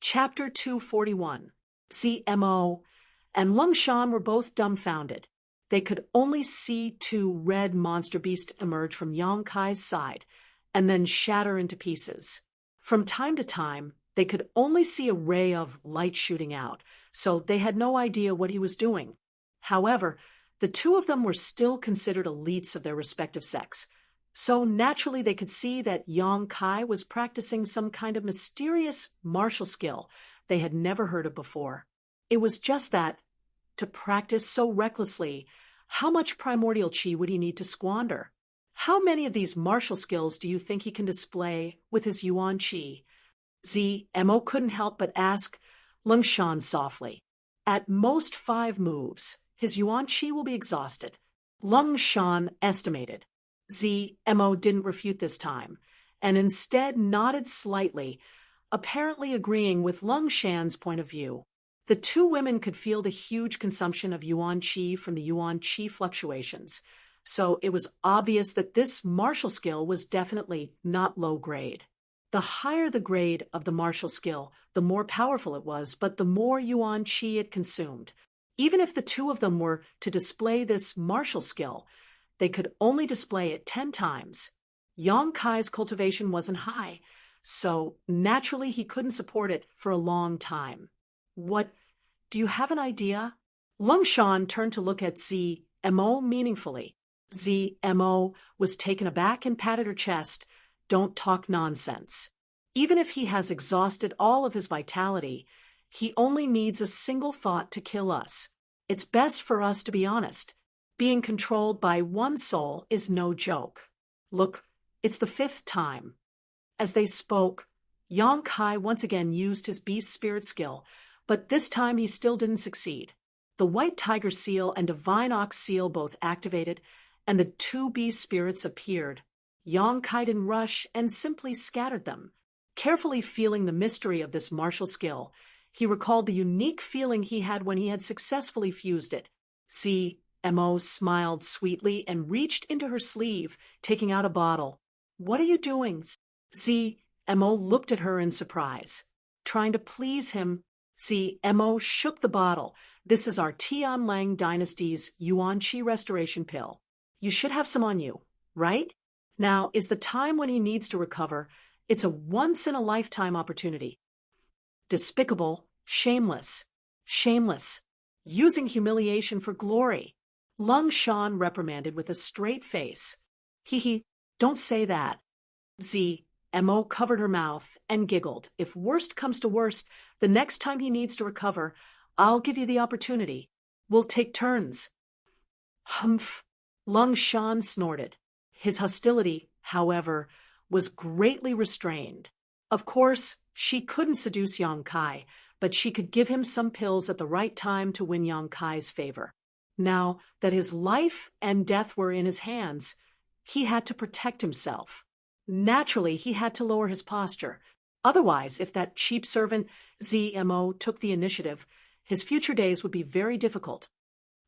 Chapter 241. CMO and Lung Shan were both dumbfounded. They could only see two red monster beasts emerge from Yang Kai's side and then shatter into pieces. From time to time, they could only see a ray of light shooting out, so they had no idea what he was doing. However, the two of them were still considered elites of their respective sex, so naturally they could see that Yang Kai was practicing some kind of mysterious martial skill they had never heard of before. It was just that, to practice so recklessly, how much primordial chi would he need to squander? How many of these martial skills do you think he can display with his yuan chi? ZMO couldn't help but ask Lung Shan softly. At most 5 moves, his yuan chi will be exhausted. Lung Shan estimated. ZMO didn't refute this time, and instead nodded slightly, apparently agreeing with Lung Shan's point of view. The two women could feel the huge consumption of yuan chi from the yuan chi fluctuations, so it was obvious that this martial skill was definitely not low grade. The higher the grade of the martial skill, the more powerful it was, but the more yuan chi it consumed. Even if the two of them were to display this martial skill, they could only display it 10 times. Yang Kai's cultivation wasn't high, so naturally he couldn't support it for a long time. What? Do you have an idea? Lung Shan turned to look at ZMO meaningfully. ZMO was taken aback and patted her chest. Don't talk nonsense. Even if he has exhausted all of his vitality, he only needs a single thought to kill us. It's best for us to be honest. Being controlled by one soul is no joke. Look, it's the 5th time. As they spoke, Yang Kai once again used his beast spirit skill, but this time he still didn't succeed. The white tiger seal and divine ox seal both activated, and the 2 beast spirits appeared. Yang Kai didn't rush and simply scattered them. Carefully feeling the mystery of this martial skill, he recalled the unique feeling he had when he had successfully fused it. ZMO smiled sweetly and reached into her sleeve, taking out a bottle. What are you doing? ZMO looked at her in surprise. Trying to please him, ZMO shook the bottle. This is our Tianlang Dynasty's Yuan Chi Restoration Pill. You should have some on you, right? Now is the time when he needs to recover. It's a once-in-a-lifetime opportunity. Despicable, shameless, using humiliation for glory. Lung Shan reprimanded with a straight face. Don't say that. ZMO covered her mouth and giggled. If worst comes to worst, the next time he needs to recover, I'll give you the opportunity. We'll take turns. Humph. Lung Shan snorted. His hostility, however, was greatly restrained. Of course, she couldn't seduce Yang Kai, but she could give him some pills at the right time to win Yang Kai's favor. Now that his life and death were in his hands, he had to protect himself. Naturally, he had to lower his posture. Otherwise, if that cheap servant ZMO took the initiative, his future days would be very difficult.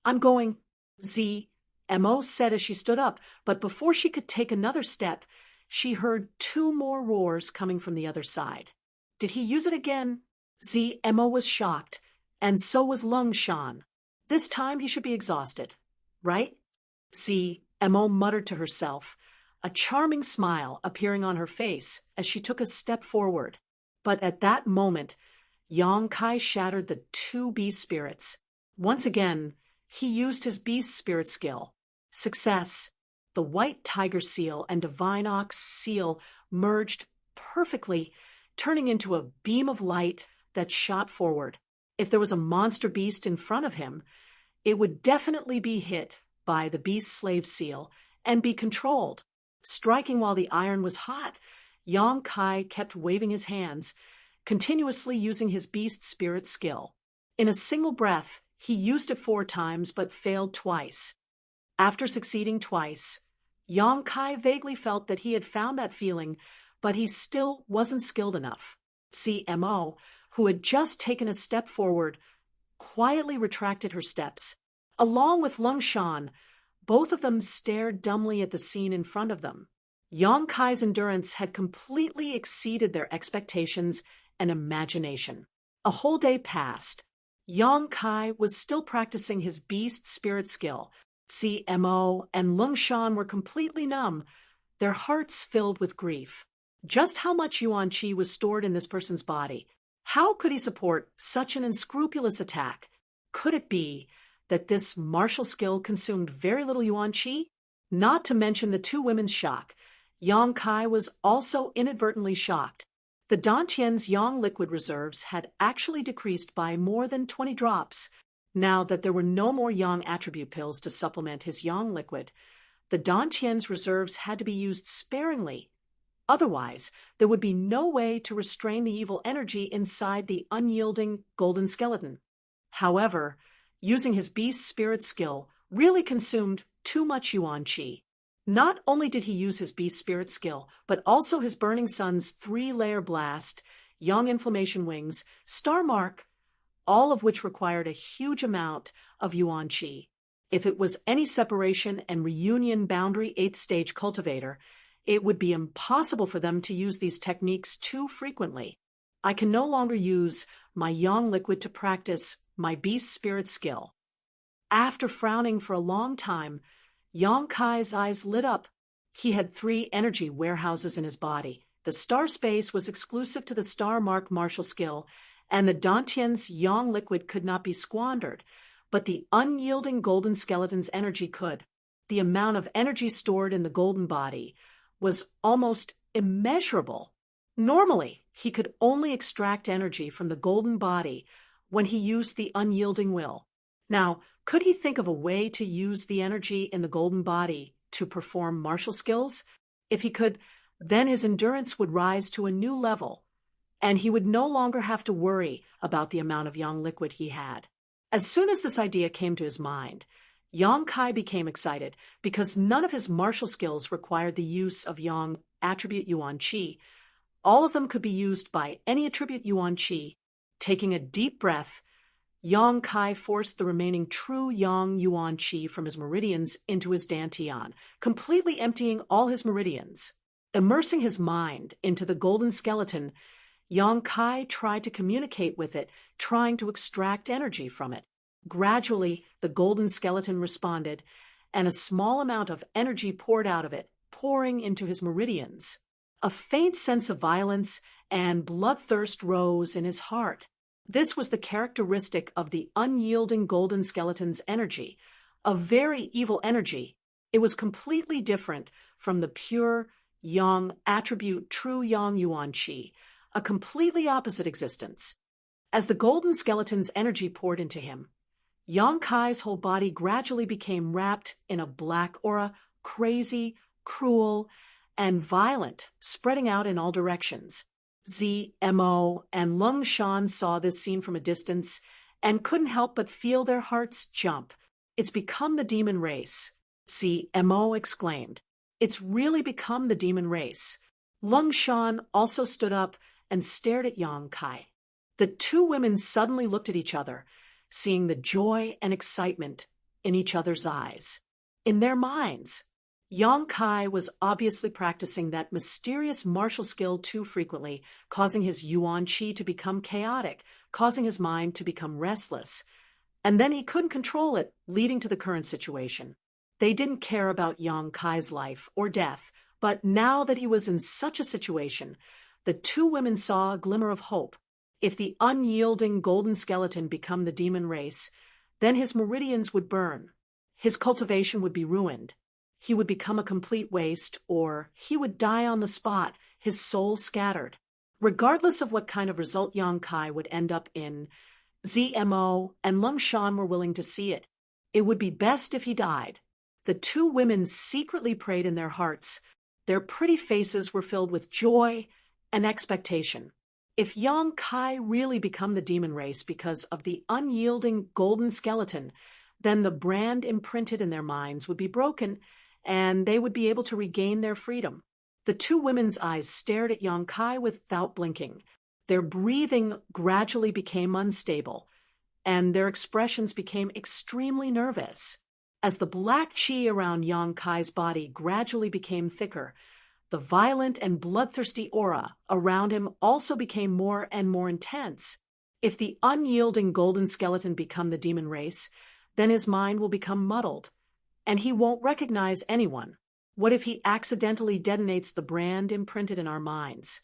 I'm going, ZMO said as she stood up, but before she could take another step, she heard 2 more roars coming from the other side. Did he use it again? ZMO was shocked, and so was Lung Shan. This time he should be exhausted, right? ZMO muttered to herself, a charming smile appearing on her face as she took a step forward. But at that moment, Yang Kai shattered the 2 beast spirits. Once again, he used his beast spirit skill. Success. The white tiger seal and divine ox seal merged perfectly, turning into a beam of light that shot forward. If there was a monster beast in front of him, it would definitely be hit by the beast slave seal and be controlled. Striking while the iron was hot, Yang Kai kept waving his hands, continuously using his beast spirit skill. In a single breath, he used it 4 times but failed twice. After succeeding twice, Yang Kai vaguely felt that he had found that feeling, but he still wasn't skilled enough. ZMO, who had just taken a step forward, quietly retracted her steps. Along with Lung Shan, both of them stared dumbly at the scene in front of them. Yang Kai's endurance had completely exceeded their expectations, and imagination. A whole day passed. Yang Kai was still practicing his beast spirit skill. CMO and Lung Shan were completely numb, their hearts filled with grief. Just how much Yuan Qi was stored in this person's body? How could he support such an unscrupulous attack? Could it be that this martial skill consumed very little Yuan Qi? Not to mention the two women's shock. Yang Kai was also inadvertently shocked. The Dantian's yang liquid reserves had actually decreased by more than 20 drops. Now that there were no more yang attribute pills to supplement his yang liquid, the Dantian's reserves had to be used sparingly. Otherwise, there would be no way to restrain the evil energy inside the unyielding golden skeleton. However, using his beast spirit skill really consumed too much Yuan Qi. Not only did he use his beast spirit skill, but also his Burning Sun's 3-layer blast, Yang Inflammation Wings, Star Mark, all of which required a huge amount of Yuan Qi. If it was any separation and reunion boundary 8th stage cultivator, it would be impossible for them to use these techniques too frequently. I can no longer use my yang liquid to practice my beast spirit skill. After frowning for a long time, Yang Kai's eyes lit up. He had 3 energy warehouses in his body. The star space was exclusive to the Star Mark martial skill, and the Dantian's yang liquid could not be squandered, but the unyielding golden skeleton's energy could. The amount of energy stored in the golden body was almost immeasurable. Normally, he could only extract energy from the golden body when he used the unyielding will. Now, could he think of a way to use the energy in the golden body to perform martial skills? If he could, then his endurance would rise to a new level, and he would no longer have to worry about the amount of yang liquid he had. As soon as this idea came to his mind, Yang Kai became excited because none of his martial skills required the use of yang attribute Yuan Qi. All of them could be used by any attribute Yuan Qi. Taking a deep breath, Yang Kai forced the remaining true yang Yuan Qi from his meridians into his dantian, completely emptying all his meridians. Immersing his mind into the golden skeleton, Yang Kai tried to communicate with it, trying to extract energy from it. Gradually, the golden skeleton responded, and a small amount of energy poured out of it, pouring into his meridians. A faint sense of violence and bloodthirst rose in his heart. This was the characteristic of the unyielding golden skeleton's energy, a very evil energy. It was completely different from the pure yang attribute true yang Yuan Qi, a completely opposite existence. As the golden skeleton's energy poured into him, Yang Kai's whole body gradually became wrapped in a black aura, crazy, cruel, and violent, spreading out in all directions. ZMO and Lung Shan saw this scene from a distance and couldn't help but feel their hearts jump. It's become the demon race, ZMO exclaimed. It's really become the demon race. Lung Shan also stood up and stared at Yang Kai. The two women suddenly looked at each other, seeing the joy and excitement in each other's eyes. In their minds, Yang Kai was obviously practicing that mysterious martial skill too frequently, causing his Yuan Qi to become chaotic, causing his mind to become restless. And then he couldn't control it, leading to the current situation. They didn't care about Yang Kai's life or death, but now that he was in such a situation, the two women saw a glimmer of hope. If the unyielding golden skeleton become the demon race, then his meridians would burn. His cultivation would be ruined. He would become a complete waste, or he would die on the spot, his soul scattered. Regardless of what kind of result Yang Kai would end up in, ZMO and Lung Shan were willing to see it. It would be best if he died. The two women secretly prayed in their hearts. Their pretty faces were filled with joy and expectation. If Yang Kai really become the demon race because of the unyielding golden skeleton, then the brand imprinted in their minds would be broken, and they would be able to regain their freedom. The two women's eyes stared at Yang Kai without blinking. Their breathing gradually became unstable, and their expressions became extremely nervous. As the black qi around Yang Kai's body gradually became thicker, The violent and bloodthirsty aura around him also became more and more intense. If the unyielding golden skeleton become the demon race, then his mind will become muddled, and he won't recognize anyone. What if he accidentally detonates the brand imprinted in our minds?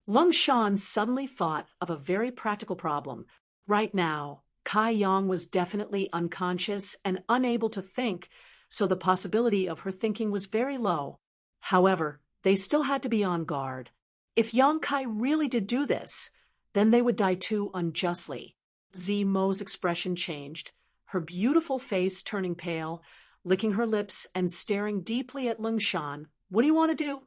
Lung Shan suddenly thought of a very practical problem. Right now, Kai Yang was definitely unconscious and unable to think, so the possibility of her thinking was very low. However, they still had to be on guard. If Yang Kai really did do this, then they would die too unjustly. Zimo's expression changed, her beautiful face turning pale, licking her lips and staring deeply at Lung Shan. What do you want to do?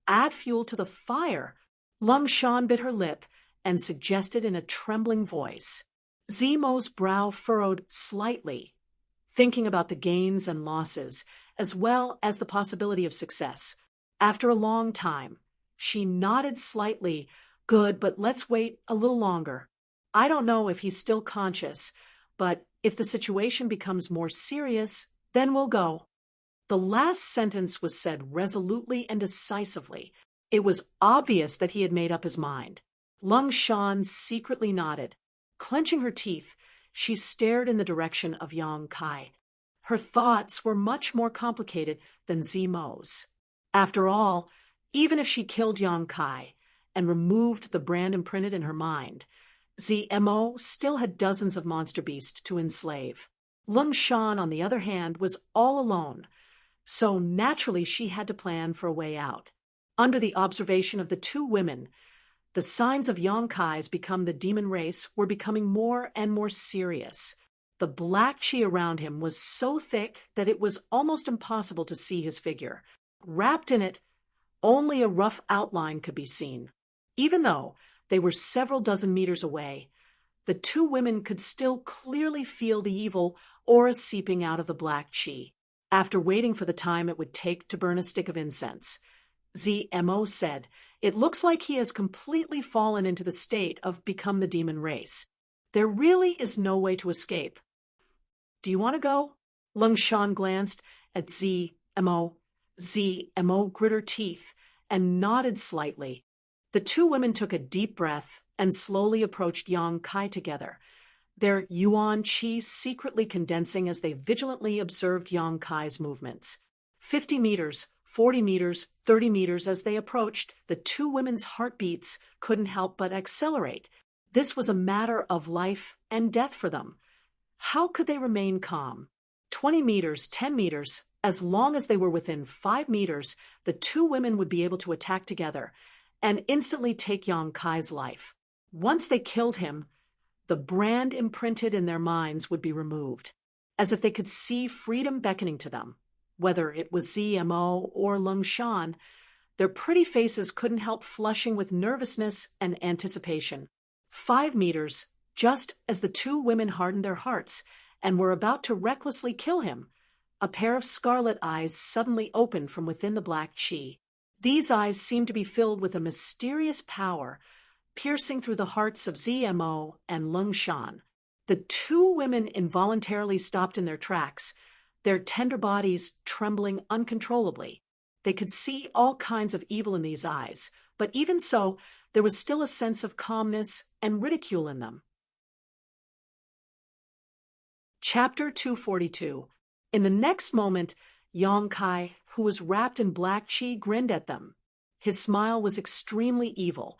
Add fuel to the fire. Lung Shan bit her lip and suggested in a trembling voice. Zimo's brow furrowed slightly, thinking about the gains and losses, as well as the possibility of success. After a long time, she nodded slightly. Good, but let's wait a little longer. I don't know if he's still conscious, but if the situation becomes more serious, then we'll go. The last sentence was said resolutely and decisively. It was obvious that he had made up his mind. Lung Shan secretly nodded. Clenching her teeth, she stared in the direction of Yang Kai. Her thoughts were much more complicated than Zimo's. After all, even if she killed Yang Kai and removed the brand imprinted in her mind, Zmo still had dozens of monster beasts to enslave. Lung Shan, on the other hand, was all alone, so naturally she had to plan for a way out. Under the observation of the two women, the signs of Yang Kai's become the demon race were becoming more and more serious. The black chi around him was so thick that it was almost impossible to see his figure. Wrapped in it, only a rough outline could be seen. Even though they were several dozen meters away, the two women could still clearly feel the evil aura seeping out of the black chi. After waiting for the time it would take to burn a stick of incense, Zmo said, "It looks like he has completely fallen into the state of become the demon race. There really is no way to escape. Do you want to go?" Lung Shan glanced at Zmo. Zmo grit her teeth and nodded slightly. The two women took a deep breath and slowly approached Yang Kai together, their yuan qi secretly condensing as they vigilantly observed Yang Kai's movements. 50 meters, 40 meters, 30 meters as they approached, the two women's heartbeats couldn't help but accelerate. This was a matter of life and death for them. How could they remain calm? 20 meters, 10 meters, as long as they were within 5 meters, the two women would be able to attack together and instantly take Yang Kai's life. Once they killed him, the brand imprinted in their minds would be removed, as if they could see freedom beckoning to them. Whether it was Zmo or Lung Shan, their pretty faces couldn't help flushing with nervousness and anticipation. 5 meters, just as the two women hardened their hearts and were about to recklessly kill him, a pair of scarlet eyes suddenly opened from within the black chi. These eyes seemed to be filled with a mysterious power, piercing through the hearts of Zmo and Lung Shan. The two women involuntarily stopped in their tracks, their tender bodies trembling uncontrollably. They could see all kinds of evil in these eyes, but even so, there was still a sense of calmness and ridicule in them. Chapter 242. In the next moment, Yang Kai, who was wrapped in black chi, grinned at them. His smile was extremely evil,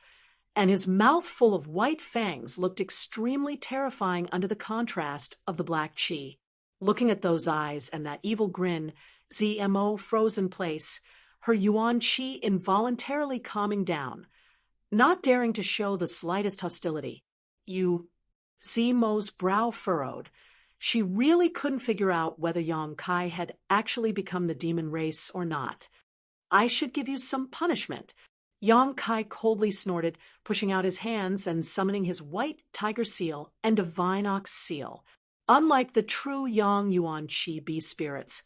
and his mouth full of white fangs looked extremely terrifying under the contrast of the black chi. Looking at those eyes and that evil grin, Zmo froze in place, her yuan chi involuntarily calming down, not daring to show the slightest hostility. Zmo's brow furrowed. She really couldn't figure out whether Yang Kai had actually become the demon race or not. "I should give you some punishment." Yang Kai coldly snorted, pushing out his hands and summoning his white tiger seal and divine ox seal. Unlike the true Yang Yuan Qi beast spirits,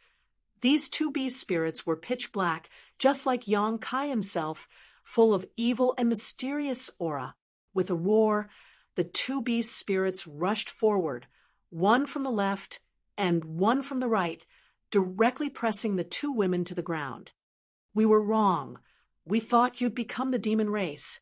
these two beast spirits were pitch black, just like Yang Kai himself, full of evil and mysterious aura. With a roar, the two beast spirits rushed forward, one from the left and one from the right, directly pressing the two women to the ground. "We were wrong. We thought you'd become the demon race.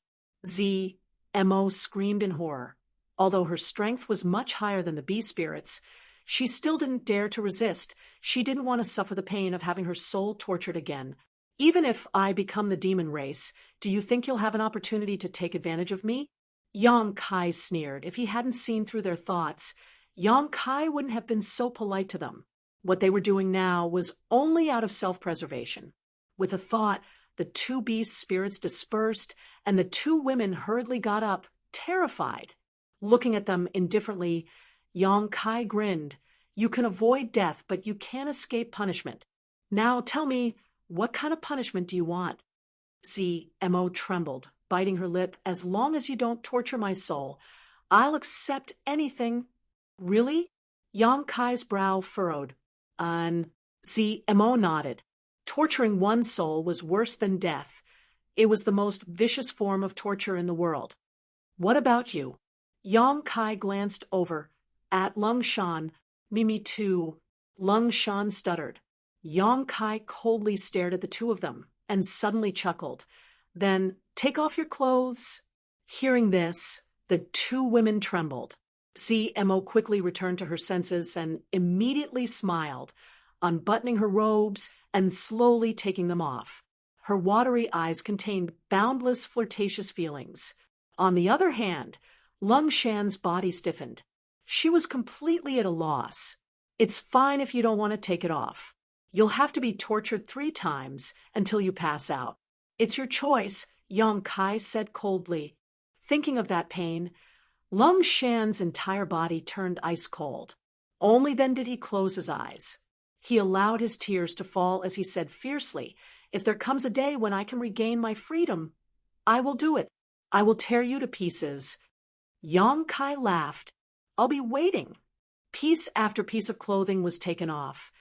Mo screamed in horror. Although her strength was much higher than the bee spirits, she still didn't dare to resist. She didn't want to suffer the pain of having her soul tortured again. Even if I become the demon race, do you think you'll have an opportunity to take advantage of me? Yang Kai sneered. If he hadn't seen through their thoughts, Yang Kai wouldn't have been so polite to them. What they were doing now was only out of self-preservation. With a thought, the two beast spirits dispersed, and the two women hurriedly got up, terrified. Looking at them indifferently, Yang Kai grinned. You can avoid death, but you can't escape punishment. Now tell me, what kind of punishment do you want? Mo trembled, biting her lip. As long as you don't torture my soul, I'll accept anything. Really? Yang Kai's brow furrowed. Mo nodded. Torturing one soul was worse than death. It was the most vicious form of torture in the world. What about you? Yang Kai glanced over at Lung Shan. Me too. Lung Shan stuttered. Yang Kai coldly stared at the two of them and suddenly chuckled. Then, take off your clothes. Hearing this, the two women trembled. Mo quickly returned to her senses and immediately smiled, unbuttoning her robes and slowly taking them off. Her watery eyes contained boundless flirtatious feelings. On the other hand, Lung Shan's body stiffened. She was completely at a loss. It's fine if you don't want to take it off. You'll have to be tortured 3 times until you pass out. It's your choice, Yang Kai said coldly. Thinking of that pain, Lung Shan's entire body turned ice cold. Only then did he close his eyes. He allowed his tears to fall as he said fiercely, if there comes a day when I can regain my freedom, I will do it. I will tear you to pieces. Yang Kai laughed. I'll be waiting. Piece after piece of clothing was taken off,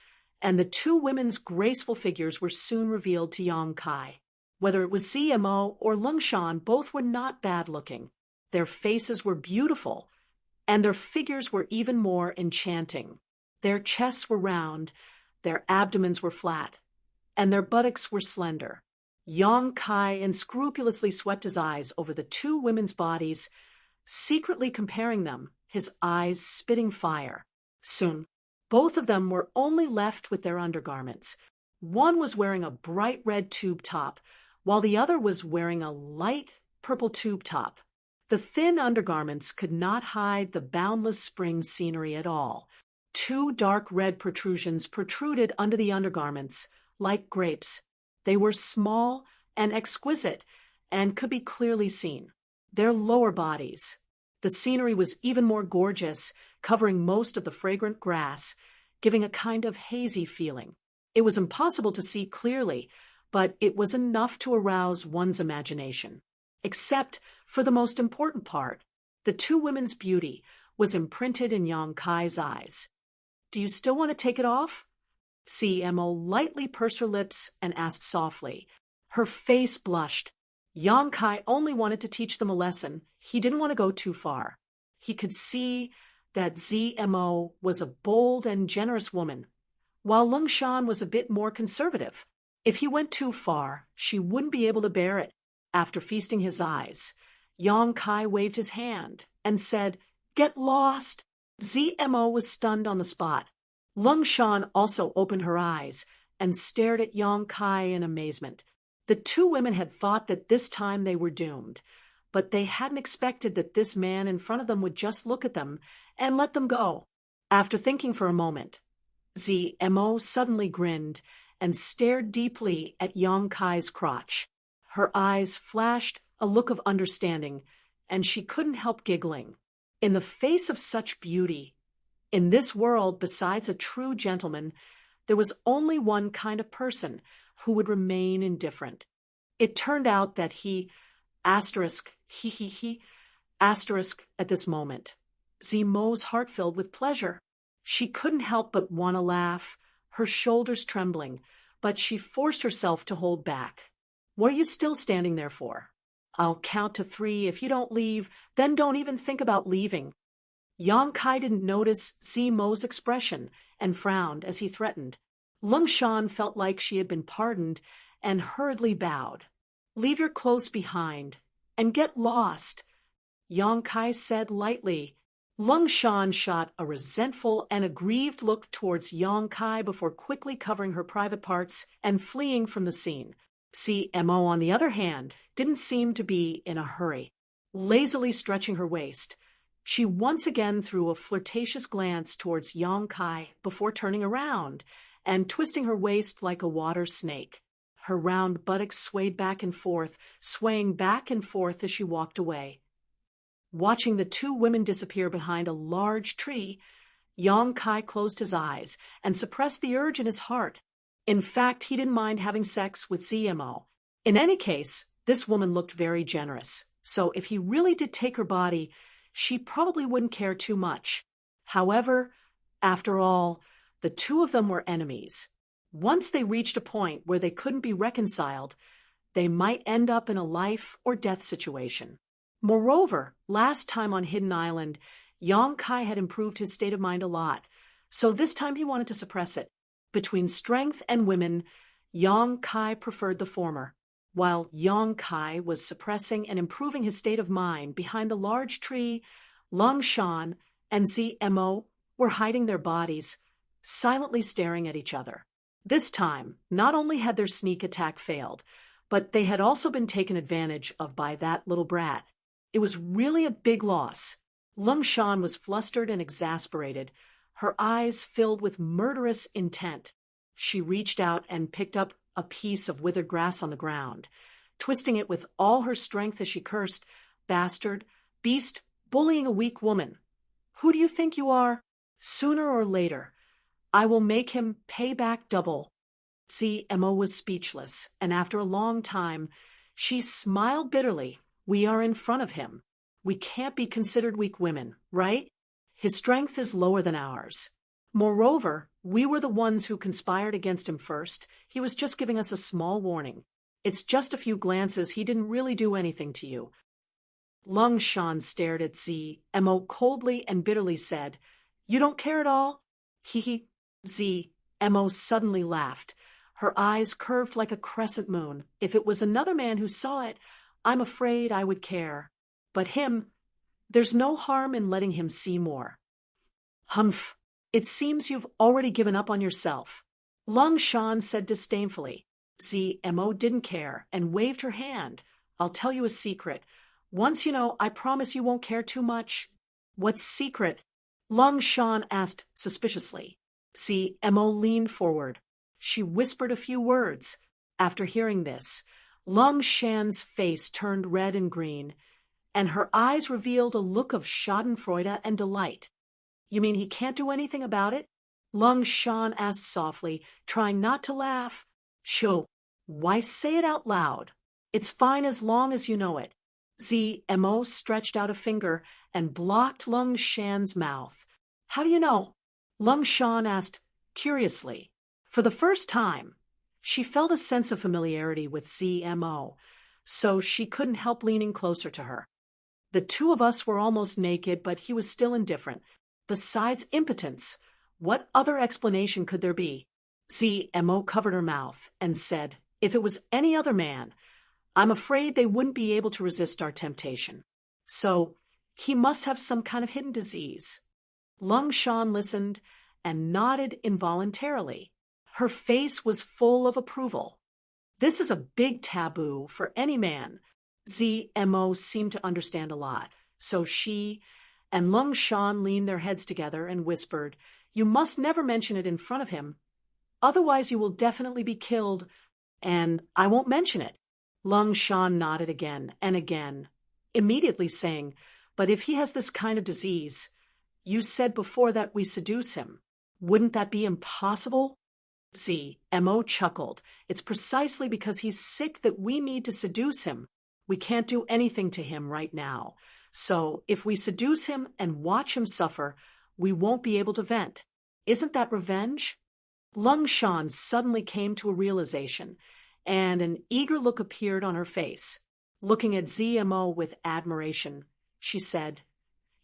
and the two women's graceful figures were soon revealed to Yang Kai. Whether it was Mo or Lung Shan, both were not bad-looking. Their faces were beautiful, and their figures were even more enchanting. Their chests were round, their abdomens were flat, and their buttocks were slender. Yang Kai unscrupulously swept his eyes over the two women's bodies, secretly comparing them, his eyes spitting fire. Soon, both of them were only left with their undergarments. One was wearing a bright red tube top, while the other was wearing a light purple tube top. The thin undergarments could not hide the boundless spring scenery at all. 2 dark red protrusions protruded under the undergarments, like grapes. They were small and exquisite and could be clearly seen. Their lower bodies. The scenery was even more gorgeous, covering most of the fragrant grass, giving a kind of hazy feeling. It was impossible to see clearly, but it was enough to arouse one's imagination. Except for the most important part, the two women's beauty was imprinted in Yang Kai's eyes. Do you still want to take it off? Mo lightly pursed her lips and asked softly. Her face blushed. Yang Kai only wanted to teach them a lesson. He didn't want to go too far. He could see that Mo was a bold and generous woman, while Lung Shan was a bit more conservative. If he went too far, she wouldn't be able to bear it. After feasting his eyes, Yang Kai waved his hand and said, "Get lost." Mo was stunned on the spot. Lung Shan also opened her eyes and stared at Yang Kai in amazement. The two women had thought that this time they were doomed, but they hadn't expected that this man in front of them would just look at them and let them go. After thinking for a moment, Mo suddenly grinned and stared deeply at Yang Kai's crotch. Her eyes flashed a look of understanding, and she couldn't help giggling. In the face of such beauty, in this world, besides a true gentleman, there was only one kind of person who would remain indifferent. It turned out that he, at this moment. Mo's heart filled with pleasure. She couldn't help but want to laugh, her shoulders trembling, but she forced herself to hold back. What are you still standing there for? I'll count to 3. If you don't leave, then don't even think about leaving. Yang Kai didn't notice Mo's expression and frowned as he threatened. Lung Shan felt like she had been pardoned and hurriedly bowed. Leave your clothes behind and get lost, Yang Kai said lightly. Lung Shan shot a resentful and aggrieved look towards Yang Kai before quickly covering her private parts and fleeing from the scene. CMO, on the other hand, didn't seem to be in a hurry. Lazily stretching her waist, she once again threw a flirtatious glance towards Yang Kai before turning around and twisting her waist like a water snake. Her round buttocks swayed back and forth, swaying back and forth as she walked away. Watching the two women disappear behind a large tree, Yang Kai closed his eyes and suppressed the urge in his heart. In fact, he didn't mind having sex with ZMO. In any case, this woman looked very generous, so if he really did take her body, she probably wouldn't care too much. However, after all, the two of them were enemies. Once they reached a point where they couldn't be reconciled, they might end up in a life or death situation. Moreover, last time on Hidden Island, Yang Kai had improved his state of mind a lot, so this time he wanted to suppress it. Between strength and women, Yang Kai preferred the former. While Yang Kai was suppressing and improving his state of mind behind the large tree, Lung Shan and ZMO were hiding their bodies, silently staring at each other. This time, not only had their sneak attack failed, but they had also been taken advantage of by that little brat. It was really a big loss. Lung Shan was flustered and exasperated, her eyes filled with murderous intent. She reached out and picked up a piece of withered grass on the ground, twisting it with all her strength as she cursed, "Bastard, beast, bullying a weak woman. Who do you think you are? Sooner or later, I will make him pay back double." CMO was speechless, and after a long time, she smiled bitterly. "We are in front of him. We can't be considered weak women, right? His strength is lower than ours. Moreover, we were the ones who conspired against him first. He was just giving us a small warning. It's just a few glances. He didn't really do anything to you." Lung Shan stared at ZMO coldly and bitterly said, "You don't care at all?" He. ZMO suddenly laughed. Her eyes curved like a crescent moon. "If it was another man who saw it, I'm afraid I would care. But him, there's no harm in letting him see more." "Humph, it seems you've already given up on yourself," Lung Shan said disdainfully. ZMO didn't care and waved her hand. "I'll tell you a secret. Once you know, I promise you won't care too much." "What secret?" Lung Shan asked suspiciously. ZMO leaned forward. She whispered a few words. After hearing this, Lung Shan's face turned red and green, and her eyes revealed a look of schadenfreude and delight. "You mean he can't do anything about it?" Lung Shan asked softly, trying not to laugh. "Shoo, why say it out loud? It's fine as long as you know it." ZMO stretched out a finger and blocked Lung Shan's mouth. "How do you know?" Lung Shan asked curiously. For the first time, she felt a sense of familiarity with ZMO, so she couldn't help leaning closer to her. "The two of us were almost naked, but he was still indifferent. Besides impotence, what other explanation could there be?" ZMO covered her mouth and said, "If it was any other man, I'm afraid they wouldn't be able to resist our temptation. So he must have some kind of hidden disease." Lung Shan listened and nodded involuntarily. Her face was full of approval. "This is a big taboo for any man." ZMO seemed to understand a lot, so she and Lung Shan leaned their heads together and whispered, "You must never mention it in front of him. Otherwise you will definitely be killed, and I won't mention it." Lung Shan nodded again and again, immediately saying, "But if he has this kind of disease, you said before that we seduce him. Wouldn't that be impossible?" ZMO chuckled. "It's precisely because he's sick that we need to seduce him. We can't do anything to him right now. So if we seduce him and watch him suffer, we won't be able to vent. Isn't that revenge?" Lung Shan suddenly came to a realization, and an eager look appeared on her face. Looking at ZMO with admiration, she said,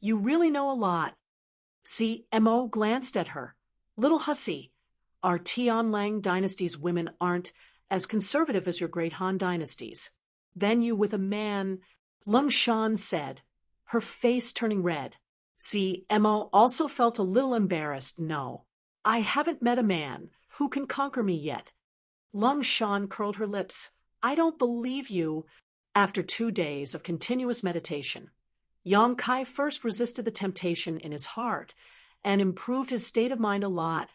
"You really know a lot." ZMO glanced at her. "Little hussy, our Tianlang dynasty's women aren't as conservative as your great Han dynasties." Then you with a man, Lung Shan said, her face turning red. Mo also felt a little embarrassed. No, I haven't met a man who can conquer me yet. Lung Shan curled her lips. I don't believe you. After 2 days of continuous meditation, Yang Kai first resisted the temptation in his heart and improved his state of mind a lot,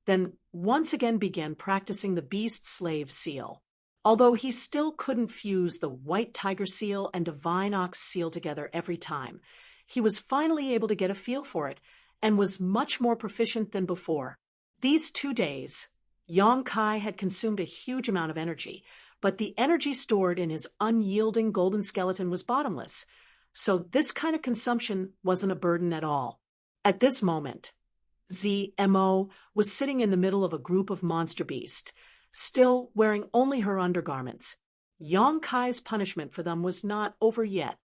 then once again began practicing the beast slave seal. Although he still couldn't fuse the white tiger seal and divine ox seal together every time, he was finally able to get a feel for it and was much more proficient than before. These 2 days, Yang Kai had consumed a huge amount of energy, but the energy stored in his unyielding golden skeleton was bottomless, so this kind of consumption wasn't a burden at all. At this moment, Mo was sitting in the middle of a group of monster beasts, still wearing only her undergarments. Yang Kai's punishment for them was not over yet.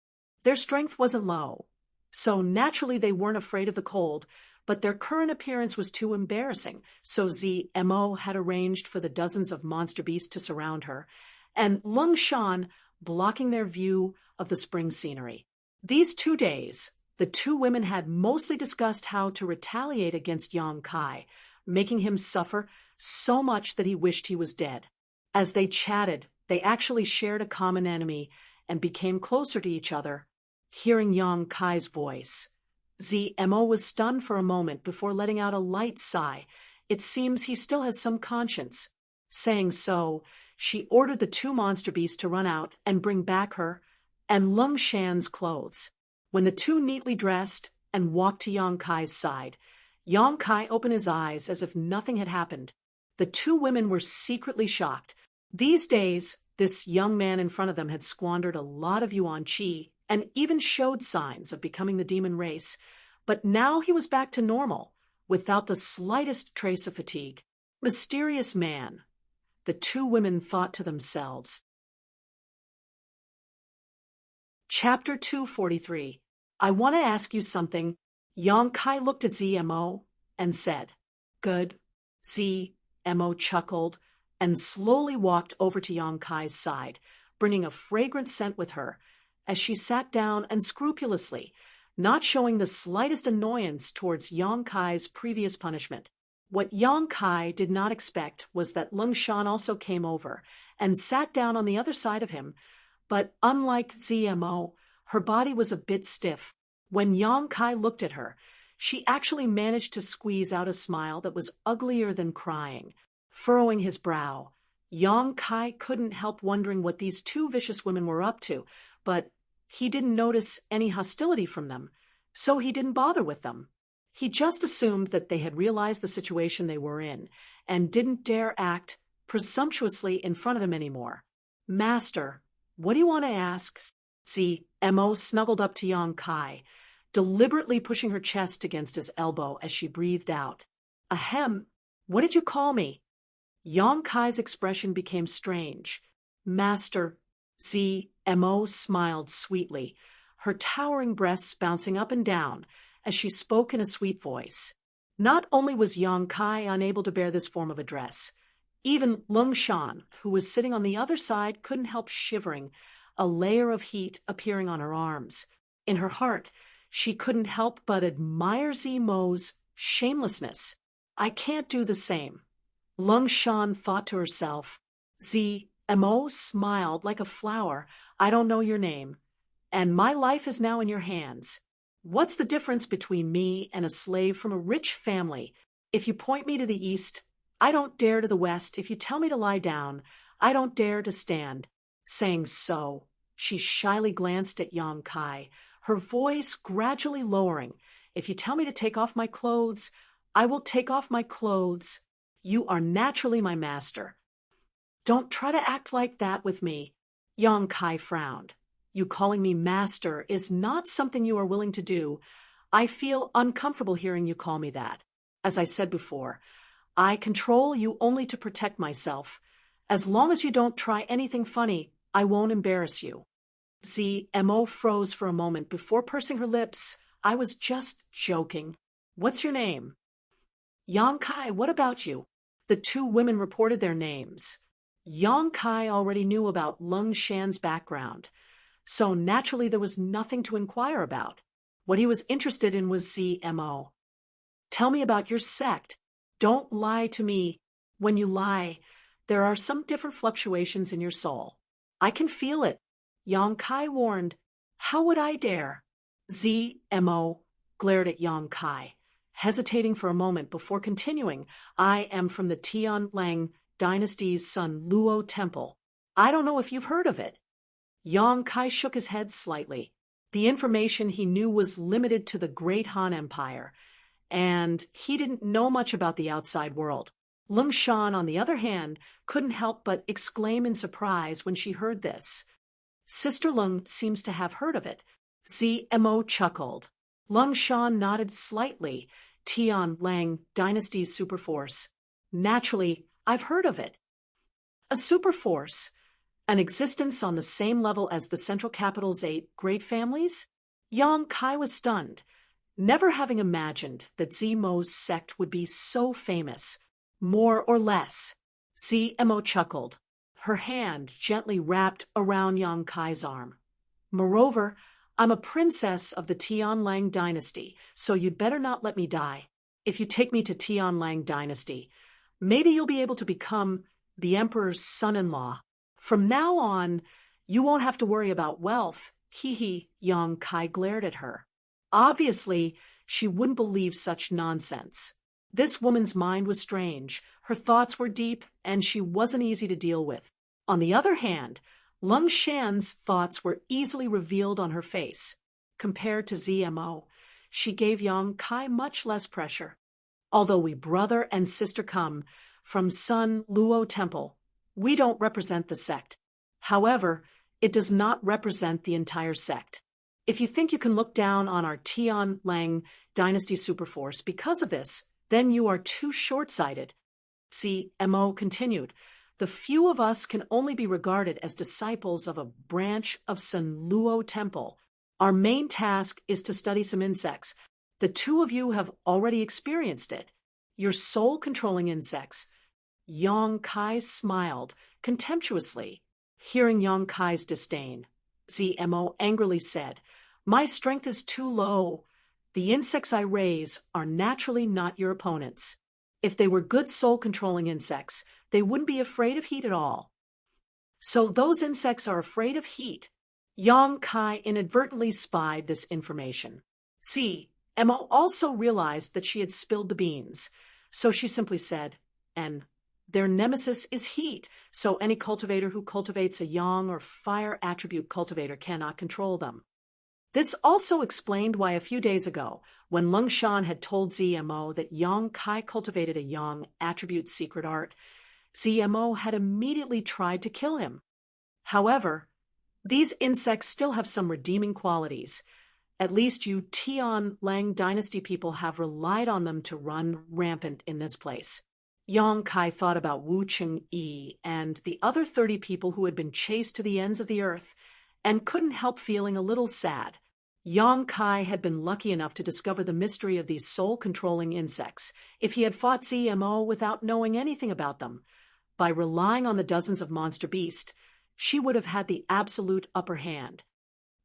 Their strength wasn't low, so naturally they weren't afraid of the cold, but their current appearance was too embarrassing, so Mo had arranged for the dozens of monster beasts to surround her, and Lung Shan blocking their view of the spring scenery. These 2 days, the two women had mostly discussed how to retaliate against Yang Kai, making him suffer so much that he wished he was dead. As they chatted, they actually shared a common enemy and became closer to each other. Hearing Yang Kai's voice, Mo was stunned for a moment before letting out a light sigh. It seems he still has some conscience. Saying so, she ordered the 2 monster beasts to run out and bring back her and Lung Shan's clothes. When the 2 neatly dressed and walked to Yang Kai's side, Yang Kai opened his eyes as if nothing had happened. The 2 women were secretly shocked. These days, this young man in front of them had squandered a lot of yuan qi and even showed signs of becoming the demon race, but now he was back to normal, without the slightest trace of fatigue. Mysterious man, the 2 women thought to themselves. Chapter 243. I want to ask you something. Yang Kai looked at Mo and said, Good. Mo chuckled and slowly walked over to Yang Kai's side, bringing a fragrant scent with her, as she sat down and scrupulously, not showing the slightest annoyance towards Yang Kai's previous punishment. What Yang Kai did not expect was that Lung Shan also came over and sat down on the other side of him, but unlike Mo, her body was a bit stiff. When Yang Kai looked at her, she actually managed to squeeze out a smile that was uglier than crying. Furrowing his brow, Yang Kai couldn't help wondering what these 2 vicious women were up to, but he didn't notice any hostility from them, so he didn't bother with them. He just assumed that they had realized the situation they were in and didn't dare act presumptuously in front of him anymore. Master, what do you want to ask? Mo snuggled up to Yang Kai, deliberately pushing her chest against his elbow as she breathed out. Ahem, what did you call me? Yang Kai's expression became strange. Master, Mo smiled sweetly, her towering breasts bouncing up and down as she spoke in a sweet voice. Not only was Yang Kai unable to bear this form of address, even Lung Shan, who was sitting on the other side, couldn't help shivering, a layer of heat appearing on her arms. In her heart, she couldn't help but admire Mo's shamelessness. I can't do the same. Lung Shan thought to herself. Mo smiled like a flower. I don't know your name, and my life is now in your hands. What's the difference between me and a slave from a rich family? If you point me to the east, I don't dare to the west. If you tell me to lie down, I don't dare to stand. Saying so, she shyly glanced at Yang Kai, her voice gradually lowering. If you tell me to take off my clothes, I will take off my clothes. You are naturally my master. Don't try to act like that with me. Yang Kai frowned. You calling me master is not something you are willing to do. I feel uncomfortable hearing you call me that. As I said before, I control you only to protect myself. As long as you don't try anything funny, I won't embarrass you. Mo froze for a moment before pursing her lips. I was just joking. What's your name? Yang Kai, what about you? The 2 women reported their names. Yang Kai already knew about Lung Shan's background, so naturally there was nothing to inquire about. What he was interested in was CMO. Tell me about your sect. Don't lie to me. When you lie, there are some different fluctuations in your soul. I can feel it. Yang Kai warned. How would I dare? ZMO glared at Yang Kai, hesitating for a moment before continuing. I am from the Tianlang dynasty's Sun Luo Temple. I don't know if you've heard of it. Yang Kai shook his head slightly. The information he knew was limited to the Great Han Empire, and he didn't know much about the outside world. Lung Shan, on the other hand, couldn't help but exclaim in surprise when she heard this. Sister Lung seems to have heard of it. ZMO chuckled. Lung Shan nodded slightly. Tianlang dynasty's superforce. Naturally, I've heard of it. A superforce? An existence on the same level as the Central Capital's 8 great families? Yang Kai was stunned, never having imagined that ZMO's sect would be so famous. More or less. ZMO chuckled, her hand gently wrapped around Yang Kai's arm. Moreover, I'm a princess of the Tianlang dynasty, so you'd better not let me die. If you take me to Tianlang dynasty, maybe you'll be able to become the emperor's son-in-law. From now on, you won't have to worry about wealth. Hee. Yang Kai glared at her. Obviously, she wouldn't believe such nonsense. This woman's mind was strange, her thoughts were deep, and she wasn't easy to deal with. On the other hand, Lung Shan's thoughts were easily revealed on her face. Compared to ZMO, she gave Yang Kai much less pressure. Although we brother and sister come from Sun Luo Temple, we don't represent the sect. However, it does not represent the entire sect. If you think you can look down on our Tianlang dynasty superforce because of this, then you are too short-sighted. CMO continued. The few of us can only be regarded as disciples of a branch of Sun Luo Temple. Our main task is to study some insects. The two of you have already experienced it. Your soul-controlling insects. Yang Kai smiled contemptuously, hearing Yang Kai's disdain. ZMO angrily said, My strength is too low. The insects I raise are naturally not your opponents. If they were good soul-controlling insects, they wouldn't be afraid of heat at all. So those insects are afraid of heat. Yang Kai inadvertently spied this information. Emma also realized that she had spilled the beans, so she simply said, and their nemesis is heat, so any cultivator who cultivates a yang or fire attribute cultivator cannot control them. This also explained why a few days ago, when Lung Shan had told ZMO that Yang Kai cultivated a yang attribute secret art, ZMO had immediately tried to kill him. However, these insects still have some redeeming qualities. At least you Tianlang dynasty people have relied on them to run rampant in this place. Yang Kai thought about Wu Cheng-yi and the other 30 people who had been chased to the ends of the earth and couldn't help feeling a little sad. Yang Kai had been lucky enough to discover the mystery of these soul-controlling insects. If he had fought ZMO without knowing anything about them, by relying on the dozens of monster beasts, she would have had the absolute upper hand.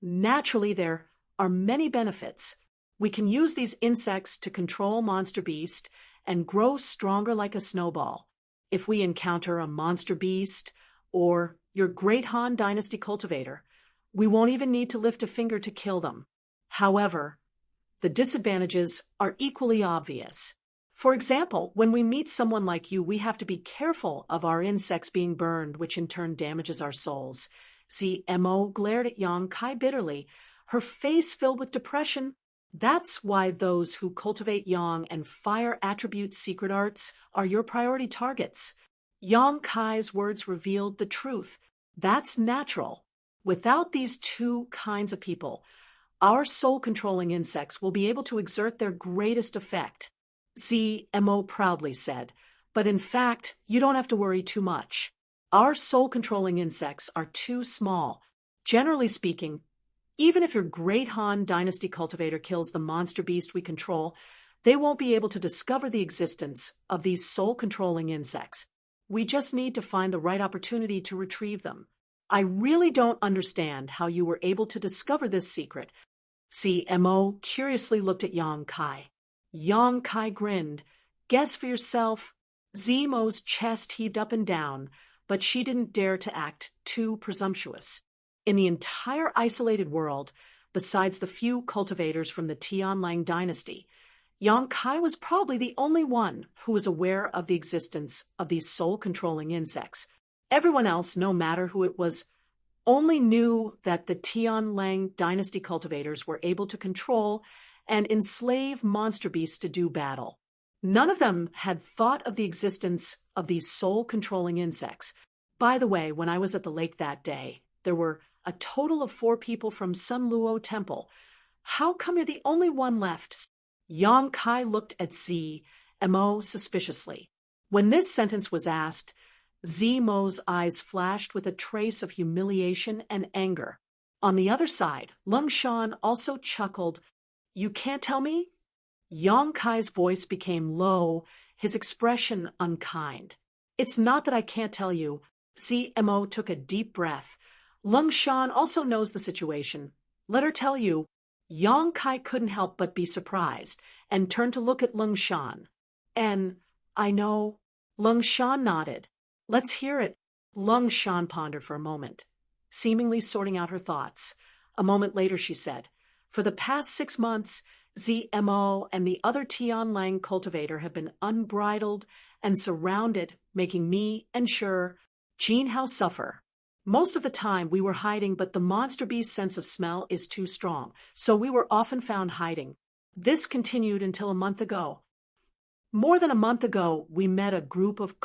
Naturally, there are many benefits. We can use these insects to control monster beast and grow stronger like a snowball. If we encounter a monster beast or your Great Han Dynasty cultivator, we won't even need to lift a finger to kill them. However, the disadvantages are equally obvious. For example, when we meet someone like you, we have to be careful of our insects being burned, which in turn damages our souls. ZMO glared at Yang Kai bitterly, her face filled with depression. That's why those who cultivate yang and fire attribute secret arts are your priority targets. Yang Kai's words revealed the truth. That's natural. Without these two kinds of people, our soul-controlling insects will be able to exert their greatest effect. ZMO proudly said, but in fact, you don't have to worry too much. Our soul-controlling insects are too small. Generally speaking, even if your Great Han Dynasty cultivator kills the monster beast we control, they won't be able to discover the existence of these soul-controlling insects. We just need to find the right opportunity to retrieve them. I really don't understand how you were able to discover this secret. CMO curiously looked at Yang Kai. Yang Kai grinned. Guess for yourself. Zemo's chest heaved up and down, but she didn't dare to act too presumptuous. In the entire isolated world, besides the few cultivators from the Tianlang dynasty, Yang Kai was probably the only one who was aware of the existence of these soul-controlling insects. Everyone else, no matter who it was, only knew that the Tianlang dynasty cultivators were able to control and enslave monster beasts to do battle. None of them had thought of the existence of these soul-controlling insects. By the way, when I was at the lake that day, there were a total of 4 people from Sun Luo Temple. How come you're the only one left? Yang Kai looked at Mo suspiciously. When this sentence was asked, Mo's eyes flashed with a trace of humiliation and anger. On the other side, Lung Shan also chuckled. You can't tell me? Yang Kai's voice became low, his expression unkind. It's not that I can't tell you. Mo took a deep breath. Lung Shan also knows the situation. Let her tell you. Yang Kai couldn't help but be surprised and turned to look at Lung Shan. And I know. Lung Shan nodded. Let's hear it. Lung Shan pondered for a moment, seemingly sorting out her thoughts. A moment later she said, For the past 6 months, Mo and the other Tianlang cultivator have been unbridled and surrounded, making me and Jin Hao suffer. Most of the time we were hiding, but the monster beast's sense of smell is too strong, so we were often found hiding. This continued until a month ago. More than a month ago, we met a group of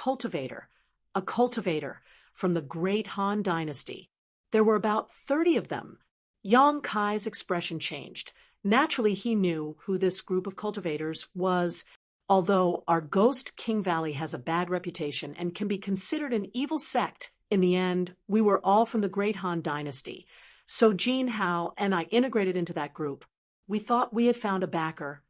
a cultivator from the Great Han Dynasty. There were about 30 of them. Yang Kai's expression changed. Naturally, he knew who this group of cultivators was. Although our ghost King Valley has a bad reputation and can be considered an evil sect, in the end, we were all from the Great Han Dynasty. So Jin Hao and I integrated into that group. We thought we had found a backer.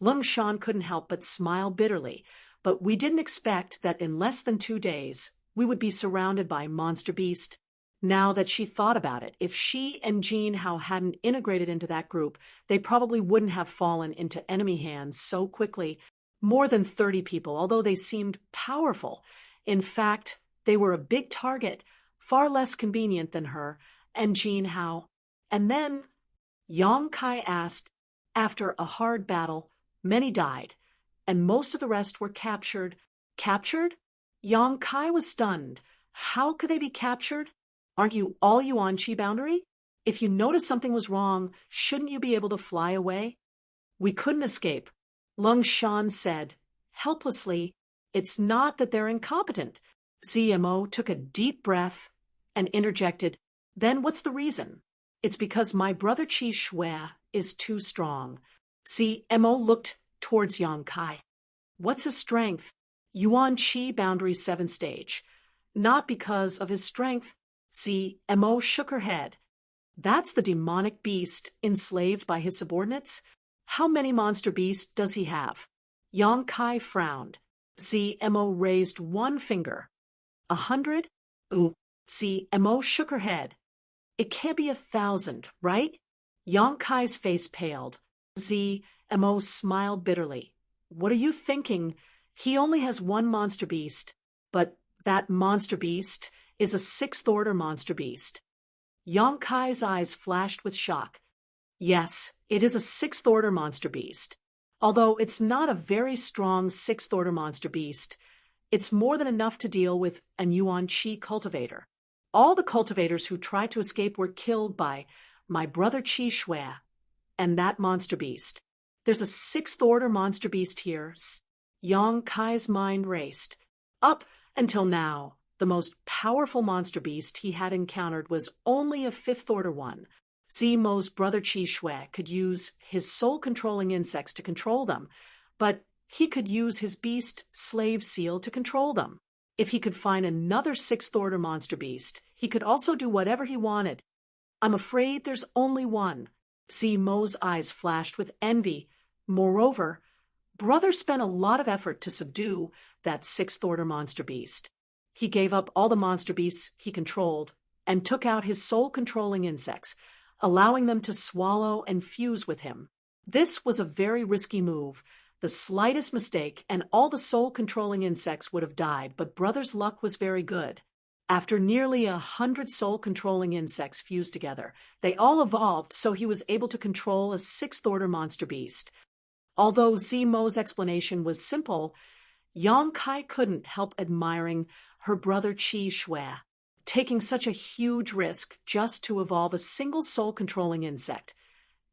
Lung Shan couldn't help but smile bitterly, but we didn't expect that in less than 2 days, we would be surrounded by monster beast. Now that she thought about it, if she and Jin Hao hadn't integrated into that group, they probably wouldn't have fallen into enemy hands so quickly. More than 30 people, although they seemed powerful. In fact, they were a big target, far less convenient than her and Jin Hao. And then, Yang Kai asked, after a hard battle, many died, and most of the rest were captured. Captured? Yang Kai was stunned. How could they be captured? Aren't you all Yuan Qi boundary? If you noticed something was wrong, shouldn't you be able to fly away? We couldn't escape. Lung Shan said, helplessly, it's not that they're incompetent. Mo took a deep breath and interjected, then what's the reason? It's because my brother Qi Shui is too strong. Mo looked towards Yang Kai. What's his strength? Yuan Qi boundary 7 stage. Not because of his strength. Mo shook her head. That's the demonic beast enslaved by his subordinates? How many monster beasts does he have? Yang Kai frowned. Mo raised one finger. 100? Ooh. Mo shook her head. It can't be 1,000, right? Yang Kai's face paled. Mo smiled bitterly. What are you thinking? He only has one monster beast, but that monster beast is a 6th-order monster beast. Yang Kai's eyes flashed with shock. Yes, it is a 6th-order monster beast. Although it's not a very strong 6th-order monster beast, it's more than enough to deal with an Yuan Qi cultivator. All the cultivators who tried to escape were killed by my brother Qi Shui and that monster beast. There's a 6th-order monster beast here. Yang Kai's mind raced. Up until now, the most powerful monster beast he had encountered was only a 5th-order one. Mo's brother Qi Shui could use his soul-controlling insects to control them, but he could use his beast slave seal to control them. If he could find another 6th-order monster beast, he could also do whatever he wanted. I'm afraid there's only one. Mo's eyes flashed with envy. Moreover, brother spent a lot of effort to subdue that sixth-order monster beast. He gave up all the monster beasts he controlled and took out his soul-controlling insects, allowing them to swallow and fuse with him. This was a very risky move. The slightest mistake and all the soul-controlling insects would have died, but brother's luck was very good. After nearly 100 soul-controlling insects fused together, they all evolved so he was able to control a sixth-order monster beast. Although Zimo's explanation was simple, Yang Kai couldn't help admiring her brother Qi Shui, taking such a huge risk just to evolve a single soul-controlling insect.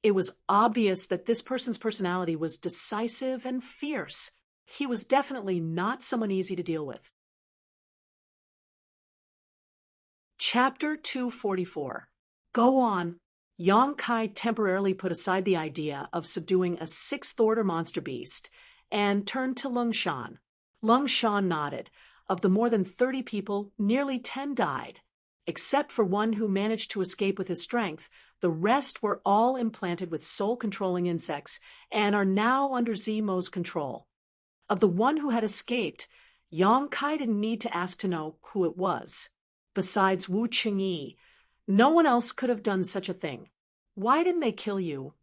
It was obvious that this person's personality was decisive and fierce. He was definitely not someone easy to deal with. Chapter 244. Go on. Yang Kai temporarily put aside the idea of subduing a sixth-order monster beast and turned to Lung Shan. Lung Shan nodded. Of the more than 30 people, nearly 10 died. Except for one who managed to escape with his strength, the rest were all implanted with soul-controlling insects and are now under Zimo's control. Of the one who had escaped, Yang Kai didn't need to ask to know who it was. Besides Wu Qingyi, no one else could have done such a thing. Why didn't they kill you?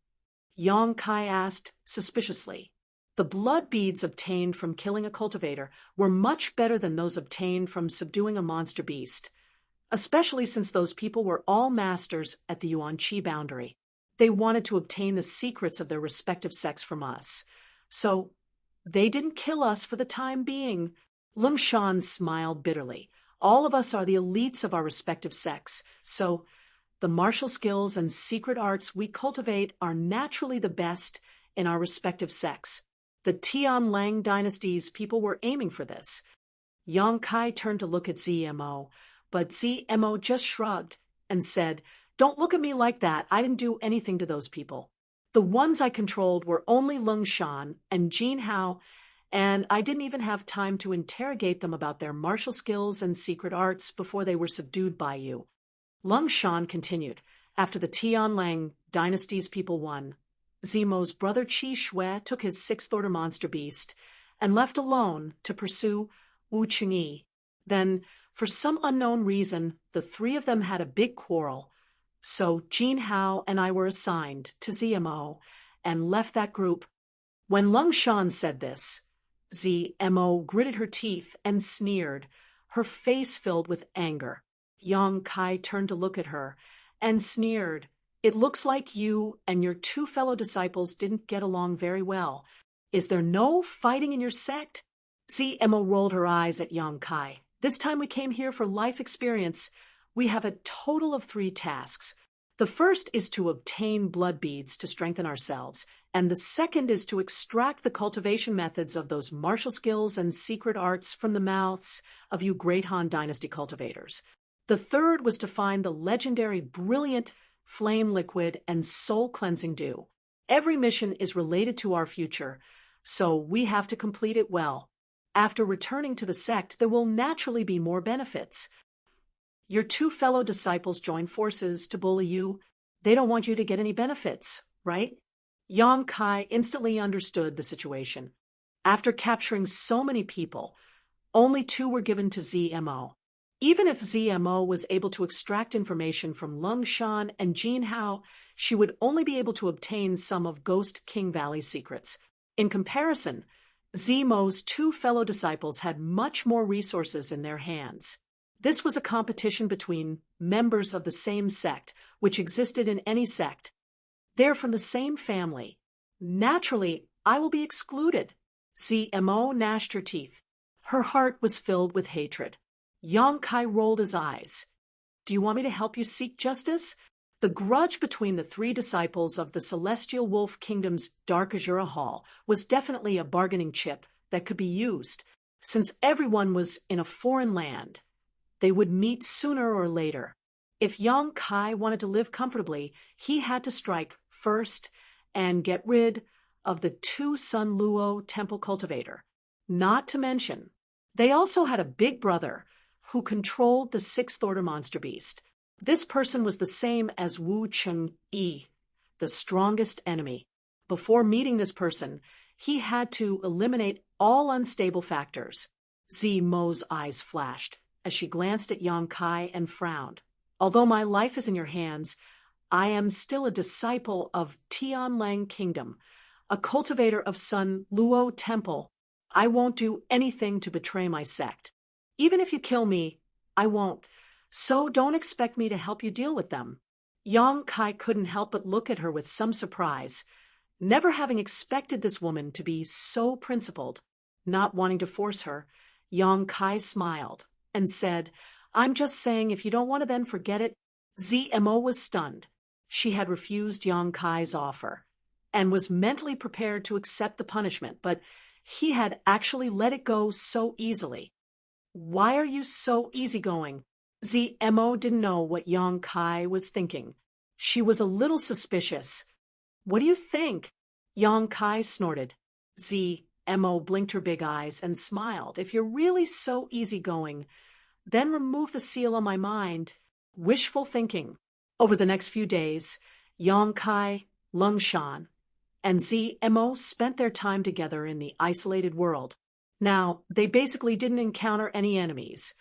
Yang Kai asked suspiciously. The blood beads obtained from killing a cultivator were much better than those obtained from subduing a monster beast, especially since those people were all masters at the Yuan-Qi boundary. They wanted to obtain the secrets of their respective sects from us. So they didn't kill us for the time being. Lung Shan smiled bitterly. All of us are the elites of our respective sects, so the martial skills and secret arts we cultivate are naturally the best in our respective sects. The Tianlang dynasty's people were aiming for this. Yang Kai turned to look at Zimo, but Zimo just shrugged and said, "Don't look at me like that. I didn't do anything to those people. The ones I controlled were only Lung Shan and Jin Hao, and I didn't even have time to interrogate them about their martial skills and secret arts before they were subdued by you." Lung Shan continued, "After the Tianlang dynasty's people won, Zimo's brother Qi Shui took his sixth-order monster beast and left alone to pursue Wu Qingyi. Then, for some unknown reason, the three of them had a big quarrel. So Jin Hao and I were assigned to Zimo and left that group." When Lung Shan said this, Zimo gritted her teeth and sneered, her face filled with anger. Yang Kai turned to look at her and sneered. "It looks like you and your two fellow disciples didn't get along very well. Is there no fighting in your sect?" Zimo rolled her eyes at Yang Kai. "This time we came here for life experience. We have a total of 3 tasks. The first is to obtain blood beads to strengthen ourselves, and the second is to extract the cultivation methods of those martial skills and secret arts from the mouths of you Great Han Dynasty cultivators. The third was to find the legendary brilliant flame liquid and soul-cleansing dew. Every mission is related to our future, so we have to complete it well. After returning to the sect, there will naturally be more benefits. Your 2 fellow disciples join forces to bully you. They don't want you to get any benefits, right?" Yang Kai instantly understood the situation. After capturing so many people, only 2 were given to Zimo. Even if Zimo was able to extract information from Lung Shan and Jin Hao, she would only be able to obtain some of Ghost King Valley's secrets. In comparison, Zimo's 2 fellow disciples had much more resources in their hands. This was a competition between members of the same sect, which existed in any sect. They're from the same family. Naturally, I will be excluded. Zimo gnashed her teeth. Her heart was filled with hatred. Yang Kai rolled his eyes. "Do you want me to help you seek justice?" The grudge between the 3 disciples of the Celestial Wolf Kingdom's Dark Azura Hall was definitely a bargaining chip that could be used. Since everyone was in a foreign land, they would meet sooner or later. If Yang Kai wanted to live comfortably, he had to strike first and get rid of the 2 Sun Luo temple cultivator. Not to mention, they also had a big brother who controlled the 6th-order monster beast. This person was the same as Wu Qingyi, the strongest enemy. Before meeting this person, He had to eliminate all unstable factors. Mo's eyes flashed as she glanced at Yang Kai and frowned. Although my life is in your hands, I am still a disciple of Tianlang Kingdom, a cultivator of Sun Luo Temple. I won't do anything to betray my sect. Even if you kill me, I won't. So don't expect me to help you deal with them. Yang Kai couldn't help but look at her with some surprise, never having expected this woman to be so principled. Not wanting to force her, Yang Kai smiled and said, I'm just saying if you don't want to then forget it. Mo was stunned. She had refused Yang Kai's offer and was mentally prepared to accept the punishment, but he had actually let it go so easily. Why are you so easygoing? Mo didn't know what Yang Kai was thinking. She was a little suspicious. What do you think? Yang Kai snorted. Mo blinked her big eyes and smiled. If you're really so easygoing, then remove the seal on my mind. Wishful thinking. Over the next few days, Yang Kai, Lung Shan, and Mo spent their time together in the isolated world. Now, they basically didn't encounter any enemies,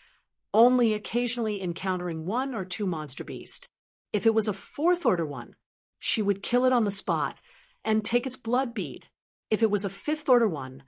only occasionally encountering one or two monster beasts. If it was a fourth-order one, she would kill it on the spot and take its blood bead. If it was a fifth-order one,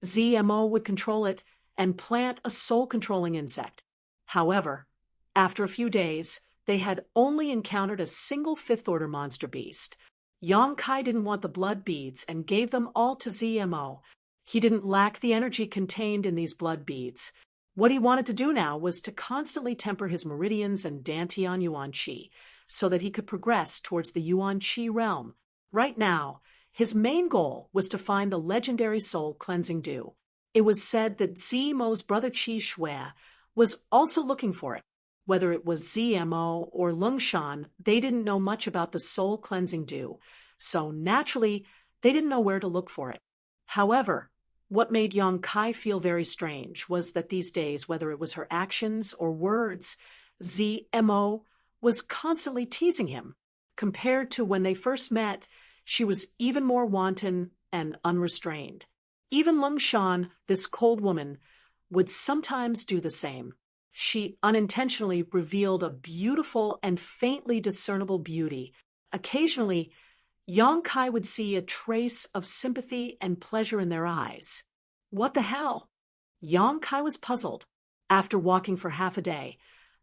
Mo would control it and plant a soul-controlling insect. However, after a few days, they had only encountered a single fifth-order monster beast. Yang Kai didn't want the blood beads and gave them all to Mo. He didn't lack the energy contained in these blood beads. What he wanted to do now was to constantly temper his meridians and Dantian Yuan Qi so that he could progress towards the Yuan Qi realm. Right now, his main goal was to find the legendary soul cleansing dew. It was said that Mo's brother Qi Shui was also looking for it. Whether it was Mo or Lung Shan, they didn't know much about the soul cleansing dew, so naturally, they didn't know where to look for it. However, what made Yang Kai feel very strange was that these days, whether it was her actions or words, Mo was constantly teasing him. Compared to when they first met, she was even more wanton and unrestrained. Even Lung Shan, this cold woman, would sometimes do the same. She unintentionally revealed a beautiful and faintly discernible beauty. Occasionally, Yang Kai would see a trace of sympathy and pleasure in their eyes. What the hell? Yang Kai was puzzled. After walking for half a day,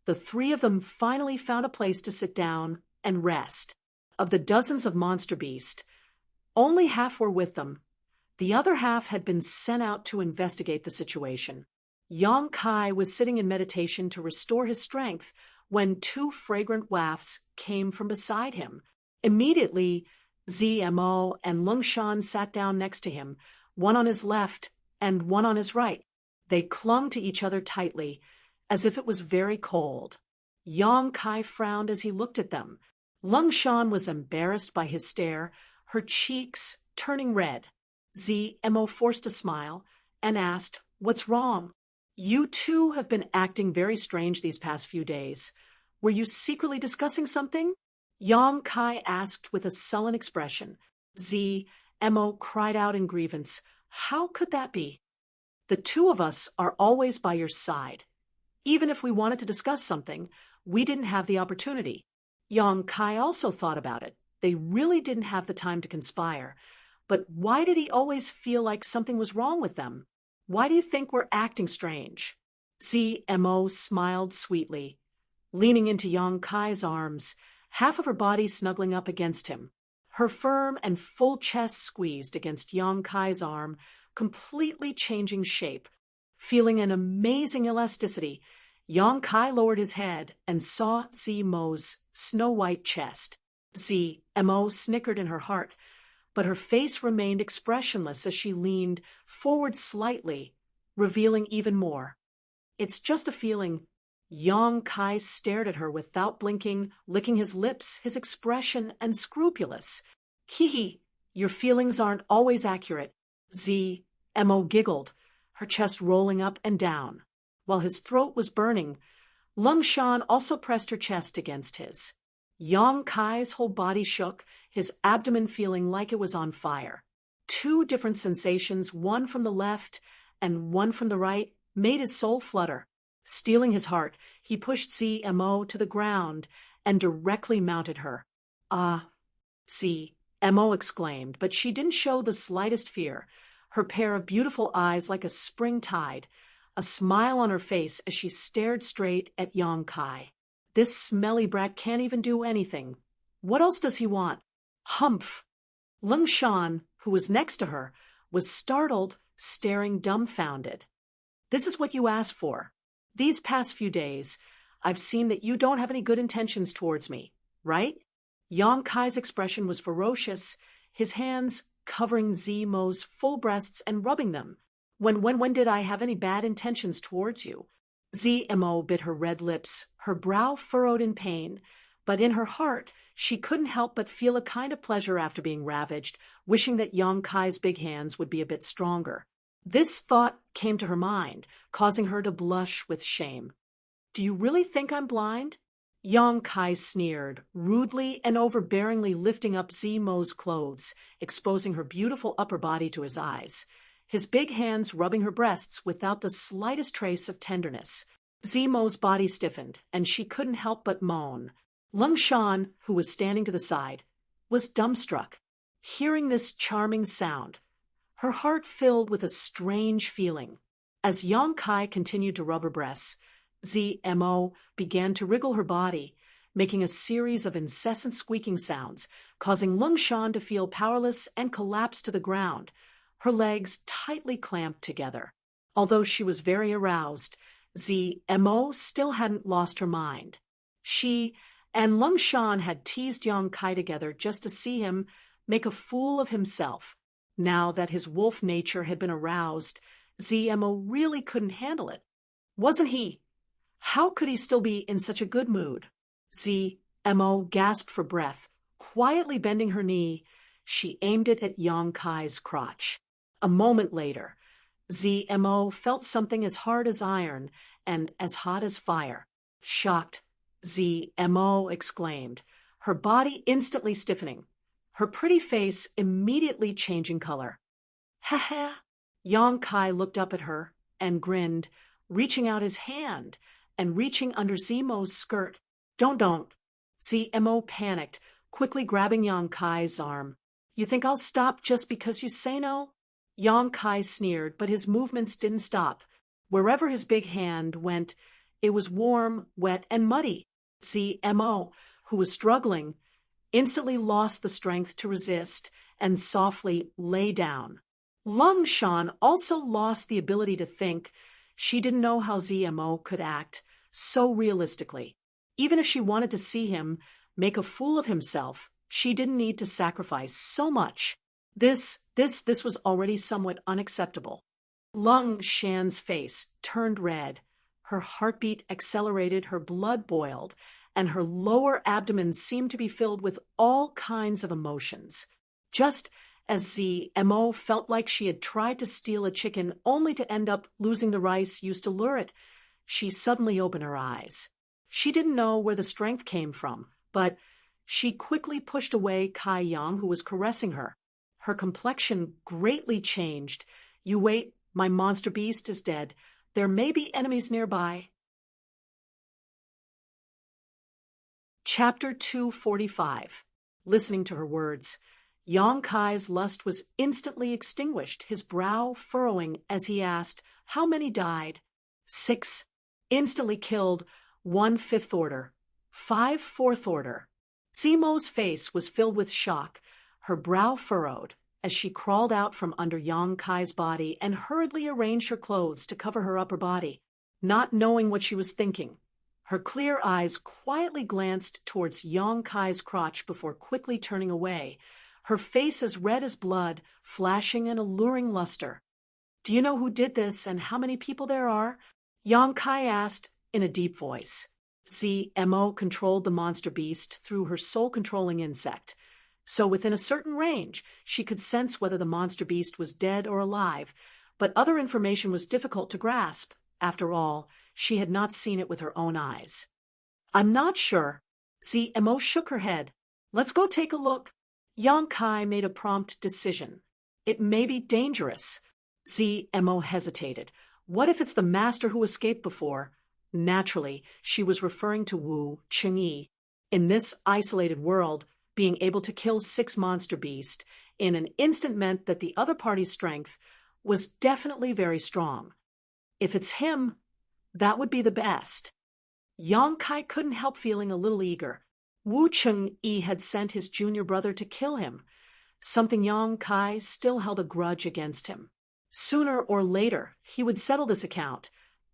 the three of them finally found a place to sit down and rest. Of the dozens of monster beasts, only half were with them. The other half had been sent out to investigate the situation. Yang Kai was sitting in meditation to restore his strength when two fragrant wafts came from beside him. Immediately, Mo and Lung Shan sat down next to him, one on his left and one on his right. They clung to each other tightly, as if it was very cold. Yang Kai frowned as he looked at them. Lung Shan was embarrassed by his stare, her cheeks turning red. Mo forced a smile and asked, "What's wrong?" "You two have been acting very strange these past few days. Were you secretly discussing something?" Yang Kai asked with a sullen expression. Mo cried out in grievance, "How could that be? The two of us are always by your side. Even if we wanted to discuss something, we didn't have the opportunity." Yang Kai also thought about it. They really didn't have the time to conspire. But why did he always feel like something was wrong with them? Why do you think we're acting strange? Mo smiled sweetly, leaning into Yang Kai's arms, half of her body snuggling up against him. Her firm and full chest squeezed against Yang Kai's arm, completely changing shape. Feeling an amazing elasticity, Yang Kai lowered his head and saw Mo's snow-white chest. Mo snickered in her heart, but her face remained expressionless as she leaned forward slightly, revealing even more. "It's just a feeling." Yang Kai stared at her without blinking, licking his lips, his expression unscrupulous. "Hee, your feelings aren't always accurate." Mo giggled, her chest rolling up and down. While his throat was burning, Lung Shan also pressed her chest against his. Yang Kai's whole body shook, his abdomen feeling like it was on fire. two different sensations, one from the left and one from the right, made his soul flutter. Stealing his heart, he pushed CMO to the ground and directly mounted her. "Ah," CMO exclaimed, but she didn't show the slightest fear. Her pair of beautiful eyes like a spring tide, a smile on her face as she stared straight at Yang Kai. "This smelly brat can't even do anything. What else does he want?" "Humph!" Lung Shan, who was next to her, was startled, staring dumbfounded. "This is what you asked for. These past few days, I've seen that you don't have any good intentions towards me, right?" Yang Kai's expression was ferocious, his hands covering Zimo's full breasts and rubbing them. When did I have any bad intentions towards you?" Zmo bit her red lips, her brow furrowed in pain, but in her heart she couldn't help but feel a kind of pleasure after being ravaged, wishing that Yang Kai's big hands would be a bit stronger. This thought came to her mind, causing her to blush with shame. "Do you really think I'm blind?" Yang Kai sneered, rudely and overbearingly lifting up Zimo's clothes, exposing her beautiful upper body to his eyes, his big hands rubbing her breasts without the slightest trace of tenderness. Zimo's body stiffened, and she couldn't help but moan. Lung Shan, who was standing to the side, was dumbstruck. Hearing this charming sound, her heart filled with a strange feeling. As Yang Kai continued to rub her breasts, Zmo began to wriggle her body, making a series of incessant squeaking sounds, causing Lung Shan to feel powerless and collapse to the ground, her legs tightly clamped together. Although she was very aroused, Zmo still hadn't lost her mind. She and Lung Shan had teased Yang Kai together just to see him make a fool of himself. Now that his wolf nature had been aroused, Zmo really couldn't handle it. Wasn't he? How could he still be in such a good mood? Zmo gasped for breath. Quietly bending her knee, she aimed it at Yang Kai's crotch. A moment later, Zmo felt something as hard as iron and as hot as fire. Shocked, Zmo exclaimed, her body instantly stiffening, her pretty face immediately changing color. "Ha ha!" Yang Kai looked up at her and grinned, reaching out his hand and reaching under Zmo's skirt. Don't. Zmo panicked, quickly grabbing Yang Kai's arm. "You think I'll stop just because you say no?" Yang Kai sneered, but his movements didn't stop. Wherever his big hand went, it was warm, wet, and muddy. Zmo, who was struggling, instantly lost the strength to resist and softly lay down. Lung Shan also lost the ability to think. She didn't know how Zmo could act so realistically. Even if she wanted to see him make a fool of himself, she didn't need to sacrifice so much. This was already somewhat unacceptable. Lung Shan's face turned red. Her heartbeat accelerated, her blood boiled, and her lower abdomen seemed to be filled with all kinds of emotions. Just as Zmo felt like she had tried to steal a chicken only to end up losing the rice used to lure it, she suddenly opened her eyes. She didn't know where the strength came from, but she quickly pushed away Kai Yang, who was caressing her. Her complexion greatly changed. "You wait, my monster beast is dead. There may be enemies nearby." Chapter 245. Listening to her words, Yang Kai's lust was instantly extinguished, his brow furrowing as he asked, "How many died?" 6. Instantly killed, 1 5th order, 5 4th order. Zmo's face was filled with shock, her brow furrowed, as she crawled out from under Yang Kai's body and hurriedly arranged her clothes to cover her upper body. Not knowing what she was thinking, her clear eyes quietly glanced towards Yang Kai's crotch before quickly turning away, her face as red as blood, flashing an alluring luster. "Do you know who did this and how many people there are?" Yang Kai asked in a deep voice. Zmo controlled the monster beast through her soul-controlling insect. So within a certain range, she could sense whether the monster beast was dead or alive, but other information was difficult to grasp. After all, she had not seen it with her own eyes. "I'm not sure." Zmo shook her head. "Let's go take a look." Yang Kai made a prompt decision. It may be dangerous. ZMO hesitated. What if it's the master who escaped before? Naturally, she was referring to Wu Chengyi. In this isolated world, being able to kill 6 monster beasts in an instant meant that the other party's strength was definitely very strong. If it's him, that would be the best. Yang Kai couldn't help feeling a little eager. Wu Chengyi had sent his junior brother to kill him, something Yang Kai still held a grudge against him. Sooner or later, he would settle this account.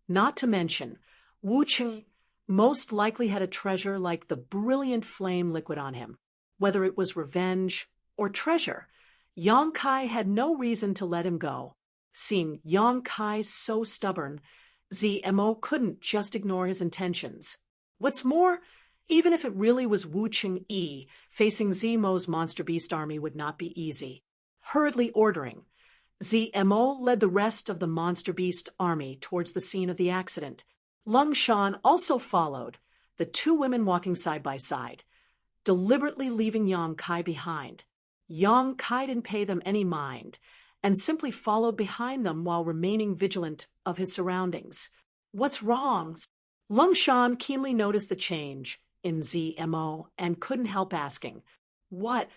Not to mention, Wu Chengyi most likely had a treasure like the brilliant flame liquid on him. Whether it was revenge or treasure, Yang Kai had no reason to let him go. Seeing Yang Kai so stubborn, ZMO couldn't just ignore his intentions. What's more, even if it really was Wu Chengyi, facing ZMO's monster beast army would not be easy. Hurriedly ordering, ZMO led the rest of the monster beast army towards the scene of the accident. Lung Shan also followed, the 2 women walking side by side, deliberately leaving Yang Kai behind. Yang Kai didn't pay them any mind, and simply followed behind them while remaining vigilant of his surroundings. What's wrong? Lung Shan keenly noticed the change in ZMO and couldn't help asking, what?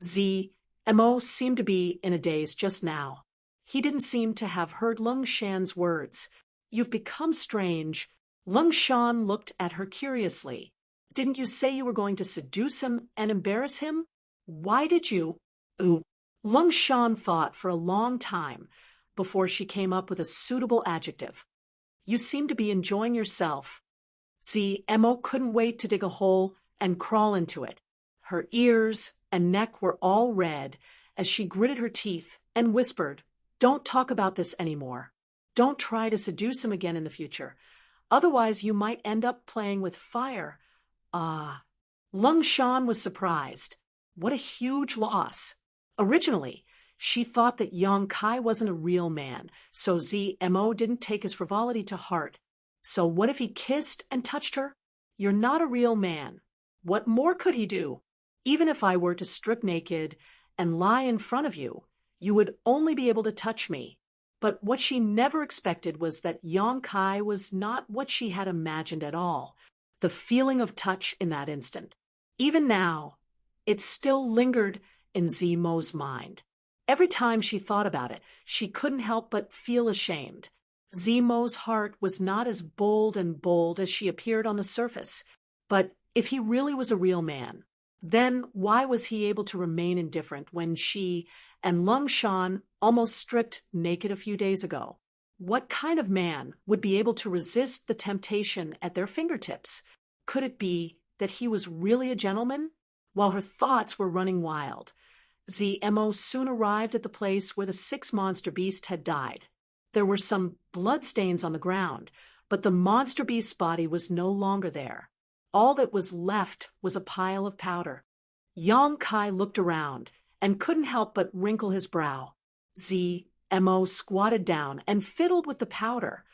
ZMO seemed to be in a daze just now. He didn't seem to have heard Lung Shan's words. You've become strange. Lung Shan looked at her curiously. Didn't you say you were going to seduce him and embarrass him? Why did you? Ooh. Lung Shan thought for a long time before she came up with a suitable adjective. You seem to be enjoying yourself. ZMO couldn't wait to dig a hole and crawl into it. Her ears and neck were all red as she gritted her teeth and whispered, Don't talk about this anymore. Don't try to seduce him again in the future. Otherwise, you might end up playing with fire. Lung Shan was surprised. What a huge loss. Originally, she thought that Yang Kai wasn't a real man, so ZMO didn't take his frivolity to heart. So what if he kissed and touched her? You're not a real man. What more could he do? Even if I were to strip naked and lie in front of you, you would only be able to touch me. But what she never expected was that Yang Kai was not what she had imagined at all. The feeling of touch in that instant. Even now, it still lingered in ZMO's mind. Every time she thought about it, she couldn't help but feel ashamed. ZMO's heart was not as bold as she appeared on the surface. But if he really was a real man, then why was he able to remain indifferent when she and Lung Shan almost stripped naked a few days ago? What kind of man would be able to resist the temptation at their fingertips? Could it be that he was really a gentleman? While her thoughts were running wild, ZMO soon arrived at the place where the 6 monster beasts had died. There were some bloodstains on the ground, but the monster beast's body was no longer there. All that was left was a pile of powder. Yang Kai looked around and couldn't help but wrinkle his brow. ZMO squatted down and fiddled with the powder.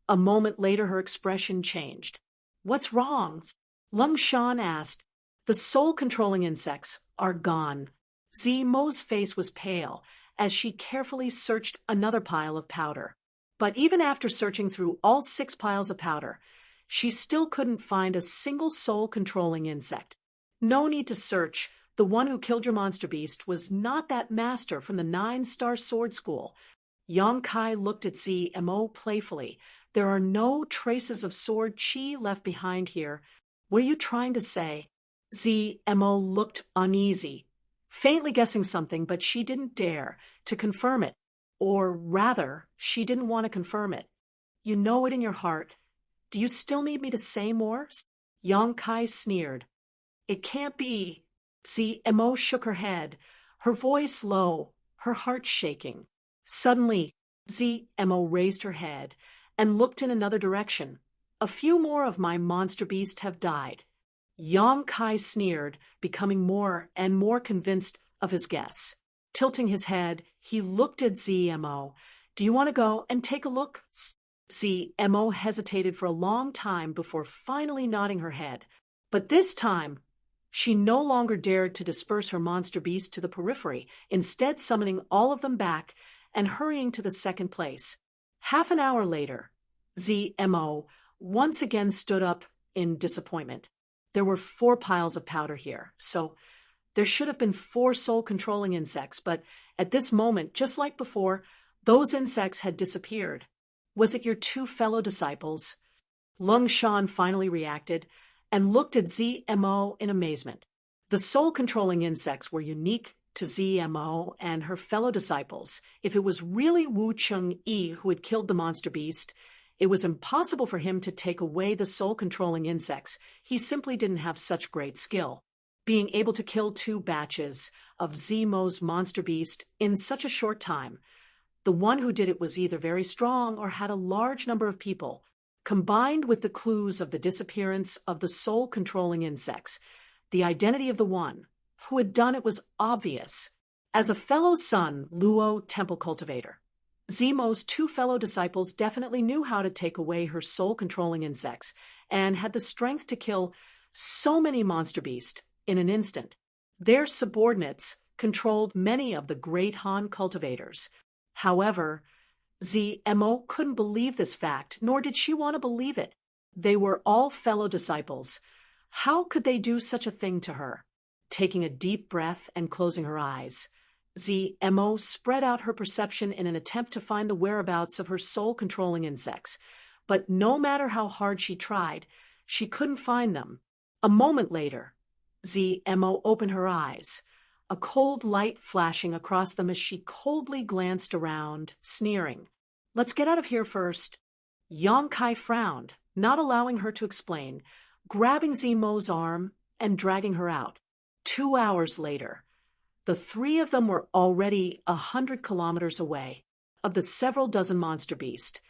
A moment later, her expression changed. What's wrong? Lung Shan asked. The soul-controlling insects are gone. ZMO's face was pale as she carefully searched another pile of powder. But even after searching through all 6 piles of powder, she still couldn't find a single soul-controlling insect. No need to search. The one who killed your monster beast was not that master from the 9-star sword school. Yang Kai looked at ZMO playfully. There are no traces of sword chi left behind here. What are you trying to say? ZMO looked uneasy, faintly guessing something, but she didn't dare to confirm it. Or rather, she didn't want to confirm it. You know it in your heart. Do you still need me to say more? Yang Kai sneered. It can't be. ZMO shook her head, her voice low, her heart shaking. Suddenly, ZMO raised her head and looked in another direction. A few more of my monster beasts have died. Yang Kai sneered, becoming more and more convinced of his guess. Tilting his head, he looked at ZMO. Do you want to go and take a look? ZMO hesitated for a long time before finally nodding her head. But this time, She no longer dared to disperse her monster beasts to the periphery, instead summoning all of them back and hurrying to the second place. Half an hour later, ZMO once again stood up in disappointment. There were 4 piles of powder here, so there should have been 4 soul-controlling insects, but at this moment, just like before, those insects had disappeared. Was it your 2 fellow disciples? Lung Shan finally reacted and looked at ZMO in amazement. The soul-controlling insects were unique to ZMO and her fellow disciples. If it was really Wu Cheng-yi who had killed the monster beast, it was impossible for him to take away the soul-controlling insects. He simply didn't have such great skill. Being able to kill 2 batches of ZMO's monster beast in such a short time, the one who did it was either very strong or had a large number of people. Combined with the clues of the disappearance of the soul-controlling insects, the identity of the one who had done it was obvious. As a fellow Sun Luo temple cultivator, ZMO's 2 fellow disciples definitely knew how to take away her soul-controlling insects and had the strength to kill so many monster beasts in an instant. Their subordinates controlled many of the great Han cultivators. However, ZMO couldn't believe this fact, nor did she want to believe it. They were all fellow disciples. How could they do such a thing to her? Taking a deep breath and closing her eyes, ZMO spread out her perception in an attempt to find the whereabouts of her soul-controlling insects. But no matter how hard she tried, she couldn't find them. A moment later, ZMO opened her eyes, a cold light flashing across them as she coldly glanced around, sneering. "Let's get out of here first." Yang Kai frowned, not allowing her to explain, grabbing ZMO's arm and dragging her out. 2 hours later, the 3 of them were already 100 kilometers away. Of the several dozen monster beasts,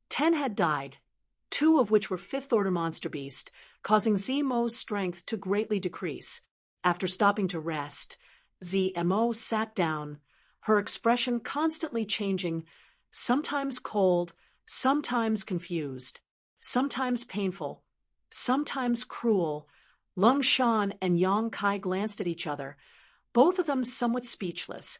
10 had died, 2 of which were 5th-order monster beasts, causing ZMO's strength to greatly decrease. After stopping to rest, ZMO sat down, her expression constantly changing, sometimes cold, sometimes confused, sometimes painful, sometimes cruel. Lung Shan and Yang Kai glanced at each other, both of them somewhat speechless,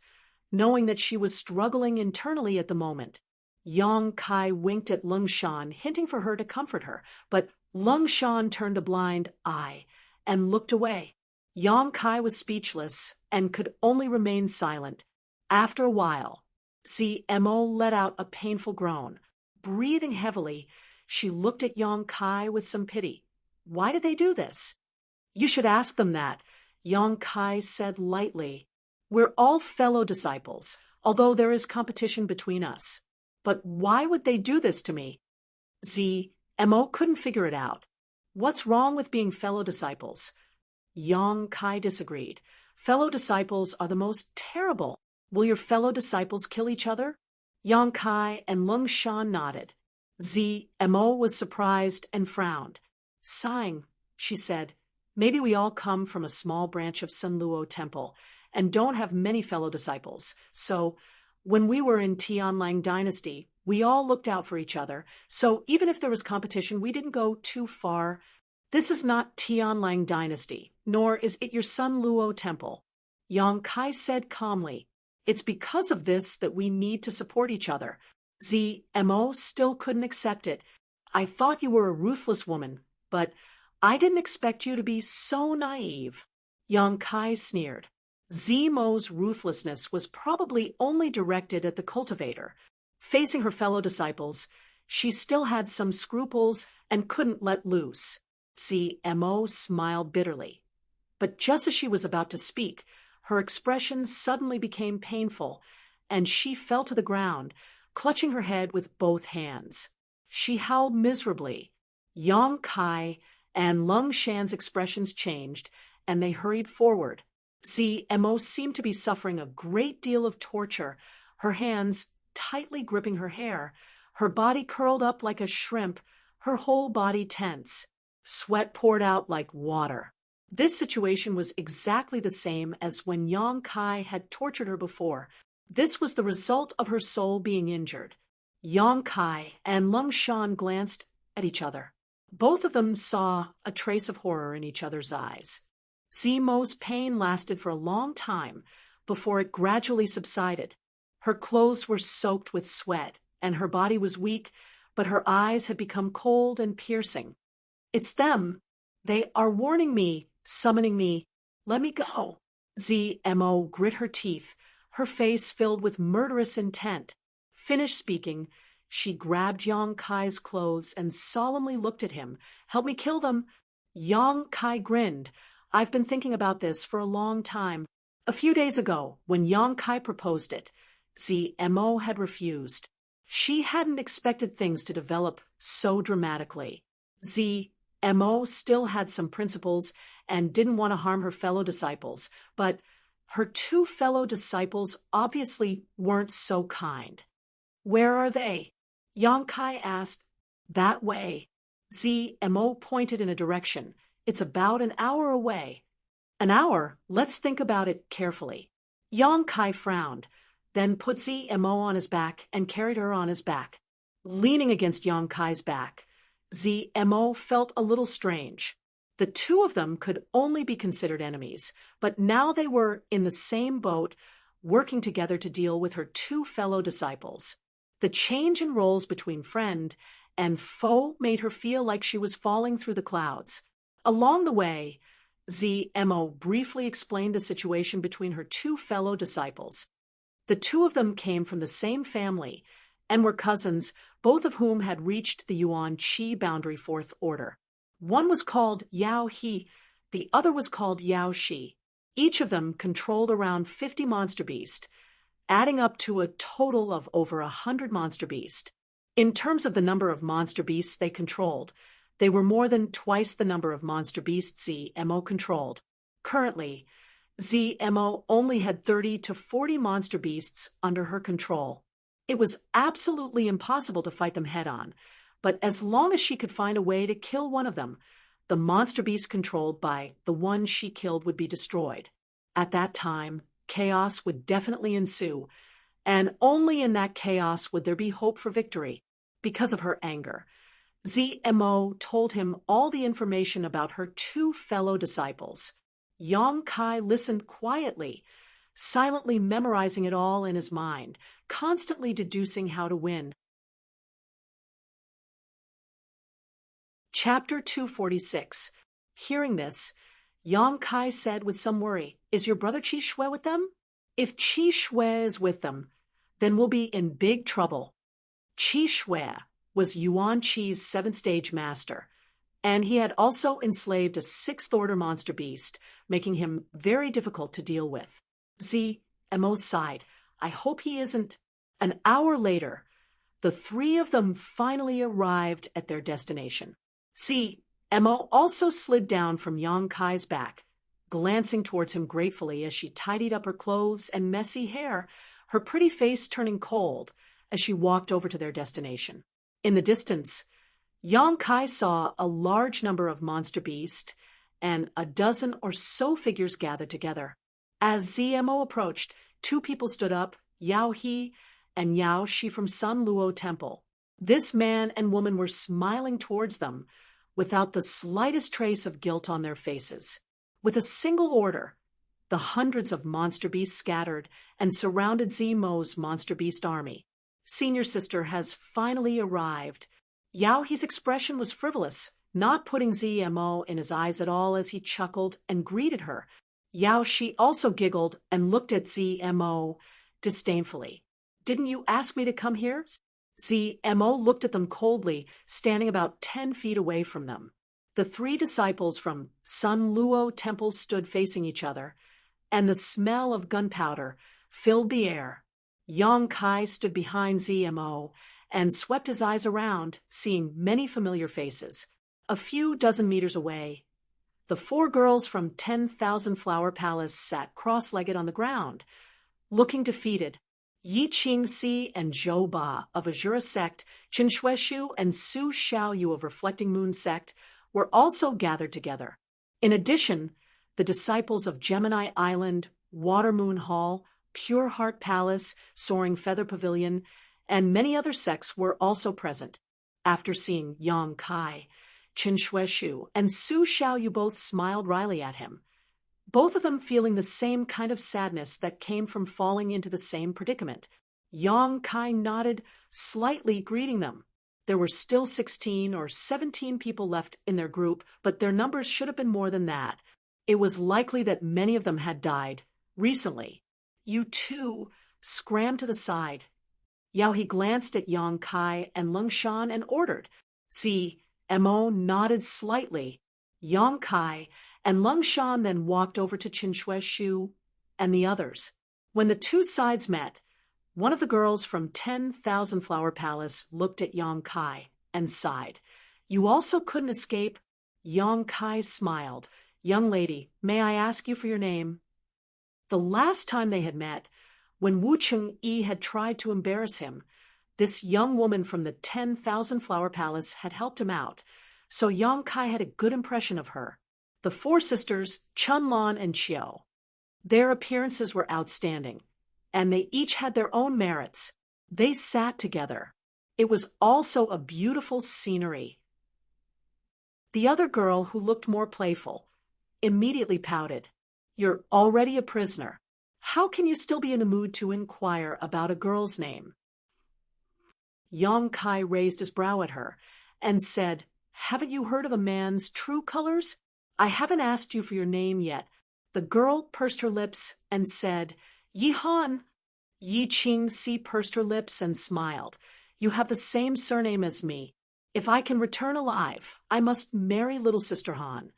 knowing that she was struggling internally at the moment. Yang Kai winked at Lung Shan, hinting for her to comfort her, but Lung Shan turned a blind eye and looked away. Yang Kai was speechless and could only remain silent. After a while, ZMO let out a painful groan. Breathing heavily, she looked at Yang Kai with some pity. Why did they do this? "You should ask them that," Yang Kai said lightly. "We're all fellow disciples, although there is competition between us. But why would they do this to me?" ZMO couldn't figure it out. What's wrong with being fellow disciples? Yang Kai disagreed. "Fellow disciples are the most terrible. Will your fellow disciples kill each other?" Yang Kai and Lung Shan nodded. ZMO was surprised and frowned. Sighing, she said, "Maybe we all come from a small branch of Sun Luo Temple and don't have many fellow disciples. So, when we were in Tianlang Dynasty, we all looked out for each other. So even if there was competition, we didn't go too far. This is not Tianlang Dynasty, nor is it your Sun Luo Temple." Yang Kai said calmly, "It's because of this that we need to support each other." ZMO still couldn't accept it. "I thought you were a ruthless woman, but I didn't expect you to be so naive." Yang Kai sneered. ZMO's ruthlessness was probably only directed at the cultivator. Facing her fellow disciples, she still had some scruples and couldn't let loose. ZMO smiled bitterly. But just as she was about to speak, her expression suddenly became painful, and she fell to the ground, clutching her head with both hands. She howled miserably. Yang Kai and Lung Shan's expressions changed, and they hurried forward. ZMO seemed to be suffering a great deal of torture, her hands tightly gripping her hair, her body curled up like a shrimp, her whole body tense. Sweat poured out like water. This situation was exactly the same as when Yang Kai had tortured her before. This was the result of her soul being injured. Yang Kai and Lung Shan glanced at each other. Both of them saw a trace of horror in each other's eyes. Zimo's pain lasted for a long time before it gradually subsided. Her clothes were soaked with sweat, and her body was weak, but her eyes had become cold and piercing. "It's them. They are warning me, summoning me. Let me go." Zmo grit her teeth, her face filled with murderous intent. Finished speaking, she grabbed Yang Kai's clothes and solemnly looked at him. "Help me kill them." Yang Kai grinned. "I've been thinking about this for a long time. A few days ago, when Yang Kai proposed it, Zmo had refused. She hadn't expected things to develop so dramatically. Zmo still had some principles and didn't want to harm her fellow disciples, but her two fellow disciples obviously weren't so kind. "Where are they?" Yang Kai asked. "That way." Zmo pointed in a direction. "It's about an hour away." "An hour? Let's think about it carefully." Yang Kai frowned, then put Zmo on his back and carried her on his back. Leaning against Yang Kai's back, Zmo felt a little strange. The two of them could only be considered enemies, but now they were in the same boat, working together to deal with her two fellow disciples. The change in roles between friend and foe made her feel like she was falling through the clouds. Along the way, Zmo briefly explained the situation between her two fellow disciples. The two of them came from the same family and were cousins, both of whom had reached the Yuan Qi boundary fourth order. One was called Yao He, the other was called Yao Shi. Each of them controlled around 50 monster beasts, adding up to a total of over 100 monster beasts. In terms of the number of monster beasts they controlled, they were more than twice the number of monster beasts Zmo controlled. Currently, Zmo only had 30 to 40 monster beasts under her control. It was absolutely impossible to fight them head-on, but as long as she could find a way to kill one of them, the monster beast controlled by the one she killed would be destroyed. At that time, chaos would definitely ensue, and only in that chaos would there be hope for victory. Because of her anger, Zmo told him all the information about her two fellow disciples. Yang Kai listened quietly, silently memorizing it all in his mind, constantly deducing how to win. Chapter 246. Hearing this, Yang Kai said with some worry, "Is your brother Qi Shui with them?" "If Qi Shui is with them, then we'll be in big trouble." Qi Shui was Yuan Qi's 7th-stage master, and he had also enslaved a 6th-order monster beast, making him very difficult to deal with. Zmo sighed. "I hope he isn't." An hour later, the three of them finally arrived at their destination. Zmo also slid down from Yang Kai's back, glancing towards him gratefully as she tidied up her clothes and messy hair, her pretty face turning cold as she walked over to their destination. In the distance, Yang Kai saw a large number of monster beasts and a dozen or so figures gathered together. As Zmo approached, two people stood up, Yao He and Yao Shi from Sun Luo Temple. This man and woman were smiling towards them, without the slightest trace of guilt on their faces. With a single order, the hundreds of monster beasts scattered and surrounded Zmo's monster beast army. Senior sister has finally arrived. Yao He's expression was frivolous, not putting Zmo in his eyes at all as he chuckled and greeted her. Yao Shi also giggled and looked at Zmo disdainfully. "Didn't you ask me to come here?" Zmo looked at them coldly, standing about 10 feet away from them. The three disciples from Sun Luo Temple stood facing each other, and the smell of gunpowder filled the air. Yang Kai stood behind Zmo and swept his eyes around, seeing many familiar faces. A few dozen meters away, the 4 girls from 10,000 Flower Palace sat cross-legged on the ground, looking defeated. Yi Qingxi and Zhou Ba of Azura Sect, Qin Shueshu and Su Xiaoyu of Reflecting Moon Sect were also gathered together. In addition, the disciples of Gemini Island, Water Moon Hall, Pure Heart Palace, Soaring Feather Pavilion, and many other sects were also present. After seeing Yang Kai, Qin Shueshu and Su Xiaoyu both smiled wryly at him. both of them feeling the same kind of sadness that came from falling into the same predicament. Yang Kai nodded, slightly greeting them. There were still 16 or 17 people left in their group, but their numbers should have been more than that. It was likely that many of them had died recently. You two scrammed to the side. Yao He glanced at Yang Kai and Lung Shan and ordered. Mo nodded slightly. Yang Kai and Lung Shan then walked over to Qin Shueshu and the others. When the two sides met, one of the girls from 10,000 Flower Palace looked at Yang Kai and sighed. You also couldn't escape. Yang Kai smiled. Young lady, may I ask you for your name? The last time they had met, when Wu Cheng-yi had tried to embarrass him, this young woman from the 10,000 Flower Palace had helped him out, so Yang Kai had a good impression of her. The four sisters, Chun Lan and Xiao. Their appearances were outstanding, and they each had their own merits. They sat together. It was also a beautiful scenery. The other girl, who looked more playful, immediately pouted. You're already a prisoner. How can you still be in a mood to inquire about a girl's name? Yang Kai raised his brow at her and said, Haven't you heard of a man's true colors? I haven't asked you for your name yet. The girl pursed her lips and said, Yi Han. Yi Qing-si pursed her lips and smiled. You have the same surname as me. If I can return alive, I must marry little sister Han.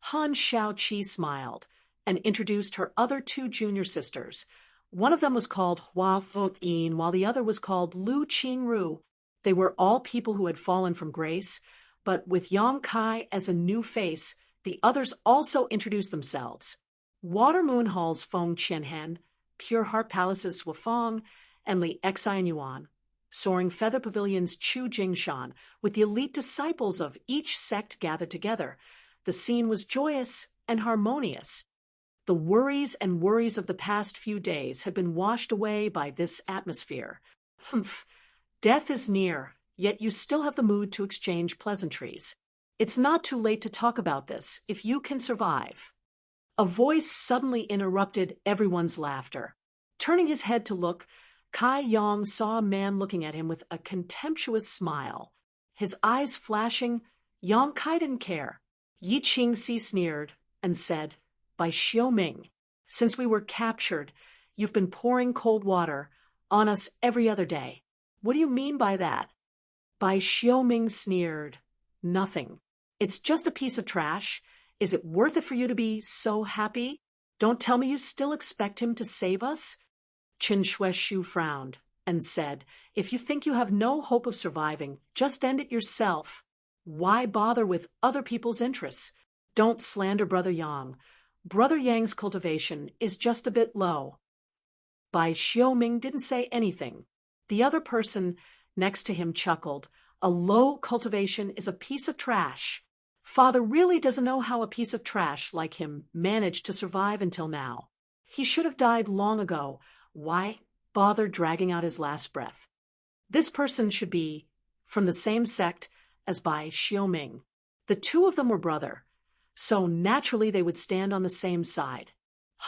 Han Xiaoqi smiled and introduced her other two junior sisters. One of them was called Hua Fuyin, while the other was called Lu Qingru. They were all people who had fallen from grace, but with Yang Kai as a new face, the others also introduced themselves. Water Moon Hall's Feng Qianhen, Pure Heart Palace's Wufang, and Li Exai Yuan. Soaring Feather Pavilion's Chu Jingshan, with the elite disciples of each sect gathered together. The scene was joyous and harmonious. The worries and worries of the past few days had been washed away by this atmosphere. Humph, death is near, yet you still have the mood to exchange pleasantries. It's not too late to talk about this, if you can survive. A voice suddenly interrupted everyone's laughter. Turning his head to look, Kai Yang saw a man looking at him with a contemptuous smile. His eyes flashing, Yang Kai didn't care. Yi Qing-si sneered and said, By Xiaoming, since we were captured, you've been pouring cold water on us every other day. What do you mean by that? Bai Xiaoming sneered. Nothing. It's just a piece of trash. Is it worth it for you to be so happy? Don't tell me you still expect him to save us? Qin Shueshu frowned and said, If you think you have no hope of surviving, just end it yourself. Why bother with other people's interests? Don't slander Brother Yang. Brother Yang's cultivation is just a bit low. Bai Xiaoming didn't say anything. The other person next to him chuckled. A low cultivation is a piece of trash. Father really doesn't know how a piece of trash like him managed to survive until now. He should have died long ago. Why bother dragging out his last breath? This person should be from the same sect as Bai Xiaoming. The two of them were brother, so naturally they would stand on the same side.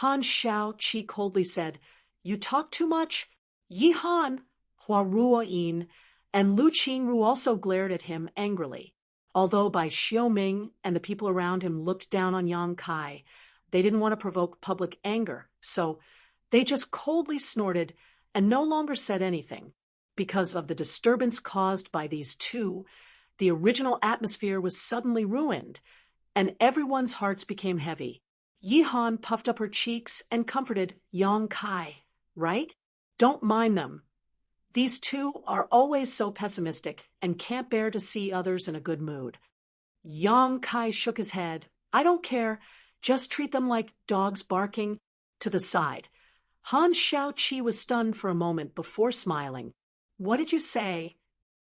Han Xiaoqi coldly said, You talk too much? Yi Han, Hua Ruoyin, and Lu Qingru also glared at him angrily. Although Bai Xiaoming and the people around him looked down on Yang Kai, they didn't want to provoke public anger, so they just coldly snorted and no longer said anything. Because of the disturbance caused by these two, the original atmosphere was suddenly ruined, and everyone's hearts became heavy. Yi Han puffed up her cheeks and comforted Yang Kai. Right? Don't mind them. These two are always so pessimistic and can't bear to see others in a good mood. Yang Kai shook his head. I don't care. Just treat them like dogs barking. To the side. Han Xiaoqi was stunned for a moment before smiling. What did you say?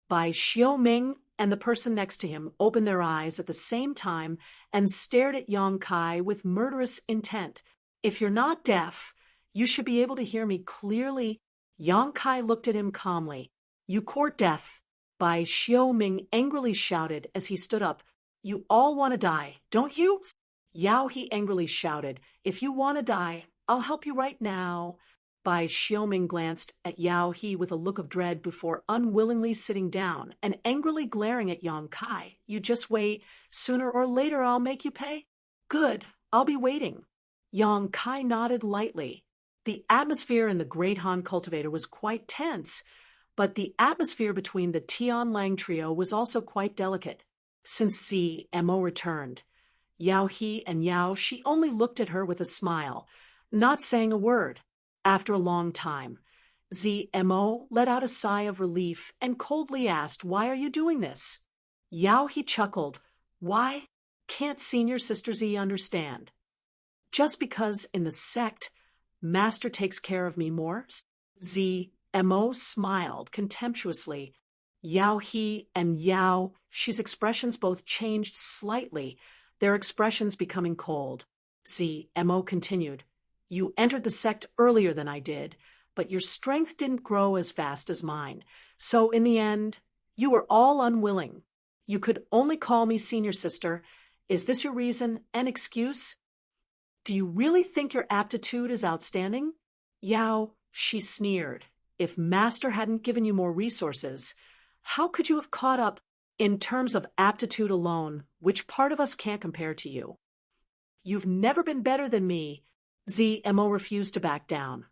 Bai Xiaoming and the person next to him opened their eyes at the same time and stared at Yang Kai with murderous intent. If you're not deaf, you should be able to hear me clearly. Yang Kai looked at him calmly. You court death. Bai Xiaoming angrily shouted as he stood up. You all want to die, don't you? Yao He angrily shouted, "If you want to die, I'll help you right now." Bai Xiaoming glanced at Yao He with a look of dread before unwillingly sitting down and angrily glaring at Yang Kai. "You just wait. Sooner or later I'll make you pay." "Good, I'll be waiting." Yang Kai nodded lightly. The atmosphere in the Great Han cultivator was quite tense, but the atmosphere between the Tian Lang trio was also quite delicate. Since CMO returned, Yao He and Yao She only looked at her with a smile, not saying a word. After a long time, ZMO let out a sigh of relief and coldly asked, "Why are you doing this?" Yao He chuckled. "Why? Can't senior sister Z understand? Just because in the sect, Master takes care of me more?" ZMO smiled contemptuously. Yao He and Yao She's expressions both changed slightly, their expressions becoming cold. ZMO continued, "You entered the sect earlier than I did, but your strength didn't grow as fast as mine. So in the end, you were all unwilling. You could only call me senior sister. Is this your reason and excuse? Do you really think your aptitude is outstanding?" Yao, she sneered. "If Master hadn't given you more resources, how could you have caught up? In terms of aptitude alone, which part of us can't compare to you? You've never been better than me." ZMO refused to back down.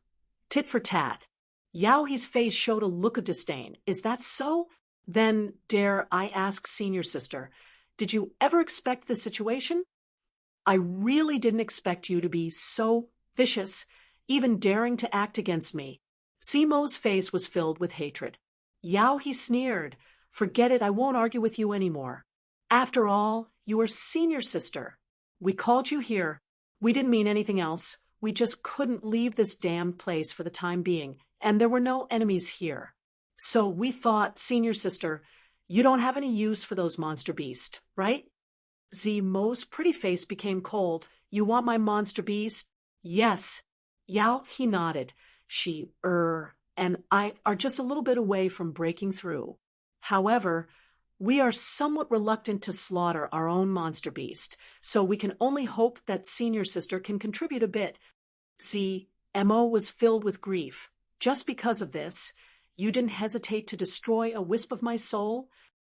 Tit for tat. Yao He's face showed a look of disdain. "Is that so? Then, dare I ask, senior sister, did you ever expect this situation? I really didn't expect you to be so vicious, even daring to act against me." Simo's face was filled with hatred. Yao He sneered. "Forget it, I won't argue with you anymore. After all, you are senior sister. We called you here. We didn't mean anything else. We just couldn't leave this damned place for the time being, and there were no enemies here. So we thought, senior sister, you don't have any use for those monster beasts, right?" Mo's pretty face became cold. "You want my monster beast?" "Yes." Yao He nodded. "She, and I are just a little bit away from breaking through. However, we are somewhat reluctant to slaughter our own monster beast, so we can only hope that senior sister can contribute a bit." ZMO was filled with grief. "Just because of this, you didn't hesitate to destroy a wisp of my soul?"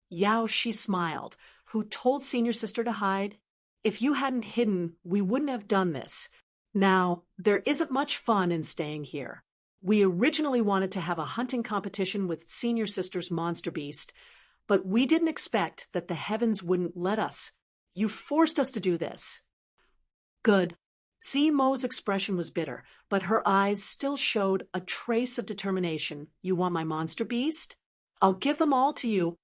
Yao She smiled. "Who told senior sister to hide? If you hadn't hidden, we wouldn't have done this. Now, there isn't much fun in staying here. We originally wanted to have a hunting competition with senior sister's monster beast, but we didn't expect that the heavens wouldn't let us. You forced us to do this." "Good." Mo's expression was bitter, but her eyes still showed a trace of determination. "You want my monster beast? I'll give them all to you."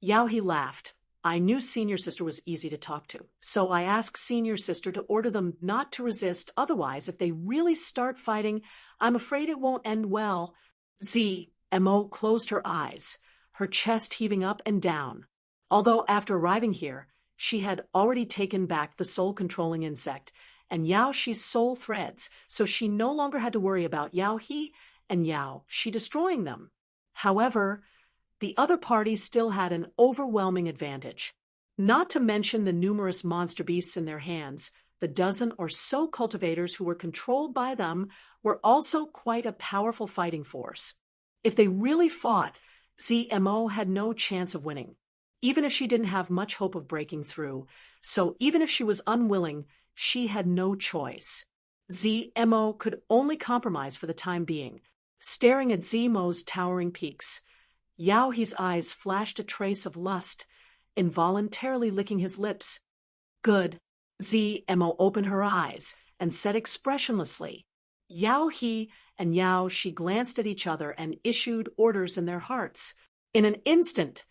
Yao He laughed. "I knew senior sister was easy to talk to, so I asked senior sister to order them not to resist. Otherwise, if they really start fighting, I'm afraid it won't end well." ZMO closed her eyes, her chest heaving up and down. Although after arriving here, she had already taken back the soul-controlling insect and Yao She's soul threads, so she no longer had to worry about Yao He and Yao She destroying them. However, the other party still had an overwhelming advantage. Not to mention the numerous monster beasts in their hands, the dozen or so cultivators who were controlled by them were also quite a powerful fighting force. If they really fought, ZMO had no chance of winning, even if she didn't have much hope of breaking through. So even if she was unwilling, she had no choice. ZMO could only compromise for the time being. Staring at ZMO's towering peaks, Yao He's eyes flashed a trace of lust, involuntarily licking his lips. "Good." ZMO opened her eyes and said expressionlessly. Yao He and Yao She glanced at each other and issued orders in their hearts. In an instant,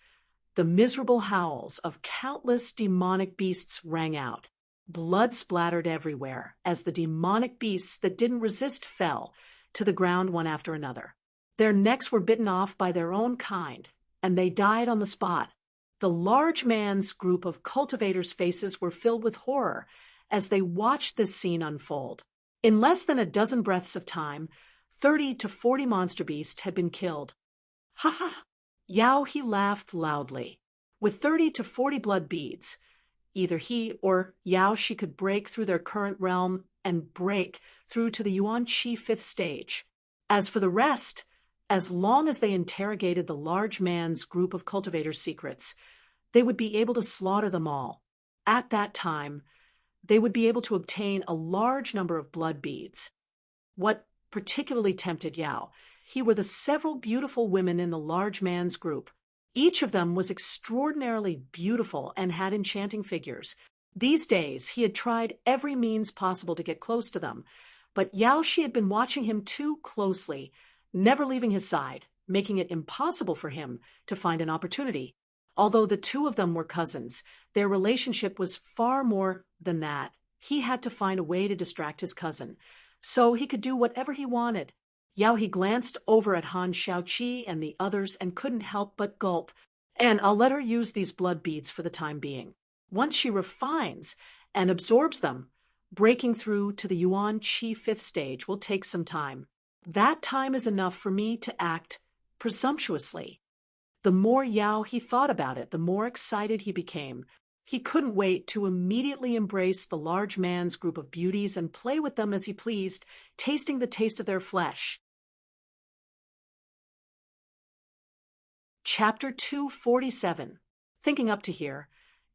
the miserable howls of countless demonic beasts rang out. Blood splattered everywhere as the demonic beasts that didn't resist fell to the ground one after another. Their necks were bitten off by their own kind, and they died on the spot. The large man's group of cultivators' faces were filled with horror as they watched this scene unfold. In less than a dozen breaths of time, 30 to 40 monster beasts had been killed. "Ha ha!" Yao He laughed loudly. With 30 to 40 blood beads, Either he or Yao Shi could break through their current realm and break through to the Yuan Qi fifth stage. As for the rest, as long as they interrogated the large man's group of cultivators' secrets, they would be able to slaughter them all. At that time, they would be able to obtain a large number of blood beads. What particularly tempted Yao, were the several beautiful women in the large man's group. Each of them was extraordinarily beautiful and had enchanting figures. These days, he had tried every means possible to get close to them, but Yao Shi had been watching him too closely, never leaving his side, making it impossible for him to find an opportunity. Although the two of them were cousins, their relationship was far more than that. He had to find a way to distract his cousin, so he could do whatever he wanted. Yao He glanced over at Han Xiaoqi and the others and couldn't help but gulp. And I'll let her use these blood beads for the time being. Once she refines and absorbs them, breaking through to the Yuan Qi fifth stage will take some time. That time is enough for me to act presumptuously. The more Yao He thought about it, the more excited he became. He couldn't wait to immediately embrace the large man's group of beauties and play with them as he pleased, tasting the taste of their flesh. Chapter 247. Thinking up to here,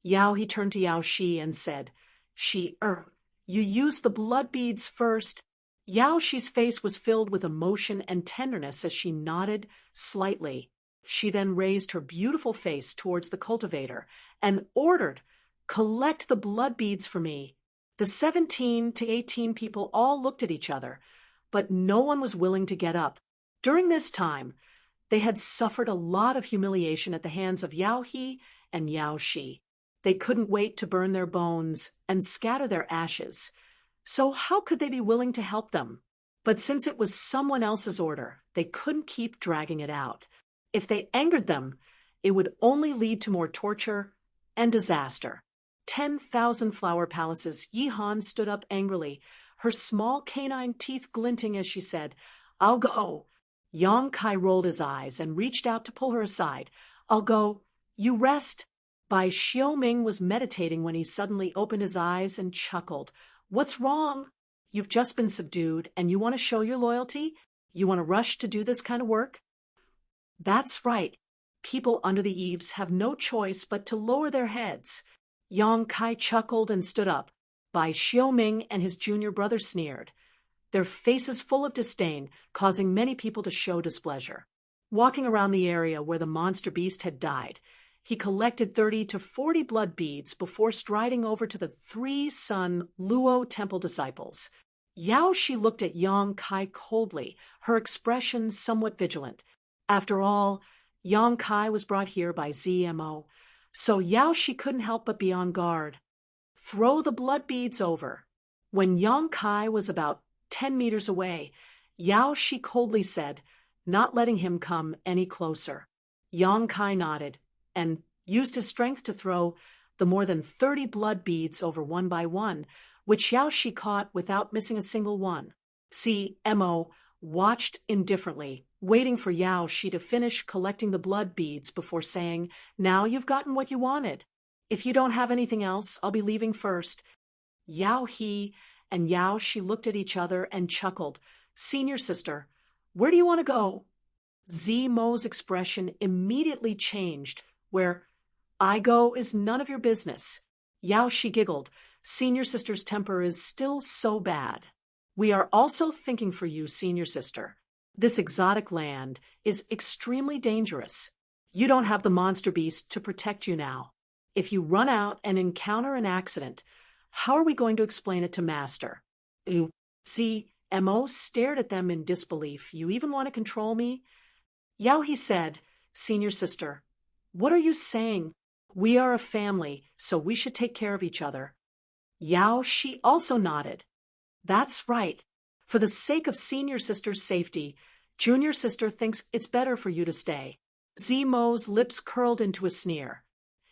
Yao He turned to Yao Shi and said, you used the blood beads first. Yao Shi's face was filled with emotion and tenderness as she nodded slightly. She then raised her beautiful face towards the cultivator and ordered, "Collect the blood beads for me." The 17 to 18 people all looked at each other, but no one was willing to get up. During this time, they had suffered a lot of humiliation at the hands of Yao He and Yao Shi. They couldn't wait to burn their bones and scatter their ashes. So how could they be willing to help them? But since it was someone else's order, they couldn't keep dragging it out. If they angered them, it would only lead to more torture and disaster. 10,000 flower palaces. Yi Han stood up angrily, her small canine teeth glinting as she said, "I'll go." Yang Kai rolled his eyes and reached out to pull her aside. "I'll go. You rest." Bai Xiaoming was meditating when he suddenly opened his eyes and chuckled. "What's wrong? You've just been subdued and you want to show your loyalty? You want to rush to do this kind of work?" "That's right. People under the eaves have no choice but to lower their heads." Yang Kai chuckled and stood up. Bai Xiaoming and his junior brother sneered, their faces full of disdain, causing many people to show displeasure. Walking around the area where the monster beast had died, he collected 30 to 40 blood beads before striding over to the 3 Sun Luo temple disciples. Yao Shi looked at Yang Kai coldly, her expression somewhat vigilant. After all, Yang Kai was brought here by ZMO, so Yao Shi couldn't help but be on guard. "Throw the blood beads over." When Yang Kai was about 10 meters away, Yao Shi coldly said, not letting him come any closer. Yang Kai nodded and used his strength to throw the more than 30 blood beads over one by one, which Yao Shi caught without missing a single one. CMO watched indifferently, waiting for Yao Shi to finish collecting the blood beads before saying, "Now you've gotten what you wanted. If you don't have anything else, I'll be leaving first." Yao He and Yao Shi looked at each other and chuckled. "Senior sister, where do you want to go?" Zimo's expression immediately changed, where "I go is none of your business." Yao Shi giggled. "Senior sister's temper is still so bad." "We are also thinking for you, senior sister. This exotic land is extremely dangerous. You don't have the monster beast to protect you now. If you run out and encounter an accident, how are we going to explain it to Master?" CMO stared at them in disbelief. "You even want to control me?" Yao He said, "Senior sister, what are you saying? We are a family, so we should take care of each other." Yao Shi also nodded. "That's right. For the sake of senior sister's safety, junior sister thinks it's better for you to stay." Zimo's lips curled into a sneer.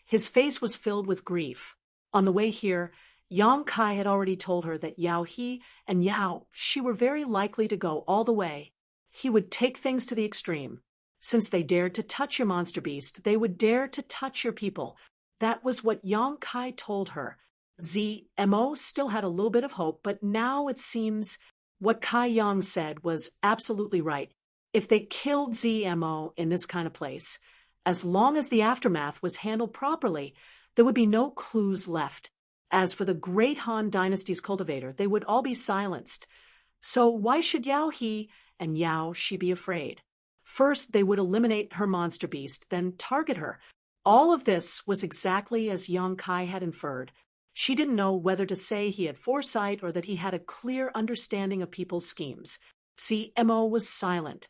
His face was filled with grief. On the way here, Yang Kai had already told her that Yao He and Yao Shi were very likely to go all the way. He would take things to the extreme. Since they dared to touch your monster beast, they would dare to touch your people. That was what Yang Kai told her. ZMO still had a little bit of hope, but now it seems what Kai Yang said was absolutely right. If they killed ZMO in this kind of place, as long as the aftermath was handled properly, there would be no clues left. As for the great Han dynasty's cultivator, they would all be silenced. So why should Yao He and Yao Shi be afraid? First, they would eliminate her monster beast, then target her. All of this was exactly as Yang Kai had inferred. She didn't know whether to say he had foresight or that he had a clear understanding of people's schemes. CMO was silent,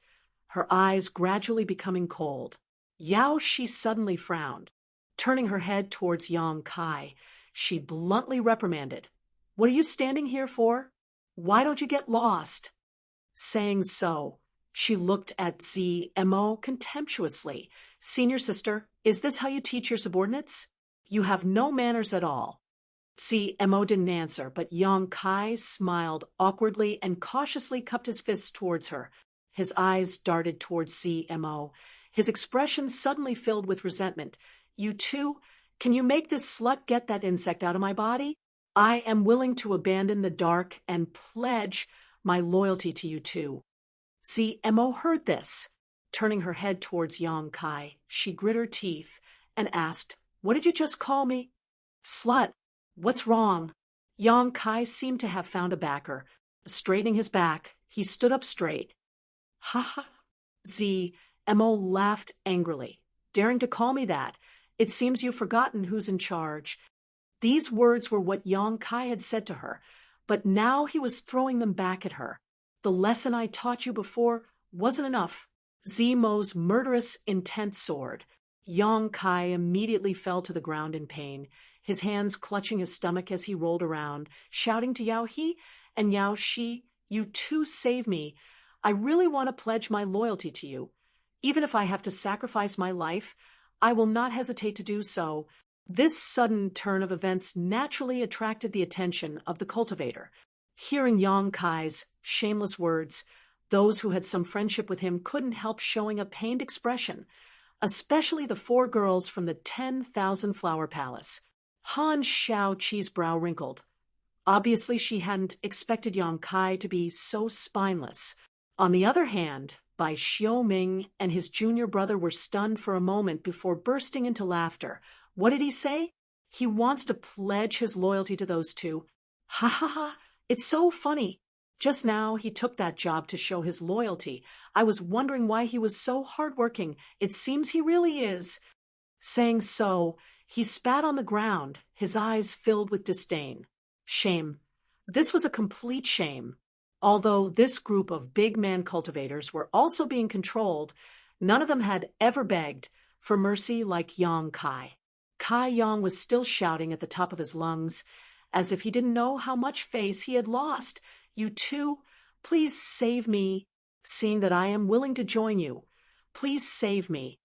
her eyes gradually becoming cold. Yao Shi suddenly frowned. Turning her head towards Yang Kai, she bluntly reprimanded. "What are you standing here for? Why don't you get lost?" Saying so, she looked at ZMO contemptuously. "Senior sister, is this how you teach your subordinates? You have no manners at all." ZMO didn't answer, but Yang Kai smiled awkwardly and cautiously cupped his fists towards her. His eyes darted towards ZMO. His expression suddenly filled with resentment. "You two, can you make this slut get that insect out of my body? I am willing to abandon the dark and pledge my loyalty to you two." ZMO heard this. Turning her head towards Yang Kai, she grit her teeth and asked, "What did you just call me?" "Slut. What's wrong?" Yang Kai seemed to have found a backer. Straightening his back, he stood up straight. "Ha ha." ZMO laughed angrily. "Daring to call me that? It seems you've forgotten who's in charge." These words were what Yang Kai had said to her, but now he was throwing them back at her. "The lesson I taught you before wasn't enough." ZMO's murderous intent soared. Yang Kai immediately fell to the ground in pain, his hands clutching his stomach as he rolled around, shouting to Yao He and Yao Shi, "You two save me. I really want to pledge my loyalty to you. Even if I have to sacrifice my life, I will not hesitate to do so." This sudden turn of events naturally attracted the attention of the cultivator. Hearing Yang Kai's shameless words, those who had some friendship with him couldn't help showing a pained expression, especially the 4 girls from the 10,000 Flower Palace. Han Xiaoqi's brow wrinkled. Obviously, she hadn't expected Yang Kai to be so spineless. On the other hand, Bai Xiaoming and his junior brother were stunned for a moment before bursting into laughter. What did he say? He wants to pledge his loyalty to those two. Ha ha ha, it's so funny. Just now he took that job to show his loyalty. I was wondering why he was so hardworking. It seems he really is. Saying so, he spat on the ground, his eyes filled with disdain. Shame. This was a complete shame. Although this group of big man cultivators were also being controlled, none of them had ever begged for mercy like Yang Kai. Kai Yang was still shouting at the top of his lungs, as if he didn't know how much face he had lost. "You two, please save me, seeing that I am willing to join you. Please save me."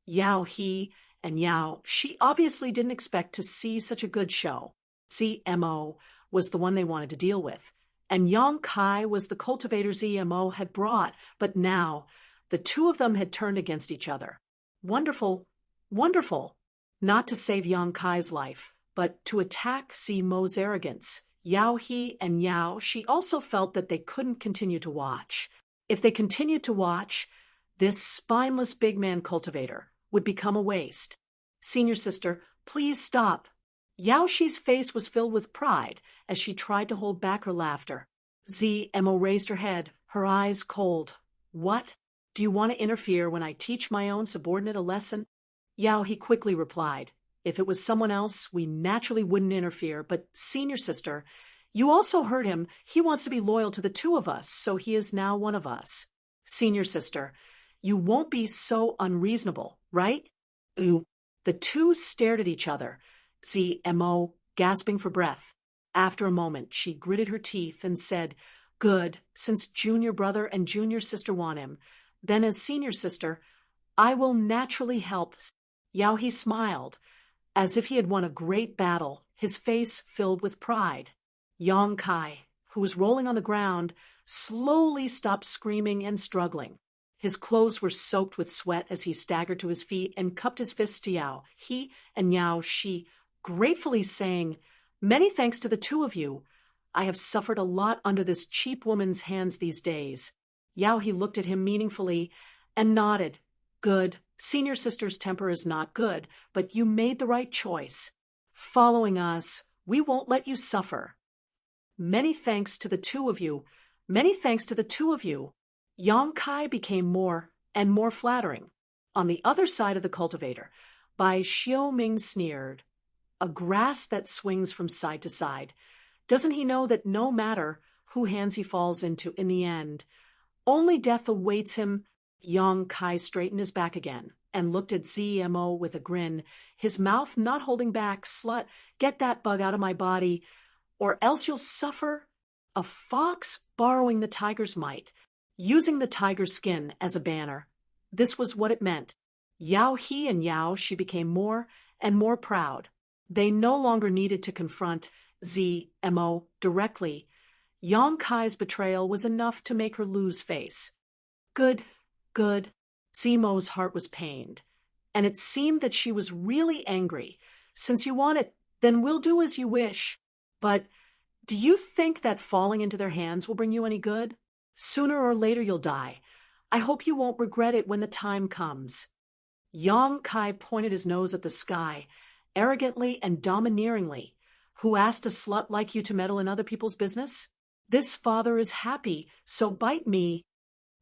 Yao He and Yao Shi obviously didn't expect to see such a good show. ZMO was the one they wanted to deal with, and Yang Kai was the cultivator ZMO had brought, but now the two of them had turned against each other. Wonderful, wonderful. Not to save Yang Kai's life, but to attack ZMO's arrogance. Yao He and Yao Shi also felt that they couldn't continue to watch. If they continued to watch, this spineless big man cultivator would become a waste. "Senior sister, please stop." Yao Shi's face was filled with pride as she tried to hold back her laughter. ZMO raised her head, her eyes cold. "What? Do you want to interfere when I teach my own subordinate a lesson?" Yao He quickly replied. "If it was someone else, we naturally wouldn't interfere, but senior sister, you also heard him. He wants to be loyal to the two of us, so he is now one of us. Senior sister, you won't be so unreasonable, right?" Ooh. The two stared at each other, ZMO gasping for breath. After a moment, she gritted her teeth and said, "Good, since junior brother and junior sister want him. Then as senior sister, I will naturally help." Yao He smiled, as if he had won a great battle, his face filled with pride. Yang Kai, who was rolling on the ground, slowly stopped screaming and struggling. His clothes were soaked with sweat as he staggered to his feet and cupped his fists to Yao. He and Yao Shi gratefully saying, "Many thanks to the two of you. I have suffered a lot under this cheap woman's hands these days." Yao He looked at him meaningfully and nodded. "Good. Senior sister's temper is not good, but you made the right choice. Following us, we won't let you suffer." "Many thanks to the two of you. Many thanks to the two of you." Yang Kai became more and more flattering. On the other side of the cultivator, Bai Xiao Ming sneered, "A grass that swings from side to side. Doesn't he know that no matter who hands he falls into in the end, only death awaits him?" Yang Kai straightened his back again and looked at ZMO with a grin, his mouth not holding back. "Slut, get that bug out of my body, or else you'll suffer." A fox borrowing the tiger's might, using the tiger's skin as a banner. This was what it meant. Yao He and Yao Shi became more and more proud. They no longer needed to confront ZMO directly. Yang Kai's betrayal was enough to make her lose face. Good. Zimo's heart was pained, and it seemed that she was really angry. "Since you want it, then we'll do as you wish. But do you think that falling into their hands will bring you any good? Sooner or later you'll die. I hope you won't regret it when the time comes." Yang Kai pointed his nose at the sky, arrogantly and domineeringly. "Who asked a slut like you to meddle in other people's business? This father is happy, so bite me."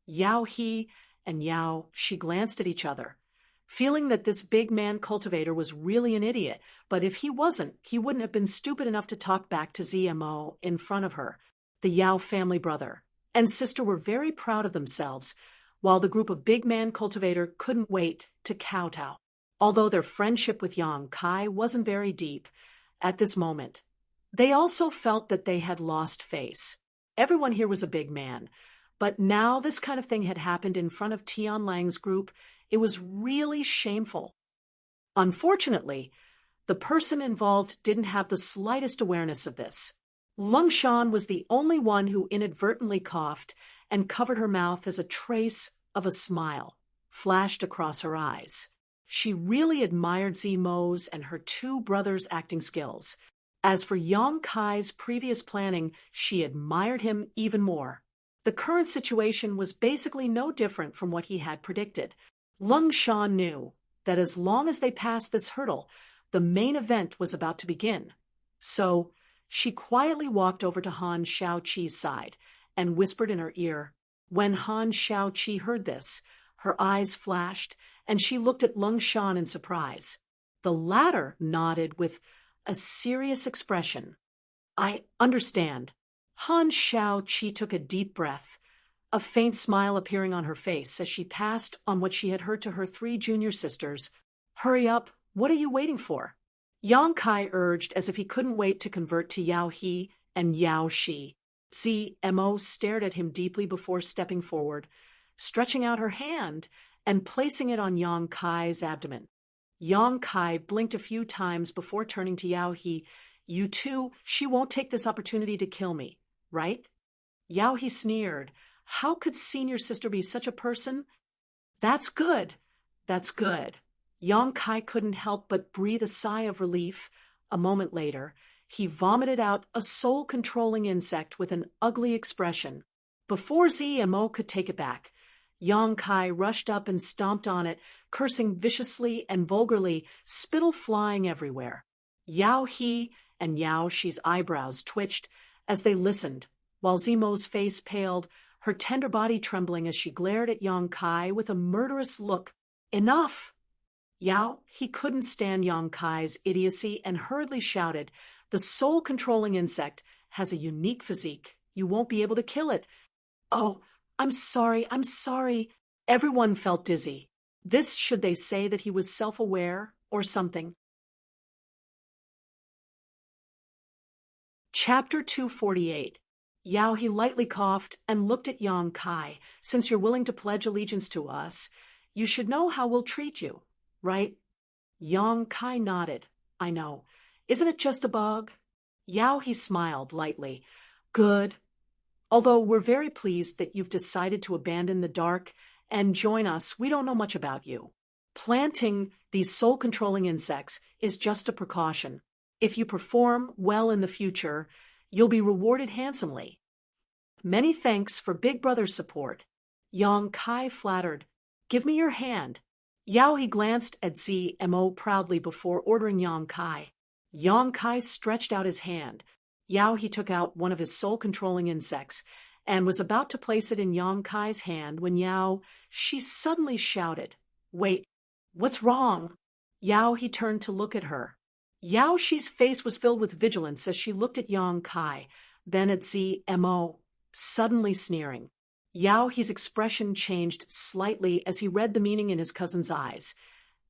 Yao He and Yao Shi glanced at each other, feeling that this big man cultivator was really an idiot, but if he wasn't, he wouldn't have been stupid enough to talk back to ZMO in front of her. The Yao family brother and sister were very proud of themselves, while the group of big man cultivator couldn't wait to kowtow. Although their friendship with Yang Kai wasn't very deep at this moment, they also felt that they had lost face. Everyone here was a big man, but now this kind of thing had happened in front of Tian Lang's group. It was really shameful. Unfortunately, the person involved didn't have the slightest awareness of this. Lung Shan was the only one who inadvertently coughed and covered her mouth as a trace of a smile flashed across her eyes. She really admired Zimo's and her two brothers' acting skills. As for Yang Kai's previous planning, she admired him even more. The current situation was basically no different from what he had predicted. Lung Shan knew that as long as they passed this hurdle, the main event was about to begin. So she quietly walked over to Han Xiaoqi's side and whispered in her ear. When Han Xiaoqi heard this, her eyes flashed, and she looked at Lung Shan in surprise. The latter nodded with a serious expression. "I understand." Han Xiaoqi took a deep breath, a faint smile appearing on her face as she passed on what she had heard to her three junior sisters. "Hurry up, what are you waiting for?" Yang Kai urged as if he couldn't wait to convert to Yao He and Yao Shi. ZMO stared at him deeply before stepping forward, stretching out her hand and placing it on Yang Kai's abdomen. Yang Kai blinked a few times before turning to Yao He. "You too, she won't take this opportunity to kill me, right?" Yao He sneered. How could senior sister be such a person? That's good. Yang Kai couldn't help but breathe a sigh of relief. A moment later, he vomited out a soul-controlling insect with an ugly expression. Before ZMO could take it back, Yang Kai rushed up and stomped on it, cursing viciously and vulgarly, spittle flying everywhere. Yao He and Yao Shi's eyebrows twitched as they listened, while Zimo's face paled, her tender body trembling as she glared at Yang Kai with a murderous look. "Enough!" Yao He couldn't stand Yang Kai's idiocy and hurriedly shouted, "The soul-controlling insect has a unique physique. You won't be able to kill it." "Oh, I'm sorry. Everyone felt dizzy. This should they say that he was self-aware or something. Chapter 248. Yao He lightly coughed and looked at Yang Kai. "Since you're willing to pledge allegiance to us, you should know how we'll treat you, right?" Yang Kai nodded. "I know. Isn't it just a bug?" Yao He smiled lightly. "Good. Although we're very pleased that you've decided to abandon the dark and join us. We don't know much about you. Planting these soul-controlling insects is just a precaution. If you perform well in the future, you'll be rewarded handsomely. Many thanks for Big Brother's support. Yang Kai flattered. Give me your hand. Yao He glanced at ZMO proudly before ordering Yang Kai. Yang Kai stretched out his hand. Yao He took out one of his soul-controlling insects and was about to place it in Yang Kai's hand when she suddenly shouted, "Wait, what's wrong?" Yao He turned to look at her. Yao Shi's face was filled with vigilance as she looked at Yang Kai, then at ZMO, suddenly sneering. Yao He's expression changed slightly as he read the meaning in his cousin's eyes,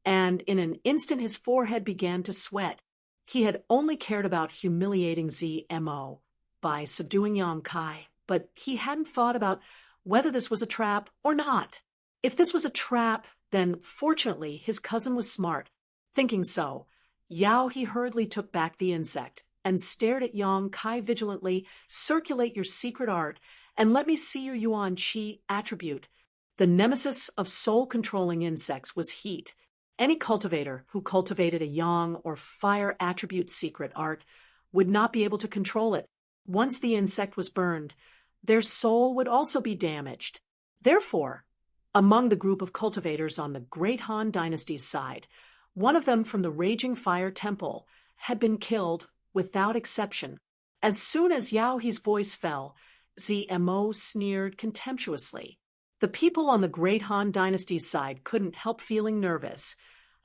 and in an instant his forehead began to sweat. He had only cared about humiliating ZMO by subduing Yang Kai, but he hadn't thought about whether this was a trap or not. If this was a trap, then fortunately his cousin was smart. Thinking so, Yao He hurriedly took back the insect and stared at Yang Kai vigilantly. "Circulate your secret art and let me see your Yuan Qi attribute." The nemesis of soul-controlling insects was heat. Any cultivator who cultivated a yang or fire attribute secret art would not be able to control it. Once the insect was burned, their soul would also be damaged. Therefore, among the group of cultivators on the Great Han Dynasty's side, one of them from the Raging Fire Temple had been killed without exception. As soon as Yao He's voice fell, ZMO sneered contemptuously. The people on the Great Han Dynasty's side couldn't help feeling nervous,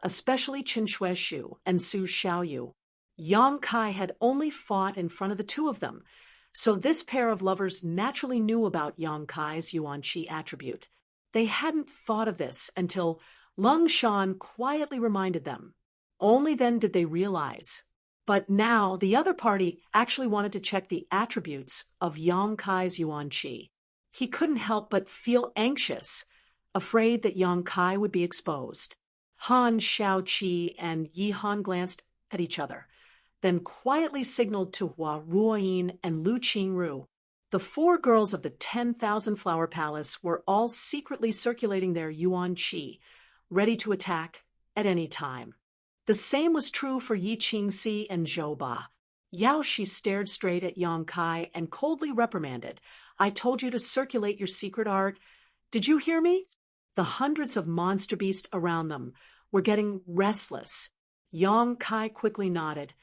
especially Qin Shueshu and Su Xiaoyu. Yang Kai had only fought in front of the two of them, so this pair of lovers naturally knew about Yang Kai's Yuan Qi attribute. They hadn't thought of this until Lung Shan quietly reminded them. Only then did they realize. But now the other party actually wanted to check the attributes of Yang Kai's Yuan Qi. He couldn't help but feel anxious, afraid that Yang Kai would be exposed. Han Xiaoqi and Yi Han glanced at each other, then quietly signaled to Hua Ruoyin and Lu Qingru. The four girls of the 10,000 Flower Palace were all secretly circulating their Yuan Qi, ready to attack at any time. The same was true for Yi Qingxi and Zhou Ba. Yao Shi stared straight at Yang Kai and coldly reprimanded. "I told you to circulate your secret art. Did you hear me?" The hundreds of monster beasts around them were getting restless. Yang Kai quickly nodded,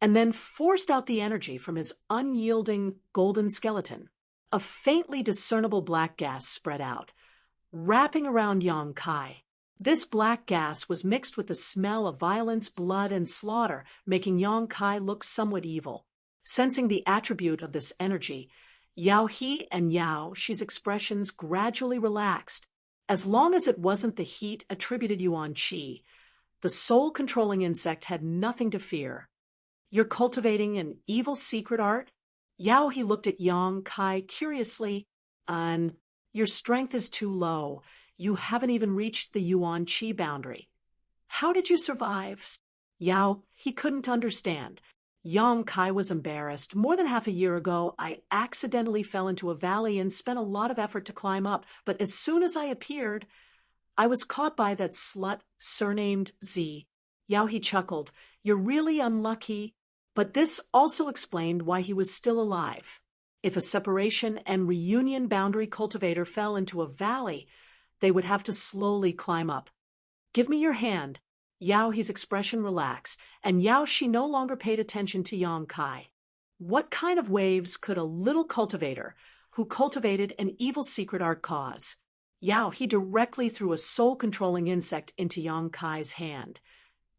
and then forced out the energy from his unyielding golden skeleton. A faintly discernible black gas spread out, wrapping around Yang Kai. This black gas was mixed with the smell of violence, blood, and slaughter, making Yang Kai look somewhat evil. Sensing the attribute of this energy, Yao He and Yao Shi's expressions gradually relaxed. As long as it wasn't the heat attributed Yuan Qi, the soul-controlling insect had nothing to fear. "You're cultivating an evil secret art?" Yao He looked at Yang Kai curiously. "And your strength is too low. You haven't even reached the Yuan Qi boundary. How did you survive?" Yao He couldn't understand. Yang Kai was embarrassed. "More than half a year ago, I accidentally fell into a valley and spent a lot of effort to climb up, but as soon as I appeared, I was caught by that slut surnamed Z." Yao He chuckled. "You're really unlucky." But this also explained why he was still alive. If a separation and reunion boundary cultivator fell into a valley, they would have to slowly climb up. "Give me your hand." Yao He's expression relaxed, and Yao Shi no longer paid attention to Yang Kai. What kind of waves could a little cultivator who cultivated an evil secret art cause? Yao He directly threw a soul-controlling insect into Yang Kai's hand,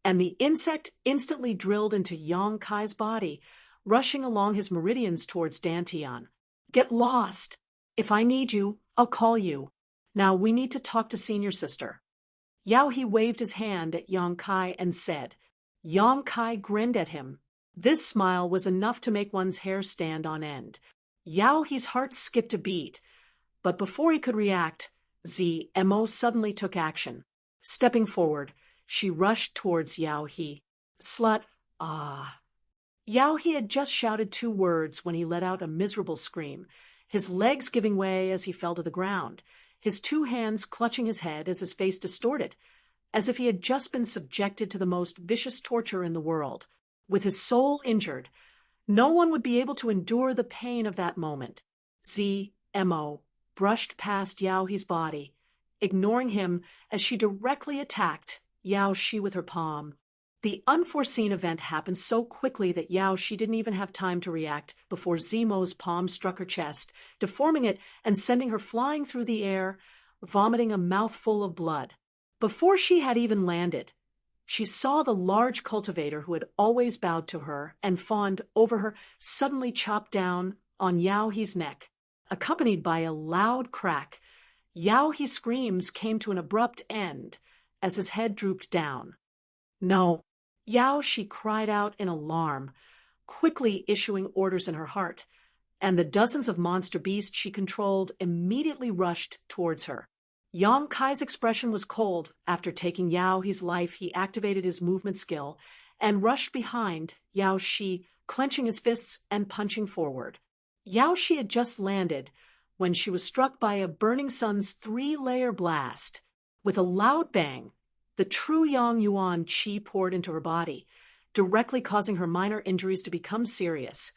and the insect instantly drilled into Yang Kai's body, rushing along his meridians towards Dantian. "Get lost. If I need you, I'll call you. Now we need to talk to senior sister." Yao He waved his hand at Yang Kai and said. Yang Kai grinned at him. This smile was enough to make one's hair stand on end. Yao He's heart skipped a beat, but before he could react, ZMO suddenly took action. Stepping forward, she rushed towards Yao He. "Slut, ah." Yao He had just shouted 2 words when he let out a miserable scream, his legs giving way as he fell to the ground. his two hands clutching his head as his face distorted, as if he had just been subjected to the most vicious torture in the world. With his soul injured, no one would be able to endure the pain of that moment. ZMO brushed past Yao He's body, ignoring him as she directly attacked Yao Shi with her palm. The unforeseen event happened so quickly that Yao Shi didn't even have time to react before Zimo's palm struck her chest, deforming it and sending her flying through the air, vomiting a mouthful of blood. Before she had even landed, she saw the large cultivator who had always bowed to her and fawned over her suddenly chop down on Yao He's neck. Accompanied by a loud crack, Yao He's screams came to an abrupt end as his head drooped down. No, Yao Shi cried out in alarm, quickly issuing orders in her heart, and the dozens of monster beasts she controlled immediately rushed towards her. Yang Kai's expression was cold. After taking Yao He's life, he activated his movement skill and rushed behind Yao Shi, clenching his fists and punching forward. Yao Shi had just landed when she was struck by a burning sun's 3-layer blast. With a loud bang, the true Yang Yuan Qi poured into her body, directly causing her minor injuries to become serious,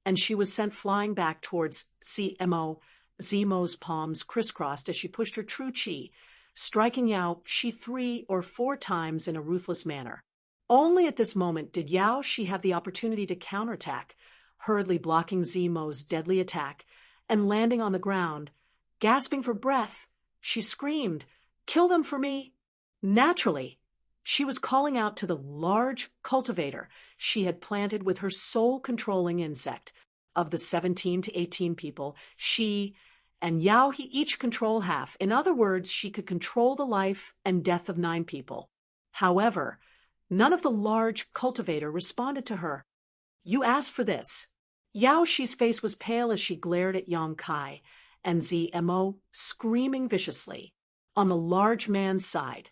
and she was sent flying back towards CMO. Zimo's palms crisscrossed as she pushed her true Qi, striking Yao Shi 3 or 4 times in a ruthless manner. Only at this moment did Yao Shi have the opportunity to counterattack, hurriedly blocking Zimo's deadly attack and landing on the ground. Gasping for breath, she screamed, "Kill them for me!" Naturally, she was calling out to the large cultivator she had planted with her soul-controlling insect. Of the 17 to 18 people, she and Yao He each control half. In other words, she could control the life and death of 9 people. However, none of the large cultivator responded to her. "You asked for this." Yao Shi's face was pale as she glared at Yang Kai and ZMO, screaming viciously. On the large man's side,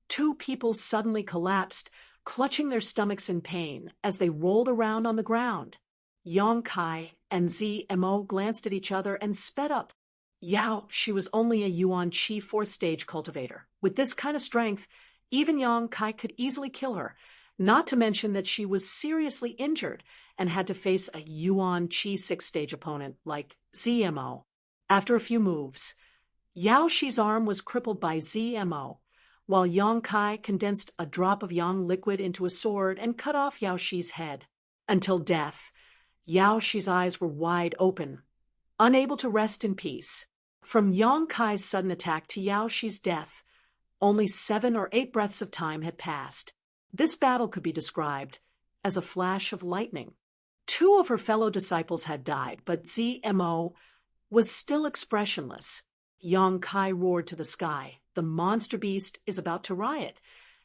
2 people suddenly collapsed, clutching their stomachs in pain as they rolled around on the ground. Yang Kai and ZMO glanced at each other and sped up. Yao Shi was only a Yuan Qi 4th stage cultivator. With this kind of strength, even Yang Kai could easily kill her, not to mention that she was seriously injured and had to face a Yuan Qi 6th stage opponent like ZMO. After a few moves, Yao Shi's arm was crippled by ZMO, while Yang Kai condensed a drop of Yang liquid into a sword and cut off Yao Shi's head. Until death, Yao Shi's eyes were wide open, unable to rest in peace. From Yang Kai's sudden attack to Yao Shi's death, only 7 or 8 breaths of time had passed. This battle could be described as a flash of lightning. 2 of her fellow disciples had died, but ZMO was still expressionless. Yang Kai roared to the sky. "The monster beast is about to riot.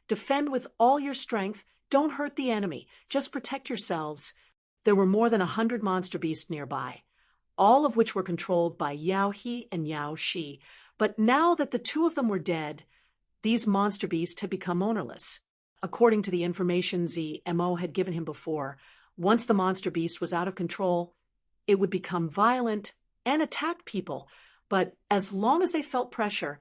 Defend with all your strength. Don't hurt the enemy. Just protect yourselves." There were more than 100 monster beasts nearby, all of which were controlled by Yao He and Yao Shi. But now that the 2 of them were dead, these monster beasts had become ownerless. According to the information ZMO had given him before, once the monster beast was out of control, it would become violent and attack people, but as long as they felt pressure,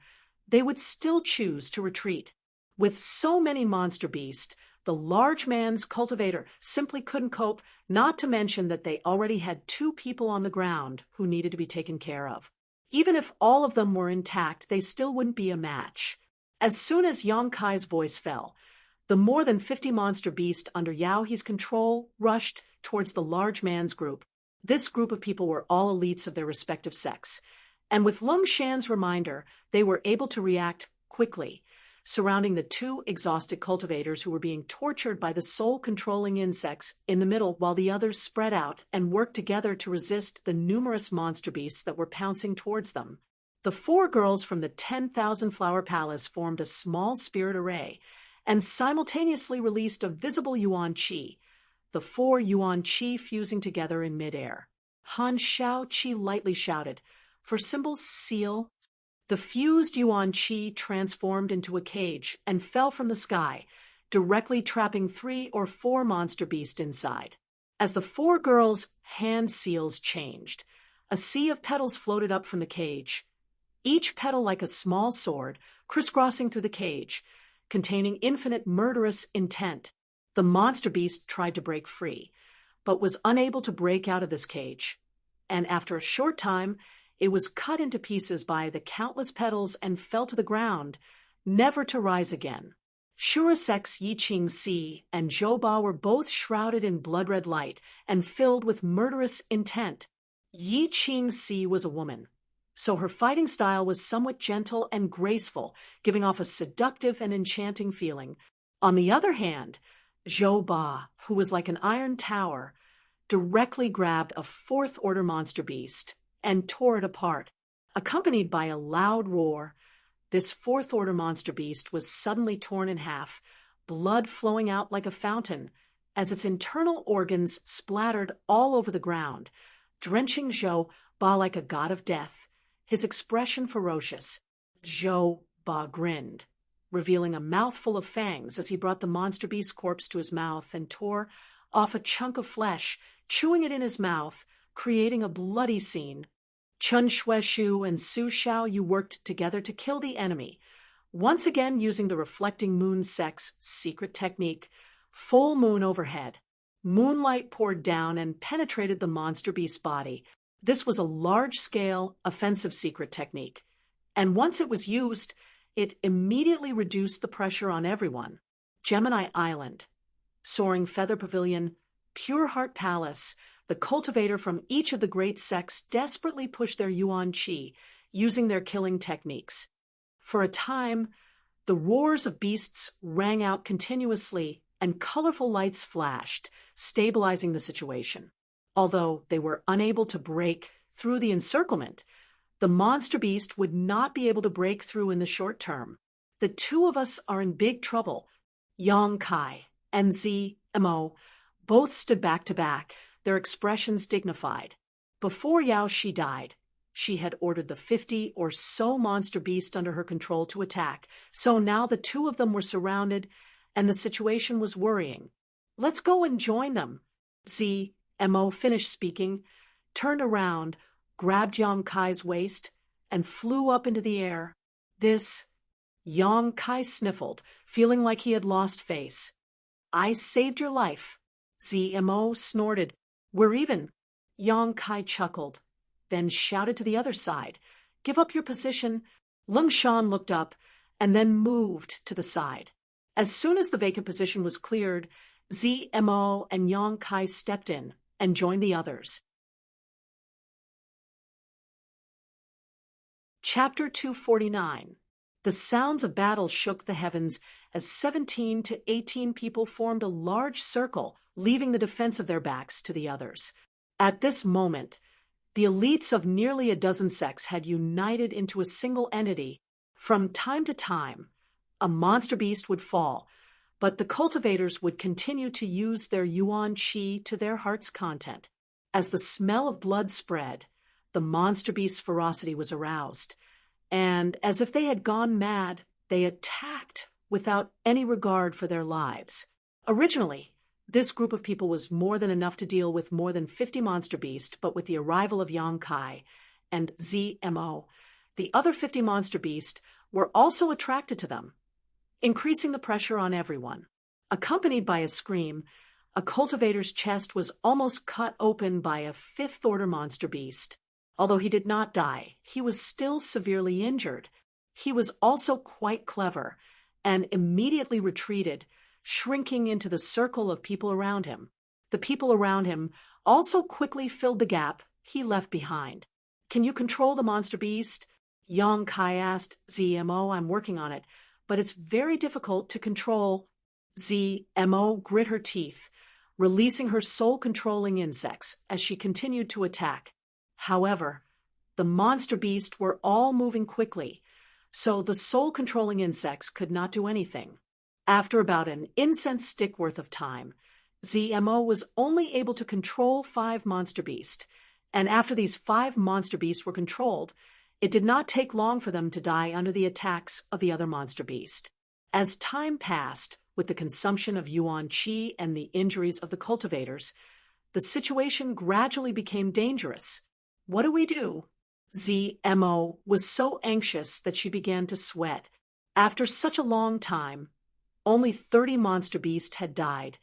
they would still choose to retreat. With so many monster beasts, the large man's cultivator simply couldn't cope, not to mention that they already had 2 people on the ground who needed to be taken care of. Even if all of them were intact, they still wouldn't be a match. As soon as Yang Kai's voice fell, the more than 50 monster beasts under Yao He's control rushed towards the large man's group. This group of people were all elites of their respective sex, and with Lung Shan's reminder, they were able to react quickly, surrounding the 2 exhausted cultivators who were being tortured by the soul-controlling insects in the middle, while the others spread out and worked together to resist the numerous monster beasts that were pouncing towards them. The 4 girls from the 10,000 Flower Palace formed a small spirit array and simultaneously released a visible Yuan Qi, the 4 Yuan Qi fusing together in midair. Han Xiao Qi lightly shouted, "For symbols, seal." The fused Yuan Qi transformed into a cage and fell from the sky, directly trapping 3 or 4 monster beasts inside. As the 4 girls' hand seals changed, a sea of petals floated up from the cage. each petal like a small sword, crisscrossing through the cage, containing infinite murderous intent. The monster beast tried to break free, but was unable to break out of this cage. And after a short time, it was cut into pieces by the countless petals and fell to the ground, never to rise again. Shurasek's Yi-Ching Si and Zhou Ba were both shrouded in blood-red light and filled with murderous intent. Yi-Ching Si was a woman, so her fighting style was somewhat gentle and graceful, giving off a seductive and enchanting feeling. On the other hand, Zhou Ba, who was like an iron tower, directly grabbed a fourth-order monster beast and tore it apart. Accompanied by a loud roar, this fourth-order monster beast was suddenly torn in half, blood flowing out like a fountain, as its internal organs splattered all over the ground, drenching Zhou Ba like a god of death, his expression ferocious. Zhou Ba grinned, revealing a mouthful of fangs as he brought the monster beast's corpse to his mouth and tore off a chunk of flesh, chewing it in his mouth, creating a bloody scene. Chun Shueshu and Su Xiaoyu worked together to kill the enemy, once again using the reflecting moon sect's secret technique. Full moon overhead. Moonlight poured down and penetrated the monster beast's body. This was a large-scale, offensive secret technique, and once it was used, it immediately reduced the pressure on everyone. Gemini Island, Soaring Feather Pavilion, Pure Heart Palace, the cultivator from each of the great sects desperately pushed their Yuan Qi, using their killing techniques. For a time, the roars of beasts rang out continuously and colorful lights flashed, stabilizing the situation. Although they were unable to break through the encirclement, the monster beast would not be able to break through in the short term. The two of us are in big trouble. Yang Kai and ZMO both stood back to back, their expressions dignified. Before Yao Shi died, she had ordered the 50 or so monster beasts under her control to attack, so now the two of them were surrounded, and the situation was worrying. Let's go and join them. ZMO finished speaking, turned around, grabbed Yang Kai's waist, and flew up into the air. Yang Kai sniffled, feeling like he had lost face. I saved your life. ZMO snorted. We're even. Yang Kai chuckled, then shouted to the other side, Give up your position. Lung Shan looked up and then moved to the side. As soon as the vacant position was cleared, ZMO and Yang Kai stepped in and joined the others. Chapter 249. The sounds of battle shook the heavens as 17 to 18 people formed a large circle, leaving the defense of their backs to the others. At this moment, the elites of nearly a dozen sects had united into a single entity. From time to time, a monster beast would fall, but the cultivators would continue to use their Yuan Qi to their heart's content. As the smell of blood spread, the monster beast's ferocity was aroused, and as if they had gone mad, they attacked without any regard for their lives. Originally, this group of people was more than enough to deal with more than 50 monster beasts, but with the arrival of Yang Kai and ZMO, the other 50 monster beasts were also attracted to them, increasing the pressure on everyone. Accompanied by a scream, a cultivator's chest was almost cut open by a fifth-order monster beast. Although he did not die, he was still severely injured. He was also quite clever and immediately retreated, shrinking into the circle of people around him. The people around him also quickly filled the gap he left behind. Can you control the monster beast? Yang Kai asked. ZMO, I'm working on it, but it's very difficult to control. ZMO grit her teeth, releasing her soul-controlling insects as she continued to attack. However, the monster beasts were all moving quickly, so the soul-controlling insects could not do anything. After about an incense stick worth of time, ZMO was only able to control 5 monster beasts, and after these 5 monster beasts were controlled, it did not take long for them to die under the attacks of the other monster beast. As time passed, with the consumption of Yuan Qi and the injuries of the cultivators, the situation gradually became dangerous. What do we do? ZMO was so anxious that she began to sweat. After such a long time, only 30 monster beasts had died,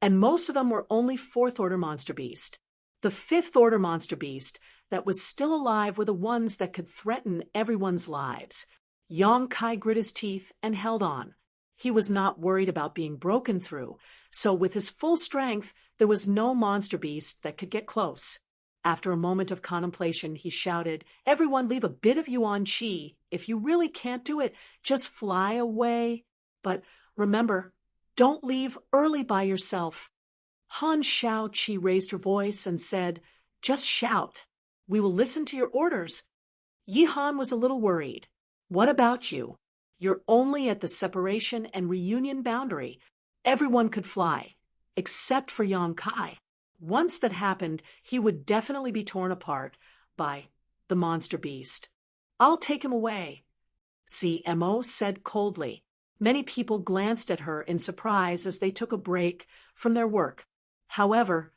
and most of them were only fourth-order monster beast. The fifth-order monster beast that was still alive were the ones that could threaten everyone's lives. Yong-kai grit his teeth and held on. He was not worried about being broken through, so with his full strength, there was no monster beast that could get close. After a moment of contemplation, he shouted, "Everyone leave a bit of Yuan Qi. If you really can't do it, just fly away. But remember, don't leave early by yourself." Han Shao Qi raised her voice and said, "Just shout. We will listen to your orders." Yi Han was a little worried. "What about you? You're only at the separation and reunion boundary. Everyone could fly, except for Yang Kai. Once that happened, he would definitely be torn apart by the monster beast. I'll take him away," CMO said coldly. Many people glanced at her in surprise as they took a break from their work. However,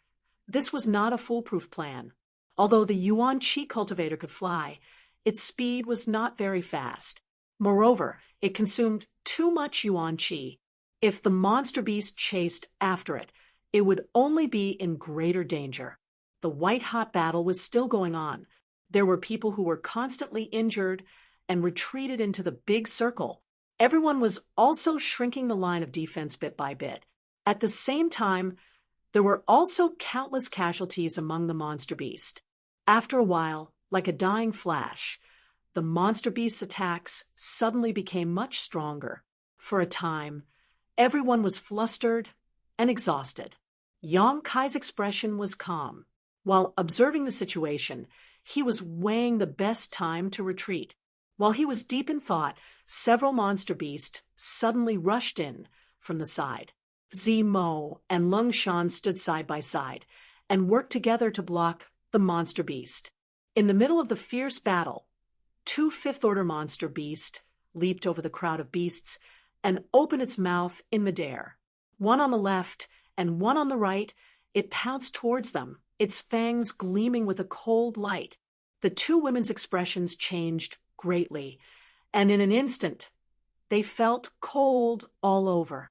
this was not a foolproof plan. Although the Yuan Qi cultivator could fly, its speed was not very fast. Moreover, it consumed too much Yuan Qi. If the monster beast chased after it, it would only be in greater danger. The white-hot battle was still going on. There were people who were constantly injured and retreated into the big circle. Everyone was also shrinking the line of defense bit by bit. At the same time, there were also countless casualties among the monster beast. After a while, like a dying flash, the monster beast's attacks suddenly became much stronger. For a time, everyone was flustered and exhausted. Yang Kai's expression was calm. While observing the situation, he was weighing the best time to retreat. While he was deep in thought, several monster beasts suddenly rushed in from the side. Zimo and Lung Shan stood side by side and worked together to block the monster beast. In the middle of the fierce battle, two fifth-order monster beasts leaped over the crowd of beasts and opened its mouth in midair. One on the left and one on the right, it pounced towards them, its fangs gleaming with a cold light. The two women's expressions changed greatly, and in an instant, they felt cold all over.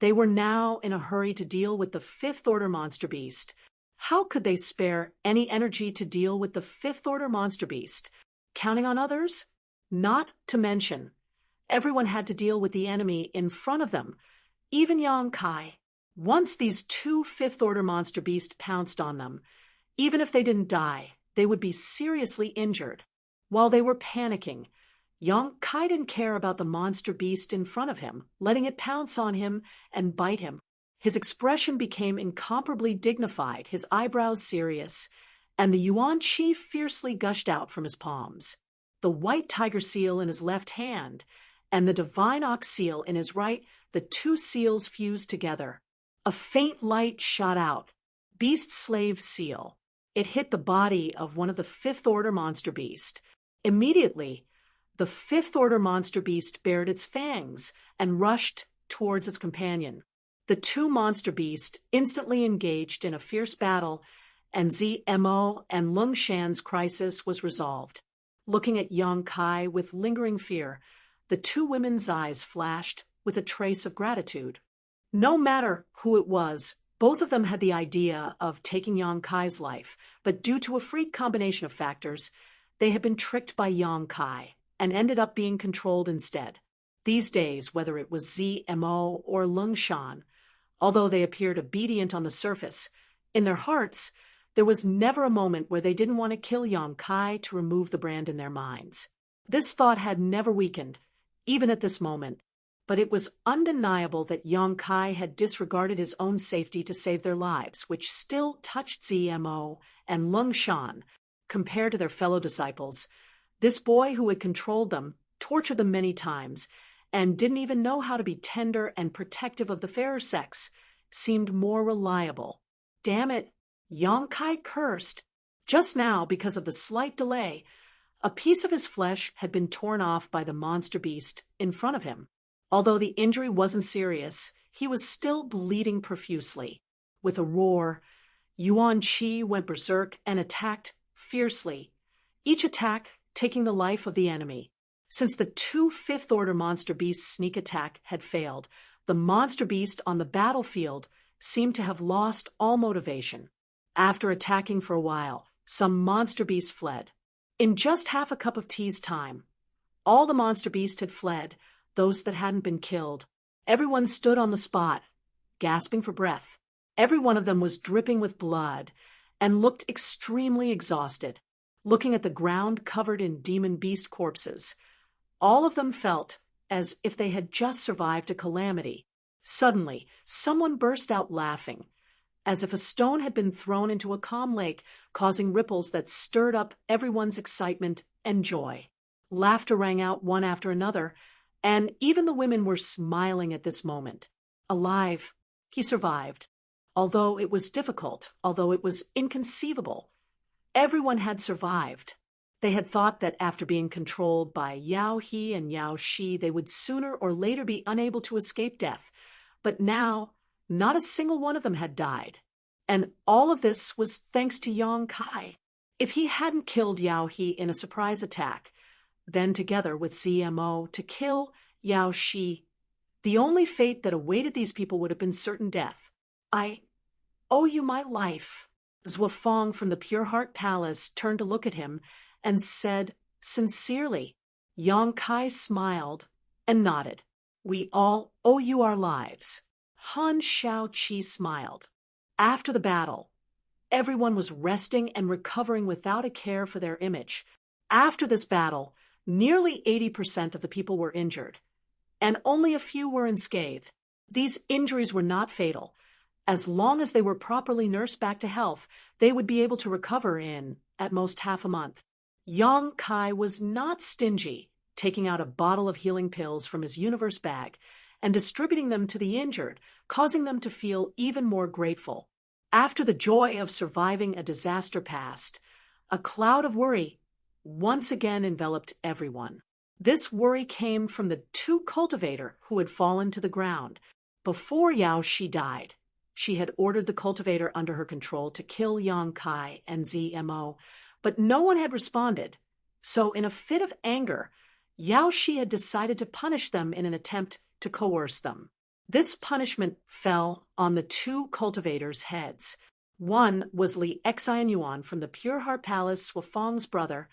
They were now in a hurry to deal with the fifth-order monster beast. How could they spare any energy to deal with the fifth-order monster beast? Counting on others? Not to mention, everyone had to deal with the enemy in front of them, even Yang Kai. Once these two fifth-order monster beasts pounced on them, even if they didn't die, they would be seriously injured. While they were panicking, Yang Kai didn't care about the monster beast in front of him, letting it pounce on him and bite him. His expression became incomparably dignified, his eyebrows serious, and the Yuan Qi fiercely gushed out from his palms. The white tiger seal in his left hand and the divine ox seal in his right, the two seals fused together. A faint light shot out. Beast slave seal. It hit the body of one of the fifth-order monster beast. Immediately, the fifth-order monster beast bared its fangs and rushed towards its companion. The two monster beasts instantly engaged in a fierce battle, and ZMO and Lung Shan's crisis was resolved. Looking at Yang Kai with lingering fear, the two women's eyes flashed with a trace of gratitude. No matter who it was, both of them had the idea of taking Yang Kai's life, but due to a freak combination of factors, they had been tricked by Yang Kai and ended up being controlled instead. These days, whether it was ZMO or Lung Shan, although they appeared obedient on the surface, in their hearts, there was never a moment where they didn't want to kill Yang Kai to remove the brand in their minds. This thought had never weakened, even at this moment, but it was undeniable that Yang Kai had disregarded his own safety to save their lives, which still touched ZMO and Lung Shan. Compared to their fellow disciples, this boy who had controlled them, tortured them many times, and didn't even know how to be tender and protective of the fairer sex, seemed more reliable. Damn it, Yang Kai cursed. Just now, because of the slight delay, a piece of his flesh had been torn off by the monster beast in front of him. Although the injury wasn't serious, he was still bleeding profusely. With a roar, Yuan Qi went berserk and attacked fiercely. each attack taking the life of the enemy. Since the 2 fifth-order monster beasts' sneak attack had failed, the monster beast on the battlefield seemed to have lost all motivation. After attacking for a while, some monster beasts fled. In just half a cup of tea's time, all the monster beasts had fled, those that hadn't been killed. Everyone stood on the spot, gasping for breath. Every one of them was dripping with blood and looked extremely exhausted, looking at the ground covered in demon beast corpses. All of them felt as if they had just survived a calamity. Suddenly, someone burst out laughing, as if a stone had been thrown into a calm lake, causing ripples that stirred up everyone's excitement and joy. Laughter rang out one after another, and even the women were smiling at this moment. Alive, he survived. Although it was difficult, although it was inconceivable, everyone had survived. They had thought that after being controlled by Yao He and Yao Shi, they would sooner or later be unable to escape death. But now, not a single one of them had died. And all of this was thanks to Yang Kai. If he hadn't killed Yao He in a surprise attack, then together with ZMO to kill Yao Shi, the only fate that awaited these people would have been certain death. I owe you my life. Zhuofeng from the Pure Heart Palace turned to look at him and said sincerely. Yang Kai smiled and nodded. We all owe you our lives. Han Shaoqi smiled. After the battle, everyone was resting and recovering without a care for their image. After this battle, nearly 80% of the people were injured, and only a few were unscathed. These injuries were not fatal. As long as they were properly nursed back to health, they would be able to recover in, at most, half a month. Yang Kai was not stingy, taking out a bottle of healing pills from his universe bag and distributing them to the injured, causing them to feel even more grateful. After the joy of surviving a disaster passed, a cloud of worry once again enveloped everyone. This worry came from the 2 cultivator who had fallen to the ground. Before Yao Shi died, she had ordered the cultivator under her control to kill Yang Kai and ZMO, but no one had responded. So in a fit of anger, Yao Shi had decided to punish them in an attempt to coerce them. This punishment fell on the 2 cultivators' heads. One was Li Xianyuan from the Pure Heart Palace, Zhuofeng's brother,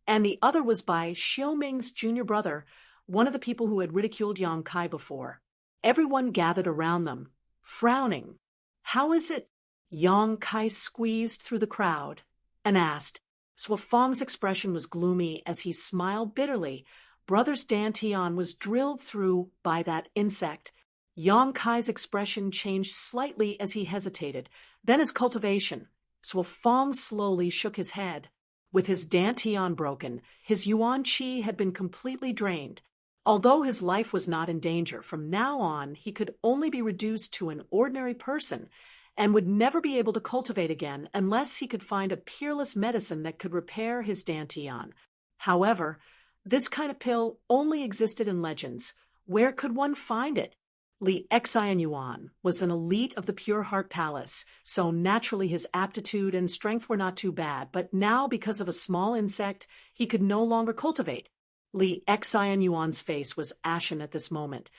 and the other was by Xiaoming's junior brother, one of the people who had ridiculed Yang Kai before. Everyone gathered around them, frowning. How is it? Yang Kai squeezed through the crowd and asked. Zhuofeng's expression was gloomy as he smiled bitterly. Brother's Dantian was drilled through by that insect. Yang Kai's expression changed slightly as he hesitated, then his cultivation. Zhuofeng slowly shook his head. With his Dantian broken, his Yuan Qi had been completely drained. Although his life was not in danger, from now on he could only be reduced to an ordinary person and would never be able to cultivate again unless he could find a peerless medicine that could repair his Dantian. However, this kind of pill only existed in legends. Where could one find it? Li Xianyuan was an elite of the Pure Heart Palace, so naturally his aptitude and strength were not too bad, but now, because of a small insect, he could no longer cultivate. Li Xianyuan's face was ashen at this moment,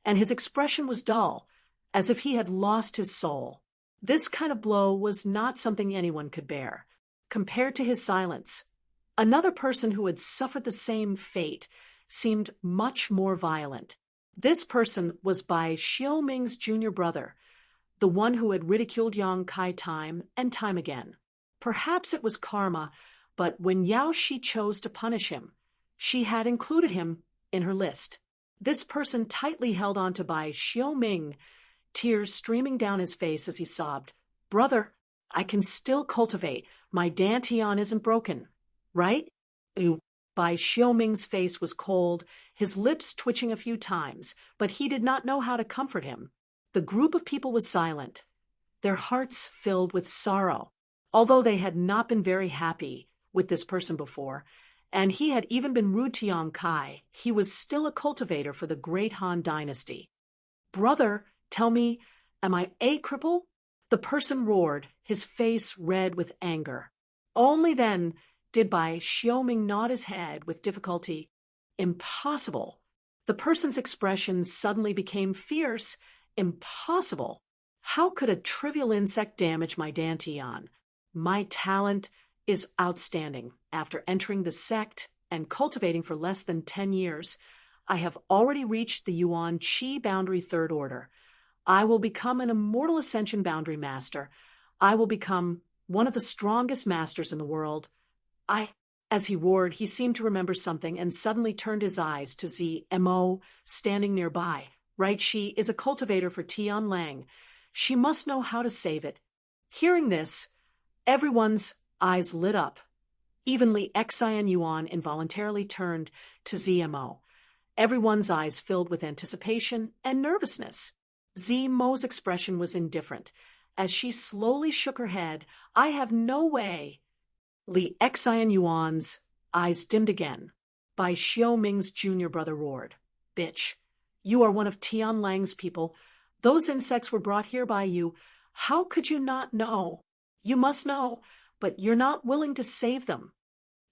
and his expression was dull, as if he had lost his soul. This kind of blow was not something anyone could bear. Compared to his silence, another person who had suffered the same fate seemed much more violent. This person was by Xiaoming's junior brother, the one who had ridiculed Yang Kai time and time again. Perhaps it was karma, but when Yao Shi chose to punish him, she had included him in her list. This person tightly held on to Bai Xiaoming, tears streaming down his face as he sobbed. Brother, I can still cultivate. My Dantian isn't broken, right? Bai Xiaoming's face was cold, his lips twitching a few times, but he did not know how to comfort him. The group of people was silent, their hearts filled with sorrow. Although they had not been very happy with this person before, and he had even been rude to Yang Kai, he was still a cultivator for the great Han dynasty. Brother, tell me, am I a cripple? The person roared, his face red with anger. Only then Did Bai Xiaoming nod his head with difficulty. Impossible. The person's expression suddenly became fierce. Impossible. How could a trivial insect damage my dantian? My talent is outstanding. After entering the sect and cultivating for less than 10 years, I have already reached the Yuan Qi boundary third order. I will become an immortal ascension boundary master. I will become one of the strongest masters in the world. As he roared, he seemed to remember something and suddenly turned his eyes to ZMO standing nearby. Right, she is a cultivator for Tian Lang. She must know how to save it. Hearing this, everyone's eyes lit up. Even Li Xian Yuan involuntarily turned to ZMO. Everyone's eyes filled with anticipation and nervousness. ZMO's expression was indifferent. As she slowly shook her head, I have no way. Li Xian Yuan's eyes dimmed again. Bai Xiaoming's junior brother roared. Bitch, you are one of Tian Lang's people. Those insects were brought here by you. How could you not know? You must know, but you're not willing to save them.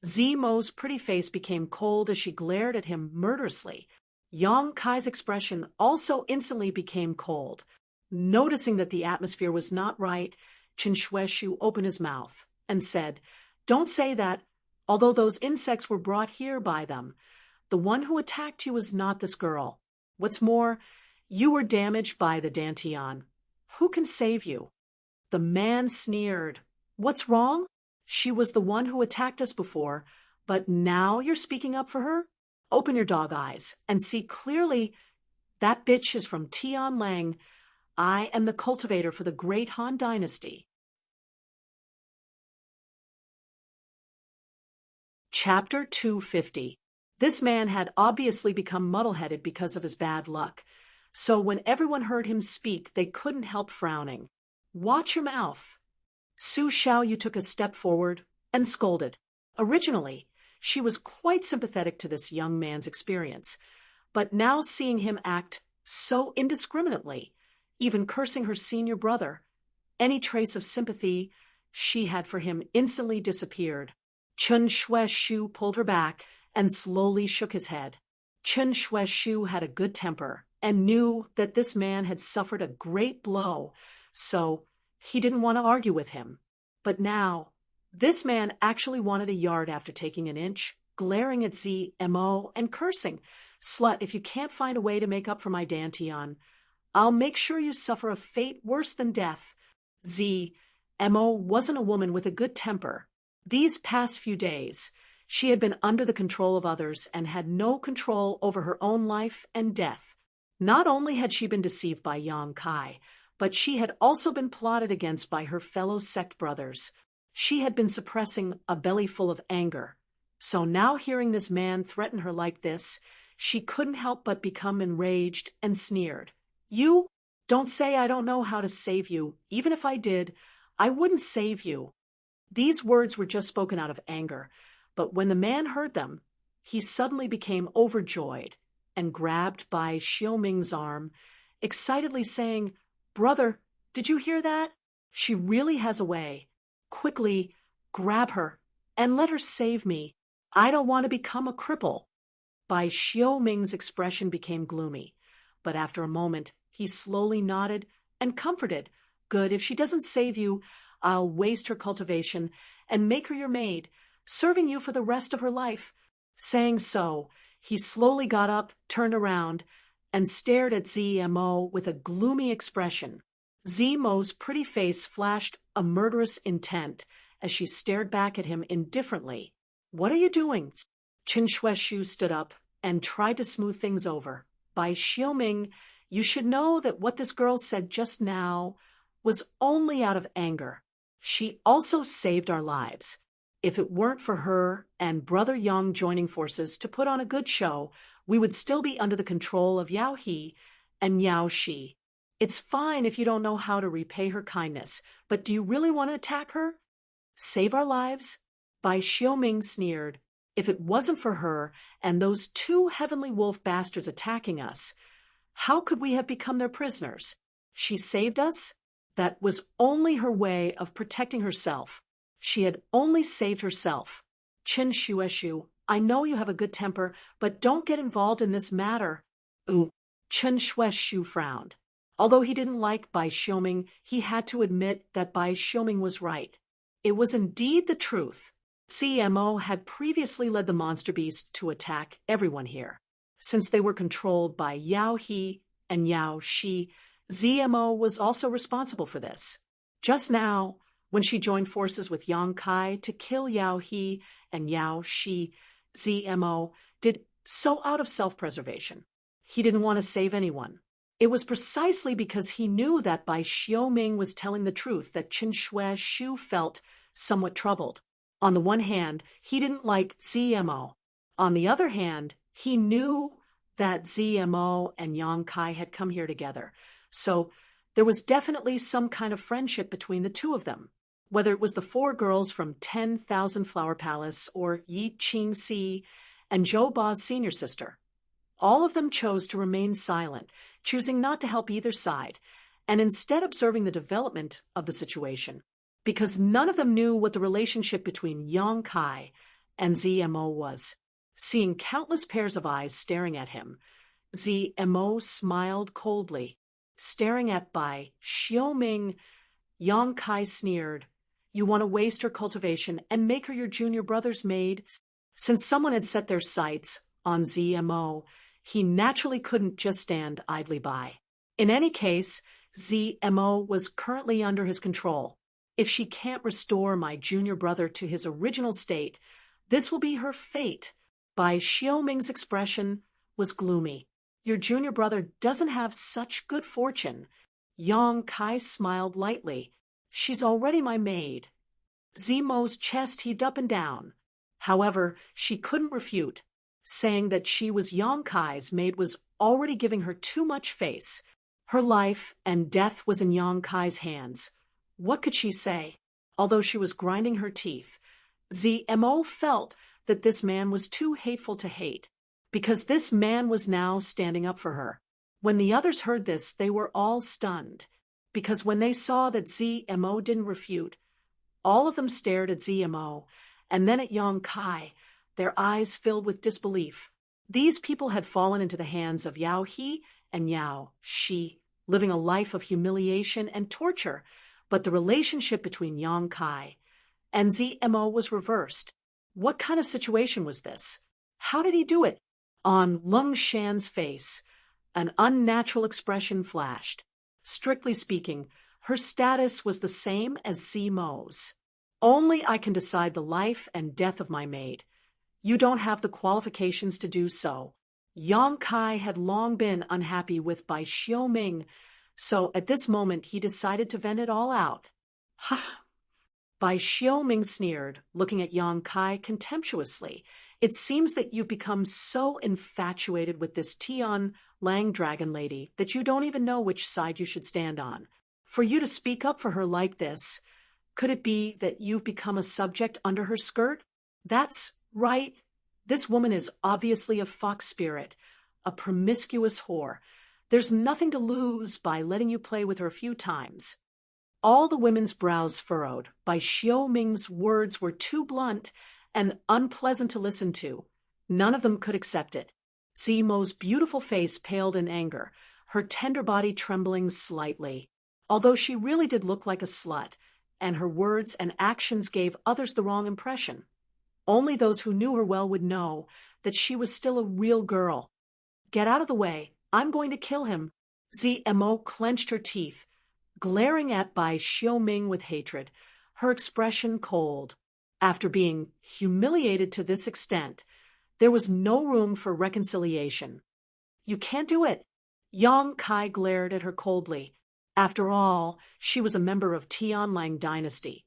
ZMO's pretty face became cold as she glared at him murderously. Yang Kai's expression also instantly became cold. Noticing that the atmosphere was not right, Qin Shueshu opened his mouth and said, Don't say that. Although those insects were brought here by them, the one who attacked you was not this girl. What's more, you were damaged by the dantian. Who can save you? The man sneered. What's wrong? She was the one who attacked us before, but now you're speaking up for her? Open your dog eyes and see clearly. That bitch is from Tian Lang. I am the cultivator for the great Han dynasty. Chapter 250. This man had obviously become muddle-headed because of his bad luck, so when everyone heard him speak, they couldn't help frowning. Watch your mouth. Su Xiaoyu took a step forward and scolded. Originally, she was quite sympathetic to this young man's experience, but now seeing him act so indiscriminately, even cursing her senior brother, any trace of sympathy she had for him instantly disappeared. Qin Shueshu pulled her back and slowly shook his head. Qin Shueshu had a good temper and knew that this man had suffered a great blow, so he didn't want to argue with him. But now, this man actually wanted a yard after taking an inch, glaring at ZMO and cursing. Slut, if you can't find a way to make up for my dantian, I'll make sure you suffer a fate worse than death. ZMO wasn't a woman with a good temper. These past few days, she had been under the control of others and had no control over her own life and death. Not only had she been deceived by Yang Kai, but she had also been plotted against by her fellow sect brothers. She had been suppressing a belly full of anger. So now hearing this man threaten her like this, she couldn't help but become enraged and sneered. You? Don't say I don't know how to save you. Even if I did, I wouldn't save you. These words were just spoken out of anger, but when the man heard them, he suddenly became overjoyed and grabbed Bai Xiaoming's arm, excitedly saying, Brother, did you hear that? She really has a way. Quickly, grab her and let her save me. I don't want to become a cripple. Bai Xiaoming's expression became gloomy, but after a moment, he slowly nodded and comforted. Good, if she doesn't save you, I'll waste her cultivation and make her your maid, serving you for the rest of her life. Saying so, he slowly got up, turned around, and stared at ZMO with a gloomy expression. ZMO's pretty face flashed a murderous intent as she stared back at him indifferently. What are you doing? Qin Shueshu stood up and tried to smooth things over. Bai Xiaoming, you should know that what this girl said just now was only out of anger. She also saved our lives. If it weren't for her and Brother Yang joining forces to put on a good show, we would still be under the control of Yao He and Yao Shi. It's fine if you don't know how to repay her kindness, but do you really want to attack her? Save our lives? Bai Xiaoming sneered. If it wasn't for her and those two heavenly wolf bastards attacking us, how could we have become their prisoners? She saved us? That was only her way of protecting herself. She had only saved herself. Qin Shueshu, I know you have a good temper, but don't get involved in this matter. Ooh, Qin Shueshu frowned. Although he didn't like Bai Xiuming, he had to admit that Bai Xiuming was right. It was indeed the truth. CMO had previously led the monster beast to attack everyone here. Since they were controlled by Yao He and Yao Shi, ZMO was also responsible for this. Just now, when she joined forces with Yang Kai to kill Yao He and Yao Shi, ZMO did so out of self-preservation. He didn't want to save anyone. It was precisely because he knew that Bai Xiuming was telling the truth that Qin Shueshu felt somewhat troubled. On the one hand, he didn't like ZMO. On the other hand, he knew that ZMO and Yang Kai had come here together. So there was definitely some kind of friendship between the two of them. Whether it was the 4 girls from 10,000 Flower Palace or Yi Qingxi and Zhou Ba's senior sister. All of them chose to remain silent, choosing not to help either side, and instead observing the development of the situation, because none of them knew what the relationship between Yang Kai and ZMO was. Seeing countless pairs of eyes staring at him, ZMO smiled coldly. Staring at Bai Xiuming, Yang Kai sneered, "You want to waste her cultivation and make her your junior brother's maid?" Since someone had set their sights on ZMO, he naturally couldn't just stand idly by. In any case, ZMO was currently under his control. If she can't restore my junior brother to his original state, this will be her fate. Bai Xiuming's expression was gloomy. Your junior brother doesn't have such good fortune. Yang Kai smiled lightly. She's already my maid. Zimo's chest heaved up and down. However, she couldn't refute. Saying that she was Yang Kai's maid was already giving her too much face. Her life and death was in Yang Kai's hands. What could she say? Although she was grinding her teeth, ZMO felt that this man was too hateful to hate, because this man was now standing up for her. When the others heard this, they were all stunned, because when they saw that ZMO didn't refute, all of them stared at ZMO, and then at Yang Kai, their eyes filled with disbelief. These people had fallen into the hands of Yao He and Yao Shi, living a life of humiliation and torture, but the relationship between Yang Kai and ZMO was reversed. What kind of situation was this? How did he do it? On Lung Shan's face, an unnatural expression flashed. Strictly speaking, her status was the same as Zimo's. Only I can decide the life and death of my maid. You don't have the qualifications to do so. Yang Kai had long been unhappy with Bai Xiuming, so at this moment he decided to vent it all out. Ha! Bai Xiuming sneered, looking at Yang Kai contemptuously. It seems that you've become so infatuated with this Tian Lang dragon lady that you don't even know which side you should stand on. For you to speak up for her like this, could it be that you've become a subject under her skirt? That's right. This woman is obviously a fox spirit, a promiscuous whore. There's nothing to lose by letting you play with her a few times. All the women's brows furrowed. Bai Xiuming's words were too blunt and unpleasant to listen to. None of them could accept it. Zimo's beautiful face paled in anger, her tender body trembling slightly. Although she really did look like a slut, and her words and actions gave others the wrong impression. Only those who knew her well would know that she was still a real girl. Get out of the way. I'm going to kill him. ZMO clenched her teeth, glaring at Bai Xiuming with hatred, her expression cold. After being humiliated to this extent, there was no room for reconciliation. You can't do it. Yang Kai glared at her coldly. After all, she was a member of Tianlang dynasty.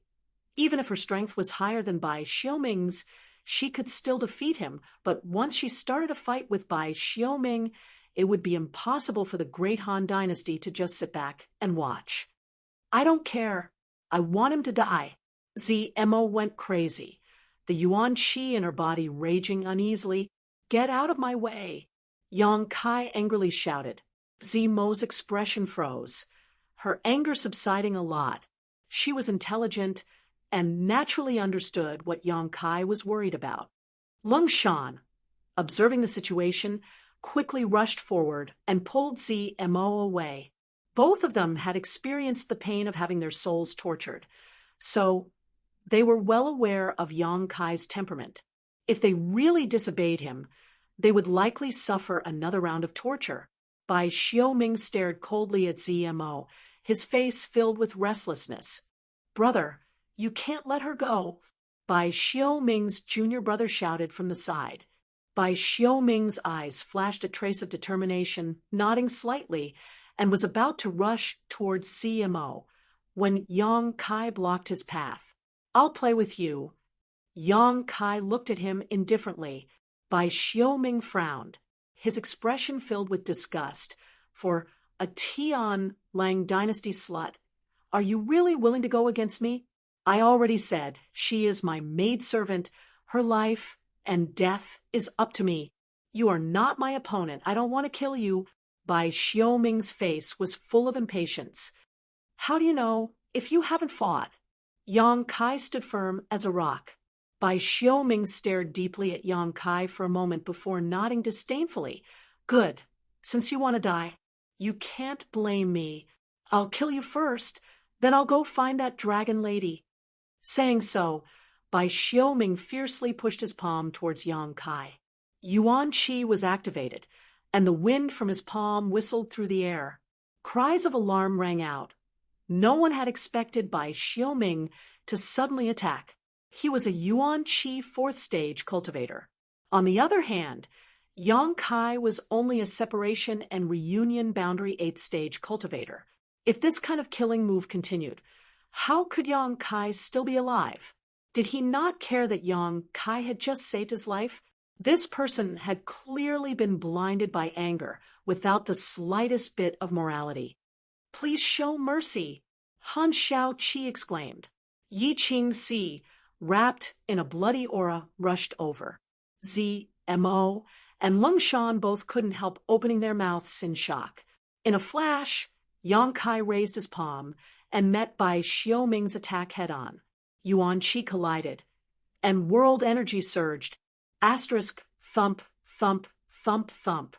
Even if her strength was higher than Bai Xiuming's, she could still defeat him, but once she started a fight with Bai Xiuming, it would be impossible for the Great Han dynasty to just sit back and watch. I don't care. I want him to die. ZMO went crazy, the yuan qi in her body raging uneasily. Get out of my way. Yang Kai angrily shouted. Zimo's expression froze, her anger subsiding a lot. She was intelligent and naturally understood what Yang Kai was worried about. Lung Shan, observing the situation, quickly rushed forward and pulled ZMO away. Both of them had experienced the pain of having their souls tortured, so they were well aware of Yang Kai's temperament. If they really disobeyed him, they would likely suffer another round of torture. Bai Xiaoming stared coldly at ZMO, his face filled with restlessness. "Brother, you can't let her go," Bai Xiaoming's junior brother shouted from the side. Bai Xiaoming's eyes flashed a trace of determination, nodding slightly, and was about to rush towards CMO when Yang Kai blocked his path. "I'll play with you." Yang Kai looked at him indifferently. Bai Xiaoming frowned, his expression filled with disgust. "For a Tian Lang dynasty slut, are you really willing to go against me? I already said she is my maidservant. Her life and death is up to me. You are not my opponent. I don't want to kill you." Bai Xiaoming's face was full of impatience. "How do you know if you haven't fought?" Yang Kai stood firm as a rock. Bai Xiaoming stared deeply at Yang Kai for a moment before nodding disdainfully. "Good. Since you want to die, you can't blame me. I'll kill you first, then I'll go find that dragon lady." Saying so, Bai Xiaoming fiercely pushed his palm towards Yang Kai. Yuan Qi was activated, and the wind from his palm whistled through the air. Cries of alarm rang out. No one had expected Bai Xiaoming to suddenly attack. He was a Yuan Qi 4th stage cultivator. On the other hand, Yang Kai was only a separation and reunion boundary 8th stage cultivator. If this kind of killing move continued, how could Yang Kai still be alive? Did he not care that Yang Kai had just saved his life? This person had clearly been blinded by anger without the slightest bit of morality. "Please show mercy," Han Xiao Qi exclaimed. Yi Qing Si, wrapped in a bloody aura, rushed over. ZMO and Lung Shan both couldn't help opening their mouths in shock. In a flash, Yang Kai raised his palm and met Bai Xiaoming's attack head-on. Yuan Qi collided, and world energy surged. Asterisk, thump, thump, thump, thump.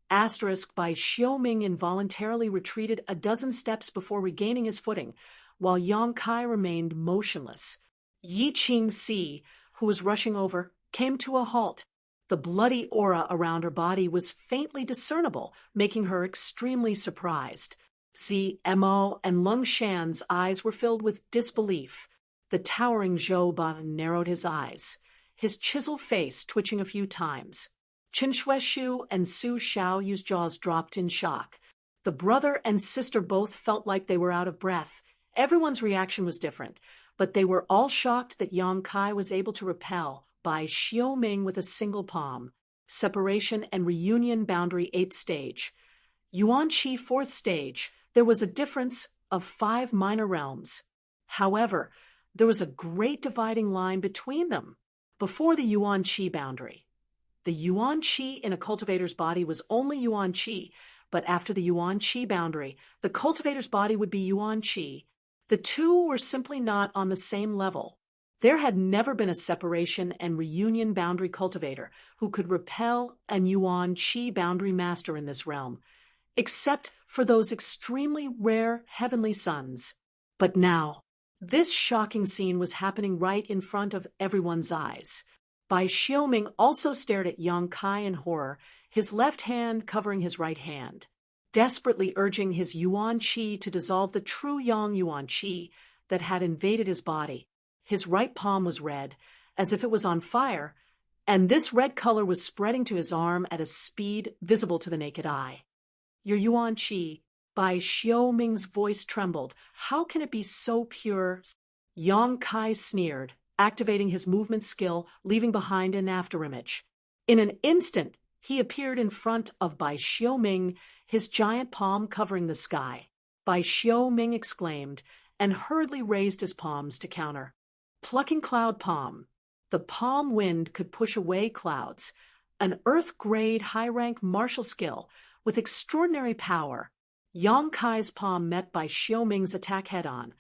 Asterisk, Bai Xiaoming involuntarily retreated a dozen steps before regaining his footing, while Yang Kai remained motionless. Yi Qing Si, who was rushing over, came to a halt. The bloody aura around her body was faintly discernible, making her extremely surprised. ZMO and Lung Shan's eyes were filled with disbelief. The towering Zhou Ban narrowed his eyes, his chiseled face twitching a few times. Qin Shueshu and Su Xiaoyu's jaws dropped in shock. The brother and sister both felt like they were out of breath. Everyone's reaction was different, but they were all shocked that Yang Kai was able to repel Bai Xiaoming with a single palm. Separation and reunion boundary 8th stage. Yuan Qi 4th stage. There was a difference of 5 minor realms. However, there was a great dividing line between them. Before the Yuan Qi boundary, the Yuan Qi in a cultivator's body was only Yuan Qi, but after the Yuan Qi boundary, the cultivator's body would be Yuan Qi. The two were simply not on the same level. There had never been a separation and reunion boundary cultivator who could repel an Yuan Qi boundary master in this realm, except for those extremely rare heavenly sons. But now, this shocking scene was happening right in front of everyone's eyes. Bai Xiaoming also stared at Yang Kai in horror, his left hand covering his right hand, desperately urging his Yuan Qi to dissolve the true Yang Yuan Qi that had invaded his body. His right palm was red, as if it was on fire, and this red color was spreading to his arm at a speed visible to the naked eye. "Your Yuan Qi," Bai Xiaoming's voice trembled. "How can it be so pure?" Yang Kai sneered, activating his movement skill, leaving behind an afterimage. In an instant, he appeared in front of Bai Xiaoming, his giant palm covering the sky. Bai Xiaoming exclaimed, and hurriedly raised his palms to counter. Plucking cloud palm. The palm wind could push away clouds, an earth-grade high-rank martial skill with extraordinary power. Yang Kai's palm met Bai Xiaoming's attack head-on,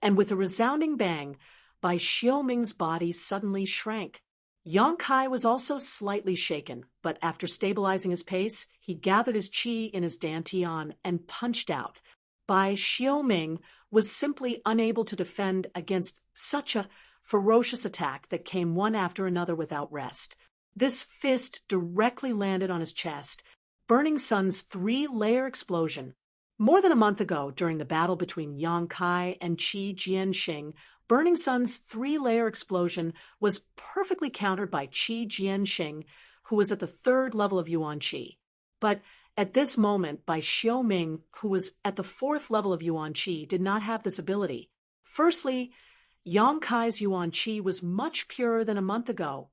and with a resounding bang, Bai Xiaoming's body suddenly shrank. Yang Kai was also slightly shaken, but after stabilizing his pace, he gathered his qi in his dantian and punched out. Bai Xiaoming was simply unable to defend against such a ferocious attack that came one after another without rest. This fist directly landed on his chest, Burning Sun's 3-layer explosion. More than a month ago, during the battle between Yang Kai and Qi Jianxing, Burning Sun's 3-layer explosion was perfectly countered by Qi Jianxing, who was at the 3rd level of Yuan Qi. But at this moment, Bai Xiaoming, who was at the 4th level of Yuan Qi, did not have this ability. Firstly, Yang Kai's Yuan Qi was much purer than a month ago,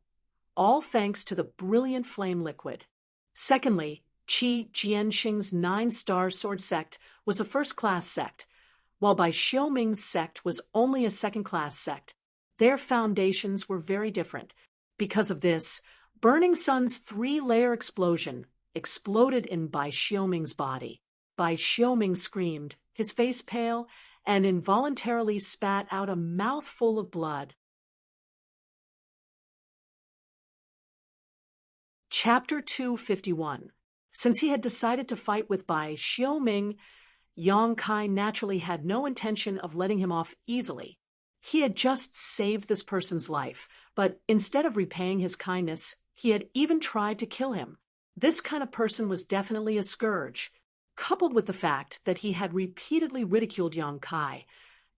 all thanks to the brilliant flame liquid. Secondly, Qi Jianxing's 9-star sword sect was a first-class sect, while Bai Xiaoming's sect was only a second-class sect. Their foundations were very different. Because of this, Burning Sun's 3-layer explosion exploded in Bai Xiaoming's body. Bai Xiaoming screamed, his face pale, and involuntarily spat out a mouthful of blood. Chapter 251. Since he had decided to fight with Bai Xiaoming, Yang Kai naturally had no intention of letting him off easily. He had just saved this person's life, but instead of repaying his kindness, he had even tried to kill him. This kind of person was definitely a scourge. Coupled with the fact that he had repeatedly ridiculed Yang Kai,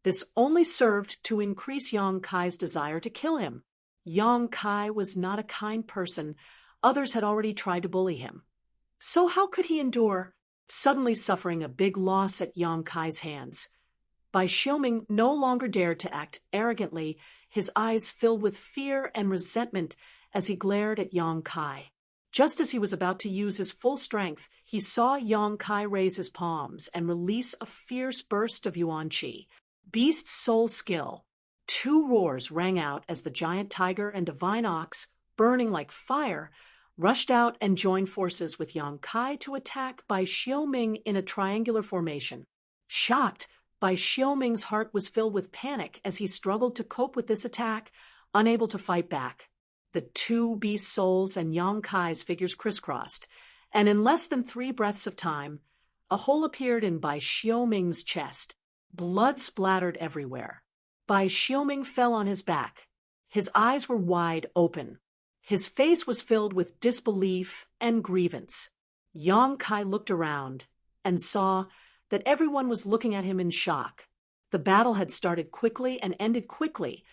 this only served to increase Yang Kai's desire to kill him. Yang Kai was not a kind person. Others had already tried to bully him. So how could he endure suddenly suffering a big loss at Yang Kai's hands? Bai Xiaoming no longer dared to act arrogantly, his eyes filled with fear and resentment as he glared at Yang Kai. Just as he was about to use his full strength, he saw Yang Kai raise his palms and release a fierce burst of Yuan Qi. Beast soul skill. 2 roars rang out as the giant tiger and divine ox, burning like fire, rushed out and joined forces with Yang Kai to attack Bai Xiaoming in a triangular formation. Shocked, Bai Xiaoming's heart was filled with panic as he struggled to cope with this attack, unable to fight back. The 2 beast souls and Yang Kai's figures crisscrossed, and in less than 3 breaths of time, a hole appeared in Bai Xiaoming's chest. Blood splattered everywhere. Bai Xiaoming fell on his back. His eyes were wide open. His face was filled with disbelief and grievance. Yang Kai looked around and saw that everyone was looking at him in shock. The battle had started quickly and ended quickly,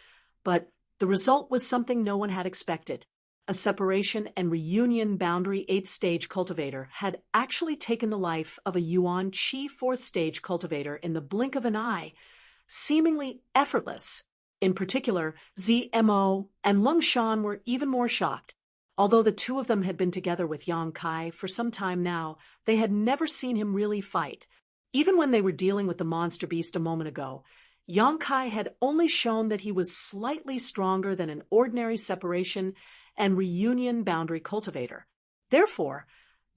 but the result was something no one had expected. A separation and reunion boundary 8th stage cultivator had actually taken the life of a Yuan Qi 4th stage cultivator in the blink of an eye, seemingly effortless. In particular, ZMO and Lung Shan were even more shocked. Although the 2 of them had been together with Yang Kai for some time now, they had never seen him really fight. Even when they were dealing with the monster beast a moment ago, Yang Kai had only shown that he was slightly stronger than an ordinary separation and reunion boundary cultivator. Therefore,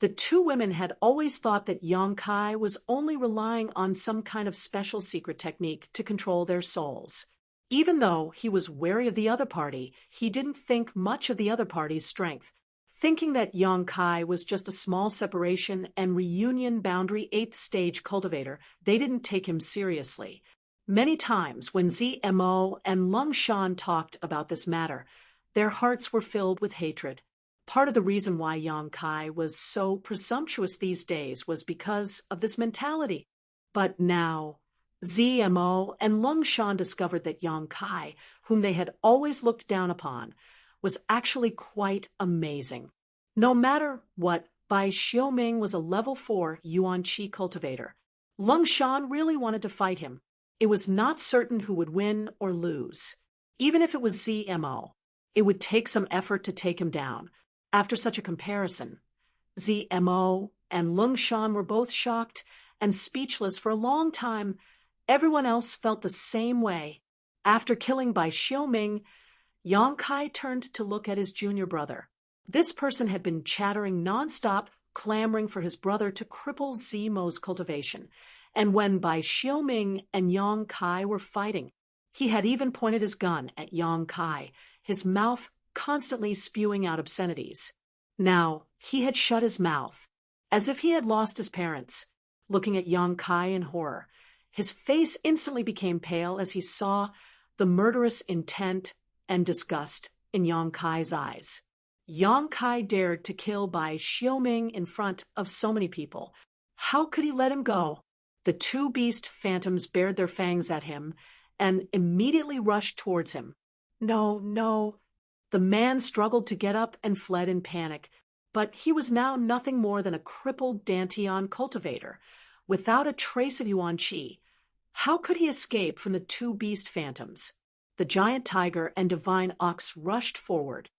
the 2 women had always thought that Yang Kai was only relying on some kind of special secret technique to control their souls. Even though he was wary of the other party, he didn't think much of the other party's strength. Thinking that Yang Kai was just a small separation and reunion boundary 8th stage cultivator, they didn't take him seriously. Many times when ZMO and Lung Shan talked about this matter, their hearts were filled with hatred. Part of the reason why Yang Kai was so presumptuous these days was because of this mentality. But now, ZMO and Lung Shan discovered that Yang Kai, whom they had always looked down upon, was actually quite amazing. No matter what, Bai Xiaoming was a level 4 Yuan Qi cultivator. Lung Shan really wanted to fight him. It was not certain who would win or lose. Even if it was ZMO, it would take some effort to take him down. After such a comparison, ZMO and Lung Shan were both shocked and speechless for a long time. Everyone else felt the same way. After killing Bai Xiaoming, Yang Kai turned to look at his junior brother. This person had been chattering nonstop, clamoring for his brother to cripple ZMO's cultivation. And when Bai Xiaoming and Yang Kai were fighting, He had even pointed his gun at Yang Kai, his mouth constantly spewing out obscenities. Now, he had shut his mouth, as if he had lost his parents, looking at Yang Kai in horror. His face instantly became pale as he saw the murderous intent and disgust in Yang Kai's eyes. Yang Kai dared to kill Bai Xiaoming in front of so many people. How could he let him go? The two beast phantoms bared their fangs at him and immediately rushed towards him. No, no. The man struggled to get up and fled in panic, but he was now nothing more than a crippled Dantian cultivator, without a trace of Yuan Qi. How could he escape from the two beast phantoms? The giant tiger and divine ox rushed forward.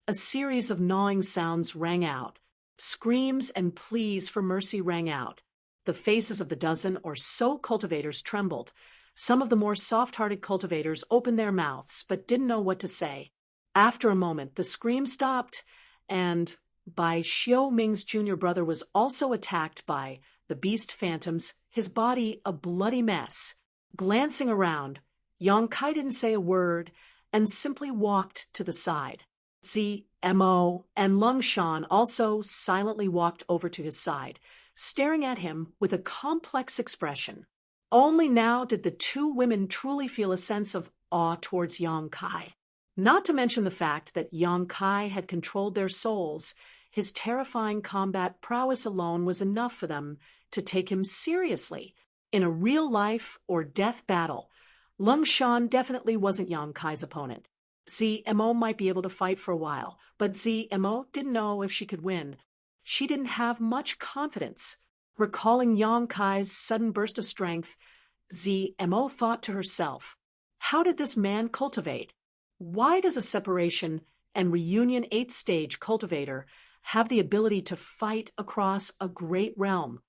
A series of gnawing sounds rang out. Screams and pleas for mercy rang out. The faces of the dozen or so cultivators trembled. Some of the more soft-hearted cultivators opened their mouths but didn't know what to say. After a moment, the screams stopped, and Bai Xiaoming's junior brother was also attacked by the beast phantoms, his body a bloody mess. Glancing around, Yang Kai didn't say a word and simply walked to the side. Mo and Lung Shan also silently walked over to his side, staring at him with a complex expression. Only now did the two women truly feel a sense of awe towards Yang Kai. Not to mention the fact that Yang Kai had controlled their souls. His terrifying combat prowess alone was enough for them to take him seriously. In a real-life or death battle, Lung Shan definitely wasn't Yang Kai's opponent. Mo might be able to fight for a while, but Mo didn't know if she could win. She didn't have much confidence. Recalling Yang Kai's sudden burst of strength, Mo thought to herself, how did this man cultivate? Why does a separation and reunion 8th stage cultivator have the ability to fight across a great realm?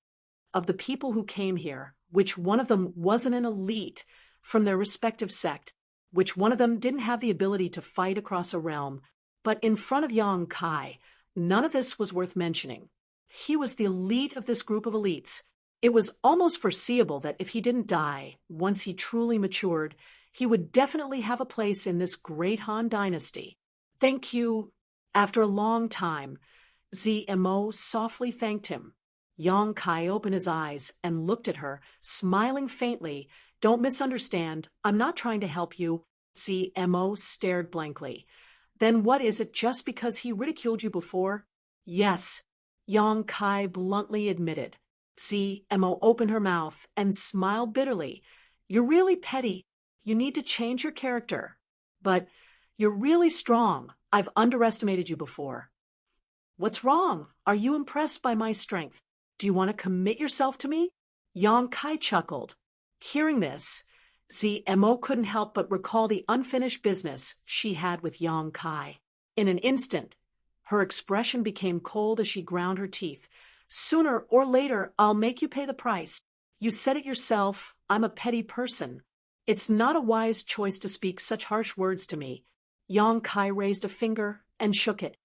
Of the people who came here, which one of them wasn't an elite from their respective sect, which one of them didn't have the ability to fight across a realm, but in front of Yang Kai, none of this was worth mentioning. He was the elite of this group of elites. It was almost foreseeable that if he didn't die, once he truly matured, he would definitely have a place in this great Han dynasty. Thank you. After a long time, Mo softly thanked him. Yang Kai opened his eyes and looked at her, smiling faintly. Don't misunderstand. I'm not trying to help you. Mo stared blankly. Then what is it, just because he ridiculed you before? Yes, Yang Kai bluntly admitted. Mo opened her mouth and smiled bitterly. You're really petty. You need to change your character. But you're really strong. I've underestimated you before. What's wrong? Are you impressed by my strength? Do you want to commit yourself to me? Yang Kai chuckled. Hearing this, Mo couldn't help but recall the unfinished business she had with Yang Kai. In an instant, her expression became cold as she ground her teeth. Sooner or later, I'll make you pay the price. You said it yourself, I'm a petty person. It's not a wise choice to speak such harsh words to me. Yang Kai raised a finger and shook it.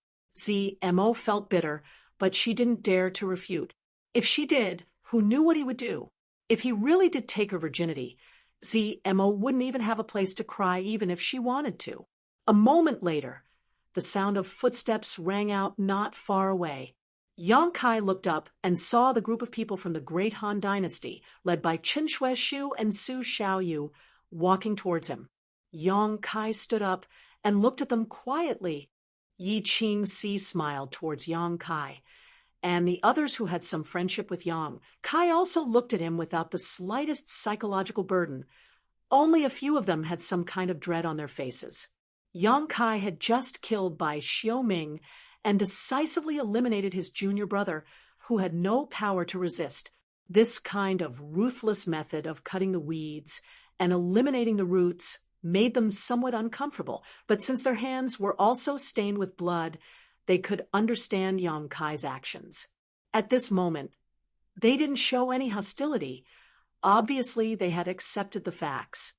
Mo felt bitter, but she didn't dare to refute. If she did, who knew what he would do? If he really did take her virginity, Mo wouldn't even have a place to cry even if she wanted to. A moment later, the sound of footsteps rang out not far away. Yang Kai looked up and saw the group of people from the Great Han Dynasty, led by Qin Shueishu and Su Xiaoyu, walking towards him. Yang Kai stood up and looked at them quietly. Yi Qingxi smiled towards Yang Kai, and the others who had some friendship with Yang Kai also looked at him without the slightest psychological burden. Only a few of them had some kind of dread on their faces. Yang Kai had just killed Bai Xiaoming and decisively eliminated his junior brother, who had no power to resist. This kind of ruthless method of cutting the weeds and eliminating the roots made them somewhat uncomfortable, but since their hands were also stained with blood, they could understand Yang Kai's actions. At this moment, they didn't show any hostility. Obviously, they had accepted the facts.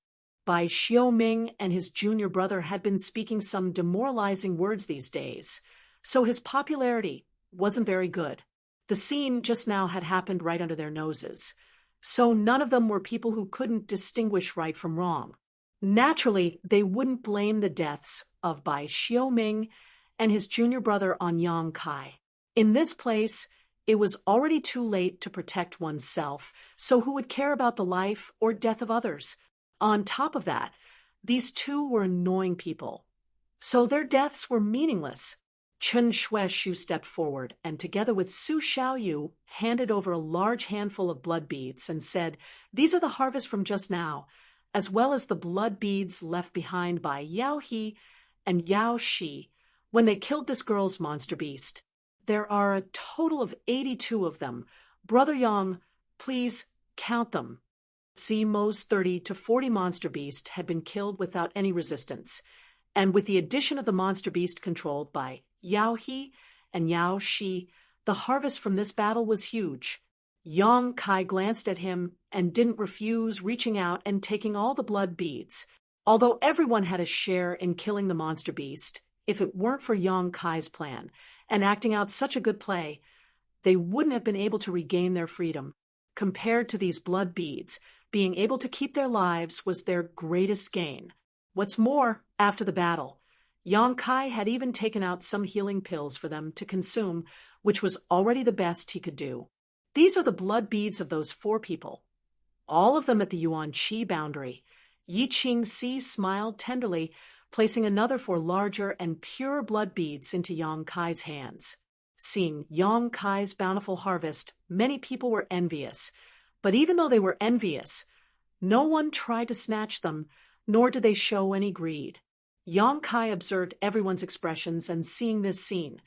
Bai Xiaoming and his junior brother had been speaking some demoralizing words these days, so his popularity wasn't very good. The scene just now had happened right under their noses, so none of them were people who couldn't distinguish right from wrong. Naturally, they wouldn't blame the deaths of Bai Xiaoming and his junior brother on Yang Kai. In this place, it was already too late to protect oneself, so who would care about the life or death of others? On top of that, these two were annoying people, so their deaths were meaningless. Chen Shueshu stepped forward and, together with Su Xiaoyu, handed over a large handful of blood beads and said, "These are the harvest from just now, as well as the blood beads left behind by Yao He and Yao Shi when they killed this girl's monster beast. There are a total of 82 of them. Brother Yang, please count them." Mo's 30 to 40 monster beast had been killed without any resistance, and with the addition of the monster beast controlled by Yao He and Yao Shi, the harvest from this battle was huge. Yang Kai glanced at him and didn't refuse reaching out and taking all the blood beads. Although everyone had a share in killing the monster beast, if it weren't for Yang Kai's plan and acting out such a good play, they wouldn't have been able to regain their freedom. Compared to these blood beads, being able to keep their lives was their greatest gain. What's more, after the battle, Yang Kai had even taken out some healing pills for them to consume, which was already the best he could do. These are the blood beads of those 4 people, all of them at the Yuan Qi boundary. Yi Qing Si smiled tenderly, placing another 4 larger and pure blood beads into Yang Kai's hands. Seeing Yang Kai's bountiful harvest, many people were envious. But even though they were envious, no one tried to snatch them, nor did they show any greed. Yang Kai observed everyone's expressions and, seeing this scene,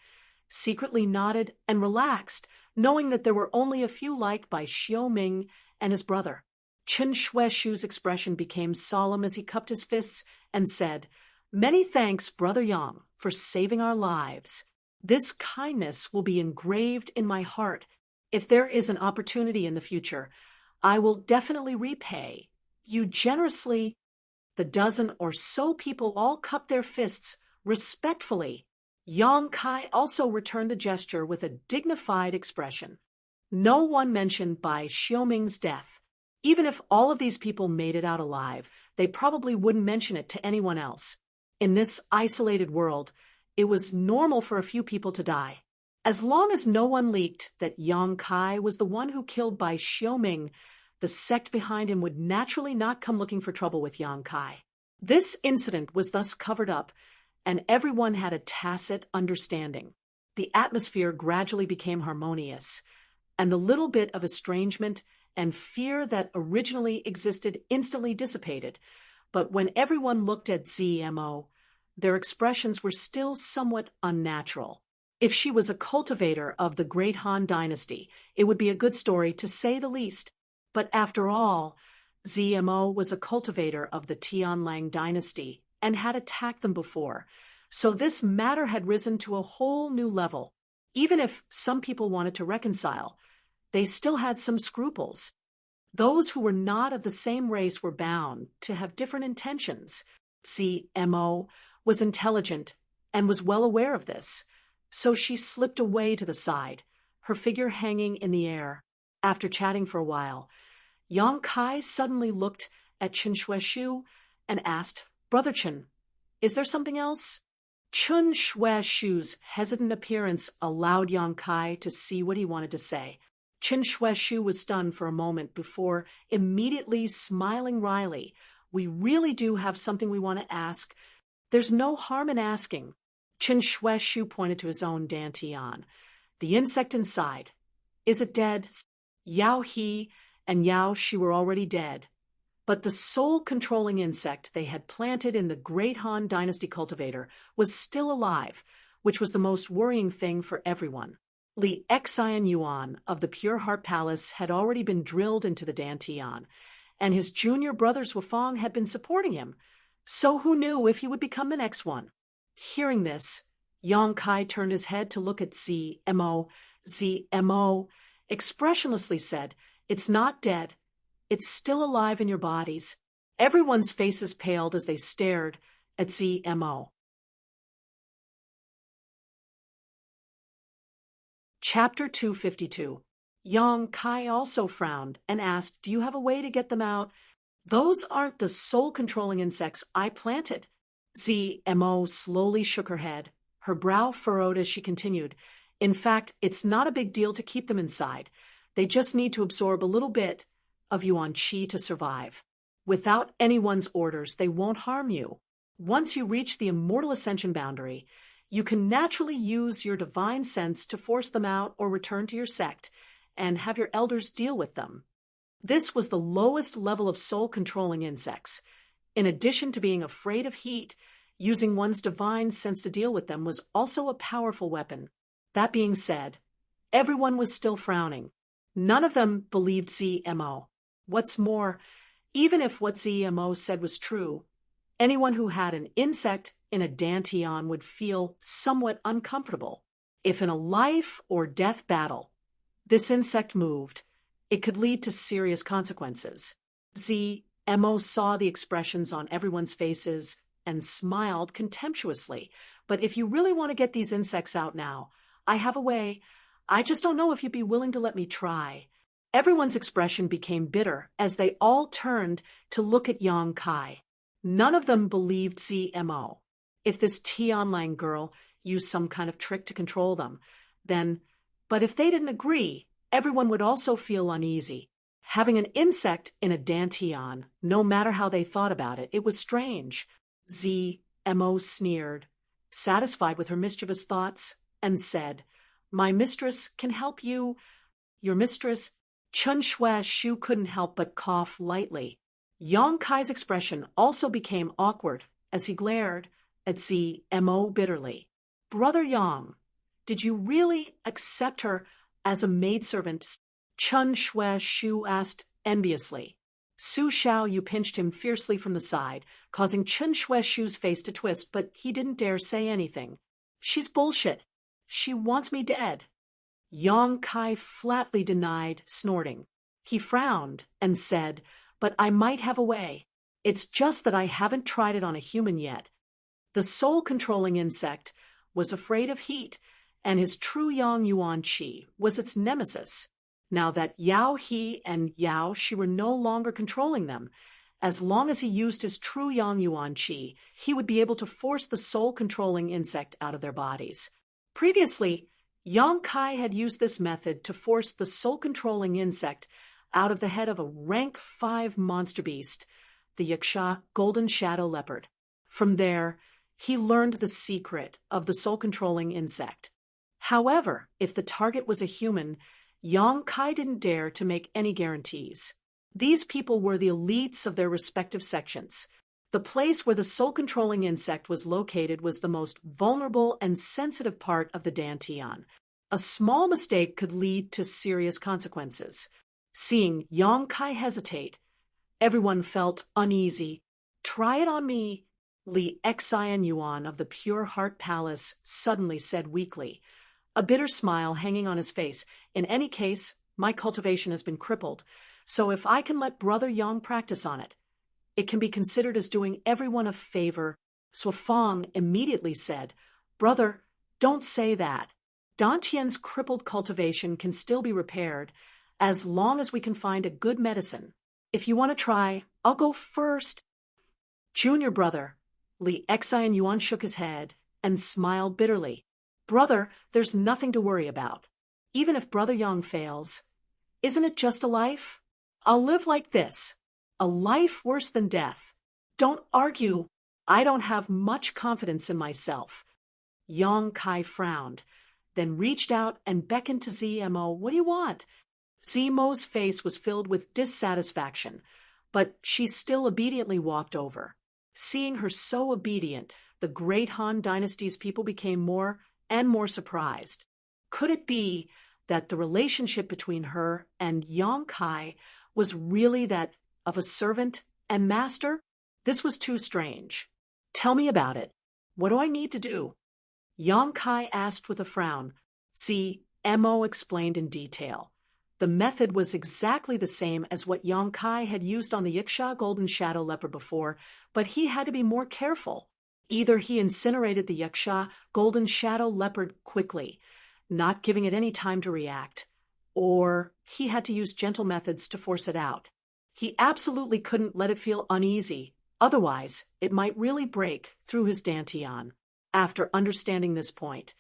secretly nodded and relaxed, knowing that there were only a few like Bai Xiaoming and his brother. Chen Shueshu's expression became solemn as he cupped his fists and said, "Many thanks, Brother Yang, for saving our lives. This kindness will be engraved in my heart. If there is an opportunity in the future, I will definitely repay you generously." The dozen or so people all cupped their fists respectfully. Yang Kai also returned the gesture with a dignified expression. No one mentioned Bai Xiaoming's death. Even if all of these people made it out alive, they probably wouldn't mention it to anyone else. In this isolated world, it was normal for a few people to die. As long as no one leaked that Yang Kai was the one who killed Bai Xiaoming, the sect behind him would naturally not come looking for trouble with Yang Kai. This incident was thus covered up, and everyone had a tacit understanding. The atmosphere gradually became harmonious, and the little bit of estrangement and fear that originally existed instantly dissipated. But when everyone looked at ZMO, their expressions were still somewhat unnatural. If she was a cultivator of the Great Han Dynasty, it would be a good story to say the least. But after all, ZMO was a cultivator of the Tianlang Dynasty and had attacked them before, so this matter had risen to a whole new level. Even if some people wanted to reconcile, they still had some scruples. Those who were not of the same race were bound to have different intentions. ZMO was intelligent and was well aware of this, so she slipped away to the side, her figure hanging in the air. After chatting for a while, Yang Kai suddenly looked at Chen Shueshu and asked, "Brother Chen, is there something else?" Chen Shueshu's hesitant appearance allowed Yang Kai to see what he wanted to say. Chen Shueshu was stunned for a moment before immediately smiling wryly. "We really do have something we want to ask. There's no harm in asking." Chen Shueshu pointed to his own dantian. "The insect inside. Is it dead?" Yao He and Yao Shi were already dead, but the soul-controlling insect they had planted in the Great Han Dynasty cultivator was still alive, which was the most worrying thing for everyone. Li Xian Yuan of the Pure Heart Palace had already been drilled into the dantian, and his junior brother Zhuofang had been supporting him, so who knew if he would become the next one? Hearing this, Yang Kai turned his head to look at ZMO. ZMO expressionlessly said, "It's not dead. It's still alive in your bodies." Everyone's faces paled as they stared at ZMO. Chapter 252. Yang Kai also frowned and asked, "Do you have a way to get them out?" Those aren't the soul-controlling insects I planted. ZMO slowly shook her head, her brow furrowed as she continued. In fact, it's not a big deal to keep them inside. They just need to absorb a little bit of yuan qi to survive. Without anyone's orders, they won't harm you. Once you reach the immortal ascension boundary, you can naturally use your divine sense to force them out or return to your sect and have your elders deal with them. This was the lowest level of soul-controlling insects. In addition to being afraid of heat, using one's divine sense to deal with them was also a powerful weapon. That being said, everyone was still frowning. None of them believed ZMO. What's more, even if what ZMO said was true, anyone who had an insect in a dantian would feel somewhat uncomfortable. If in a life or death battle, this insect moved, it could lead to serious consequences. ZMO saw the expressions on everyone's faces and smiled contemptuously. But if you really want to get these insects out now, I have a way. I just don't know if you'd be willing to let me try. Everyone's expression became bitter as they all turned to look at Yang Kai. None of them believed ZMO. If this Tianlang girl used some kind of trick to control them, but if they didn't agree, everyone would also feel uneasy. Having an insect in a dantian, no matter how they thought about it, it was strange. ZMO sneered, satisfied with her mischievous thoughts, and said, "My mistress can help you." Your mistress? Chun Shue Shu couldn't help but cough lightly. Yang Kai's expression also became awkward as he glared at ZMO bitterly. "Brother Yang, did you really accept her as a maidservant?" Chun Shue Shu asked enviously. Su Xiaoyu pinched him fiercely from the side, causing Chun Shue Shu's face to twist, but he didn't dare say anything. "She's bullshit. She wants me dead." Yang Kai flatly denied, snorting. He frowned and said, "But I might have a way. It's just that I haven't tried it on a human yet." The soul-controlling insect was afraid of heat, and his true Yang Yuan Qi was its nemesis. Now that Yao He and Yao Shi were no longer controlling them, as long as he used his true Yang Yuan Qi, he would be able to force the soul-controlling insect out of their bodies. Previously, Yang Kai had used this method to force the soul-controlling insect out of the head of a rank 5 monster beast, the Yaksha golden shadow leopard. From there, he learned the secret of the soul-controlling insect. However, if the target was a human, Yang Kai didn't dare to make any guarantees. These people were the elites of their respective sections. The place where the soul-controlling insect was located was the most vulnerable and sensitive part of the dantian. A small mistake could lead to serious consequences. Seeing Yang Kai hesitate, everyone felt uneasy. "Try it on me," Li Xian Yuan of the Pure Heart Palace suddenly said weakly, a bitter smile hanging on his face. "In any case, my cultivation has been crippled, so if I can let Brother Yang practice on it, it can be considered as doing everyone a favor." Su Fang immediately said, "Brother, don't say that. Dantian's crippled cultivation can still be repaired, as long as we can find a good medicine. If you want to try, I'll go first." "Junior brother," Li Xian Yuan shook his head and smiled bitterly. "Brother, there's nothing to worry about. Even if Brother Yang fails, isn't it just a life? I'll live like this. A life worse than death. Don't argue. I don't have much confidence in myself." Yang Kai frowned, then reached out and beckoned to ZMO. "What do you want?" ZMO's face was filled with dissatisfaction, but she still obediently walked over. Seeing her so obedient, the great Han Dynasty's people became more and more surprised. Could it be that the relationship between her and Yang Kai was really that of a servant and master? This was too strange. "Tell me about it. What do I need to do?" Yang Kai asked with a frown. ZMO explained in detail. The method was exactly the same as what Yang Kai had used on the Yiksha golden shadow leopard before, but he had to be more careful. Either he incinerated the Yaksha golden shadow leopard quickly, not giving it any time to react, or he had to use gentle methods to force it out. He absolutely couldn't let it feel uneasy, otherwise it might really break through his dantian. After understanding this point,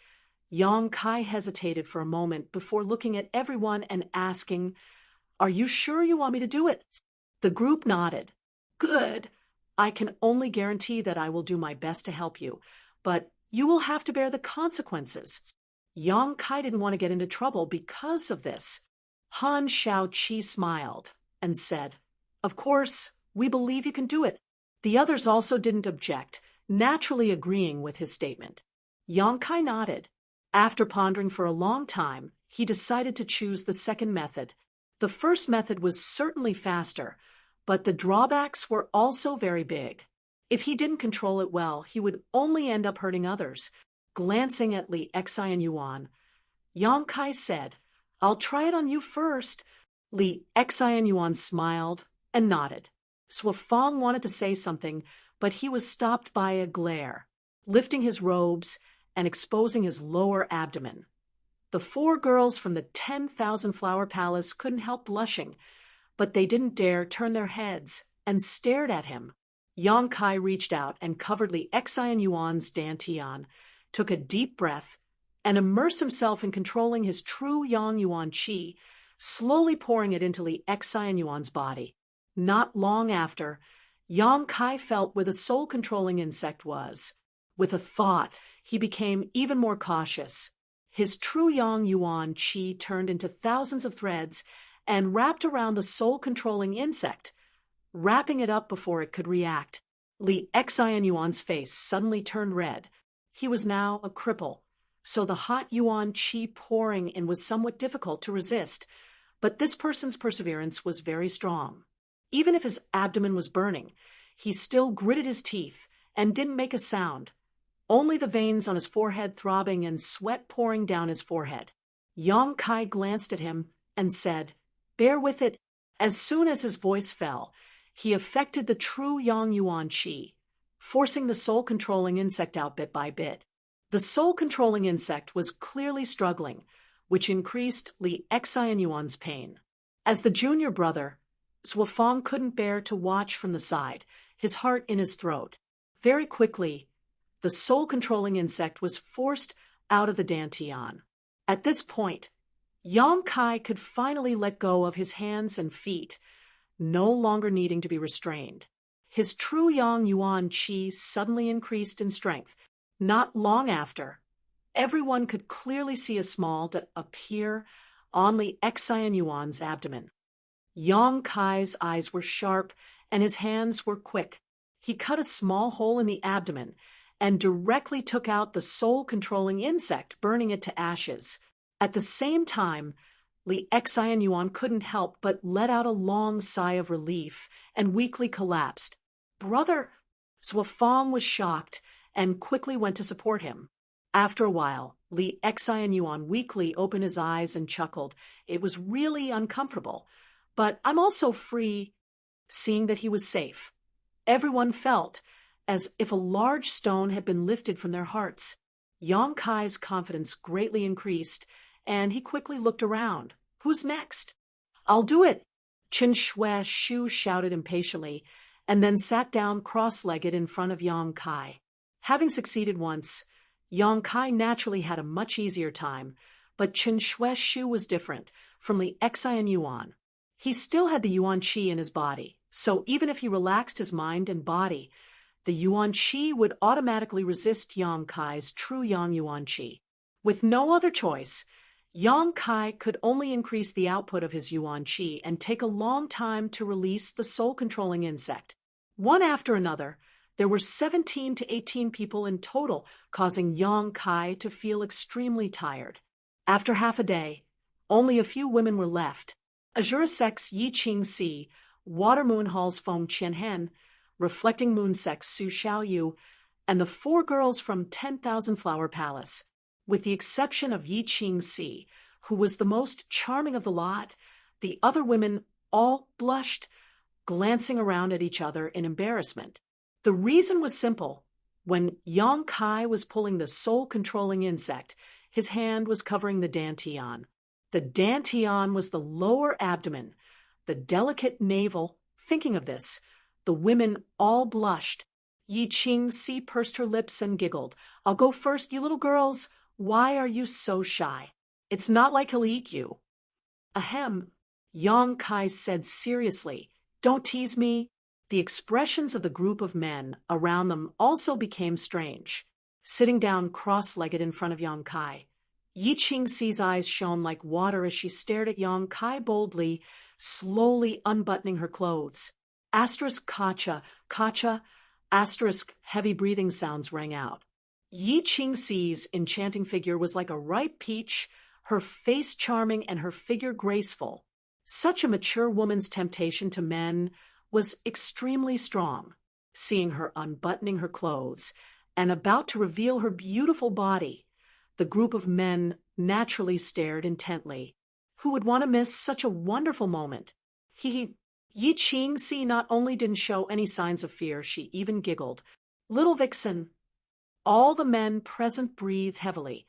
Yang Kai hesitated for a moment before looking at everyone and asking, "Are you sure you want me to do it?" The group nodded. "Good. I can only guarantee that I will do my best to help you, but you will have to bear the consequences." Yang Kai didn't want to get into trouble because of this. Han Xiaoqi smiled and said, "Of course, we believe you can do it." The others also didn't object, naturally agreeing with his statement. Yang Kai nodded. After pondering for a long time, he decided to choose the second method. The first method was certainly faster, but the drawbacks were also very big. If he didn't control it well, he would only end up hurting others. Glancing at Li Exai and Yuan, Yang Kai said, "I'll try it on you first." Li Exai and Yuan smiled and nodded. Sui Fang wanted to say something, but he was stopped by a glare, lifting his robes and exposing his lower abdomen. The 4 girls from the 10,000 Flower Palace couldn't help blushing, but they didn't dare turn their heads and stared at him. Yang Kai reached out and covered Li Exai and Yuan's dantian, took a deep breath, and immersed himself in controlling his true Yang Yuan Qi, slowly pouring it into Li Exai and Yuan's body. Not long after, Yang Kai felt where the soul-controlling insect was. With a thought, he became even more cautious. His true Yang Yuan Qi turned into thousands of threads and wrapped around the soul-controlling insect, wrapping it up before it could react. Li Exai and Yuan's face suddenly turned red. He was now a cripple, so the hot Yuan Qi pouring in was somewhat difficult to resist, but this person's perseverance was very strong. Even if his abdomen was burning, he still gritted his teeth and didn't make a sound, only the veins on his forehead throbbing and sweat pouring down his forehead. Yang Kai glanced at him and said, "Bear with it." As soon as his voice fell, he affected the true Yang Yuan Qi, forcing the soul-controlling insect out bit by bit. The soul-controlling insect was clearly struggling, which increased Li Exai and Yuan's pain. As the junior brother, Sui Fang couldn't bear to watch from the side, his heart in his throat. Very quickly, the soul-controlling insect was forced out of the dantian. At this point, Yang Kai could finally let go of his hands and feet, no longer needing to be restrained. His true Yang Yuan Qi suddenly increased in strength. Not long after, everyone could clearly see a small dot appear on Li Exai and Yuan's abdomen. Yang Kai's eyes were sharp and his hands were quick. He cut a small hole in the abdomen and directly took out the soul-controlling insect, burning it to ashes. At the same time, Li Exai and Yuan couldn't help but let out a long sigh of relief and weakly collapsed. "Brother!" Sui Fang was shocked and quickly went to support him. After a while, Li Exai and Yuan weakly opened his eyes and chuckled. It was really uncomfortable, but I'm also free. Seeing that he was safe, everyone felt as if a large stone had been lifted from their hearts. Yang Kai's confidence greatly increased, and he quickly looked around. "Who's next?" "I'll do it!" Qin Shui Shu shouted impatiently, and then sat down cross-legged in front of Yang Kai. Having succeeded once, Yang Kai naturally had a much easier time, but Qin Shui Shu was different from Li Exai and Yuan. He still had the Yuan Qi in his body, so even if he relaxed his mind and body, the Yuan Qi would automatically resist Yang Kai's true Yang Yuan Qi. With no other choice, Yang Kai could only increase the output of his Yuan Qi and take a long time to release the soul-controlling insect. One after another, there were 17 to 18 people in total, causing Yang Kai to feel extremely tired. After half a day, only a few women were left. Azure Sex Yi Qing Si, Water Moon Hall's Feng Qianhen, Reflecting Moon Sex Su Xiaoyu, and the 4 girls from 10,000 Flower Palace. With the exception of Yi Qing Si, who was the most charming of the lot, the other women all blushed, glancing around at each other in embarrassment. The reason was simple. When Yang Kai was pulling the soul-controlling insect, his hand was covering the dantian. The dantian was the lower abdomen, the delicate navel, Thinking of this, the women all blushed. Yi Qingxi pursed her lips and giggled. "I'll go first, you little girls. Why are you so shy? It's not like he'll eat you." "Ahem," Yang Kai said seriously. "Don't tease me." The expressions of the group of men around them also became strange. Sitting down cross-legged in front of Yang Kai, Yi Qingxi's eyes shone like water as she stared at Yang Kai boldly, slowly unbuttoning her clothes. Asterisk kacha, kacha, asterisk heavy breathing sounds rang out. Yi Qingxi's enchanting figure was like a ripe peach, her face charming and her figure graceful. Such a mature woman's temptation to men was extremely strong. Seeing her unbuttoning her clothes and about to reveal her beautiful body, the group of men naturally stared intently. Who would want to miss such a wonderful moment? Yi Qingxi not only didn't show any signs of fear, she even giggled. "Little vixen." All the men present breathed heavily.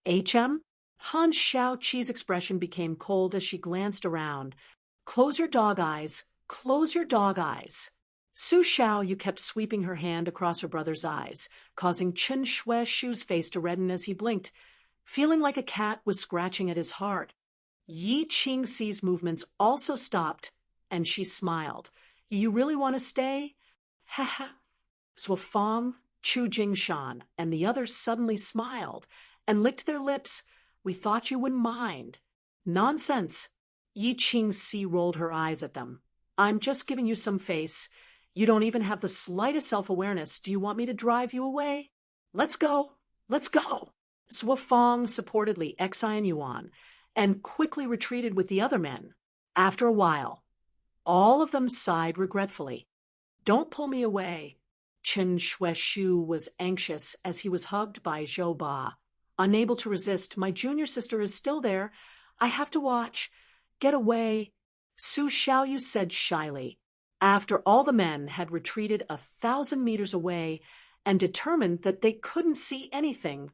"HM?" Han Shaoqi's expression became cold as she glanced around. "Close your dog eyes. Close your dog eyes." Su Xiaoyu kept sweeping her hand across her brother's eyes, causing Chen Shueishu's face to redden as he blinked, feeling like a cat was scratching at his heart. Yi Qingxi's movements also stopped, and she smiled. "You really want to stay?" "Ha ha." Zuofeng, Chu Jingshan, and the others suddenly smiled and licked their lips. "We thought you wouldn't mind." "Nonsense." Yi Qingxi rolled her eyes at them. "I'm just giving you some face. You don't even have the slightest self-awareness. Do you want me to drive you away?" "Let's go. Let's go." Zuofeng supportedly Xian Yuan and quickly retreated with the other men. After a while, all of them sighed regretfully. "Don't pull me away." Chen Shueishu was anxious as he was hugged by Zhou Ba. Unable to resist, "My junior sister is still there. I have to watch. Get away." Su Xiaoyu said shyly. After all the men had retreated 1,000 meters away and determined that they couldn't see anything,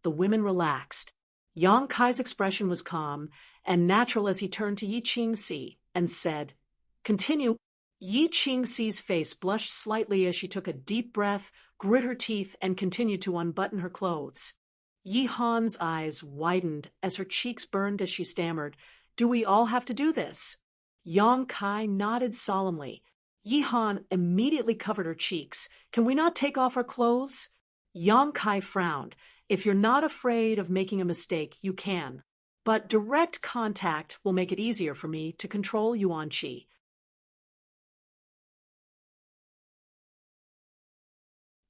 the women relaxed. Yang Kai's expression was calm and natural as he turned to Yi Qingxi and said, "Continue." Yi Qingxi's face blushed slightly as she took a deep breath, grit her teeth, and continued to unbutton her clothes. Yi Han's eyes widened as her cheeks burned as she stammered, "Do we all have to do this?" Yang Kai nodded solemnly. Yi Han immediately covered her cheeks. "Can we not take off our clothes?" Yang Kai frowned. "If you're not afraid of making a mistake, you can. But direct contact will make it easier for me to control Yuan Qi."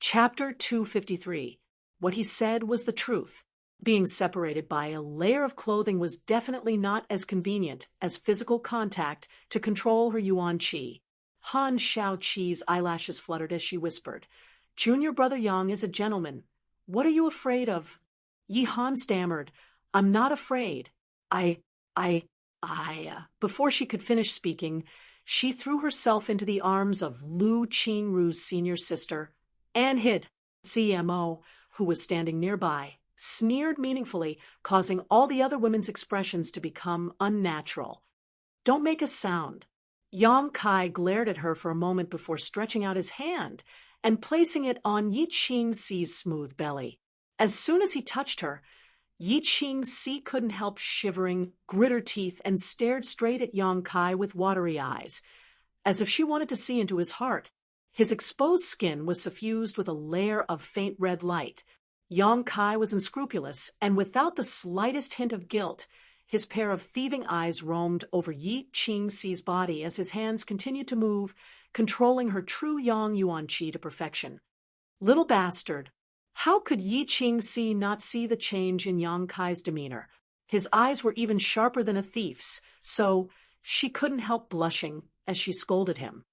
Chapter 253. What he said was the truth. Being separated by a layer of clothing was definitely not as convenient as physical contact to control her Yuan Qi. Han Shaoqi's eyelashes fluttered as she whispered, "Junior brother Yang is a gentleman. What are you afraid of?" Yi Han stammered, "I'm not afraid. I. Before she could finish speaking, she threw herself into the arms of Lu Qingru's senior sister and hid. CMO, who was standing nearby, sneered meaningfully, causing all the other women's expressions to become unnatural. "Don't make a sound." Yang Kai glared at her for a moment before stretching out his hand and placing it on Yi Qingxi's smooth belly. As soon as he touched her, Yi Qingxi couldn't help shivering, grit her teeth, and stared straight at Yang Kai with watery eyes, as if she wanted to see into his heart. His exposed skin was suffused with a layer of faint red light. Yang Kai was unscrupulous, and without the slightest hint of guilt, his pair of thieving eyes roamed over Yi Qingxi's body as his hands continued to move, controlling her true Yang Yuan Qi to perfection. Little bastard! How could Yi Qingxi not see the change in Yang Kai's demeanor? His eyes were even sharper than a thief's, so she couldn't help blushing as she scolded him.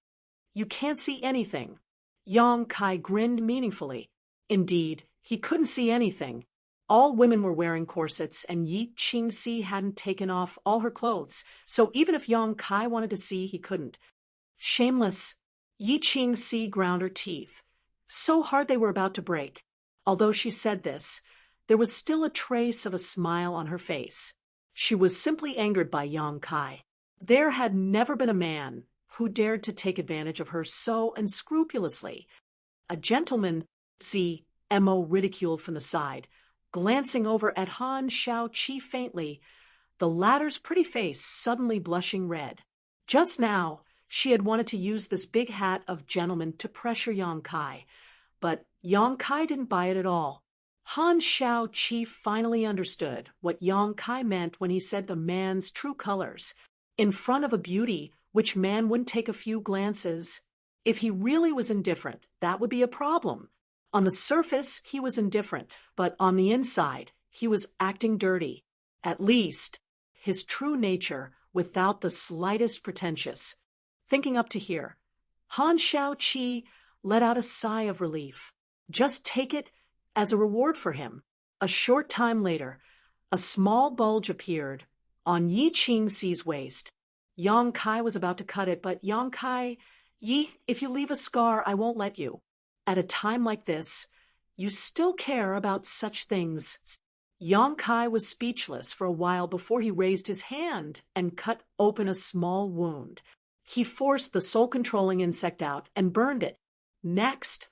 "You can't see anything." Yang Kai grinned meaningfully. Indeed, he couldn't see anything. All women were wearing corsets, and Yi Qingxi hadn't taken off all her clothes, so even if Yang Kai wanted to see, he couldn't. Shameless! Yi Qingxi ground her teeth, so hard they were about to break. Although she said this, there was still a trace of a smile on her face. She was simply angered by Yang Kai. There had never been a man, who dared to take advantage of her so unscrupulously. A gentleman, Mo ridiculed from the side, glancing over at Han Shao-Chi faintly, the latter's pretty face suddenly blushing red. Just now, she had wanted to use this big hat of gentleman to pressure Yang Kai, but Yang Kai didn't buy it at all. Han Shao-Chi finally understood what Yang Kai meant when he said the man's true colors. In front of a beauty, which man wouldn't take a few glances? If he really was indifferent, that would be a problem. On the surface, he was indifferent, but on the inside, he was acting dirty. At least, his true nature, without the slightest pretentious. Thinking up to here, Han Shao-Chi let out a sigh of relief. Just take it as a reward for him. A short time later, a small bulge appeared on Yi Qingxi's waist. Yang Kai was about to cut it, but Yang Kai, Yi, if you leave a scar, I won't let you. At a time like this, you still care about such things. Yang Kai was speechless for a while before he raised his hand and cut open a small wound. He forced the soul-controlling insect out and burned it. Next,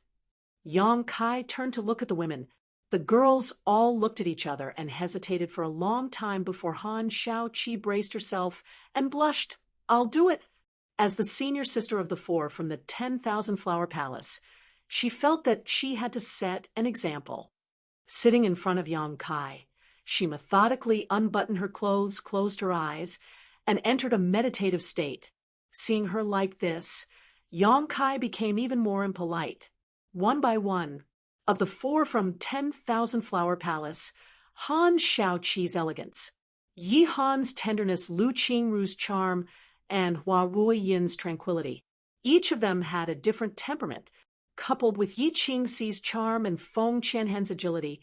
Yang Kai turned to look at the women. The girls all looked at each other and hesitated for a long time before Han Shao-Chi braced herself and blushed. I'll do it. As the senior sister of the four from the 10,000 Flower Palace, she felt that she had to set an example. Sitting in front of Yang Kai, she methodically unbuttoned her clothes, closed her eyes, and entered a meditative state. Seeing her like this, Yang Kai became even more impolite. One by one, of the four from 10,000 Flower Palace, Han Shao-Chi's elegance, Yi Han's tenderness, Lu Qingru's charm, and Hua Ruoyin's tranquility. Each of them had a different temperament. Coupled with Yi Qingxi's charm and Feng Qianhen's agility,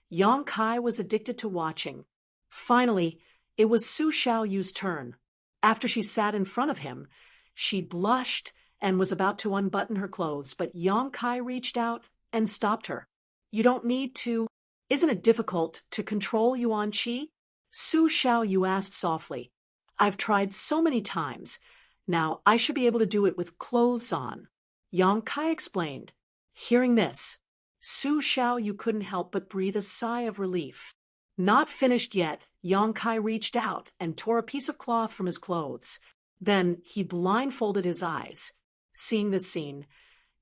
Yang Kai was addicted to watching. Finally, it was Su Xiaoyu's turn. After she sat in front of him, she blushed and was about to unbutton her clothes, but Yang Kai reached out and stopped her. You don't need to. Isn't it difficult to control Yuan Qi? Su Xiaoyu asked softly. I've tried so many times. Now I should be able to do it with clothes on. Yang Kai explained. Hearing this, Su Xiaoyu couldn't help but breathe a sigh of relief. Not finished yet, Yang Kai reached out and tore a piece of cloth from his clothes. Then he blindfolded his eyes. Seeing this scene,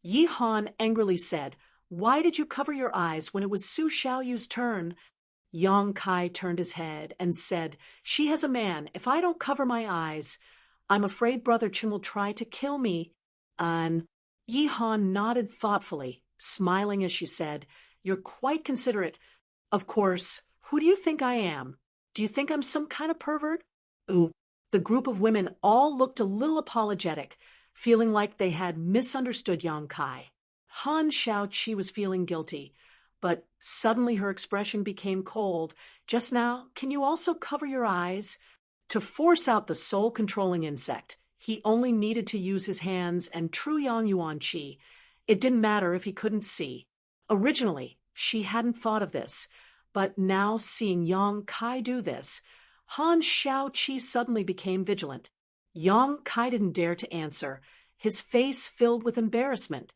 Yi Han angrily said, Why did you cover your eyes when it was Su Xiaoyu's turn? Yang Kai turned his head and said, She has a man. If I don't cover my eyes, I'm afraid Brother Chen will try to kill me. And Yi Han nodded thoughtfully, smiling as she said, You're quite considerate. Of course, who do you think I am? Do you think I'm some kind of pervert? Ooh. The group of women all looked a little apologetic, feeling like they had misunderstood Yang Kai. Han Shao-Chi was feeling guilty, but suddenly her expression became cold. Just now, can you also cover your eyes? To force out the soul-controlling insect, he only needed to use his hands and true Yang Yuan Qi. It didn't matter if he couldn't see. Originally, she hadn't thought of this, but now seeing Yang Kai do this, Han Shao-Chi suddenly became vigilant. Yang Kai didn't dare to answer, his face filled with embarrassment.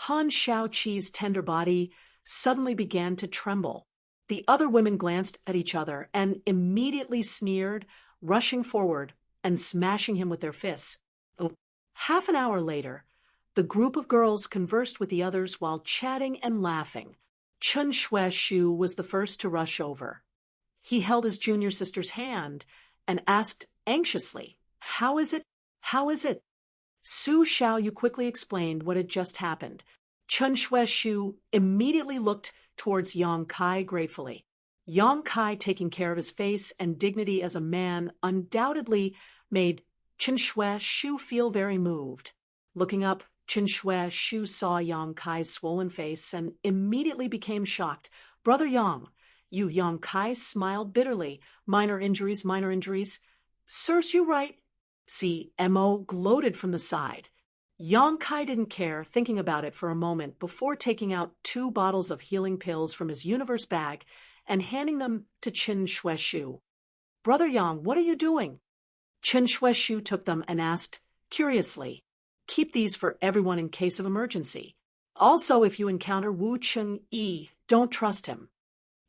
Han Shao-Chi's tender body suddenly began to tremble. The other women glanced at each other and immediately sneered, rushing forward and smashing him with their fists. Half an hour later, the group of girls conversed with the others while chatting and laughing. Chen Shueshu was the first to rush over. He held his junior sister's hand and asked anxiously, How is it? How is it? Su Xiaoyu quickly explained what had just happened. Chen Shueshu immediately looked towards Yang Kai gratefully. Yang Kai, taking care of his face and dignity as a man, undoubtedly made Chen Shueshu feel very moved. Looking up, Chen Shueshu saw Yang Kai's swollen face and immediately became shocked. Brother Yang, Yang Kai smiled bitterly. Minor injuries, minor injuries. Serves you right. Mo gloated from the side. Yang Kai didn't care, thinking about it for a moment before taking out 2 bottles of healing pills from his universe bag and handing them to Chen Shueshu. Brother Yang, what are you doing? Chen Shueshu took them and asked, curiously, Keep these for everyone in case of emergency. Also, if you encounter Wu Cheng-yi, don't trust him."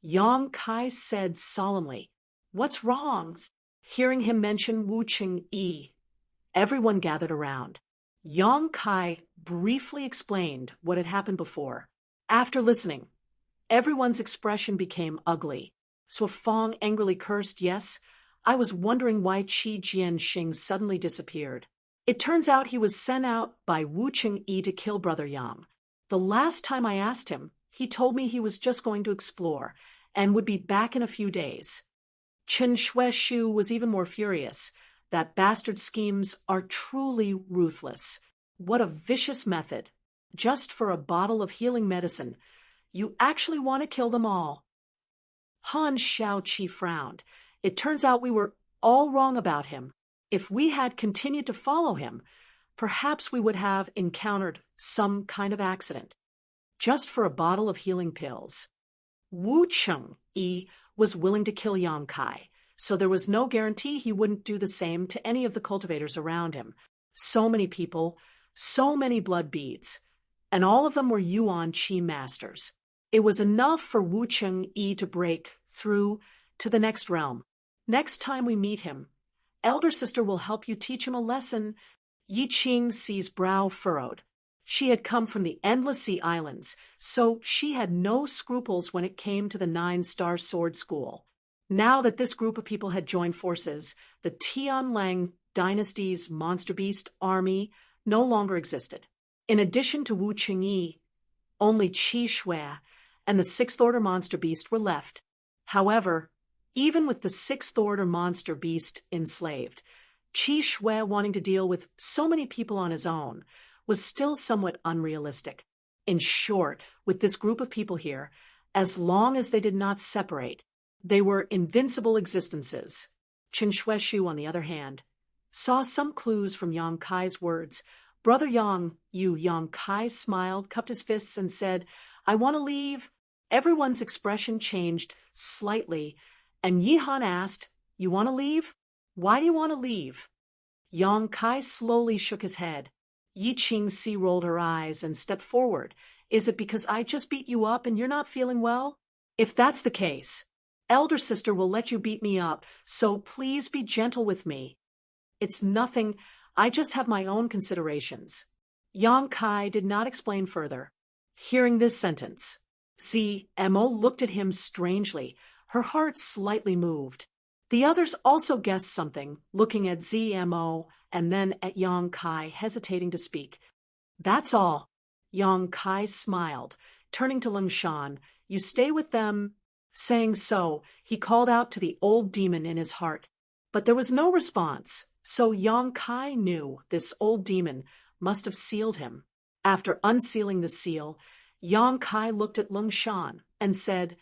Yang Kai said solemnly, "What's wrong?" Hearing him mention Wu Cheng-yi, everyone gathered around. Yang Kai briefly explained what had happened before. After listening, everyone's expression became ugly. So Fong angrily cursed, "Yes, I was wondering why Qi Jianxing suddenly disappeared. It turns out he was sent out by Wu Cheng-yi to kill Brother Yang. The last time I asked him, he told me he was just going to explore and would be back in a few days." Chen Shueshu was even more furious. That bastard schemes are truly ruthless. What a vicious method. Just for a bottle of healing medicine, you actually want to kill them all. Han Xiaoqi frowned. It turns out we were all wrong about him. If we had continued to follow him, perhaps we would have encountered some kind of accident. Just for a bottle of healing pills. Wu Cheng-yi was willing to kill Yang Kai, so there was no guarantee he wouldn't do the same to any of the cultivators around him. So many people, so many blood beads, and all of them were Yuan Qi masters. It was enough for Wu Cheng-yi to break through to the next realm. Next time we meet him, elder sister will help you teach him a lesson. Yi Qingxi's brow furrowed. She had come from the Endless Sea Islands, so she had no scruples when it came to the 9-star sword school. Now that this group of people had joined forces, the Tianlang dynasty's monster beast army no longer existed. In addition to Wu Chengyi, only Qi Shui and the 6th Order monster beast were left. However, even with the 6th Order monster beast enslaved, Qi Shui wanting to deal with so many people on his own was still somewhat unrealistic. In short, with this group of people here, as long as they did not separate, they were invincible existences. Chen Shueshu, on the other hand, saw some clues from Yang Kai's words. "Brother Yang," Yang Kai smiled, cupped his fists, and said, "I want to leave." Everyone's expression changed slightly, and Yihan asked, "You want to leave? Why do you want to leave?" Yang Kai slowly shook his head. Yi Qingxi rolled her eyes and stepped forward. "Is it because I just beat you up and you're not feeling well? If that's the case, elder sister will let you beat me up, so please be gentle with me." "It's nothing. I just have my own considerations." Yang Kai did not explain further. Hearing this sentence, ZMO looked at him strangely, her heart slightly moved. The others also guessed something, looking at ZMO and then at Yang Kai, hesitating to speak. "That's all." Yang Kai smiled, turning to Lung Shan. "You stay with them." Saying so, he called out to the old demon in his heart. But there was no response, so Yang Kai knew this old demon must have sealed him. After unsealing the seal, Yang Kai looked at Lung Shan and said,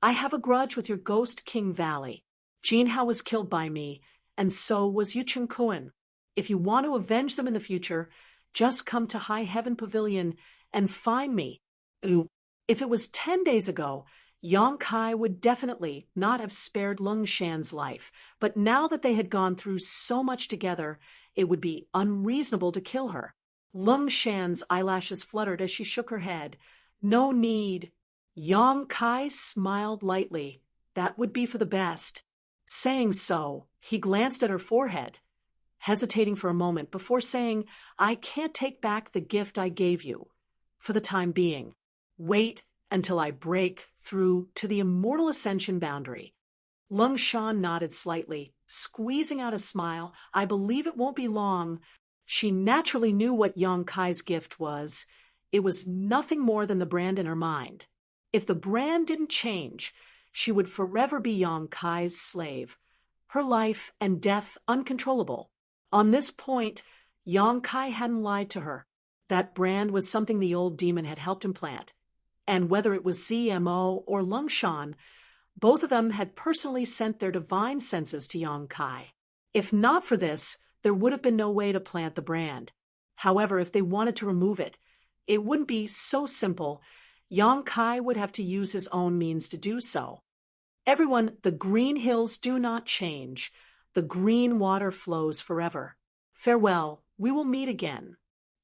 "I have a grudge with your Ghost King Valley. Jinhao was killed by me, and so was Yu Chen Kun. If you want to avenge them in the future, just come to High Heaven Pavilion and find me." If it was 10 days ago, Yang Kai would definitely not have spared Lung Shan's life, but now that they had gone through so much together, it would be unreasonable to kill her. Lung Shan's eyelashes fluttered as she shook her head. "No need." Yang Kai smiled lightly. That would be for the best. Saying so, he glanced at her forehead, hesitating for a moment before saying, "I can't take back the gift I gave you. For the time being, wait until I break through to the immortal ascension boundary." Lung Shan nodded slightly, squeezing out a smile. "I believe it won't be long." She naturally knew what Yang Kai's gift was. It was nothing more than the brand in her mind. If the brand didn't change, she would forever be Yang Kai's slave, her life and death uncontrollable. On this point, Yang Kai hadn't lied to her. That brand was something the old demon had helped him plant. And whether it was ZMO or Lung Shan, both of them had personally sent their divine senses to Yang Kai. If not for this, there would have been no way to plant the brand. However, if they wanted to remove it, it wouldn't be so simple. Yang Kai would have to use his own means to do so. Everyone, the green hills do not change. The green water flows forever. Farewell, we will meet again.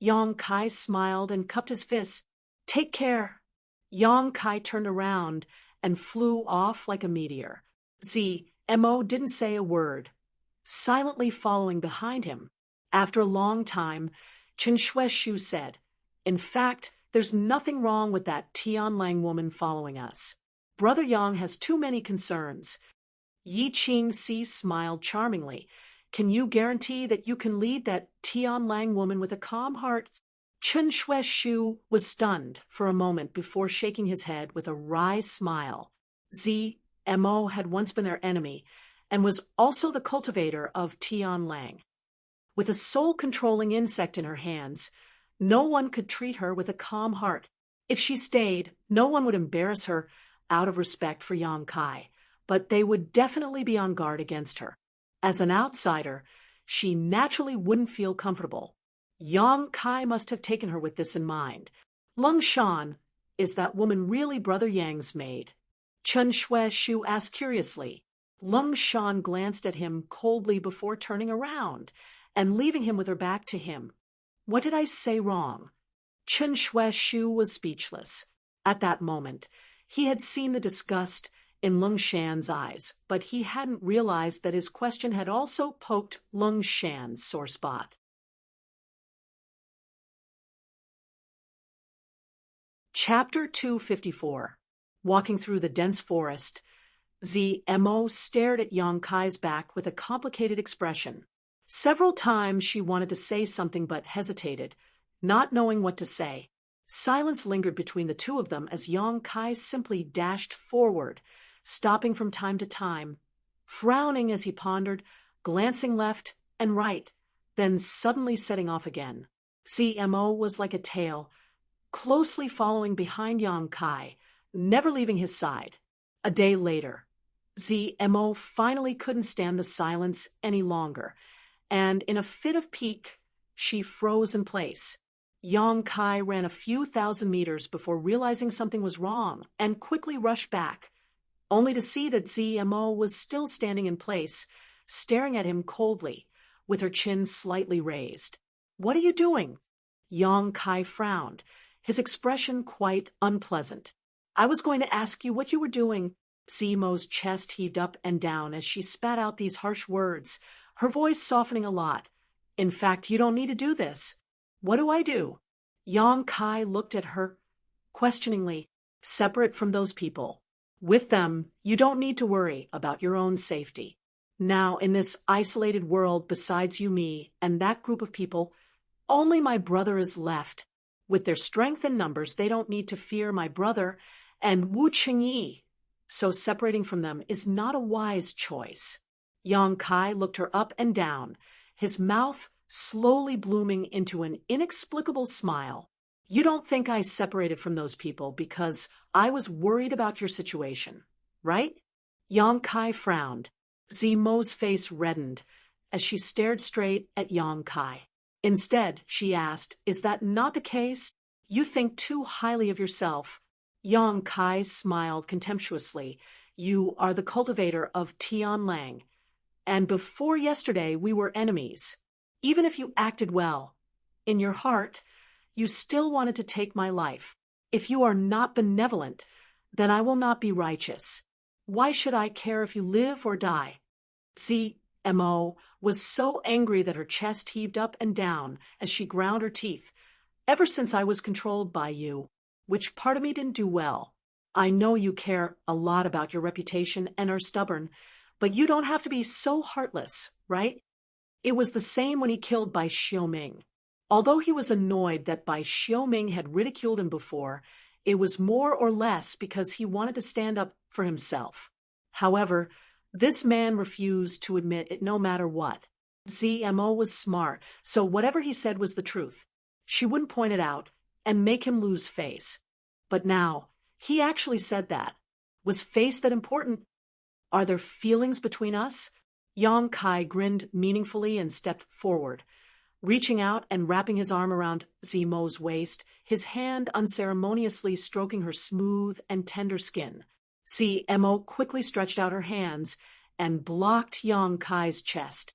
Yang Kai smiled and cupped his fists. Take care. Yang Kai turned around and flew off like a meteor. Mo didn't say a word, silently following behind him. After a long time, Chen Shueshu said, In fact, there's nothing wrong with that Tianlang woman following us. Brother Yang has too many concerns. Yi Qingxi smiled charmingly. Can you guarantee that you can lead that Tianlang woman with a calm heart? Chen Shueshu was stunned for a moment before shaking his head with a wry smile. Mo had once been their enemy and was also the cultivator of Tianlang. With a soul-controlling insect in her hands, no one could treat her with a calm heart. If she stayed, no one would embarrass her out of respect for Yang Kai, but they would definitely be on guard against her. As an outsider, she naturally wouldn't feel comfortable. Yang Kai must have taken her with this in mind. Lung Shan, is that woman really Brother Yang's maid? Chen Shueshu asked curiously. Lung Shan glanced at him coldly before turning around and leaving him with her back to him. What did I say wrong? Chen Shueshu was speechless. At that moment, he had seen the disgust in Lung Shan's eyes, but he hadn't realized that his question had also poked Lung Shan's sore spot. Chapter 254. Walking through the dense forest, Mo stared at Yang Kai's back with a complicated expression. Several times she wanted to say something but hesitated, not knowing what to say. Silence lingered between the two of them as Yang Kai simply dashed forward, stopping from time to time, frowning as he pondered, glancing left and right, then suddenly setting off again. Mo was like a tail, closely following behind Yang Kai, never leaving his side. A day later, Mo finally couldn't stand the silence any longer, and in a fit of pique, she froze in place. Yang Kai ran a few thousand meters before realizing something was wrong and quickly rushed back, only to see that Mo was still standing in place, staring at him coldly, with her chin slightly raised. What are you doing? Yang Kai frowned, his expression quite unpleasant. I was going to ask you what you were doing. Mo's chest heaved up and down as she spat out these harsh words, her voice softening a lot. In fact, you don't need to do this. What do I do? Yang Kai looked at her questioningly. Separate from those people. With them, you don't need to worry about your own safety. Now, in this isolated world besides you, me, and that group of people, only my brother is left. With their strength and numbers, they don't need to fear my brother and Wu Qingyi. So separating from them is not a wise choice. Yang Kai looked her up and down, his mouth slowly blooming into an inexplicable smile. You don't think I separated from those people because I was worried about your situation, right? Yang Kai frowned. Mo's face reddened as she stared straight at Yang Kai. Instead, she asked, is that not the case? You think too highly of yourself. Yang Kai smiled contemptuously. You are the cultivator of Tianlang, and before yesterday we were enemies. Even if you acted well, in your heart, you still wanted to take my life. If you are not benevolent, then I will not be righteous. Why should I care if you live or die? Mo was so angry that her chest heaved up and down as she ground her teeth. Ever since I was controlled by you, which part of me didn't do well. I know you care a lot about your reputation and are stubborn, but you don't have to be so heartless, right? It was the same when he killed Bai Xiaoming. Although he was annoyed that Bai Xiaoming had ridiculed him before, it was more or less because he wanted to stand up for himself. However, this man refused to admit it no matter what. Mo was smart, so whatever he said was the truth. She wouldn't point it out and make him lose face. But now, he actually said that. Was face that important? Are there feelings between us? Yang Kai grinned meaningfully and stepped forward, reaching out and wrapping his arm around Mo's waist, his hand unceremoniously stroking her smooth and tender skin. Mo quickly stretched out her hands and blocked Yang Kai's chest.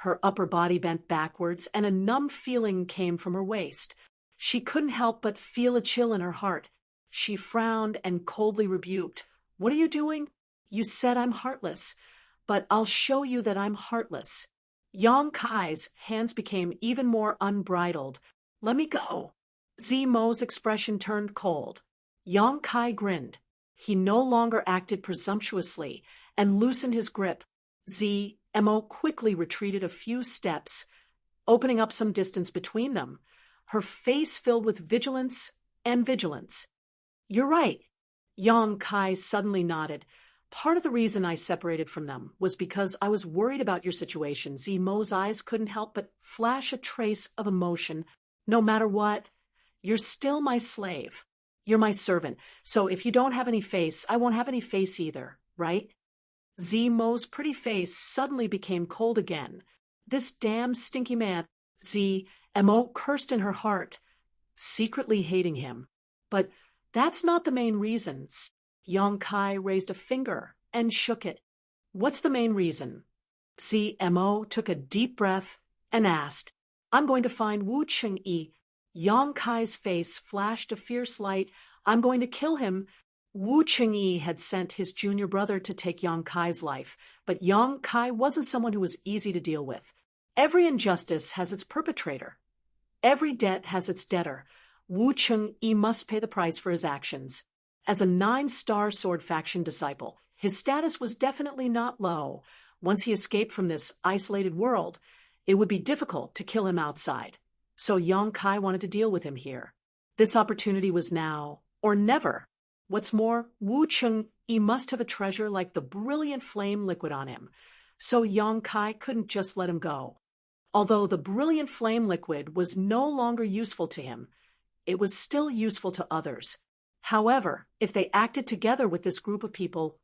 Her upper body bent backwards, and a numb feeling came from her waist. She couldn't help but feel a chill in her heart. She frowned and coldly rebuked. "What are you doing? You said I'm heartless, but I'll show you that I'm heartless." Yang Kai's hands became even more unbridled. "Let me go." Zimo's expression turned cold. Yang Kai grinned. He no longer acted presumptuously and loosened his grip. Zmo quickly retreated a few steps, opening up some distance between them, her face filled with vigilance and vigilance. "You're right." Yang Kai suddenly nodded. "Part of the reason I separated from them was because I was worried about your situation." Zimo's eyes couldn't help but flash a trace of emotion. "No matter what, you're still my slave. You're my servant. So if you don't have any face, I won't have any face either, right?" Zimo's pretty face suddenly became cold again. "This damn stinky man." Zmo cursed in her heart, secretly hating him. "But that's not the main reason." Yang Kai raised a finger and shook it. "What's the main reason?" Zmo took a deep breath and asked. "I'm going to find Wu Chengyi." Yang Kai's face flashed a fierce light. "I'm going to kill him." Wu Chengyi had sent his junior brother to take Yang Kai's life, but Yang Kai wasn't someone who was easy to deal with. Every injustice has its perpetrator. Every debt has its debtor. Wu Chengyi must pay the price for his actions. As a 9-star sword faction disciple, his status was definitely not low. Once he escaped from this isolated world, it would be difficult to kill him outside. So Yang Kai wanted to deal with him here. This opportunity was now or never. What's more, Wu Chengyi must have a treasure like the brilliant flame liquid on him, so Yang Kai couldn't just let him go. Although the brilliant flame liquid was no longer useful to him, it was still useful to others. However, if they acted together with this group of people,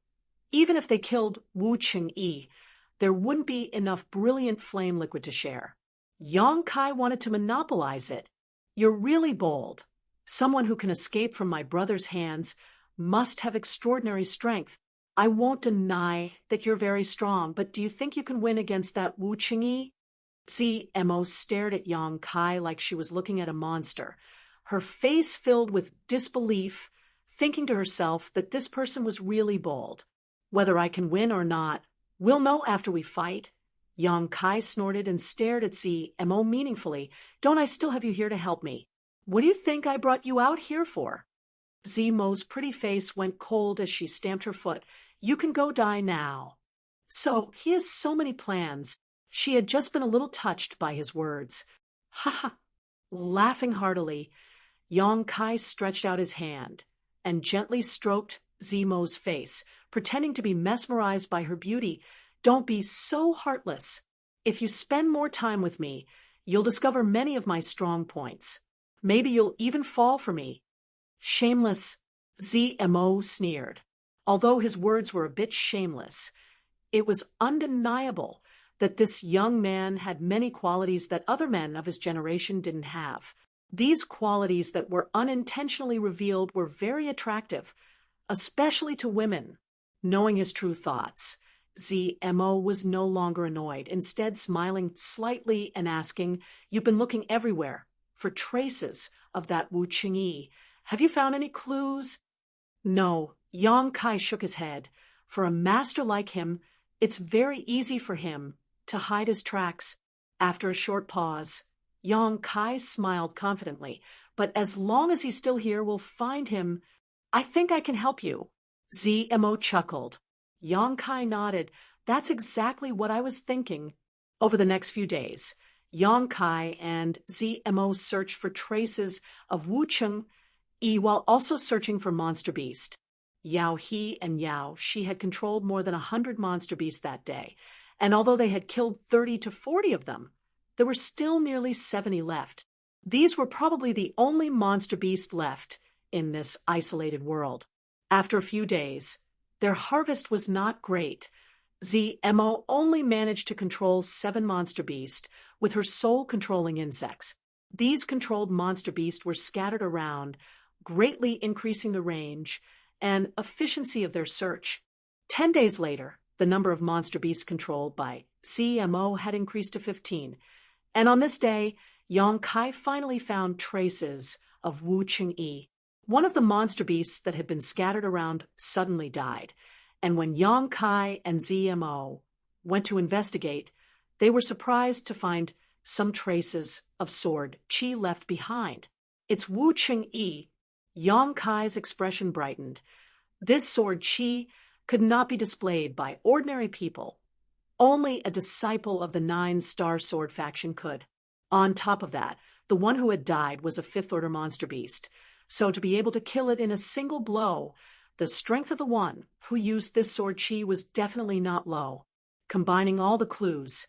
even if they killed Wu Chengyi, there wouldn't be enough brilliant flame liquid to share. Yang Kai wanted to monopolize it. "You're really bold. Someone who can escape from my brother's hands must have extraordinary strength. I won't deny that you're very strong, but do you think you can win against that Wu Chengyi?" Zmo stared at Yang Kai like she was looking at a monster, her face filled with disbelief, thinking to herself that this person was really bold. "Whether I can win or not, we'll know after we fight." Yang Kai snorted and stared at Zmo meaningfully. "Don't I still have you here to help me? What do you think I brought you out here for?" Zmo's pretty face went cold as she stamped her foot. "You can go die now." So he has so many plans. She had just been a little touched by his words. "Ha ha!" Laughing heartily, Yang Kai stretched out his hand and gently stroked Zmo's face, pretending to be mesmerized by her beauty. "Don't be so heartless. If you spend more time with me, you'll discover many of my strong points. Maybe you'll even fall for me." "Shameless," Zmo sneered. Although his words were a bit shameless, it was undeniable that this young man had many qualities that other men of his generation didn't have. These qualities that were unintentionally revealed were very attractive, especially to women. Knowing his true thoughts, Zmo was no longer annoyed, instead smiling slightly and asking, "You've been looking everywhere for traces of that Wu Chengyi. Have you found any clues?" "No." Yang Kai shook his head. "For a master like him, it's very easy for him to hide his tracks." After a short pause, Yang Kai smiled confidently. "But as long as he's still here, we'll find him. I think I can help you." Zmo chuckled. Yang Kai nodded. "That's exactly what I was thinking." Over the next few days, Yang Kai and Zmo searched for traces of Wu Chengyi while also searching for Monster Beast. Yao He and Yao Shi had controlled more than 100 monster beasts that day, and although they had killed 30 to 40 of them, there were still nearly 70 left. These were probably the only monster beast left in this isolated world. After a few days, their harvest was not great. Zmo only managed to control 7 monster beasts, with her soul controlling insects. These controlled monster beasts were scattered around, greatly increasing the range and efficiency of their search. 10 days later, The number of monster beasts controlled by CMO had increased to 15, and on this day, Yang Kai finally found traces of Wu Chengyi. One of the monster beasts that had been scattered around suddenly died, and when Yang Kai and ZMO went to investigate, they were surprised to find some traces of sword Qi left behind. It's Wu Chengyi. Yang Kai's expression brightened. This sword Qi could not be displayed by ordinary people. Only a disciple of the Nine-Star Sword faction could. On top of that, the one who had died was a fifth-order monster beast, so to be able to kill it in a single blow, the strength of the one who used this sword Qi was definitely not low. Combining all the clues,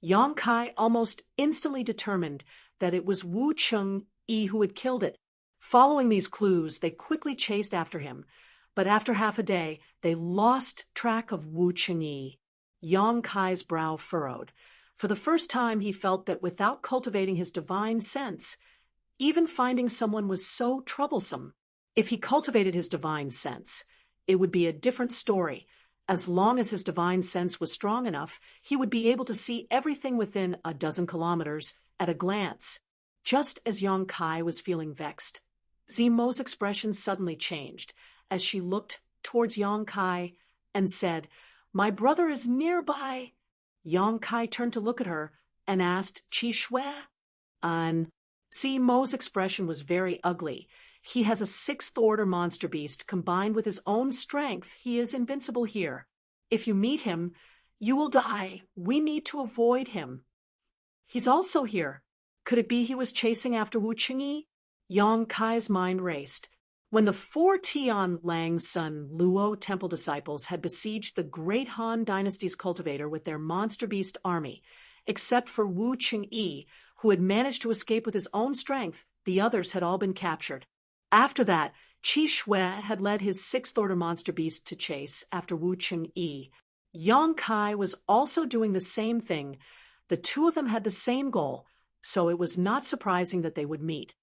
Yang Kai almost instantly determined that it was Wu Chengyi who had killed it. Following these clues, they quickly chased after him, but after half a day, they lost track of Wu Chengyi. Yang Kai's brow furrowed. For the first time, he felt that without cultivating his divine sense, even finding someone was so troublesome. If he cultivated his divine sense, it would be a different story. As long as his divine sense was strong enough, he would be able to see everything within a dozen kilometers at a glance. Just as Yang Kai was feeling vexed, Zimo's expression suddenly changed as she looked towards Yang Kai and said, "My brother is nearby." Yang Kai turned to look at her and asked, "Qi Shui?" And Zimo's expression was very ugly. He has a sixth-order monster beast combined with his own strength. He is invincible here. If you meet him, you will die. We need to avoid him. He's also here. Could it be he was chasing after Wu Chengyi? Yang Kai's mind raced. When the 4 Tian Lang Sun Luo temple disciples had besieged the great Han dynasty's cultivator with their monster beast army, except for Wu Chengyi, who had managed to escape with his own strength, the others had all been captured. After that, Qi Shui had led his sixth-order monster beast to chase after Wu Chengyi. Yang Kai was also doing the same thing. The two of them had the same goal, so it was not surprising that they would meet.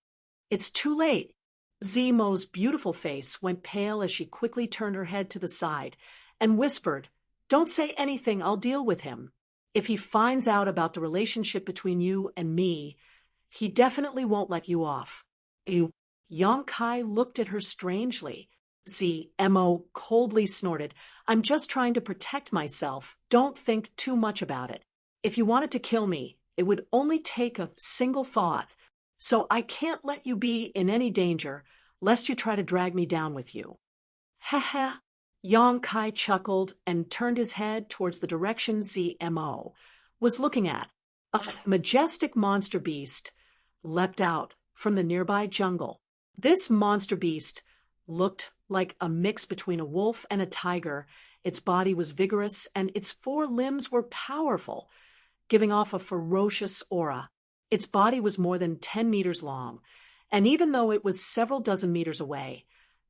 It's too late. Zimo's beautiful face went pale as she quickly turned her head to the side and whispered, "Don't say anything, I'll deal with him. If he finds out about the relationship between you and me, he definitely won't let you off." Yang Kai looked at her strangely. Zmo coldly snorted, "I'm just trying to protect myself. Don't think too much about it. If you wanted to kill me, it would only take a single thought. So I can't let you be in any danger, lest you try to drag me down with you." "Heh." Yang Kai chuckled and turned his head towards the direction Zmo was looking at. A majestic monster beast leapt out from the nearby jungle. This monster beast looked like a mix between a wolf and a tiger. Its body was vigorous, and its 4 limbs were powerful, giving off a ferocious aura. Its body was more than 10 meters long, and even though it was several dozen meters away,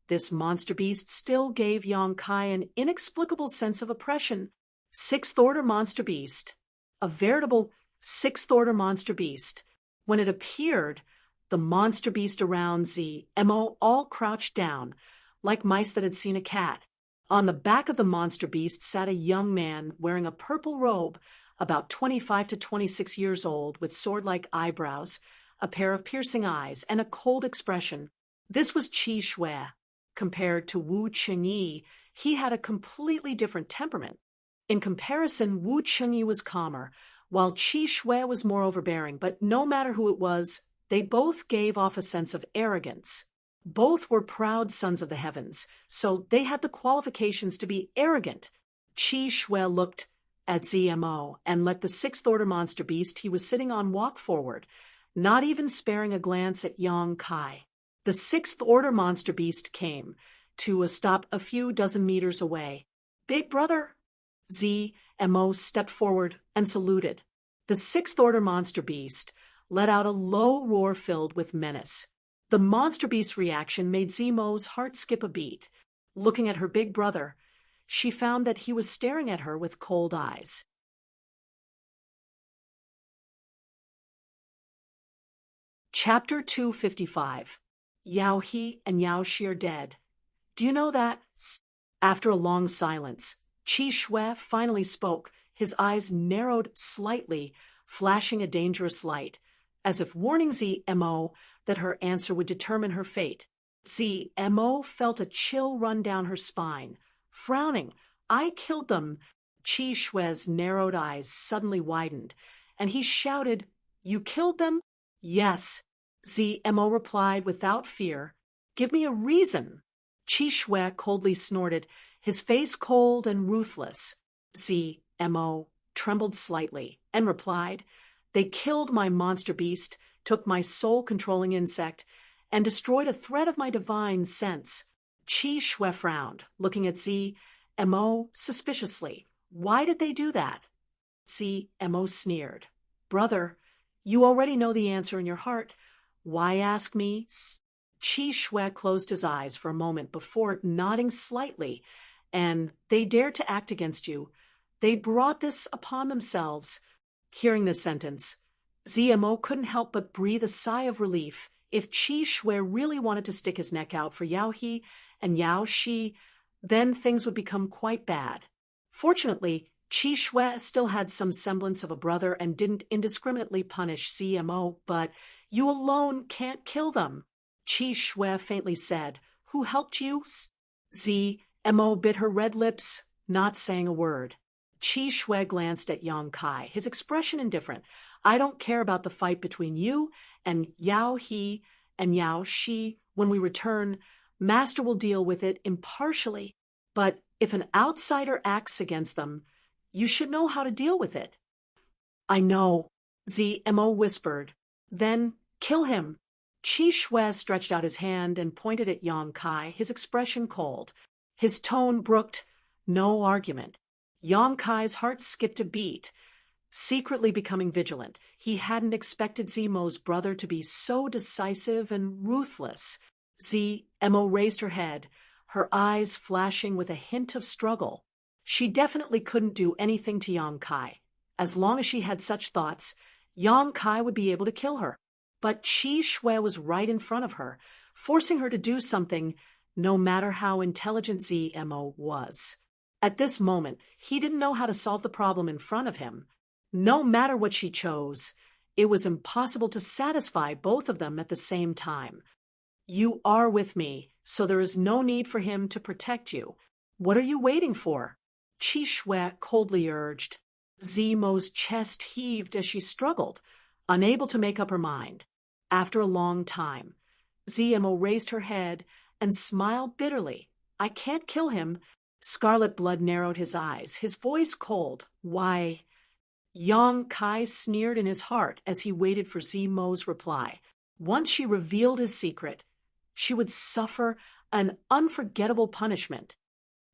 this monster beast still gave Yang Kai an inexplicable sense of oppression. Sixth-order monster beast. A veritable sixth-order monster beast. When it appeared, the monster beast around Zmo all crouched down, like mice that had seen a cat. On the back of the monster beast sat a young man wearing a purple robe, about 25 to 26 years old, with sword-like eyebrows, a pair of piercing eyes, and a cold expression. This was Qi Shui. Compared to Wu Chengyi, he had a completely different temperament. In comparison, Wu Chengyi was calmer, while Qi Shui was more overbearing, but no matter who it was, they both gave off a sense of arrogance. Both were proud sons of the heavens, so they had the qualifications to be arrogant. Qi Shui looked at Zmo and let the sixth-order monster beast he was sitting on walk forward, not even sparing a glance at Yang Kai. The sixth-order monster beast came to a stop a few dozen meters away. "Big brother." Zmo stepped forward and saluted. The sixth-order monster beast let out a low roar filled with menace. The monster beast's reaction made Zmo's heart skip a beat. Looking at her big brother, she found that he was staring at her with cold eyes. Chapter 255. Yao He and Yao Shi are dead. Do you know that? After a long silence, Qi Shui finally spoke, his eyes narrowed slightly, flashing a dangerous light, as if warning ZMO that her answer would determine her fate. ZMO felt a chill run down her spine. Frowning, "I killed them." Qi Shui's narrowed eyes suddenly widened, and he shouted, "You killed them?" "Yes," ZMO replied without fear. "Give me a reason." Qi Shui coldly snorted, his face cold and ruthless. ZMO trembled slightly and replied, "They killed my monster beast, took my soul-controlling insect, and destroyed a thread of my divine sense." Qi Shui frowned, looking at ZMO suspiciously. "Why did they do that?" ZMO sneered. "Brother, you already know the answer in your heart. Why ask me?" Qi Shui closed his eyes for a moment before nodding slightly. "And they dared to act against you. They brought this upon themselves." Hearing this sentence, ZMO couldn't help but breathe a sigh of relief. If Qi Shui really wanted to stick his neck out for Yao He and Yao Shi, then things would become quite bad. Fortunately, Qi Shui still had some semblance of a brother and didn't indiscriminately punish ZMO, but "You alone can't kill them," Qi Shui faintly said. "Who helped you?" ZMO bit her red lips, not saying a word. Qi Shui glanced at Yang Kai, his expression indifferent. "I don't care about the fight between you and Yao He and Yao Shi. When we return, Master will deal with it impartially. But if an outsider acts against them, you should know how to deal with it." "I know," ZMO whispered. "Then kill him." Qi Shui stretched out his hand and pointed at Yang Kai, his expression cold. His tone brooked no argument. Yang Kai's heart skipped a beat, secretly becoming vigilant. He hadn't expected ZMO's brother to be so decisive and ruthless. ZMO raised her head, her eyes flashing with a hint of struggle. She definitely couldn't do anything to Yang Kai. As long as she had such thoughts, Yang Kai would be able to kill her. But Qi Shui was right in front of her, forcing her to do something, no matter how intelligent ZMO was. At this moment, he didn't know how to solve the problem in front of him. No matter what she chose, it was impossible to satisfy both of them at the same time. "You are with me, so there is no need for him to protect you. What are you waiting for?" Qi Shui coldly urged. ZMO's chest heaved as she struggled, unable to make up her mind. After a long time, ZMO raised her head and smiled bitterly. "I can't kill him." Scarlet blood narrowed his eyes, his voice cold. "Why?" Yang Kai sneered in his heart as he waited for ZMO's reply. Once she revealed his secret, she would suffer an unforgettable punishment.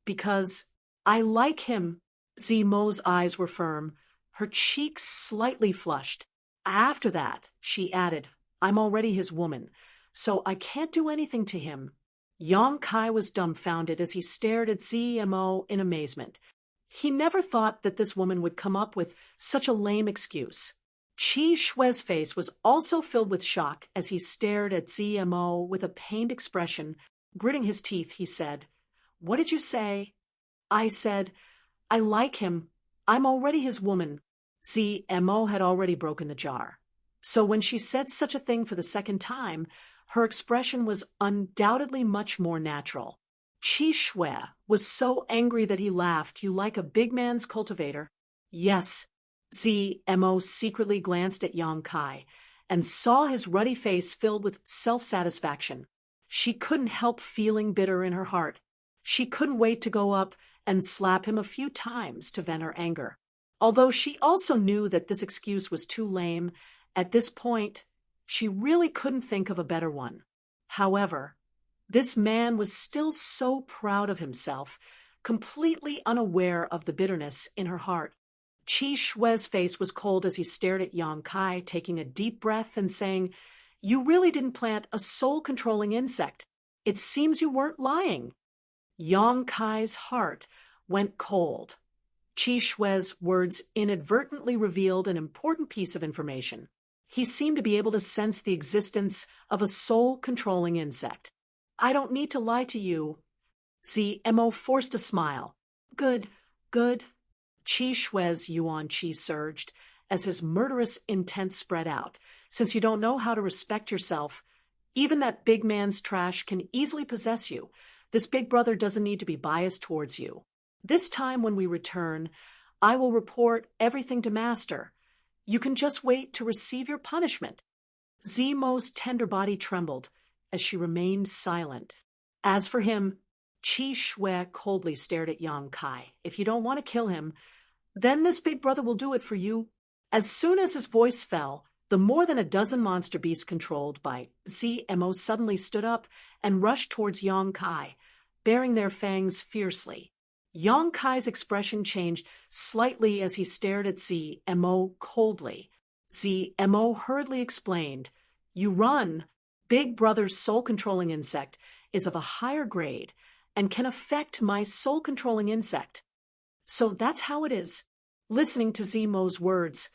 "Because I like him." ZMO's eyes were firm, her cheeks slightly flushed. "After that," she added, "I'm already his woman, so I can't do anything to him." Yang Kai was dumbfounded as he stared at ZMO in amazement. He never thought that this woman would come up with such a lame excuse. Qi Shui's face was also filled with shock as he stared at ZMO with a pained expression. Gritting his teeth, he said, "What did you say?" "I said, I like him. I'm already his woman." ZMO had already broken the jar. So when she said such a thing for the second time, her expression was undoubtedly much more natural. Qi Shui was so angry that he laughed. "You like a big man's cultivator?" "Yes." ZMO secretly glanced at Yang Kai and saw his ruddy face filled with self-satisfaction. She couldn't help feeling bitter in her heart. She couldn't wait to go up and slap him a few times to vent her anger. Although she also knew that this excuse was too lame, at this point, she really couldn't think of a better one. However, this man was still so proud of himself, completely unaware of the bitterness in her heart. Qi Shui's face was cold as he stared at Yang Kai, taking a deep breath and saying, "You really didn't plant a soul-controlling insect. It seems you weren't lying." Yang Kai's heart went cold. Qi Shui's words inadvertently revealed an important piece of information. He seemed to be able to sense the existence of a soul-controlling insect. "I don't need to lie to you." ZMO forced a smile. "Good. Good. Qi Shui's yuan qi surged as his murderous intent spread out. Since you don't know how to respect yourself, even that big man's trash can easily possess you. This big brother doesn't need to be biased towards you. This time when we return, I will report everything to Master. You can just wait to receive your punishment. Zimo's tender body trembled as she remained silent. As for him, Qi Shui coldly stared at Yang Kai. If you don't want to kill him, then this big brother will do it for you. As soon as his voice fell, the more than a dozen monster beasts controlled by Zmo suddenly stood up and rushed towards Yang Kai, baring their fangs fiercely. Yang Kai's expression changed slightly as he stared at Zmo coldly. Zmo hurriedly explained, "You run. Big Brother's soul-controlling insect is of a higher grade and can affect my soul-controlling insect." So that's how it is. Listening to Zmo's words,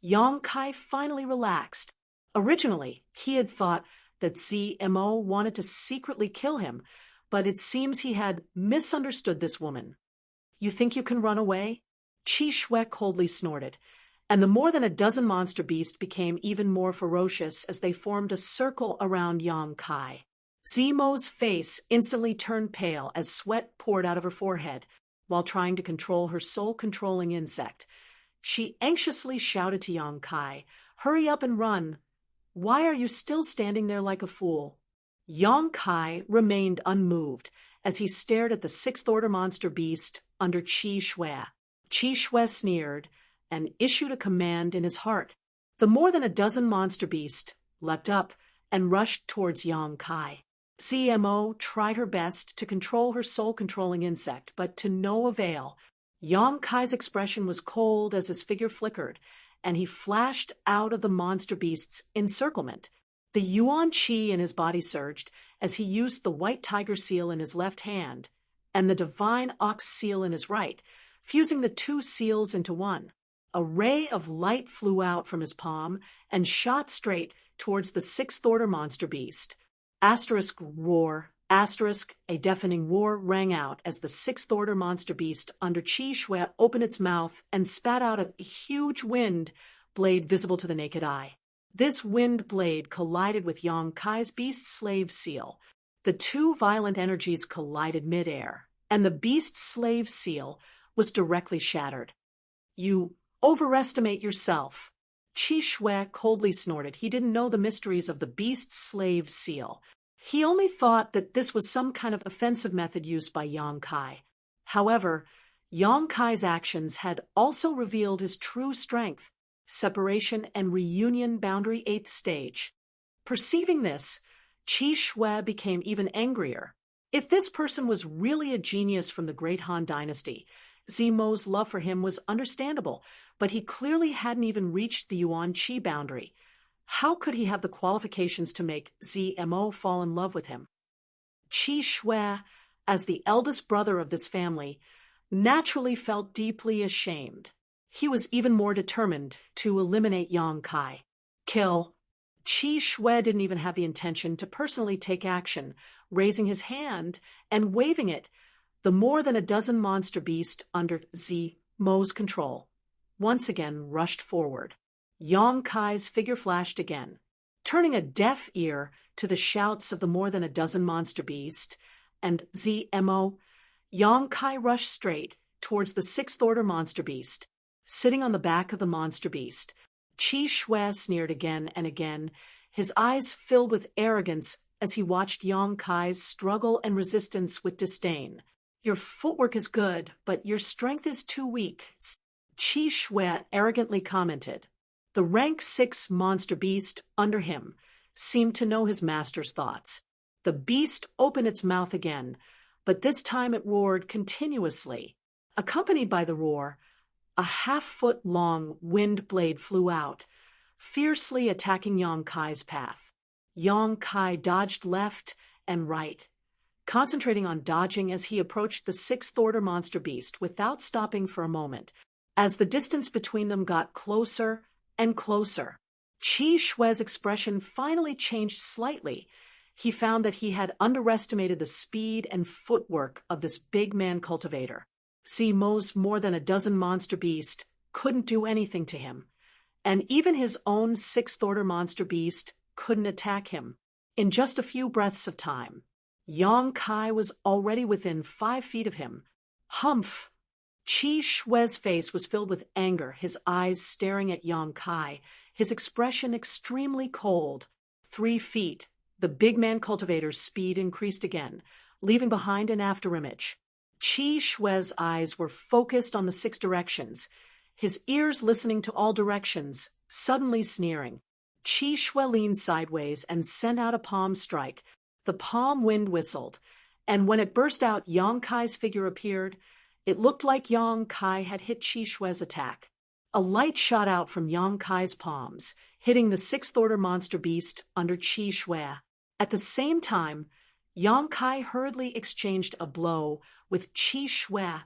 Yang Kai finally relaxed. Originally, he had thought that Zmo wanted to secretly kill him, but it seems he had misunderstood this woman. "You think you can run away?" Qi Shui coldly snorted, and the more than a dozen monster beasts became even more ferocious as they formed a circle around Yang Kai. Zmo's face instantly turned pale as sweat poured out of her forehead while trying to control her soul-controlling insect. She anxiously shouted to Yang Kai, "Hurry up and run. Why are you still standing there like a fool?" Yang Kai remained unmoved as he stared at the sixth-order monster beast under Qi Shui. Qi Shui sneered and issued a command in his heart. The more than a dozen monster beasts leapt up and rushed towards Yang Kai. Zmo tried her best to control her soul-controlling insect, but to no avail. Yang Kai's expression was cold as his figure flickered, and he flashed out of the monster beast's encirclement. The yuan qi in his body surged as he used the white tiger seal in his left hand and the divine ox seal in his right, fusing the two seals into one. A ray of light flew out from his palm and shot straight towards the sixth-order monster beast. Asterisk roar, asterisk, a deafening roar rang out as the sixth-order monster beast under Qi Shui opened its mouth and spat out a huge wind blade visible to the naked eye. This wind blade collided with Yang Kai's beast slave seal. The two violent energies collided midair, and the beast slave seal was directly shattered. "You overestimate yourself." Qi Shui coldly snorted. He didn't know the mysteries of the beast slave seal. He only thought that this was some kind of offensive method used by Yang Kai. However, Yang Kai's actions had also revealed his true strength, separation and reunion boundary 8th stage. Perceiving this, Qi Shui became even angrier. If this person was really a genius from the Great Han Dynasty, Zmo's love for him was understandable, but he clearly hadn't even reached the yuan qi boundary. How could he have the qualifications to make Zmo fall in love with him? Qi Shui, as the eldest brother of this family, naturally felt deeply ashamed. He was even more determined to eliminate Yang Kai. Kill. Qi Shui didn't even have the intention to personally take action, raising his hand and waving it. The more than a dozen monster beasts under Zmo's control once again rushed forward. Yang Kai's figure flashed again, turning a deaf ear to the shouts of the more than a dozen monster beasts and Zmo. Yang Kai rushed straight towards the sixth-order monster beast. Sitting on the back of the monster beast, Qi Shui sneered again and again, his eyes filled with arrogance as he watched Yang Kai's struggle and resistance with disdain. "Your footwork is good, but your strength is too weak," Qi Shui arrogantly commented. The rank 6 monster beast under him seemed to know his master's thoughts. The beast opened its mouth again, but this time it roared continuously. Accompanied by the roar, a half-foot-long wind blade flew out, fiercely attacking Yang Kai's path. Yang Kai dodged left and right, concentrating on dodging as he approached the sixth-order monster beast without stopping for a moment. As the distance between them got closer and closer, Qi Shui's expression finally changed slightly. He found that he had underestimated the speed and footwork of this big man cultivator. Zemo's more than a dozen monster beasts couldn't do anything to him, and even his own sixth-order monster beast couldn't attack him. In just a few breaths of time, Yang Kai was already within 5 feet of him. Humph! Qi Shui's face was filled with anger, his eyes staring at Yang Kai, his expression extremely cold. 3 feet. The big man cultivator's speed increased again, leaving behind an afterimage. Qi Shui's eyes were focused on the 6 directions, his ears listening to all directions, suddenly sneering. Qi Shui leaned sideways and sent out a palm strike. The palm wind whistled, and when it burst out, Yang Kai's figure appeared. It looked like Yang Kai had hit Qi Shui's attack. A light shot out from Yang Kai's palms, hitting the 6th-order monster beast under Qi Shui. At the same time, Yang Kai hurriedly exchanged a blow with Qi Shui,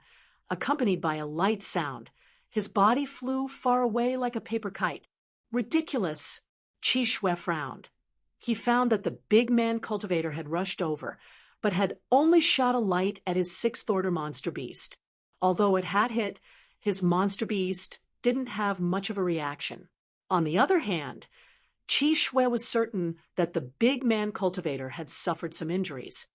accompanied by a light sound. His body flew far away like a paper kite. Ridiculous! Qi Shui frowned. He found that the big man cultivator had rushed over, but had only shot a light at his 6th-order monster beast. Although it had hit, his monster beast didn't have much of a reaction. On the other hand, Qi Shui was certain that the big man cultivator had suffered some injuries.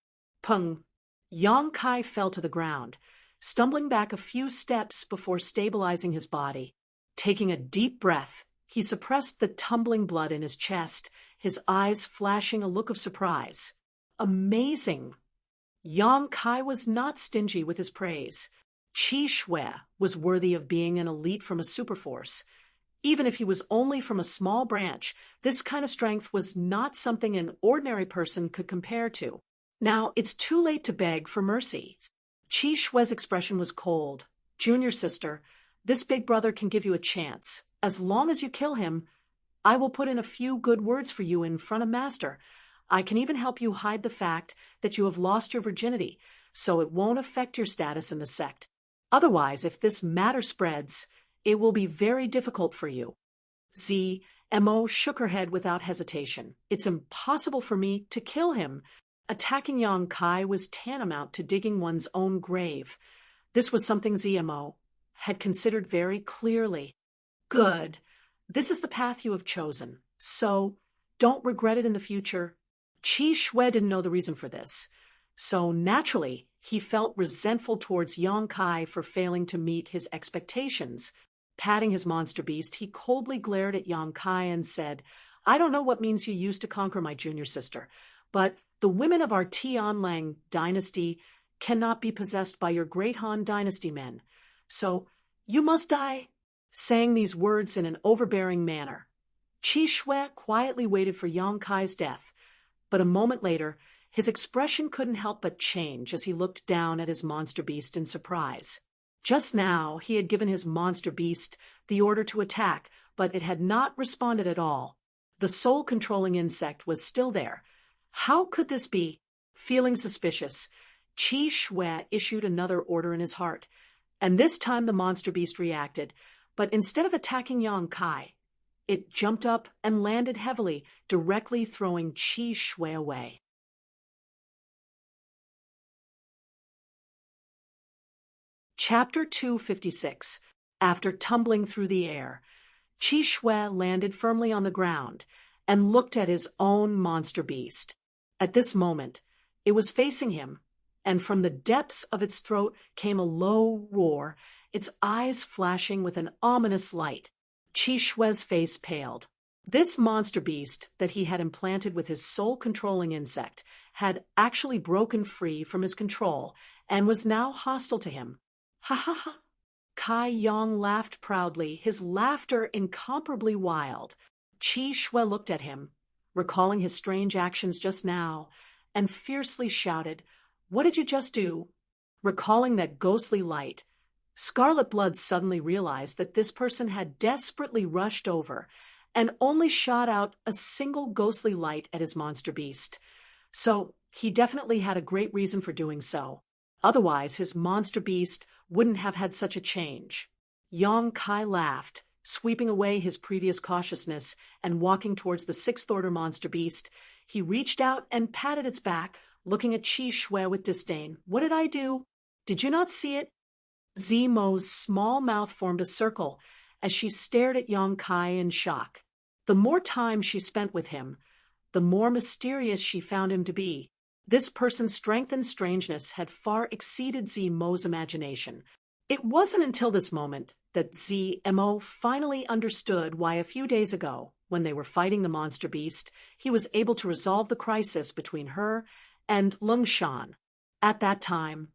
Peng! Yang Kai fell to the ground, stumbling back a few steps before stabilizing his body. Taking a deep breath, he suppressed the tumbling blood in his chest, his eyes flashing a look of surprise. Amazing! Yang Kai was not stingy with his praise. Qi Shui was worthy of being an elite from a superforce. Even if he was only from a small branch, this kind of strength was not something an ordinary person could compare to. Now, it's too late to beg for mercy. Qi Shui's expression was cold. Junior sister, this big brother can give you a chance. As long as you kill him, I will put in a few good words for you in front of Master. I can even help you hide the fact that you have lost your virginity, so it won't affect your status in the sect. Otherwise, if this matter spreads, it will be very difficult for you. Mo shook her head without hesitation. It's impossible for me to kill him. Attacking Yang Kai was tantamount to digging one's own grave. This was something Mo had considered very clearly. Good. This is the path you have chosen, so don't regret it in the future. Qi Shui didn't know the reason for this, so naturally he felt resentful towards Yang Kai for failing to meet his expectations. Patting his monster beast, he coldly glared at Yang Kai and said, I don't know what means you used to conquer my junior sister, but the women of our Tianlang dynasty cannot be possessed by your great Han dynasty men, so you must die. Saying these words in an overbearing manner, Qi Shui quietly waited for Yang Kai's death, but a moment later, his expression couldn't help but change as he looked down at his monster beast in surprise. Just now, he had given his monster beast the order to attack, but it had not responded at all. The soul-controlling insect was still there. How could this be? Feeling suspicious, Qi Shui issued another order in his heart, and this time the monster beast reacted, but instead of attacking Yang Kai, it jumped up and landed heavily, directly throwing Qi Shui away. Chapter 256. After tumbling through the air, Qi Shui landed firmly on the ground and looked at his own monster beast. At this moment, it was facing him, and from the depths of its throat came a low roar, its eyes flashing with an ominous light. Qi Shui's face paled. This monster beast that he had implanted with his soul-controlling insect had actually broken free from his control and was now hostile to him. Ha ha ha! Kai Yang laughed proudly, his laughter incomparably wild. Qi Shui looked at him, recalling his strange actions just now, and fiercely shouted, What did you just do? Recalling that ghostly light, Scarlet Blood suddenly realized that this person had desperately rushed over and only shot out a single ghostly light at his monster beast. So he definitely had a great reason for doing so. Otherwise, his monster beast wouldn't have had such a change. Yang Kai laughed, sweeping away his previous cautiousness and walking towards the 6th-order monster beast. He reached out and patted its back, looking at Qi Shui with disdain. What did I do? Did you not see it? Zimo's small mouth formed a circle as she stared at Yang Kai in shock. The more time she spent with him, the more mysterious she found him to be. This person's strength and strangeness had far exceeded Zimo's imagination. It wasn't until this moment that Zmo finally understood why a few days ago, when they were fighting the monster beast, he was able to resolve the crisis between her and Lungshan. At that time,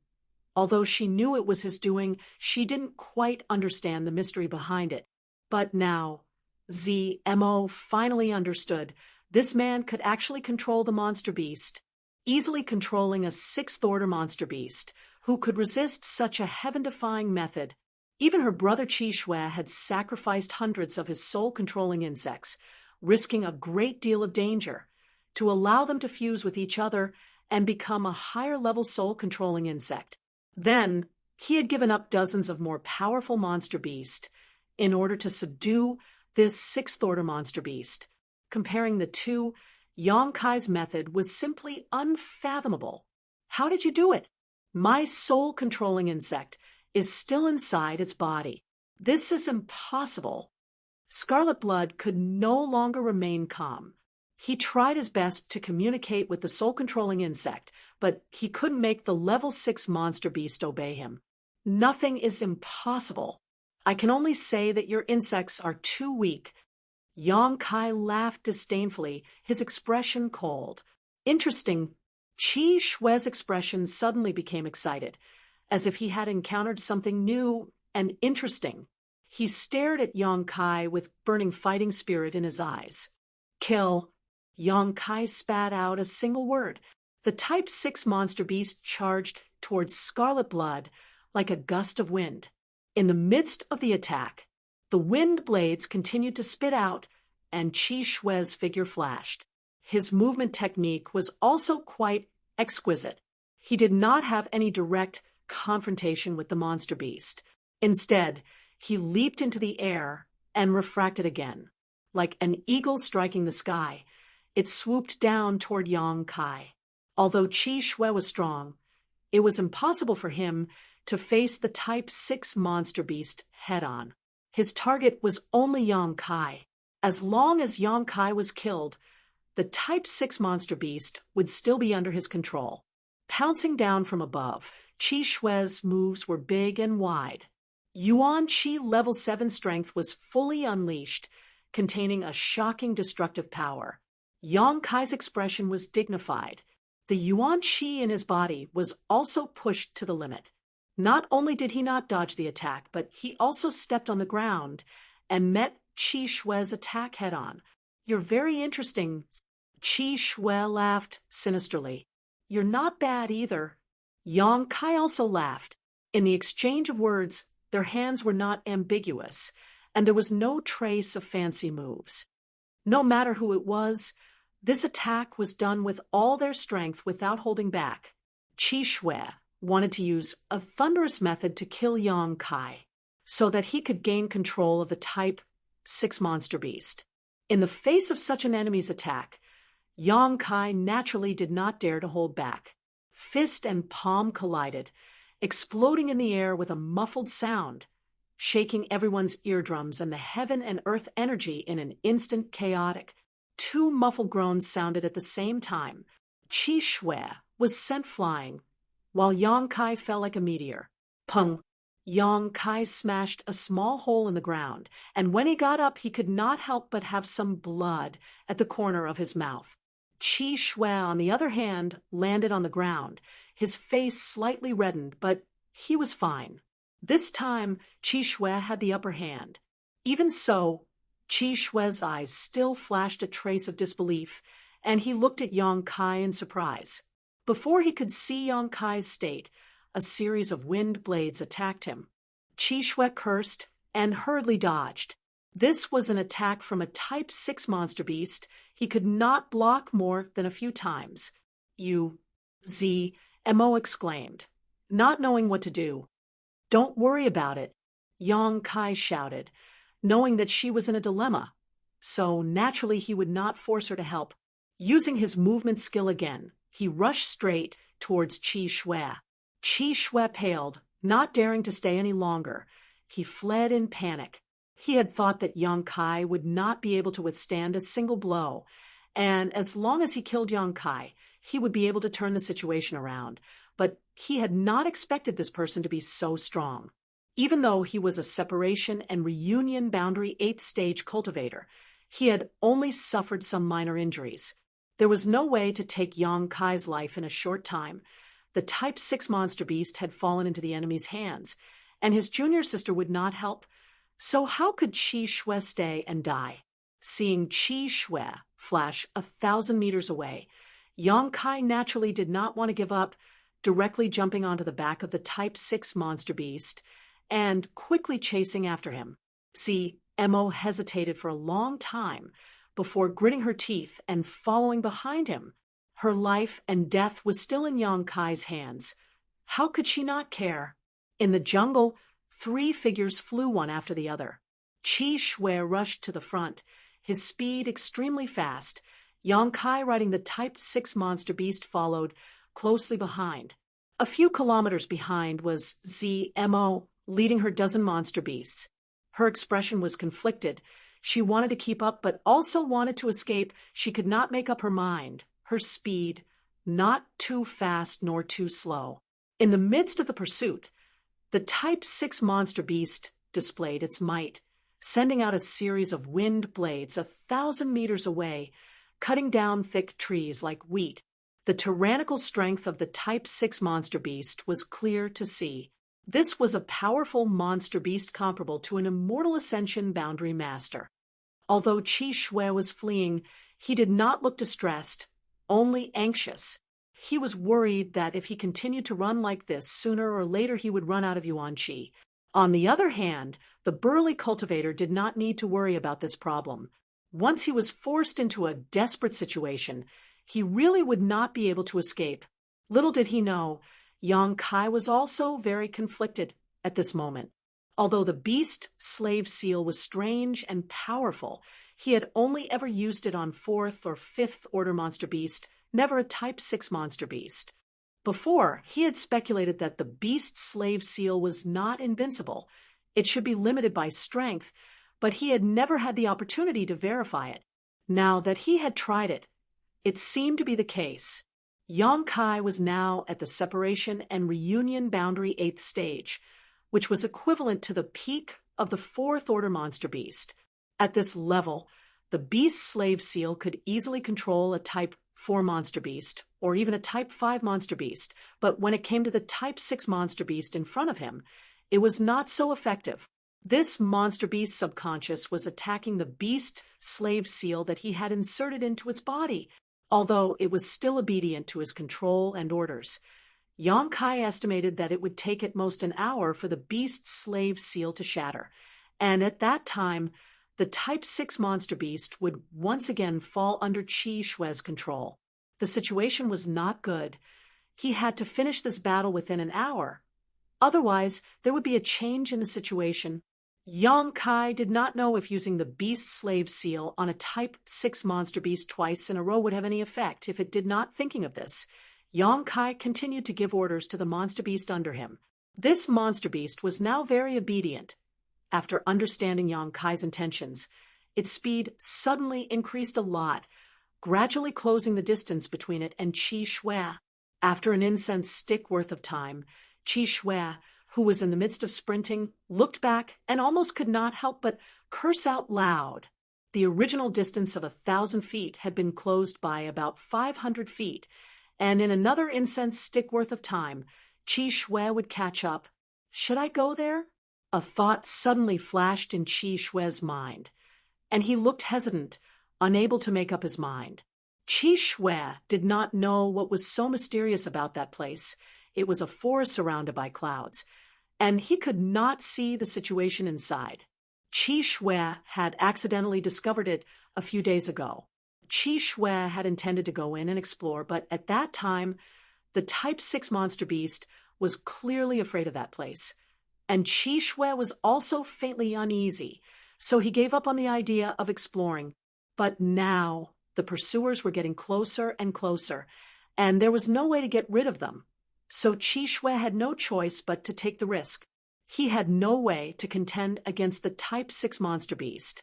although she knew it was his doing, she didn't quite understand the mystery behind it. But now, Zmo finally understood. This man could actually control the monster beast, easily controlling a sixth-order monster beast who could resist such a heaven-defying method. Even her brother Qi Shui had sacrificed hundreds of his soul-controlling insects, risking a great deal of danger, to allow them to fuse with each other and become a higher-level soul-controlling insect. Then, he had given up dozens of more powerful monster beasts in order to subdue this sixth-order monster beast. Comparing the two, Yang Kai's method was simply unfathomable. How did you do it? My soul-controlling insect is still inside its body. This is impossible. Scarlet Blood could no longer remain calm. He tried his best to communicate with the soul-controlling insect, but he couldn't make the level 6 monster beast obey him. Nothing is impossible. I can only say that your insects are too weak. Yang Kai laughed disdainfully, his expression cold. Interesting. Qi Shui's expression suddenly became excited, as if he had encountered something new and interesting. He stared at Yang Kai with burning fighting spirit in his eyes. Kill. Yang Kai spat out a single word. The Type 6 monster beast charged towards Scarlet Blood like a gust of wind. In the midst of the attack, the wind blades continued to spit out, and Qi Shui's figure flashed. His movement technique was also quite exquisite. He did not have any direct confrontation with the monster beast. Instead, he leaped into the air and refracted again. Like an eagle striking the sky, it swooped down toward Yang Kai. Although Qi Shui was strong, it was impossible for him to face the Type 6 monster beast head-on. His target was only Yang Kai. As long as Yang Kai was killed, the Type 6 monster beast would still be under his control. Pouncing down from above, Qi Shui's moves were big and wide. Yuan Qi level 7 strength was fully unleashed, containing a shocking destructive power. Yang Kai's expression was dignified. The Yuan Qi in his body was also pushed to the limit. Not only did he not dodge the attack, but he also stepped on the ground and met Qi Shui's attack head-on. You're very interesting. Qi Shui laughed sinisterly. You're not bad either. Yang Kai also laughed. In the exchange of words, their hands were not ambiguous, and there was no trace of fancy moves. No matter who it was, this attack was done with all their strength without holding back. Qi Shui wanted to use a thunderous method to kill Yang Kai, so that he could gain control of the Type 6 monster beast. In the face of such an enemy's attack, Yang Kai naturally did not dare to hold back. Fist and palm collided, exploding in the air with a muffled sound, shaking everyone's eardrums and the heaven and earth energy in an instant chaotic. Two muffled groans sounded at the same time. Qi Shui was sent flying, while Yang Kai fell like a meteor. Pung! Yang Kai smashed a small hole in the ground, and when he got up he could not help but have some blood at the corner of his mouth. Qi Shui, on the other hand, landed on the ground, his face slightly reddened, but he was fine. This time, Qi Shui had the upper hand. Even so, Qi Shui's eyes still flashed a trace of disbelief, and he looked at Yang Kai in surprise. Before he could see Yang Kai's state, a series of wind blades attacked him. Qi Shui cursed and hurriedly dodged. This was an attack from a Type 6 monster beast. He could not block more than a few times. Mo exclaimed, not knowing what to do. Don't worry about it, Yang Kai shouted, knowing that she was in a dilemma, so naturally he would not force her to help. Using his movement skill again, he rushed straight towards Qi Shui. Qi Shui paled, Not daring to stay any longer, he fled in panic. He had thought that Yang Kai would not be able to withstand a single blow, and as long as he killed Yang Kai, he would be able to turn the situation around. But he had not expected this person to be so strong. Even though he was a separation and reunion boundary 8th stage cultivator, he had only suffered some minor injuries. There was no way to take Yang Kai's life in a short time. The Type 6 monster beast had fallen into the enemy's hands, and his junior sister would not help. So how could Qi Shui stay and die? Seeing Qi Shui flash 1,000 meters away, Yang Kai naturally did not want to give up, directly jumping onto the back of the Type 6 monster beast and quickly chasing after him. Mo hesitated for a long time before gritting her teeth and following behind him. Her life and death was still in Yang Kai's hands. How could she not care? In the jungle, 3 figures flew one after the other. Qi Shui rushed to the front, his speed extremely fast. Yang Kai, riding the Type 6 monster beast, followed closely behind. A few kilometers behind was Mo, leading her dozen monster beasts. Her expression was conflicted. She wanted to keep up, but also wanted to escape. She could not make up her mind. Her speed, not too fast nor too slow. In the midst of the pursuit, the Type 6 monster beast displayed its might, sending out a series of wind blades 1,000 meters away, cutting down thick trees like wheat. The tyrannical strength of the Type 6 monster beast was clear to see. This was a powerful monster beast comparable to an immortal ascension boundary master. Although Qi Shui was fleeing, he did not look distressed, only anxious. He was worried that if he continued to run like this, sooner or later he would run out of Yuan Qi. On the other hand, the burly cultivator did not need to worry about this problem. Once he was forced into a desperate situation, he really would not be able to escape. Little did he know, Yang Kai was also very conflicted at this moment. Although the beast slave seal was strange and powerful, he had only ever used it on 4th or 5th order monster beast, never a Type 6 monster beast. Before, he had speculated that the beast slave seal was not invincible. It should be limited by strength, but he had never had the opportunity to verify it. Now that he had tried it, it seemed to be the case. Yang Kai was now at the separation and reunion boundary 8th stage, which was equivalent to the peak of the 4th order monster beast. At this level, the beast slave seal could easily control a Type 4 monster beast, or even a Type 5 monster beast, but when it came to the Type 6 monster beast in front of him, it was not so effective. This monster beast subconscious was attacking the beast slave seal that he had inserted into its body, although it was still obedient to his control and orders. Yang Kai estimated that it would take at most an hour for the beast slave seal to shatter, and at that time, the Type 6 monster beast would once again fall under Qi Shui's control. The situation was not good. He had to finish this battle within an hour. Otherwise, there would be a change in the situation. Yang Kai did not know if using the beast slave seal on a Type 6 monster beast twice in a row would have any effect. If it did not, thinking of this, Yang Kai continued to give orders to the monster beast under him. This monster beast was now very obedient. After understanding Yang Kai's intentions, its speed suddenly increased a lot, gradually closing the distance between it and Qi Shui. After an incense stick worth of time, Qi Shui, who was in the midst of sprinting, looked back and almost could not help but curse out loud. The original distance of 1,000 feet had been closed by about 500 feet, and in another incense stick worth of time, Qi Shui would catch up. Should I go there? A thought suddenly flashed in Qi Shui's mind, and he looked hesitant, unable to make up his mind. Qi Shui did not know what was so mysterious about that place. It was a forest surrounded by clouds, and he could not see the situation inside. Qi Shui had accidentally discovered it a few days ago. Qi Shui had intended to go in and explore, but at that time, the Type 6 monster beast was clearly afraid of that place. And Qi Shui was also faintly uneasy, so he gave up on the idea of exploring. But now the pursuers were getting closer and closer, and there was no way to get rid of them. So Qi Shui had no choice but to take the risk. He had no way to contend against the Type 6 monster beast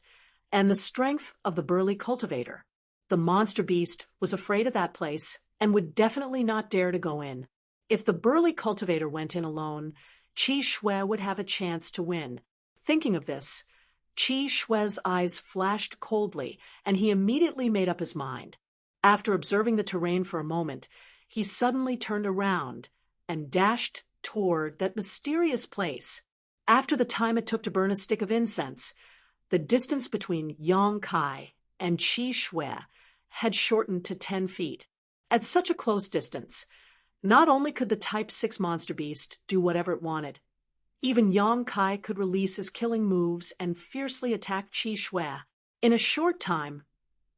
and the strength of the burly cultivator. The monster beast was afraid of that place and would definitely not dare to go in. If the burly cultivator went in alone, Qi Shui would have a chance to win. Thinking of this, Qi Shui's eyes flashed coldly, and he immediately made up his mind. After observing the terrain for a moment, he suddenly turned around and dashed toward that mysterious place. After the time it took to burn a stick of incense, the distance between Yang Kai and Qi Shui had shortened to 10 feet. At such a close distance, not only could the Type 6 monster beast do whatever it wanted, even Yang Kai could release his killing moves and fiercely attack Qi Shui. In a short time,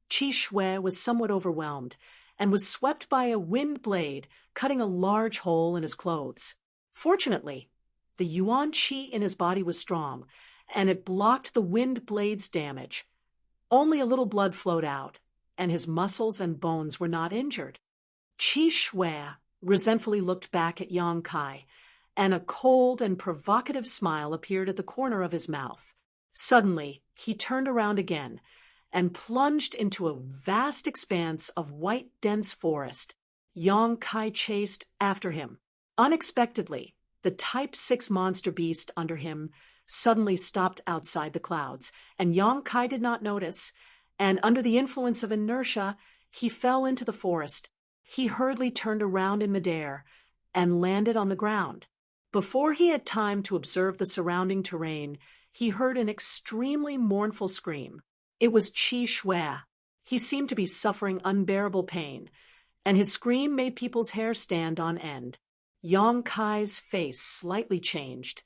Qi Shui was somewhat overwhelmed and was swept by a wind blade, cutting a large hole in his clothes. Fortunately, the Yuan Qi in his body was strong, and it blocked the wind blade's damage. Only a little blood flowed out, and his muscles and bones were not injured. Qi Shui resentfully looked back at Yang Kai, and a cold and provocative smile appeared at the corner of his mouth. Suddenly, he turned around again and plunged into a vast expanse of white, dense forest. Yang Kai chased after him. Unexpectedly, the Type 6 monster beast under him suddenly stopped outside the clouds, and Yang Kai did not notice, and under the influence of inertia, he fell into the forest. He hurriedly turned around in midair and landed on the ground. Before he had time to observe the surrounding terrain, he heard an extremely mournful scream. It was Qi Shui. He seemed to be suffering unbearable pain, and his scream made people's hair stand on end. Yang Kai's face slightly changed,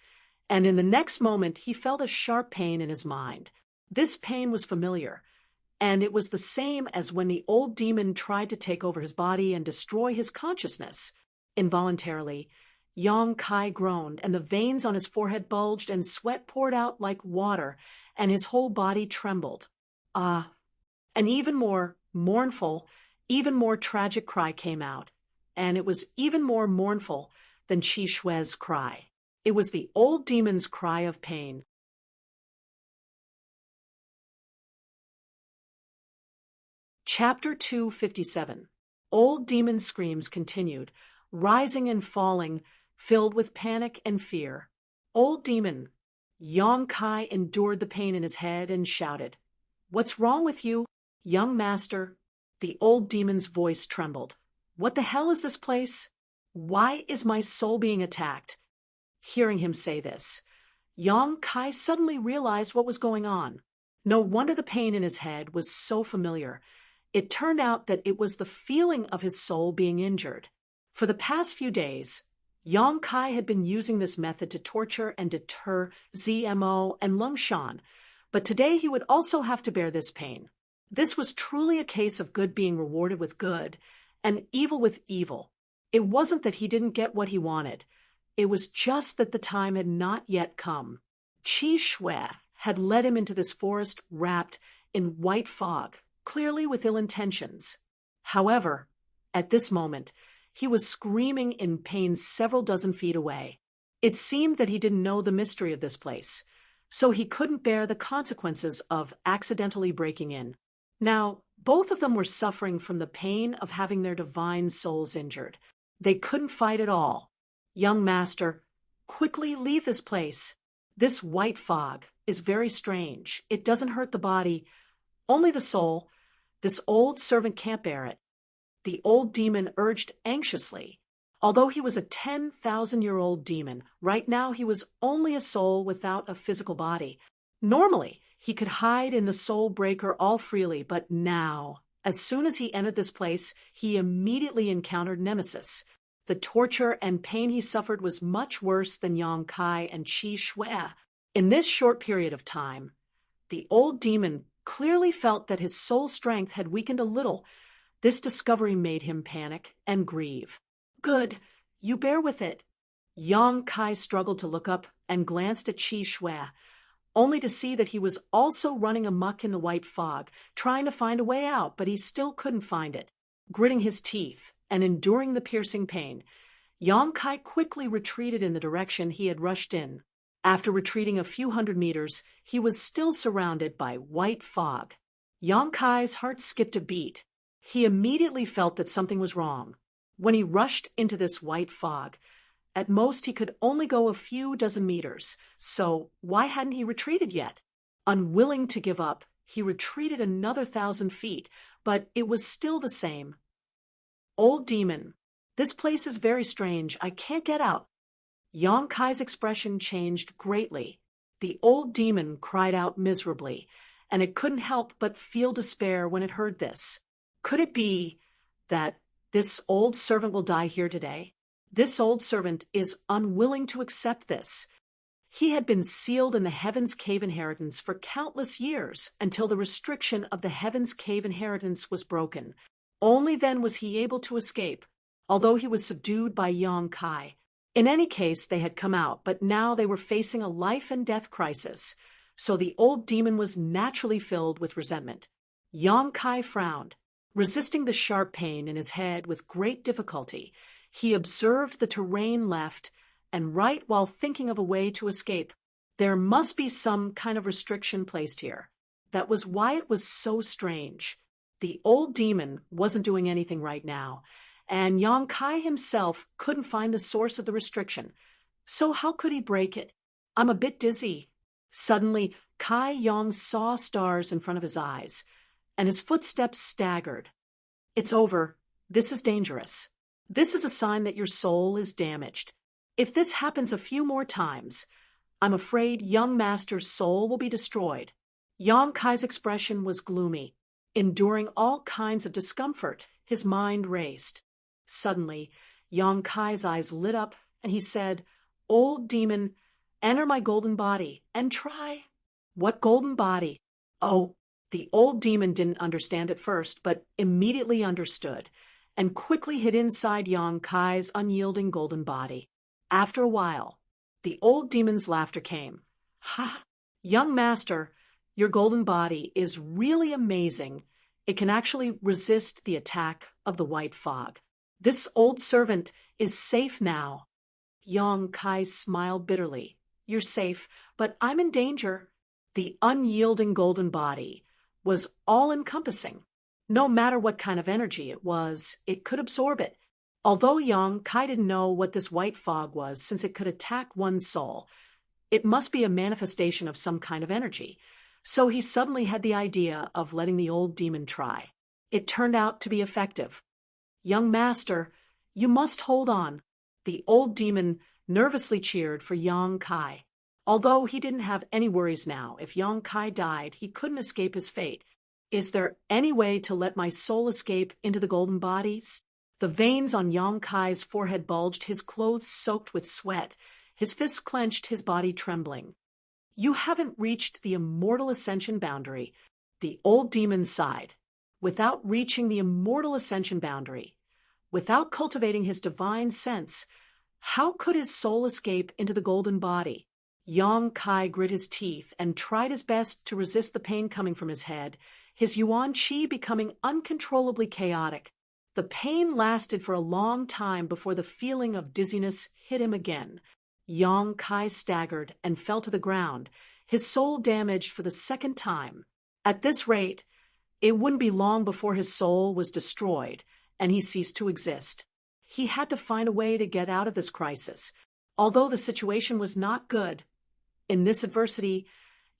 and in the next moment he felt a sharp pain in his mind. This pain was familiar, and it was the same as when the old demon tried to take over his body and destroy his consciousness. Involuntarily, Yang Kai groaned, and the veins on his forehead bulged, and sweat poured out like water, and his whole body trembled. An even more mournful, even more tragic cry came out, and it was even more mournful than Qi Shui's cry. It was the old demon's cry of pain. Chapter 257. Old Demon's screams continued, rising and falling, filled with panic and fear. Old Demon. Yang Kai endured the pain in his head and shouted, "What's wrong with you, young master?" The old demon's voice trembled. "What the hell is this place? Why is my soul being attacked?" Hearing him say this, Yang Kai suddenly realized what was going on. No wonder the pain in his head was so familiar. It turned out that it was the feeling of his soul being injured. For the past few days, Yang Kai had been using this method to torture and deter ZMO and Lung Shan, but today he would also have to bear this pain. This was truly a case of good being rewarded with good and evil with evil. It wasn't that he didn't get what he wanted. It was just that the time had not yet come. Qi Shui had led him into this forest wrapped in white fog, clearly with ill intentions. However, at this moment, he was screaming in pain several dozen feet away. It seemed that he didn't know the mystery of this place, so he couldn't bear the consequences of accidentally breaking in. Now, both of them were suffering from the pain of having their divine souls injured. They couldn't fight at all. "Young master, quickly leave this place. This white fog is very strange. It doesn't hurt the body, only the soul. This old servant can't bear it," the old demon urged anxiously. Although he was a 10,000-year-old demon, right now he was only a soul without a physical body. Normally, he could hide in the soul breaker all freely, but now, as soon as he entered this place, he immediately encountered nemesis. The torture and pain he suffered was much worse than Yang Kai and Qi Shui. In this short period of time, the old demon clearly felt that his soul strength had weakened a little. This discovery made him panic and grieve. "Good, you bear with it." Yang Kai struggled to look up and glanced at Qi Shui, only to see that he was also running amuck in the white fog, trying to find a way out, but he still couldn't find it. Gritting his teeth and enduring the piercing pain, Yang Kai quickly retreated in the direction he had rushed in. After retreating a few hundred meters, he was still surrounded by white fog. Yang Kai's heart skipped a beat. He immediately felt that something was wrong. When he rushed into this white fog, at most he could only go a few dozen meters, so why hadn't he retreated yet? Unwilling to give up, he retreated another 1,000 feet, but it was still the same. Old demon, this place is very strange. I can't get out. Yang Kai's expression changed greatly. The old demon cried out miserably, and it couldn't help but feel despair when it heard this. Could it be that this old servant will die here today? This old servant is unwilling to accept this. He had been sealed in the Heaven's Cave inheritance for countless years until the restriction of the Heaven's Cave inheritance was broken. Only then was he able to escape, although he was subdued by Yang Kai. In any case, they had come out, but now they were facing a life-and-death crisis, so the old demon was naturally filled with resentment. Yang Kai frowned. Resisting the sharp pain in his head with great difficulty, he observed the terrain left and right while thinking of a way to escape. There must be some kind of restriction placed here. That was why it was so strange. The old demon wasn't doing anything right now, and Yang Kai himself couldn't find the source of the restriction. So how could he break it? I'm a bit dizzy. Suddenly, Kai Yang saw stars in front of his eyes, and his footsteps staggered. It's over. This is dangerous. This is a sign that your soul is damaged. If this happens a few more times, I'm afraid young master's soul will be destroyed. Yang Kai's expression was gloomy. Enduring all kinds of discomfort, his mind raced. Suddenly, Yang Kai's eyes lit up, and he said, "Old demon, enter my golden body, and try." "What golden body?" "Oh." The old demon didn't understand at first, but immediately understood, and quickly hid inside Yang Kai's unyielding golden body. After a while, the old demon's laughter came. "Ha! Young master, your golden body is really amazing. It can actually resist the attack of the white fog. This old servant is safe now." Yang Kai smiled bitterly. "You're safe, but I'm in danger." The unyielding golden body was all-encompassing. No matter what kind of energy it was, it could absorb it. Although Yang Kai didn't know what this white fog was, since it could attack one's soul, it must be a manifestation of some kind of energy. So he suddenly had the idea of letting the old demon try. It turned out to be effective. "Young master, you must hold on." The old demon nervously cheered for Yang Kai. Although he didn't have any worries now, if Yang Kai died, he couldn't escape his fate. "Is there any way to let my soul escape into the golden bodies?" The veins on Yang Kai's forehead bulged, his clothes soaked with sweat, his fists clenched, his body trembling. "You haven't reached the immortal ascension boundary." The old demon sighed. Without reaching the immortal ascension boundary, without cultivating his divine sense, how could his soul escape into the golden body? Yang Kai grit his teeth and tried his best to resist the pain coming from his head, his yuan qi becoming uncontrollably chaotic. The pain lasted for a long time before the feeling of dizziness hit him again. Yang Kai staggered and fell to the ground, his soul damaged for the second time. At this rate, it wouldn't be long before his soul was destroyed and he ceased to exist. He had to find a way to get out of this crisis, although the situation was not good. In this adversity,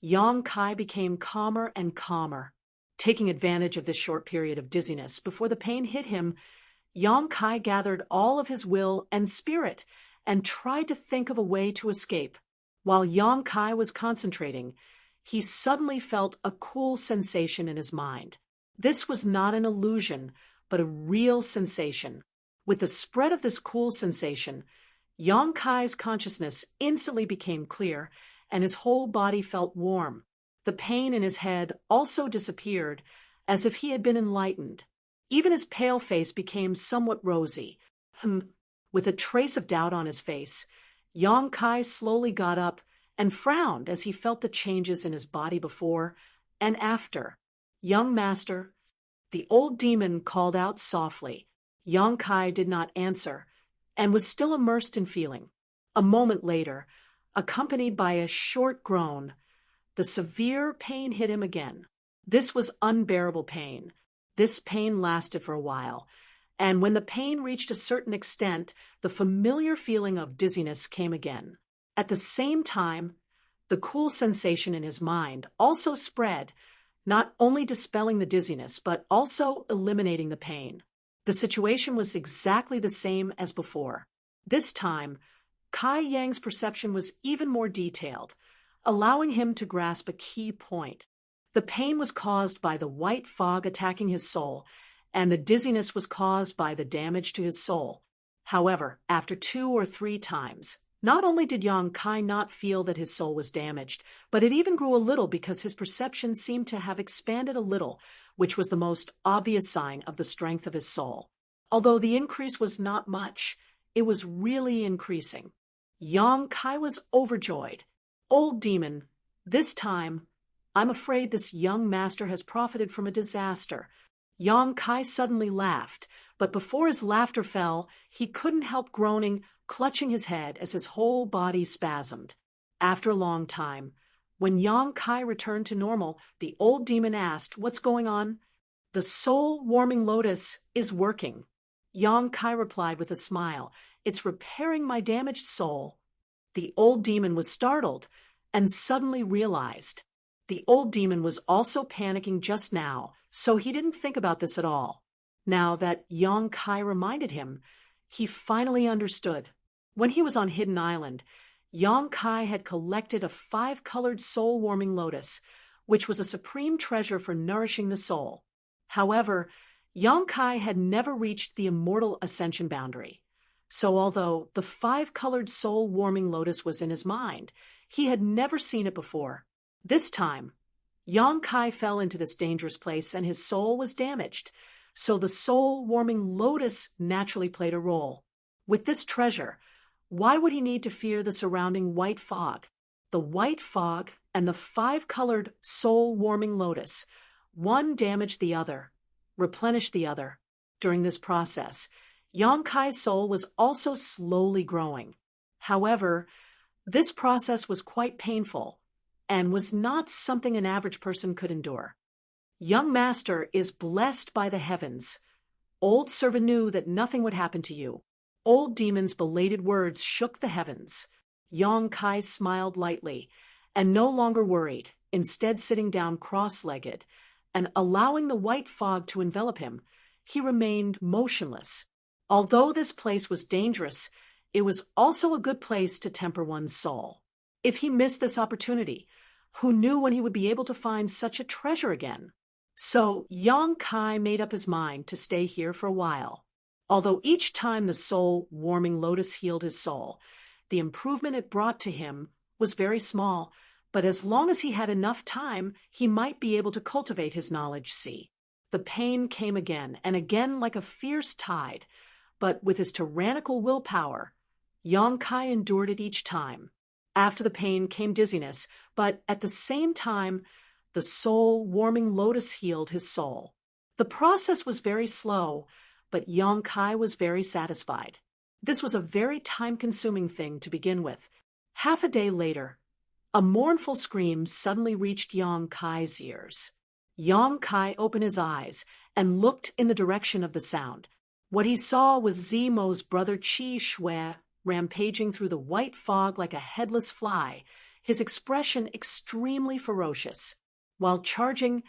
Yang Kai became calmer and calmer. Taking advantage of this short period of dizziness before the pain hit him, Yang Kai gathered all of his will and spirit and tried to think of a way to escape. While Yang Kai was concentrating, he suddenly felt a cool sensation in his mind. This was not an illusion, but a real sensation. With the spread of this cool sensation, Yang Kai's consciousness instantly became clear, and his whole body felt warm. The pain in his head also disappeared, as if he had been enlightened. Even his pale face became somewhat rosy. With a trace of doubt on his face, Yang Kai slowly got up and frowned as he felt the changes in his body before and after. "Young master," the old demon called out softly. Yang Kai did not answer. and was still immersed in feeling. A moment later, accompanied by a short groan, the severe pain hit him again. This was unbearable pain. This pain lasted for a while, and when the pain reached a certain extent, the familiar feeling of dizziness came again. At the same time, the cool sensation in his mind also spread, not only dispelling the dizziness, but also eliminating the pain. The situation was exactly the same as before. This time, Kai Yang's perception was even more detailed, allowing him to grasp a key point. The pain was caused by the white fog attacking his soul, and the dizziness was caused by the damage to his soul. However, after 2 or 3 times, not only did Yang Kai not feel that his soul was damaged, but it even grew a little because his perception seemed to have expanded a little, which was the most obvious sign of the strength of his soul. Although the increase was not much, it was really increasing. Yang Kai was overjoyed. Old demon, this time, I'm afraid this young master has profited from a disaster. Yang Kai suddenly laughed, but before his laughter fell, he couldn't help groaning, clutching his head as his whole body spasmed. After a long time, when Yang Kai returned to normal, the old demon asked, "What's going on?" "The soul-warming lotus is working." Yang Kai replied with a smile, "It's repairing my damaged soul." The old demon was startled and suddenly realized the old demon was also panicking just now, so he didn't think about this at all. Now that Yang Kai reminded him, he finally understood. When he was on Hidden Island, Yang Kai had collected a 5-colored soul-warming lotus, which was a supreme treasure for nourishing the soul. However, Yang Kai had never reached the immortal ascension boundary. So although the 5-colored soul-warming lotus was in his mind, he had never seen it before. This time, Yang Kai fell into this dangerous place and his soul was damaged, so the soul-warming lotus naturally played a role. With this treasure, why would he need to fear the surrounding white fog? The white fog and the 5-colored soul-warming lotus, one damaged the other, replenished the other. During this process, Yang Kai's soul was also slowly growing. However, this process was quite painful and was not something an average person could endure. Young master is blessed by the heavens. Old servant knew that nothing would happen to you. Old demon's belated words shook the heavens. Yang Kai smiled lightly and no longer worried, instead sitting down cross-legged and allowing the white fog to envelop him. He remained motionless. Although this place was dangerous, it was also a good place to temper one's soul. If he missed this opportunity, who knew when he would be able to find such a treasure again? So Yang Kai made up his mind to stay here for a while. Although each time the soul-warming lotus healed his soul, the improvement it brought to him was very small, but as long as he had enough time, he might be able to cultivate his knowledge. See, the pain came again and again like a fierce tide, but with his tyrannical willpower, Yang Kai endured it each time. After the pain came dizziness, but at the same time, the soul-warming lotus healed his soul. The process was very slow, but Yang Kai was very satisfied. This was a very time-consuming thing to begin with. Half a day later, a mournful scream suddenly reached Yang Kai's ears. Yang Kai opened his eyes and looked in the direction of the sound. What he saw was Zimo's brother Qi Shui rampaging through the white fog like a headless fly, his expression extremely ferocious. While charging,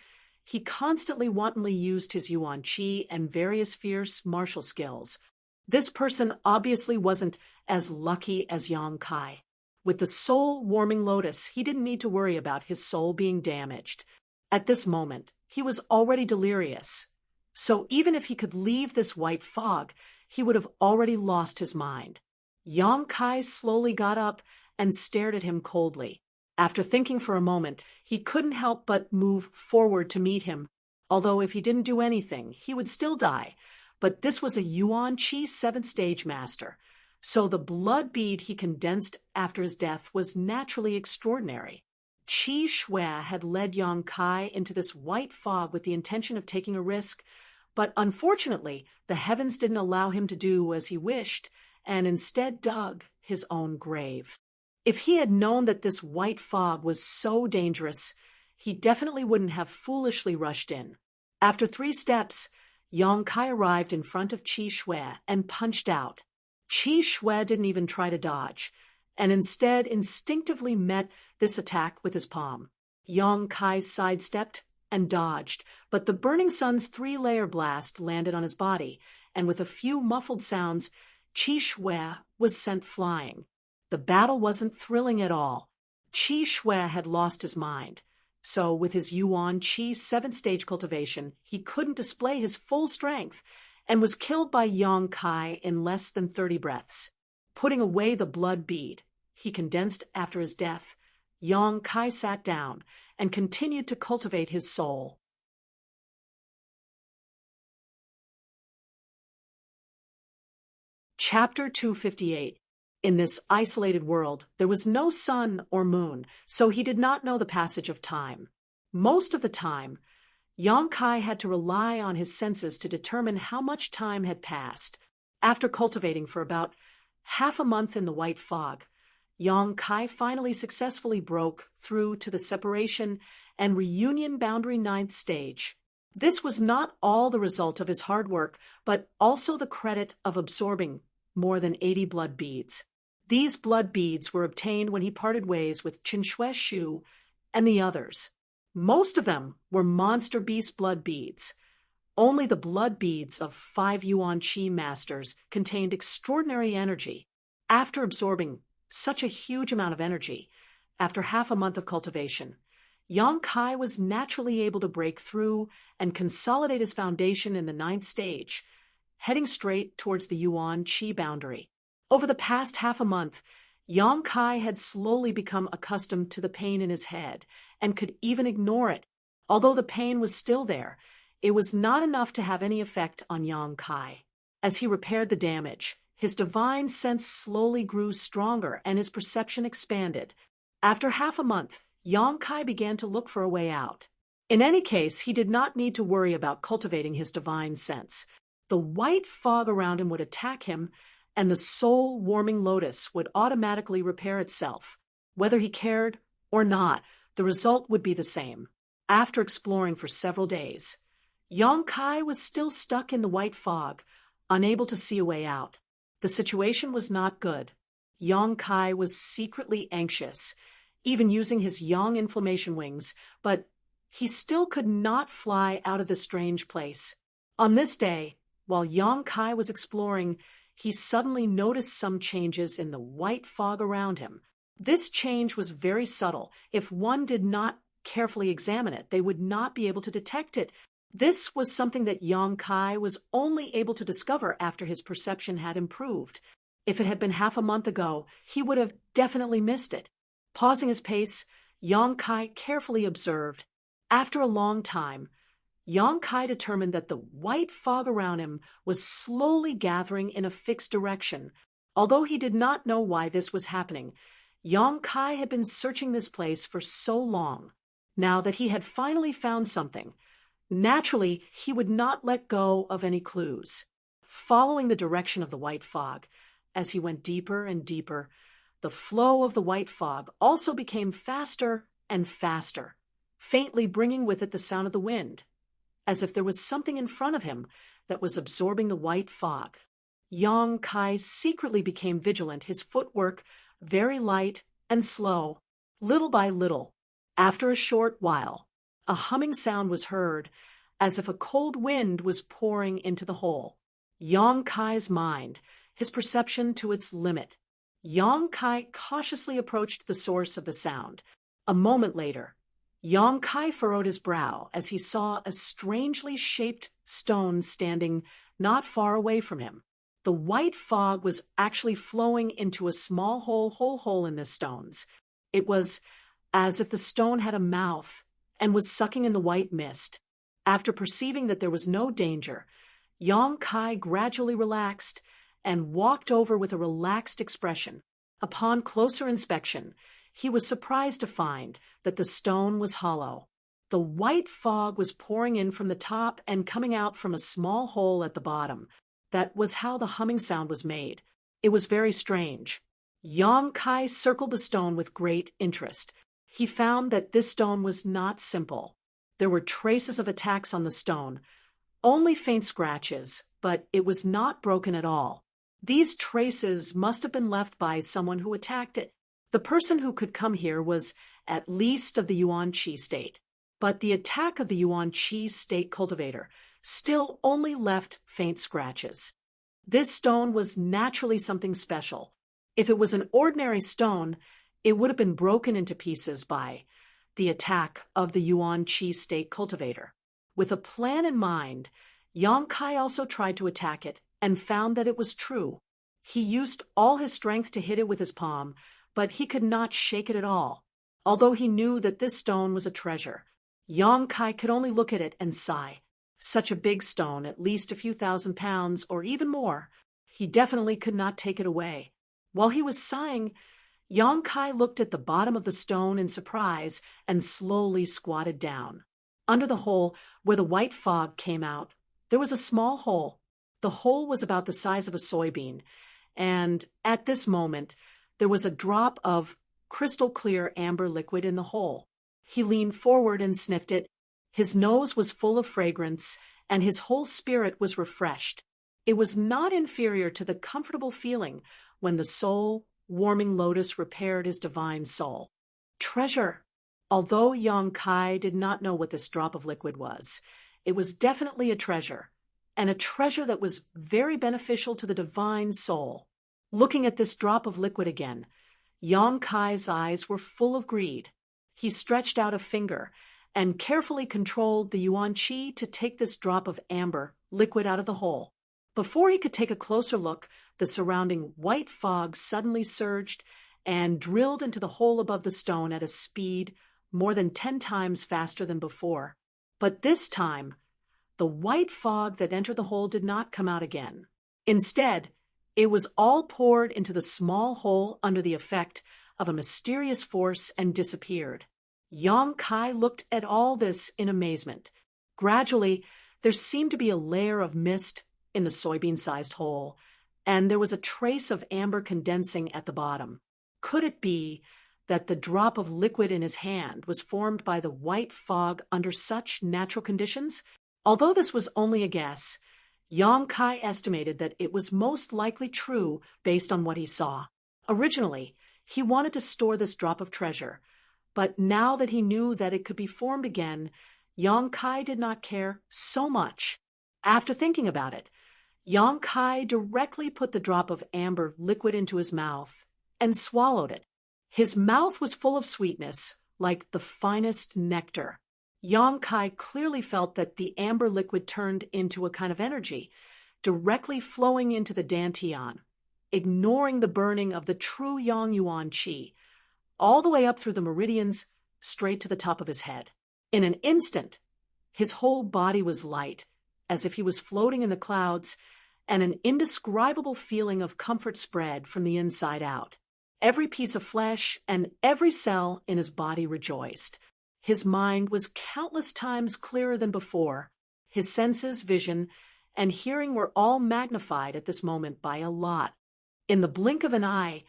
he constantly wantonly used his Yuan Qi and various fierce martial skills. This person obviously wasn't as lucky as Yang Kai. With the soul-warming lotus, he didn't need to worry about his soul being damaged. At this moment, he was already delirious. So even if he could leave this white fog, he would have already lost his mind. Yang Kai slowly got up and stared at him coldly. After thinking for a moment, he couldn't help but move forward to meet him. Although if he didn't do anything, he would still die. But this was a Yuan Qi 7th stage master, so the blood bead he condensed after his death was naturally extraordinary. Qi Shui had led Yang Kai into this white fog with the intention of taking a risk, but unfortunately, the heavens didn't allow him to do as he wished, and instead dug his own grave. If he had known that this white fog was so dangerous, he definitely wouldn't have foolishly rushed in. After 3 steps, Yang Kai arrived in front of Qi Shui and punched out. Qi Shui didn't even try to dodge, and instead instinctively met this attack with his palm. Yang Kai sidestepped and dodged, but the Burning Sun's 3-layer blast landed on his body, and with a few muffled sounds, Qi Shui was sent flying. The battle wasn't thrilling at all. Qi Shui had lost his mind. So with his Yuan Qi 7th-stage cultivation, he couldn't display his full strength and was killed by Yang Kai in less than 30 breaths. Putting away the blood bead he condensed after his death, Yang Kai sat down and continued to cultivate his soul. Chapter 258. In this isolated world, there was no sun or moon, so he did not know the passage of time. Most of the time, Yang Kai had to rely on his senses to determine how much time had passed. After cultivating for about half a month in the white fog, Yang Kai finally successfully broke through to the separation and reunion boundary 9th stage. This was not all the result of his hard work, but also the credit of absorbing more than 80 blood beads. These blood beads were obtained when he parted ways with Qinshui Shu and the others. Most of them were monster beast blood beads. Only the blood beads of 5 Yuan Qi masters contained extraordinary energy. After absorbing such a huge amount of energy, after half a month of cultivation, Yang Kai was naturally able to break through and consolidate his foundation in the 9th stage, heading straight towards the Yuan Qi boundary. Over the past half a month, Yang Kai had slowly become accustomed to the pain in his head and could even ignore it. Although the pain was still there, it was not enough to have any effect on Yang Kai. As he repaired the damage, his divine sense slowly grew stronger and his perception expanded. After half a month, Yang Kai began to look for a way out. In any case, he did not need to worry about cultivating his divine sense. The white fog around him would attack him, and the soul-warming lotus would automatically repair itself. Whether he cared or not, the result would be the same. After exploring for several days, Yang Kai was still stuck in the white fog, unable to see a way out. The situation was not good. Yang Kai was secretly anxious, even using his yang inflammation wings, but he still could not fly out of this strange place. On this day, while Yang Kai was exploring, he suddenly noticed some changes in the white fog around him. This change was very subtle. If one did not carefully examine it, they would not be able to detect it. This was something that Yang Kai was only able to discover after his perception had improved. If it had been half a month ago, he would have definitely missed it. Pausing his pace, Yang Kai carefully observed. After a long time, Yang Kai determined that the white fog around him was slowly gathering in a fixed direction. Although he did not know why this was happening, Yang Kai had been searching this place for so long. Now that he had finally found something, naturally he would not let go of any clues. Following the direction of the white fog, as he went deeper and deeper, the flow of the white fog also became faster and faster, faintly bringing with it the sound of the wind, as if there was something in front of him that was absorbing the white fog. Yang Kai secretly became vigilant, his footwork very light and slow, little by little. After a short while, a humming sound was heard, as if a cold wind was pouring into the hole. Yang Kai's mind, his perception to its limit. Yang Kai cautiously approached the source of the sound. A moment later, Yang Kai furrowed his brow as he saw a strangely shaped stone standing not far away from him. The white fog was actually flowing into a small hole in the stones. It was as if the stone had a mouth and was sucking in the white mist. After perceiving that there was no danger, Yang Kai gradually relaxed and walked over with a relaxed expression. Upon closer inspection, he was surprised to find that the stone was hollow. The white fog was pouring in from the top and coming out from a small hole at the bottom. That was how the humming sound was made. It was very strange. Yang Kai circled the stone with great interest. He found that this stone was not simple. There were traces of attacks on the stone, only faint scratches, but it was not broken at all. These traces must have been left by someone who attacked it. The person who could come here was at least of the Yuan Qi state, but the attack of the Yuan Qi state cultivator still only left faint scratches. This stone was naturally something special. If it was an ordinary stone, it would have been broken into pieces by the attack of the Yuan Qi state cultivator. With a plan in mind, Yang Kai also tried to attack it and found that it was true. He used all his strength to hit it with his palm, but he could not shake it at all. Although he knew that this stone was a treasure, Yang Kai could only look at it and sigh. Such a big stone, at least a few thousand pounds or even more, he definitely could not take it away. While he was sighing, Yang Kai looked at the bottom of the stone in surprise and slowly squatted down. Under the hole where the white fog came out, there was a small hole. The hole was about the size of a soybean, and at this moment, there was a drop of crystal clear amber liquid in the hole. He leaned forward and sniffed it. His nose was full of fragrance, and his whole spirit was refreshed. It was not inferior to the comfortable feeling when the soul-warming lotus repaired his divine soul. Treasure! Although Yang Kai did not know what this drop of liquid was, it was definitely a treasure, and a treasure that was very beneficial to the divine soul. Looking at this drop of liquid again, Yang Kai's eyes were full of greed. He stretched out a finger and carefully controlled the Yuan Qi to take this drop of amber liquid out of the hole. Before he could take a closer look, the surrounding white fog suddenly surged and drilled into the hole above the stone at a speed more than 10 times faster than before. But this time, the white fog that entered the hole did not come out again. Instead, it was all poured into the small hole under the effect of a mysterious force and disappeared. Yang Kai looked at all this in amazement. Gradually, there seemed to be a layer of mist in the soybean-sized hole, and there was a trace of amber condensing at the bottom. Could it be that the drop of liquid in his hand was formed by the white fog under such natural conditions? Although this was only a guess, Yang Kai estimated that it was most likely true based on what he saw. Originally, he wanted to store this drop of treasure, but now that he knew that it could be formed again, Yang Kai did not care so much. After thinking about it, Yang Kai directly put the drop of amber liquid into his mouth and swallowed it. His mouth was full of sweetness, like the finest nectar. Yang Kai clearly felt that the amber liquid turned into a kind of energy, directly flowing into the dantian, ignoring the burning of the true Yang Yuan Qi, all the way up through the meridians, straight to the top of his head. In an instant, his whole body was light, as if he was floating in the clouds, and an indescribable feeling of comfort spread from the inside out. Every piece of flesh and every cell in his body rejoiced. His mind was countless times clearer than before. His senses, vision, and hearing were all magnified at this moment by a lot. In the blink of an eye,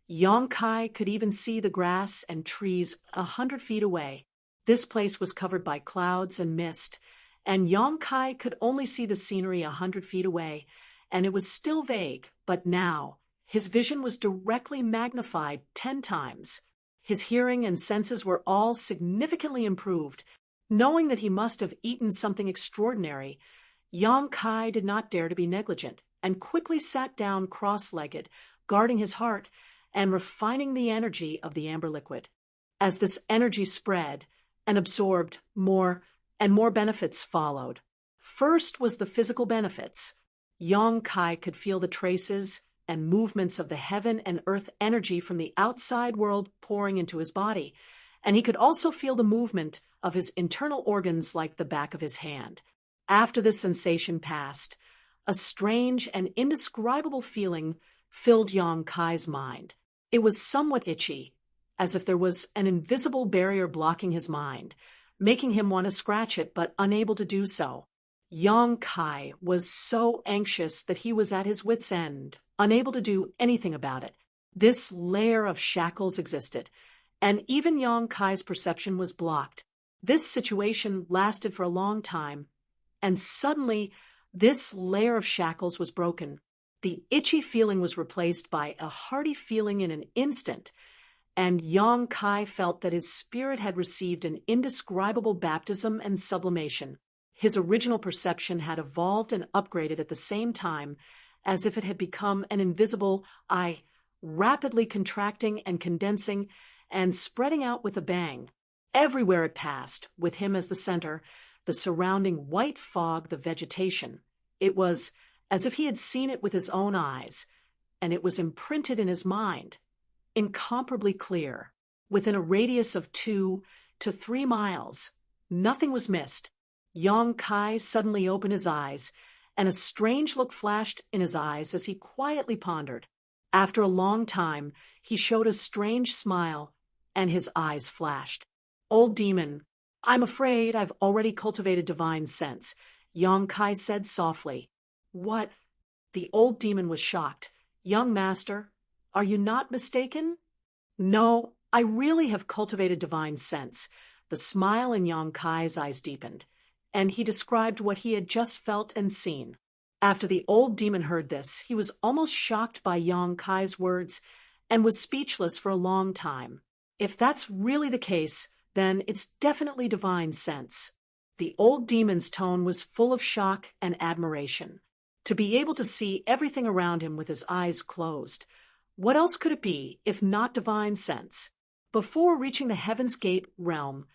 Yang Kai could even see the grass and trees 100 feet away. This place was covered by clouds and mist, and Yang Kai could only see the scenery 100 feet away, and it was still vague, but now his vision was directly magnified 10 times. His hearing and senses were all significantly improved. Knowing that he must have eaten something extraordinary, Yang Kai did not dare to be negligent, and quickly sat down cross-legged, guarding his heart and refining the energy of the amber liquid. As this energy spread and absorbed, more and more benefits followed. First was the physical benefits. Yang Kai could feel the traces and movements of the heaven and earth energy from the outside world pouring into his body, and he could also feel the movement of his internal organs like the back of his hand. After this sensation passed, a strange and indescribable feeling filled Yang Kai's mind. It was somewhat itchy, as if there was an invisible barrier blocking his mind, making him want to scratch it but unable to do so. Yang Kai was so anxious that he was at his wit's end. unable to do anything about it. This layer of shackles existed, and even Yang Kai's perception was blocked. This situation lasted for a long time, and suddenly this layer of shackles was broken. The itchy feeling was replaced by a hearty feeling in an instant, and Yang Kai felt that his spirit had received an indescribable baptism and sublimation. His original perception had evolved and upgraded at the same time, as if it had become an invisible eye, rapidly contracting and condensing and spreading out with a bang. Everywhere it passed, with him as the center, the surrounding white fog, the vegetation. It was as if he had seen it with his own eyes, and it was imprinted in his mind, incomparably clear. Within a radius of 2 to 3 miles, nothing was missed. Yang Kai suddenly opened his eyes, and a strange look flashed in his eyes as he quietly pondered. After a long time, he showed a strange smile, and his eyes flashed. "Old demon, I'm afraid I've already cultivated divine sense," Yang Kai said softly. "What?" The old demon was shocked. "Young master, are you not mistaken?" "No, I really have cultivated divine sense." The smile in Yang Kai's eyes deepened, and he described what he had just felt and seen. After the old demon heard this, he was almost shocked by Yang Kai's words and was speechless for a long time. "If that's really the case, then it's definitely divine sense." The old demon's tone was full of shock and admiration. To be able to see everything around him with his eyes closed, what else could it be if not divine sense? Before reaching the Heaven's Gate realm,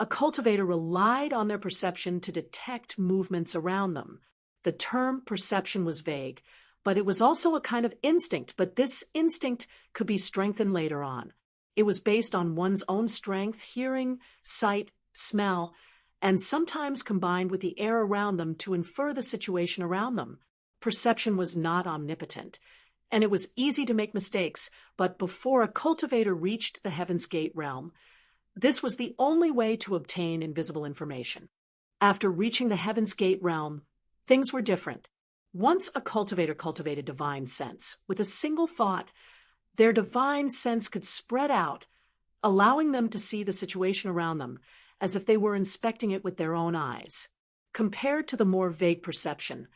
a cultivator relied on their perception to detect movements around them. The term perception was vague, but it was also a kind of instinct, but this instinct could be strengthened later on. It was based on one's own strength, hearing, sight, smell, and sometimes combined with the air around them to infer the situation around them. Perception was not omnipotent, and it was easy to make mistakes, but before a cultivator reached the Heaven's Gate realm, this was the only way to obtain invisible information. After reaching the Heaven's Gate realm, things were different. Once a cultivator cultivated divine sense, with a single thought, their divine sense could spread out, allowing them to see the situation around them as if they were inspecting it with their own eyes. Compared to the more vague perception,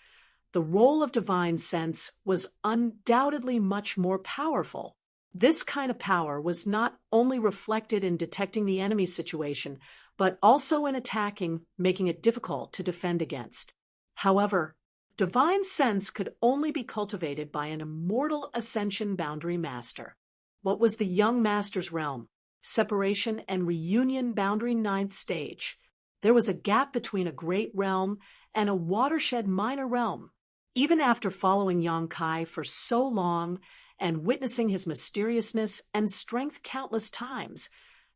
the role of divine sense was undoubtedly much more powerful. This kind of power was not only reflected in detecting the enemy's situation, but also in attacking, making it difficult to defend against. However, divine sense could only be cultivated by an immortal ascension boundary master. What was the young master's realm? Separation and reunion boundary 9th stage. There was a gap between a great realm and a watershed minor realm. Even after following Yang Kai for so long and witnessing his mysteriousness and strength countless times,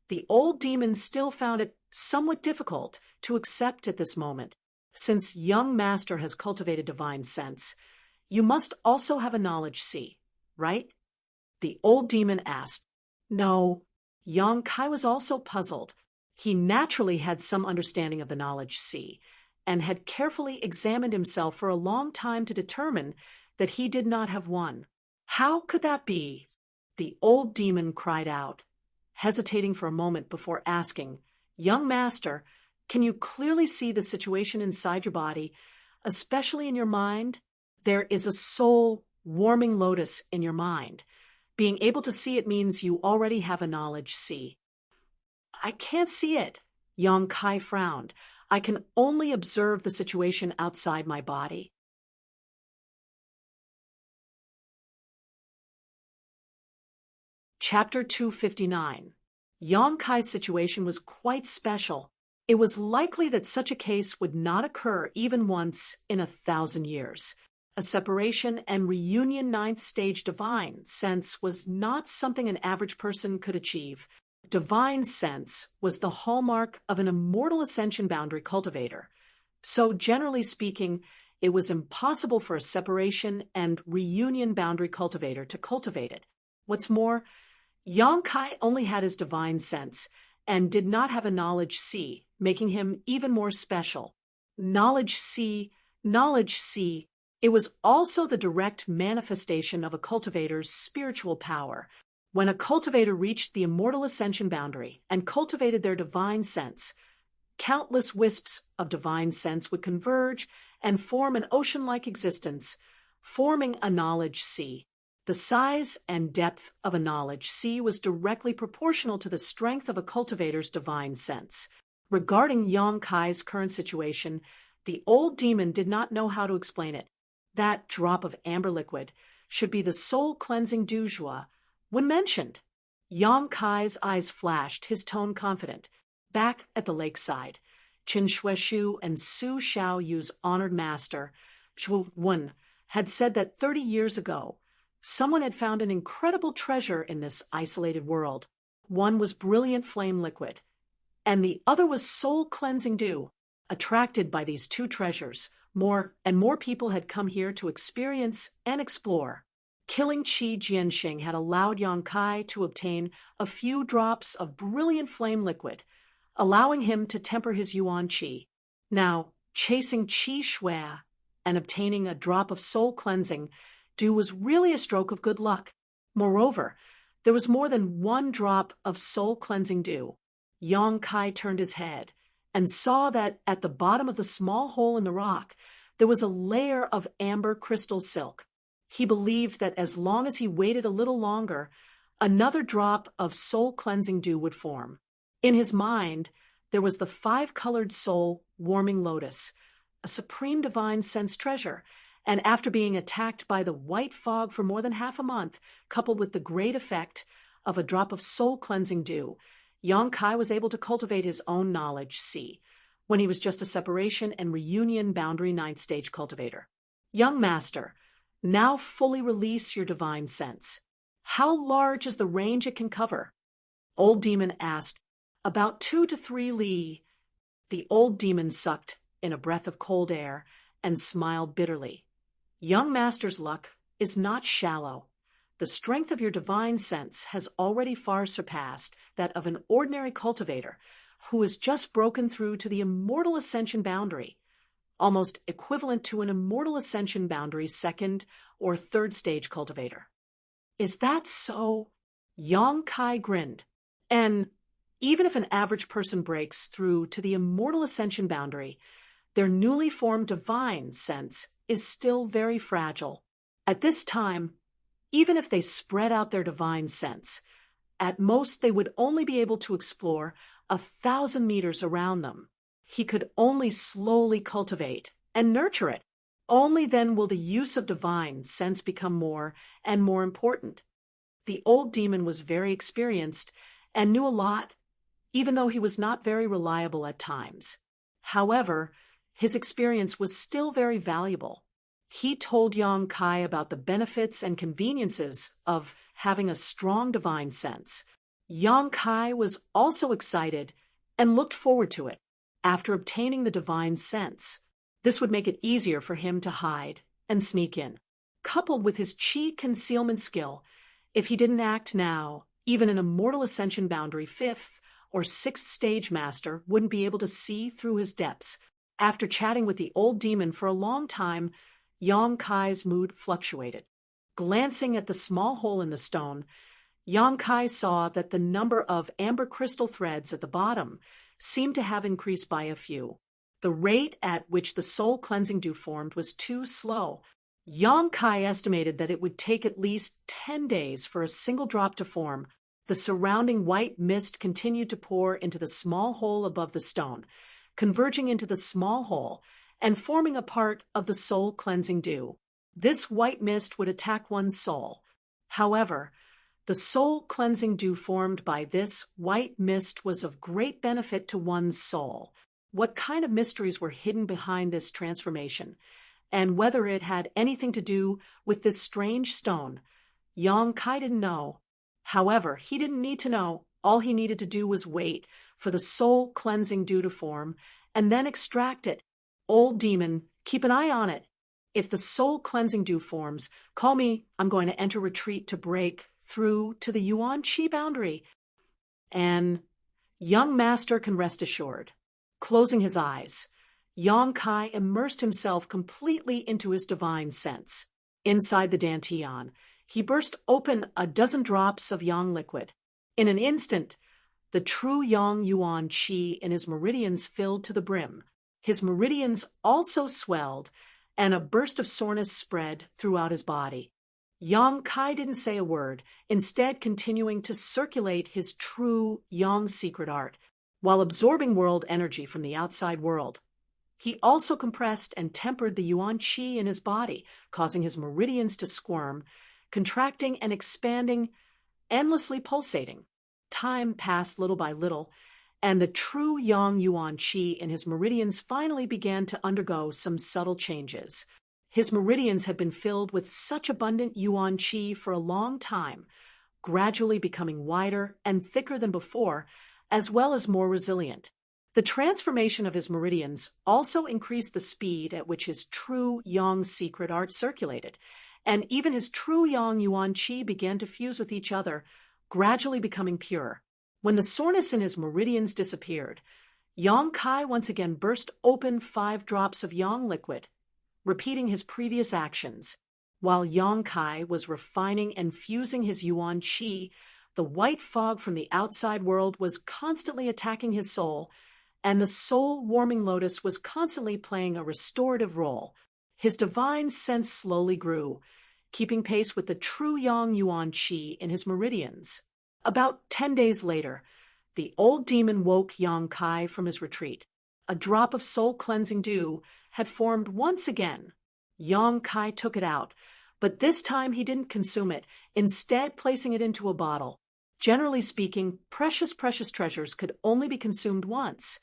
the old demon still found it somewhat difficult to accept at this moment. Since young master has cultivated divine sense, you must also have a knowledge sea, right? The old demon asked. No. Yang Kai was also puzzled. He naturally had some understanding of the knowledge sea, and had carefully examined himself for a long time to determine that he did not have one. How could that be? The old demon cried out, hesitating for a moment before asking, "Young master, can you clearly see the situation inside your body, especially in your mind? There is a soul-warming lotus in your mind. Being able to see it means you already have a knowledge sea." "I can't see it," Yang Kai frowned. "I can only observe the situation outside my body." Chapter 259. Yang Kai's situation was quite special. It was likely that such a case would not occur even once in 1,000 years. A separation and reunion 9th stage divine sense was not something an average person could achieve. Divine sense was the hallmark of an immortal ascension boundary cultivator. So generally speaking, it was impossible for a separation and reunion boundary cultivator to cultivate it. What's more, Yang Kai only had his divine sense and did not have a knowledge sea, making him even more special. Knowledge sea. It was also the direct manifestation of a cultivator's spiritual power. When a cultivator reached the immortal ascension boundary and cultivated their divine sense, countless wisps of divine sense would converge and form an ocean-like existence, forming a knowledge sea. The size and depth of a knowledge sea was directly proportional to the strength of a cultivator's divine sense. Regarding Yang Kai's current situation, the old demon did not know how to explain it. That drop of amber liquid should be the soul-cleansing du joie. When mentioned, Yang Kai's eyes flashed, his tone confident. Back at the lakeside, Qin Shuishu and Su Xiaoyu's honored master, Zhu Wen, had said that 30 years ago, someone had found an incredible treasure in this isolated world. One was brilliant flame liquid, and the other was soul-cleansing dew. Attracted by these two treasures, more and more people had come here to experience and explore. Killing Qi Jianxing had allowed Yang Kai to obtain a few drops of brilliant flame liquid, allowing him to temper his yuan qi. Now, chasing qi shui and obtaining a drop of soul cleansing dew was really a stroke of good luck. Moreover, there was more than one drop of soul cleansing dew. Yang Kai turned his head and saw that at the bottom of the small hole in the rock, there was a layer of amber crystal silk. He believed that as long as he waited a little longer, another drop of soul-cleansing dew would form. In his mind, there was the 5-colored soul warming lotus, a supreme divine sense treasure, and after being attacked by the white fog for more than half a month, coupled with the great effect of a drop of soul-cleansing dew, Yang Kai was able to cultivate his own knowledge sea, when he was just a separation and reunion boundary 9th stage cultivator. Young master, now fully release your divine sense. How large is the range it can cover? Old demon asked. About 2 to 3 li. The old demon sucked in a breath of cold air and smiled bitterly. Young master's luck is not shallow. The strength of your divine sense has already far surpassed that of an ordinary cultivator who has just broken through to the immortal ascension boundary, almost equivalent to an immortal ascension boundary 2nd or 3rd stage cultivator. Is that so? Yang Kai grinned. And even if an average person breaks through to the immortal ascension boundary, their newly formed divine sense is still very fragile. At this time, even if they spread out their divine sense, at most they would only be able to explore 1,000 meters around them. He could only slowly cultivate and nurture it. Only then will the use of divine sense become more and more important. The old demon was very experienced and knew a lot, even though he was not very reliable at times. However, his experience was still very valuable. He told Yang Kai about the benefits and conveniences of having a strong divine sense. Yang Kai was also excited and looked forward to it. After obtaining the divine sense, this would make it easier for him to hide and sneak in. Coupled with his qi concealment skill, if he didn't act now, even an immortal ascension boundary 5th or 6th stage master wouldn't be able to see through his depths. After chatting with the old demon for a long time, Yang Kai's mood fluctuated. Glancing at the small hole in the stone, Yang Kai saw that the number of amber crystal threads at the bottom seemed to have increased by a few. The rate at which the soul-cleansing dew formed was too slow. Yang Kai estimated that it would take at least 10 days for a single drop to form. The surrounding white mist continued to pour into the small hole above the stone, converging into the small hole and forming a part of the soul-cleansing dew. This white mist would attack one's soul. However, the soul-cleansing dew formed by this white mist was of great benefit to one's soul. What kind of mysteries were hidden behind this transformation, and whether it had anything to do with this strange stone, Yang Kai didn't know. However, he didn't need to know. All he needed to do was wait for the soul-cleansing dew to form and then extract it. Old demon, keep an eye on it. If the soul-cleansing dew forms, call me. I'm going to enter retreat to break through to the Yuan Qi boundary. And young master can rest assured. Closing his eyes, Yang Kai immersed himself completely into his divine sense. Inside the dantian, he burst open a dozen drops of yang liquid. In an instant, the true yang yuan qi in his meridians filled to the brim. His meridians also swelled, and a burst of soreness spread throughout his body. Yang Kai didn't say a word, instead continuing to circulate his true yang secret art, while absorbing world energy from the outside world. He also compressed and tempered the yuan qi in his body, causing his meridians to squirm, contracting and expanding, endlessly pulsating. Time passed little by little, and the true yang yuan qi in his meridians finally began to undergo some subtle changes. His meridians had been filled with such abundant yuan qi for a long time, gradually becoming wider and thicker than before, as well as more resilient. The transformation of his meridians also increased the speed at which his true yang secret art circulated, and even his true yang yuan qi began to fuse with each other, gradually becoming pure. When the soreness in his meridians disappeared, Yang Kai once again burst open 5 drops of yang liquid, repeating his previous actions. While Yang Kai was refining and fusing his yuan qi, the white fog from the outside world was constantly attacking his soul, and the soul-warming lotus was constantly playing a restorative role. His divine sense slowly grew, keeping pace with the true yang yuan qi in his meridians. About 10 days later, the old demon woke Yang Kai from his retreat. A drop of soul-cleansing dew had formed once again. Yang Kai took it out, but this time he didn't consume it, instead placing it into a bottle. Generally speaking, precious treasures could only be consumed once,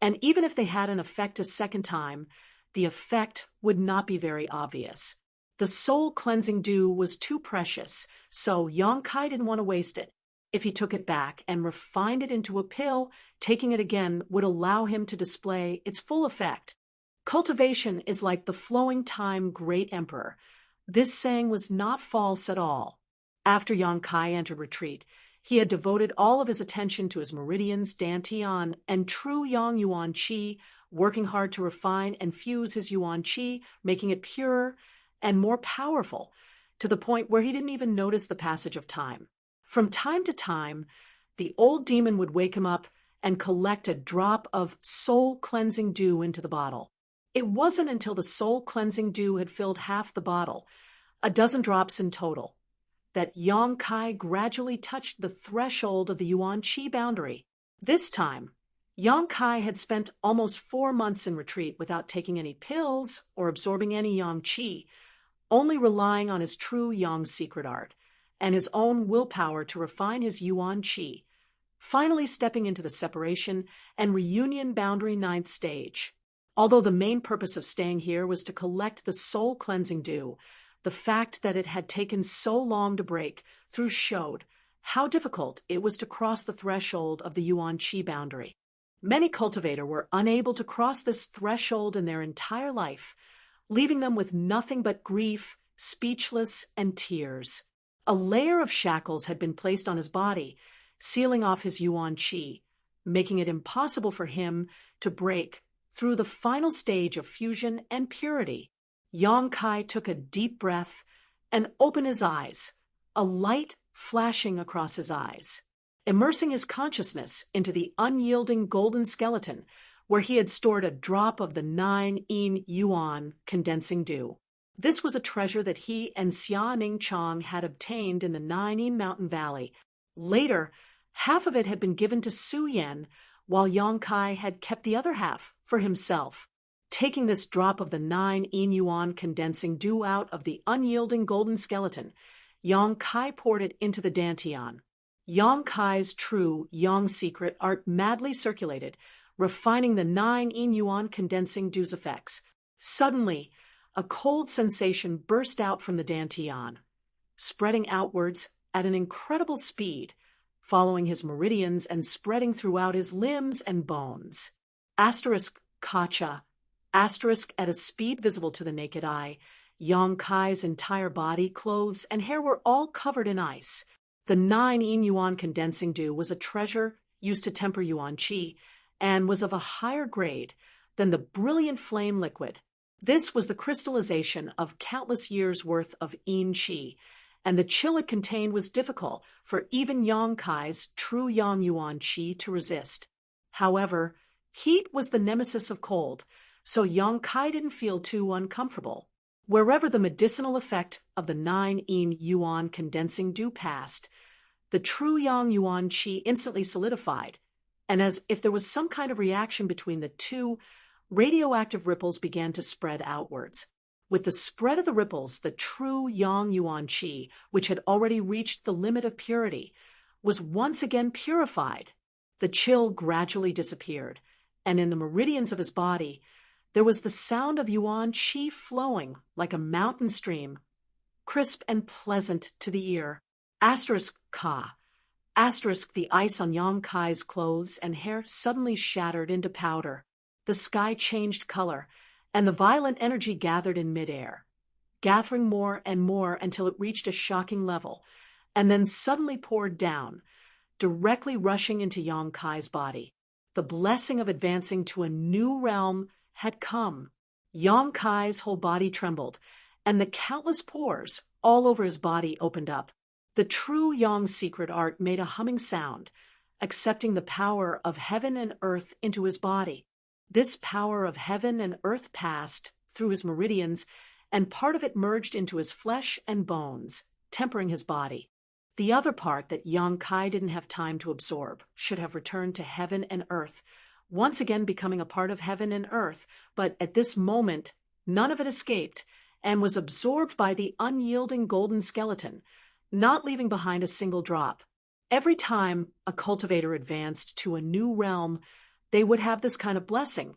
and even if they had an effect a second time, the effect would not be very obvious. The soul-cleansing dew was too precious, so Yang Kai didn't want to waste it. If he took it back and refined it into a pill, taking it again would allow him to display its full effect. Cultivation is like the flowing time great emperor. This saying was not false at all. After Yang Kai entered retreat, he had devoted all of his attention to his meridians, dantian, and true yang yuan qi, working hard to refine and fuse his yuan qi, making it purer and more powerful, to the point where he didn't even notice the passage of time. From time to time, the old demon would wake him up and collect a drop of soul-cleansing dew into the bottle. It wasn't until the soul-cleansing dew had filled half the bottle, a dozen drops in total, that Yang Kai gradually touched the threshold of the yuan qi boundary. This time, Yang Kai had spent almost 4 months in retreat without taking any pills or absorbing any yang qi, only relying on his true yang secret art and his own willpower to refine his yuan qi, finally stepping into the separation and reunion boundary 9th stage. Although the main purpose of staying here was to collect the soul-cleansing dew, the fact that it had taken so long to break through showed how difficult it was to cross the threshold of the yuan qi boundary. Many cultivators were unable to cross this threshold in their entire life, leaving them with nothing but grief, speechless, and tears. A layer of shackles had been placed on his body, sealing off his yuan qi, making it impossible for him to break through the final stage of fusion and purity. Yang Kai took a deep breath and opened his eyes, a light flashing across his eyes, immersing his consciousness into the unyielding golden skeleton where he had stored a drop of the 9-yin yuan condensing dew. This was a treasure that he and Xia Ning Chang had obtained in the 9-yin mountain valley. Later, half of it had been given to Su Yan, while Yang Kai had kept the other half for himself. Taking this drop of the 9-yin yuan condensing dew out of the unyielding golden skeleton, Yang Kai poured it into the dantian. Yang Kai's true yang secret art madly circulated, refining the 9-yin yuan condensing dew's effects. Suddenly, a cold sensation burst out from the dantian, spreading outwards at an incredible speed, following his meridians and spreading throughout his limbs and bones. Asterisk Kacha. Asterisk at a speed visible to the naked eye, Yang Kai's entire body, clothes, and hair were all covered in ice. The 9-yin yuan condensing dew was a treasure used to temper yuan qi and was of a higher grade, than the brilliant flame liquid. This was the crystallization of countless years' worth of yin qi, and the chill it contained was difficult for even Yang Kai's true Yang Yuan qi to resist. However, heat was the nemesis of cold, so Yang Kai didn't feel too uncomfortable. Wherever the medicinal effect of the 9 yin yuan condensing dew passed, the true Yang Yuan qi instantly solidified, and as if there was some kind of reaction between the two, radioactive ripples began to spread outwards. With the spread of the ripples, the true Yang Yuan qi, which had already reached the limit of purity, was once again purified. The chill gradually disappeared, and in the meridians of his body, there was the sound of Yuan qi flowing like a mountain stream, crisp and pleasant to the ear. Asterisk Ka. Asterisk the ice on Yang Kai's clothes and hair suddenly shattered into powder. The sky changed color, and the violent energy gathered in midair, gathering more and more until it reached a shocking level, and then suddenly poured down, directly rushing into Yang Kai's body. The blessing of advancing to a new realm had come. Yang Kai's whole body trembled, and the countless pores all over his body opened up. The true Yang secret art made a humming sound, accepting the power of heaven and earth into his body. This power of heaven and earth passed through his meridians, and part of it merged into his flesh and bones, tempering his body. The other part that Yang Kai didn't have time to absorb should have returned to heaven and earth, once again becoming a part of heaven and earth, but at this moment, none of it escaped and was absorbed by the unyielding golden skeleton, not leaving behind a single drop. Every time a cultivator advanced to a new realm, they would have this kind of blessing,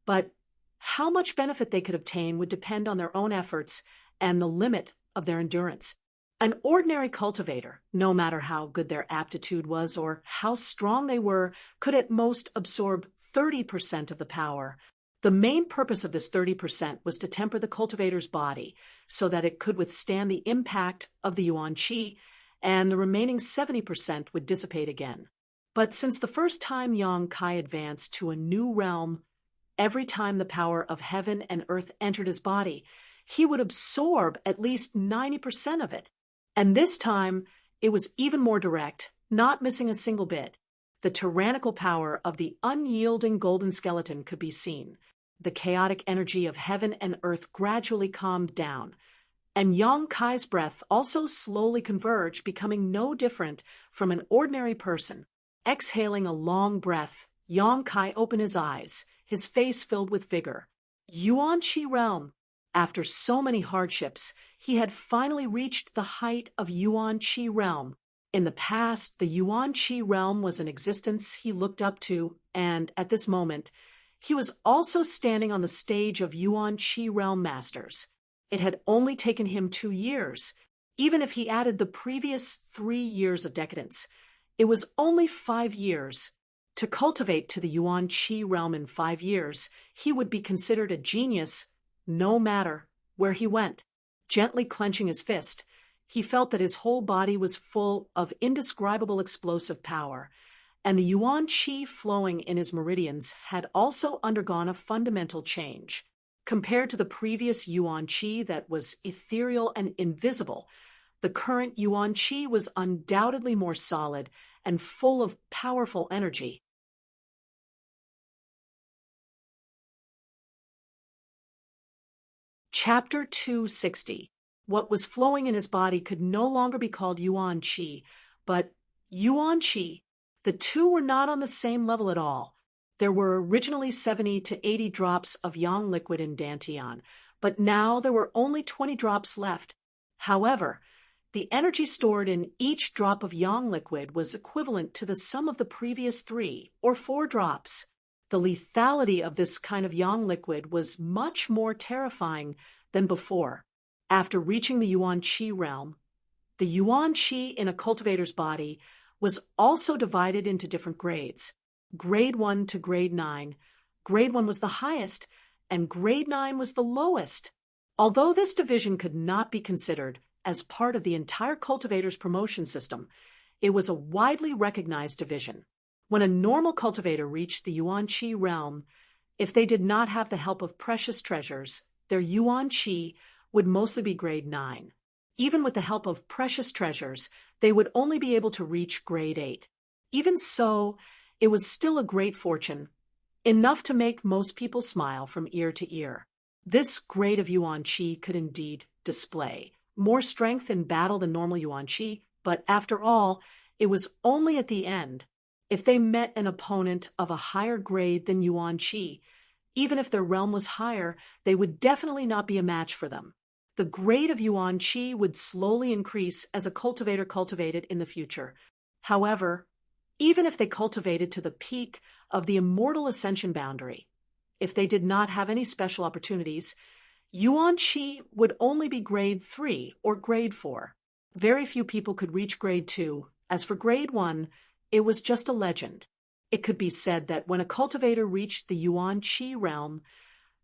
but how much benefit they could obtain would depend on their own efforts and the limit of their endurance. An ordinary cultivator, no matter how good their aptitude was or how strong they were, could at most absorb 30% of the power. The main purpose of this 30% was to temper the cultivator's body so that it could withstand the impact of the Yuan qi, and the remaining 70% would dissipate again. But since the first time Yang Kai advanced to a new realm, every time the power of heaven and earth entered his body, he would absorb at least 90% of it. And this time, it was even more direct, not missing a single bit. The tyrannical power of the unyielding golden skeleton could be seen. The chaotic energy of heaven and earth gradually calmed down, and Yang Kai's breath also slowly converged, becoming no different from an ordinary person. Exhaling a long breath, Yang Kai opened his eyes, his face filled with vigor. Yuan qi realm. After so many hardships, he had finally reached the height of Yuan qi realm. In the past, the Yuan qi realm was an existence he looked up to, and at this moment, he was also standing on the stage of Yuan qi realm masters. It had only taken him 2 years. Even if he added the previous 3 years of decadence, it was only 5 years. To cultivate to the Yuan qi realm in 5 years, he would be considered a genius no matter where he went. Gently clenching his fist, he felt that his whole body was full of indescribable explosive power, and the Yuan qi flowing in his meridians had also undergone a fundamental change. Compared to the previous Yuan qi that was ethereal and invisible, the current Yuan qi was undoubtedly more solid and full of powerful energy. Chapter 260. What was flowing in his body could no longer be called Yuan qi, but Yuan qi. The two were not on the same level at all. There were originally 70 to 80 drops of Yang liquid in Dantian, but now there were only 20 drops left. However, the energy stored in each drop of Yang liquid was equivalent to the sum of the previous 3 or 4 drops. The lethality of this kind of Yang liquid was much more terrifying than before. After reaching the Yuan qi realm, the Yuan qi in a cultivator's body was also divided into different grades. Grade 1 to grade 9. Grade 1 was the highest, and grade 9 was the lowest. Although this division could not be considered as part of the entire cultivator's promotion system, it was a widely recognized division. When a normal cultivator reached the Yuan qi realm, If they did not have the help of precious treasures, their yuan qi would mostly be grade 9. Even with the help of precious treasures, they would only be able to reach grade 8. Even so, it was still a great fortune, enough to make most people smile from ear to ear. This grade of yuan qi could indeed display more strength in battle than normal yuan qi, but after all, it was only at the end. If they met an opponent of a higher grade than yuan qi, even if their realm was higher, they would definitely not be a match for them. The grade of yuan qi would slowly increase as a cultivator cultivated in the future. However, even if they cultivated to the peak of the immortal ascension boundary, if they did not have any special opportunities, yuan qi would only be grade 3 or grade 4. Very few people could reach grade 2. As for grade 1, it was just a legend. It could be said that when a cultivator reached the yuan qi realm,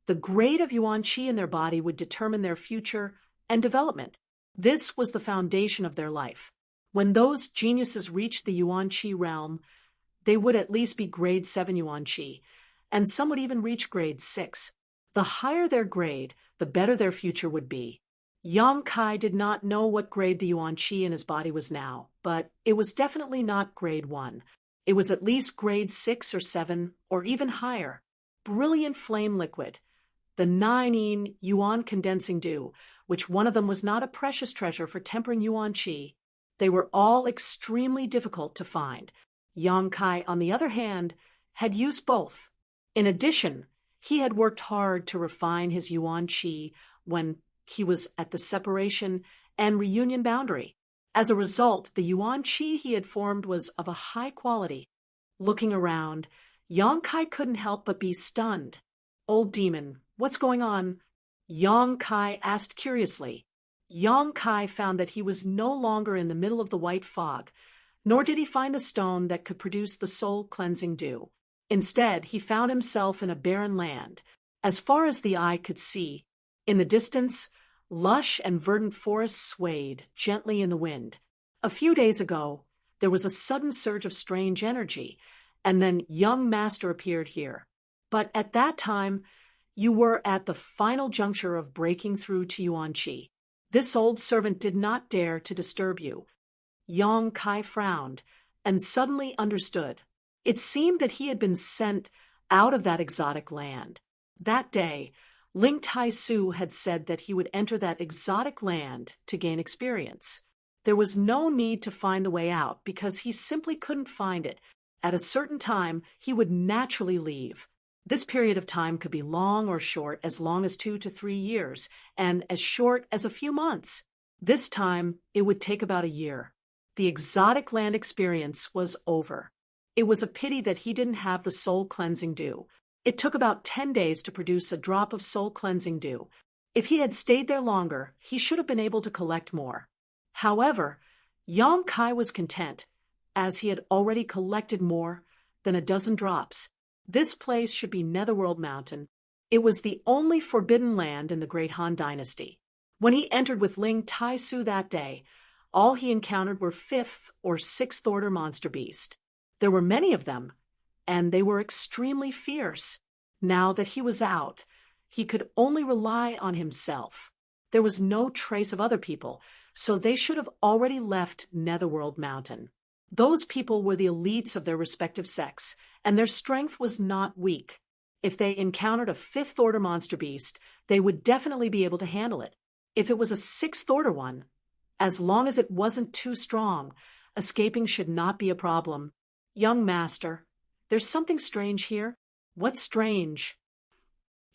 the grade of yuan qi in their body would determine their future and development. This was the foundation of their life. When those geniuses reached the yuan qi realm, they would at least be grade 7 yuan qi, and some would even reach grade 6. The higher their grade, the better their future would be. Yang Kai did not know what grade the yuan qi in his body was now, but it was definitely not grade 1. It was at least grade 6 or 7, or even higher. Brilliant flame liquid. The 9 yuan condensing dew, which one of them was not a precious treasure for tempering yuan qi. They were all extremely difficult to find. Yang Kai, on the other hand, had used both. In addition, he had worked hard to refine his yuan qi when he was at the separation and reunion boundary. As a result, the yuan qi he had formed was of a high quality. Looking around, Yang Kai couldn't help but be stunned. "Old demon, what's going on?" Yang Kai asked curiously. Yang Kai found that he was no longer in the middle of the white fog, nor did he find the stone that could produce the soul-cleansing dew. Instead, he found himself in a barren land. As far as the eye could see, in the distance, lush and verdant forests swayed gently in the wind. A few days ago, there was a sudden surge of strange energy, and then young master appeared here. But at that time, you were at the final juncture of breaking through to yuan qi. This old servant did not dare to disturb you. Yang Kai frowned and suddenly understood. It seemed that he had been sent out of that exotic land. That day, Ling Tai Su had said that he would enter that exotic land to gain experience. There was no need to find the way out because he simply couldn't find it. At a certain time, he would naturally leave. This period of time could be long or short, as long as 2 to 3 years, and as short as a few months. This time, it would take about a year. The exotic land experience was over. It was a pity that he didn't have the soul-cleansing dew. It took about 10 days to produce a drop of soul-cleansing dew. If he had stayed there longer, he should have been able to collect more. However, Yang Kai was content, as he had already collected more than a dozen drops. This place should be Netherworld Mountain. It was the only forbidden land in the Great Han Dynasty. When he entered with Ling Tai Su that day, all he encountered were 5th or 6th order monster beasts. There were many of them, and they were extremely fierce. Now that he was out, he could only rely on himself. There was no trace of other people, so they should have already left Netherworld Mountain. Those people were the elites of their respective sects, and their strength was not weak. If they encountered a 5th order monster beast, they would definitely be able to handle it. If it was a 6th order one, as long as it wasn't too strong, escaping should not be a problem. "Young master, there's something strange here." "What's strange?"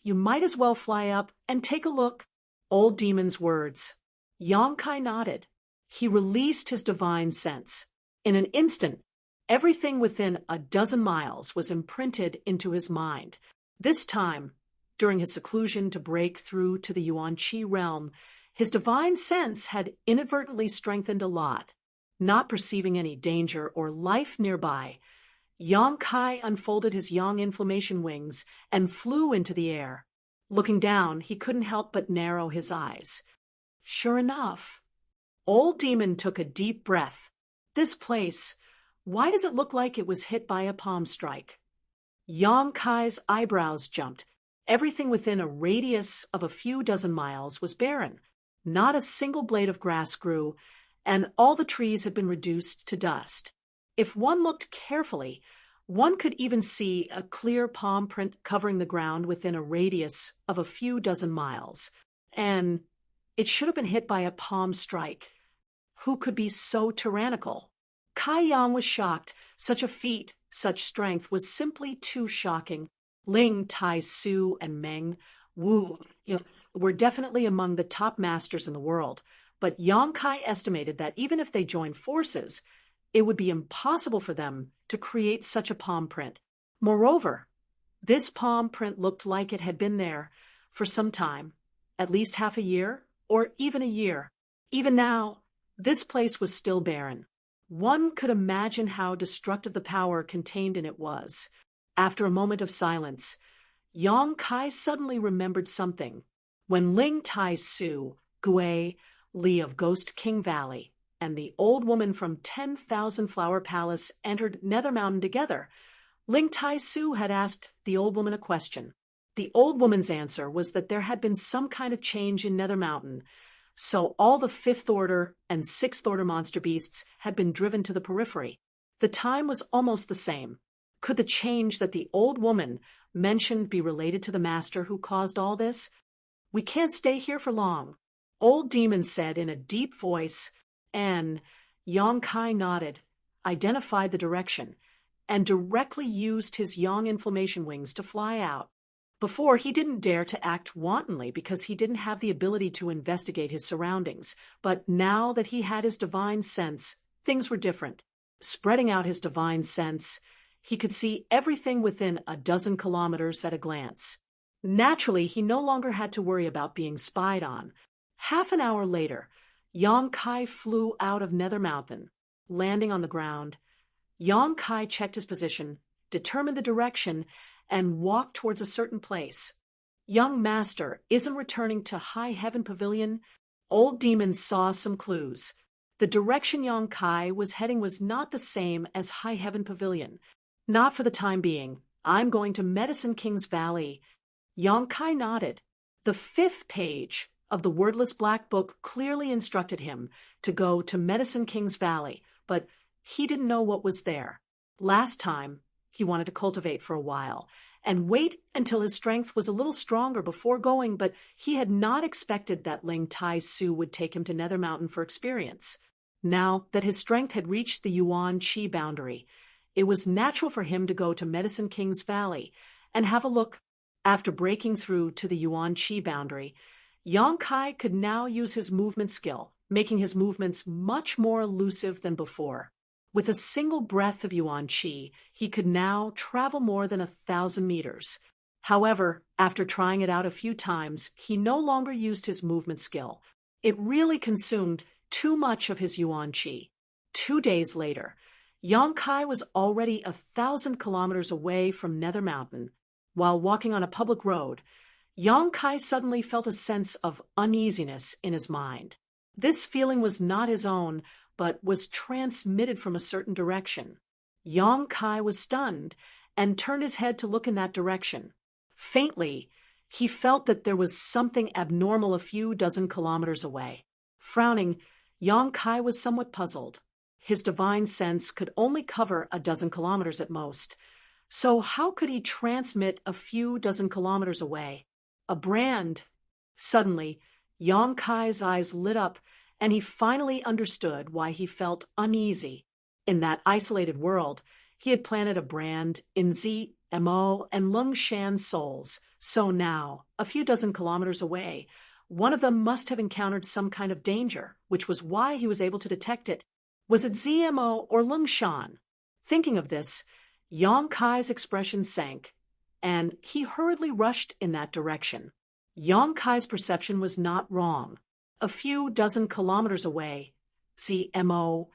"You might as well fly up and take a look." Old demon's words. Yang Kai nodded. He released his divine sense. In an instant, everything within a dozen miles was imprinted into his mind. This time, during his seclusion to break through to the yuan qi realm, his divine sense had inadvertently strengthened a lot. Not perceiving any danger or life nearby, Yang Kai unfolded his yang inflammation wings and flew into the air. Looking down, he couldn't help but narrow his eyes. Sure enough, Old Demon took a deep breath. This place, why does it look like it was hit by a palm strike? Yang Kai's eyebrows jumped. Everything within a radius of a few dozen miles was barren. Not a single blade of grass grew, and all the trees had been reduced to dust. If one looked carefully, one could even see a clear palm print covering the ground within a radius of a few dozen miles. And it should have been hit by a palm strike. Who could be so tyrannical? Kai Yang was shocked. Such a feat, such strength was simply too shocking. Ling, Tai Su, and Meng Wu were definitely among the top masters in the world, but Yang Kai estimated that even if they joined forces, it would be impossible for them to create such a palm print. Moreover, this palm print looked like it had been there for some time, at least half a year, or even a year. Even now, this place was still barren. One could imagine how destructive the power contained in it was. After a moment of silence, Yang Kai suddenly remembered something. When Ling Tai Su, Gui, Li of Ghost King Valley, and the old woman from 10,000 Flower Palace entered Nether Mountain together, Ling Tai Su had asked the old woman a question. The old woman's answer was that there had been some kind of change in Nether Mountain, so all the 5th Order and 6th Order monster beasts had been driven to the periphery. The time was almost the same. Could the change that the old woman mentioned be related to the master who caused all this? "We can't stay here for long," Old Demon said in a deep voice, and Yang Kai nodded, identified the direction, and directly used his Yang inflammation wings to fly out. Before, he didn't dare to act wantonly because he didn't have the ability to investigate his surroundings, but now that he had his divine sense, things were different. Spreading out his divine sense, he could see everything within a dozen kilometers at a glance. Naturally, he no longer had to worry about being spied on. Half an hour later, Yang Kai flew out of Nether Mountain. Landing on the ground, Yang Kai checked his position, determined the direction, and walked towards a certain place. "Young master isn't returning to High Heaven Pavilion?" Old Demon saw some clues. The direction Yang Kai was heading was not the same as High Heaven Pavilion. "Not for the time being. I'm going to Medicine King's Valley." Yang Kai nodded. The 5th page of the wordless black book clearly instructed him to go to Medicine King's Valley, but he didn't know what was there. Last time, he wanted to cultivate for a while and wait until his strength was a little stronger before going, but he had not expected that Ling Tai Su would take him to Nether Mountain for experience. Now that his strength had reached the Yuan Qi boundary, it was natural for him to go to Medicine King's Valley and have a look. After breaking through to the Yuan Qi boundary, Yang Kai could now use his movement skill, making his movements much more elusive than before. With a single breath of Yuan Qi, he could now travel more than 1,000 meters. However, after trying it out a few times, he no longer used his movement skill. It really consumed too much of his Yuan Qi. 2 days later, Yang Kai was already 1,000 kilometers away from Nether Mountain. While walking on a public road, Yang Kai suddenly felt a sense of uneasiness in his mind. This feeling was not his own, but was transmitted from a certain direction. Yang Kai was stunned and turned his head to look in that direction. Faintly, he felt that there was something abnormal a few dozen kilometers away. Frowning, Yang Kai was somewhat puzzled. His divine sense could only cover a dozen kilometers at most. So how could he transmit a few dozen kilometers away? A brand. Suddenly, Yang Kai's eyes lit up, and he finally understood why he felt uneasy. In that isolated world, he had planted a brand in Zi, Mo, and Lung Shan's souls. So now, a few dozen kilometers away, one of them must have encountered some kind of danger, which was why he was able to detect it. Was it ZMO or Lung Shan? Thinking of this, Yang Kai's expression sank, and he hurriedly rushed in that direction. Yang Kai's perception was not wrong. A few dozen kilometers away, ZMO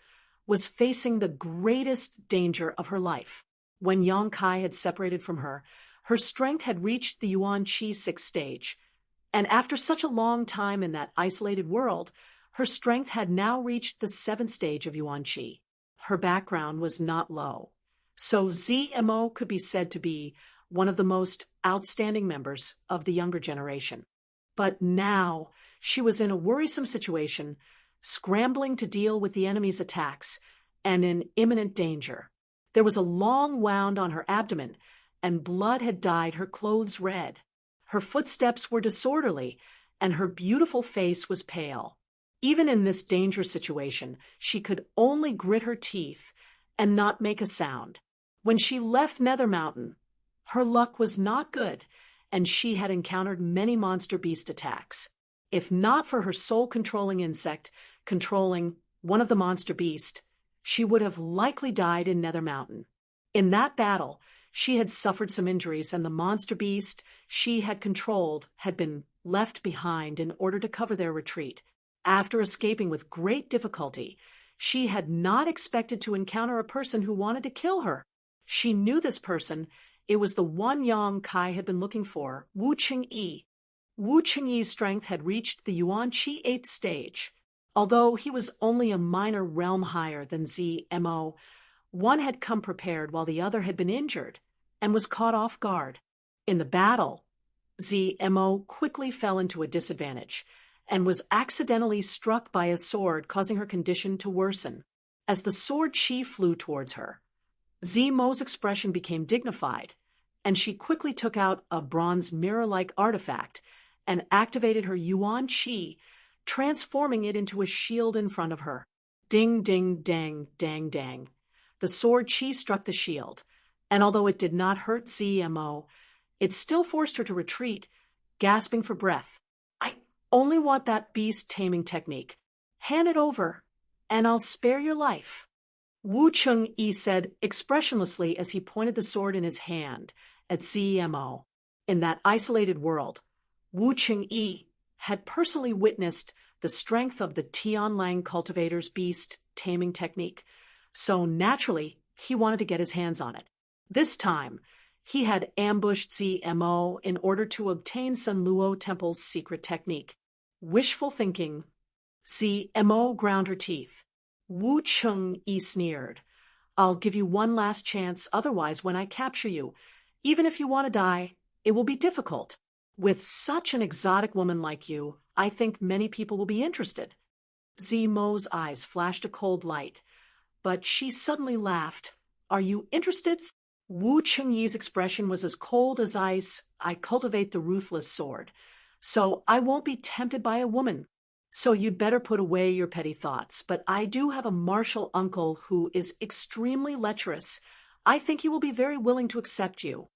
was facing the greatest danger of her life. When Yang Kai had separated from her, her strength had reached the Yuan Qi 6th stage, and after such a long time in that isolated world, her strength had now reached the 7th stage of Yuan Qi. Her background was not low. So ZMO could be said to be one of the most outstanding members of the younger generation. But now she was in a worrisome situation, scrambling to deal with the enemy's attacks and in imminent danger. There was a long wound on her abdomen, and blood had dyed her clothes red. Her footsteps were disorderly, and her beautiful face was pale. Even in this dangerous situation, she could only grit her teeth and not make a sound. When she left Nether Mountain, her luck was not good, and she had encountered many monster beast attacks. If not for her soul-controlling insect controlling one of the monster beasts, she would have likely died in Nether Mountain. In that battle, she had suffered some injuries, and the monster beast she had controlled had been left behind in order to cover their retreat. After escaping with great difficulty, she had not expected to encounter a person who wanted to kill her. She knew this person. It was the one Yang Kai had been looking for, Wu Chengyi. Wu Chengyi's strength had reached the Yuan Qi 8th stage. Although he was only a minor realm higher than ZMO, one had come prepared while the other had been injured and was caught off guard. In the battle, ZMO quickly fell into a disadvantage and was accidentally struck by a sword, causing her condition to worsen. As the sword chi flew towards her, ZMO's expression became dignified, and she quickly took out a bronze mirror-like artifact and activated her Yuan Qi, transforming it into a shield in front of her. Ding, ding, dang, dang, dang. The sword chi struck the shield, and although it did not hurt ZMO, it still forced her to retreat, gasping for breath. I only want that beast taming technique. Hand it over, and I'll spare your life. Wu Chengyi said expressionlessly as he pointed the sword in his hand at ZMO. In that isolated world, Wu Chengyi had personally witnessed the strength of the Tianlang cultivator's beast taming technique, so naturally he wanted to get his hands on it. This time, he had ambushed ZMO in order to obtain Sun Luo Temple's secret technique. Wishful thinking. ZMO ground her teeth. Wu Chengyi sneered. I'll give you one last chance, otherwise when I capture you, even if you want to die, it will be difficult. With such an exotic woman like you, I think many people will be interested. ZMO's eyes flashed a cold light, but she suddenly laughed. Are you interested? Wu Chengyi's expression was as cold as ice. I cultivate the ruthless sword, so I won't be tempted by a woman. So you'd better put away your petty thoughts, but I do have a martial uncle who is extremely lecherous. I think he will be very willing to accept you.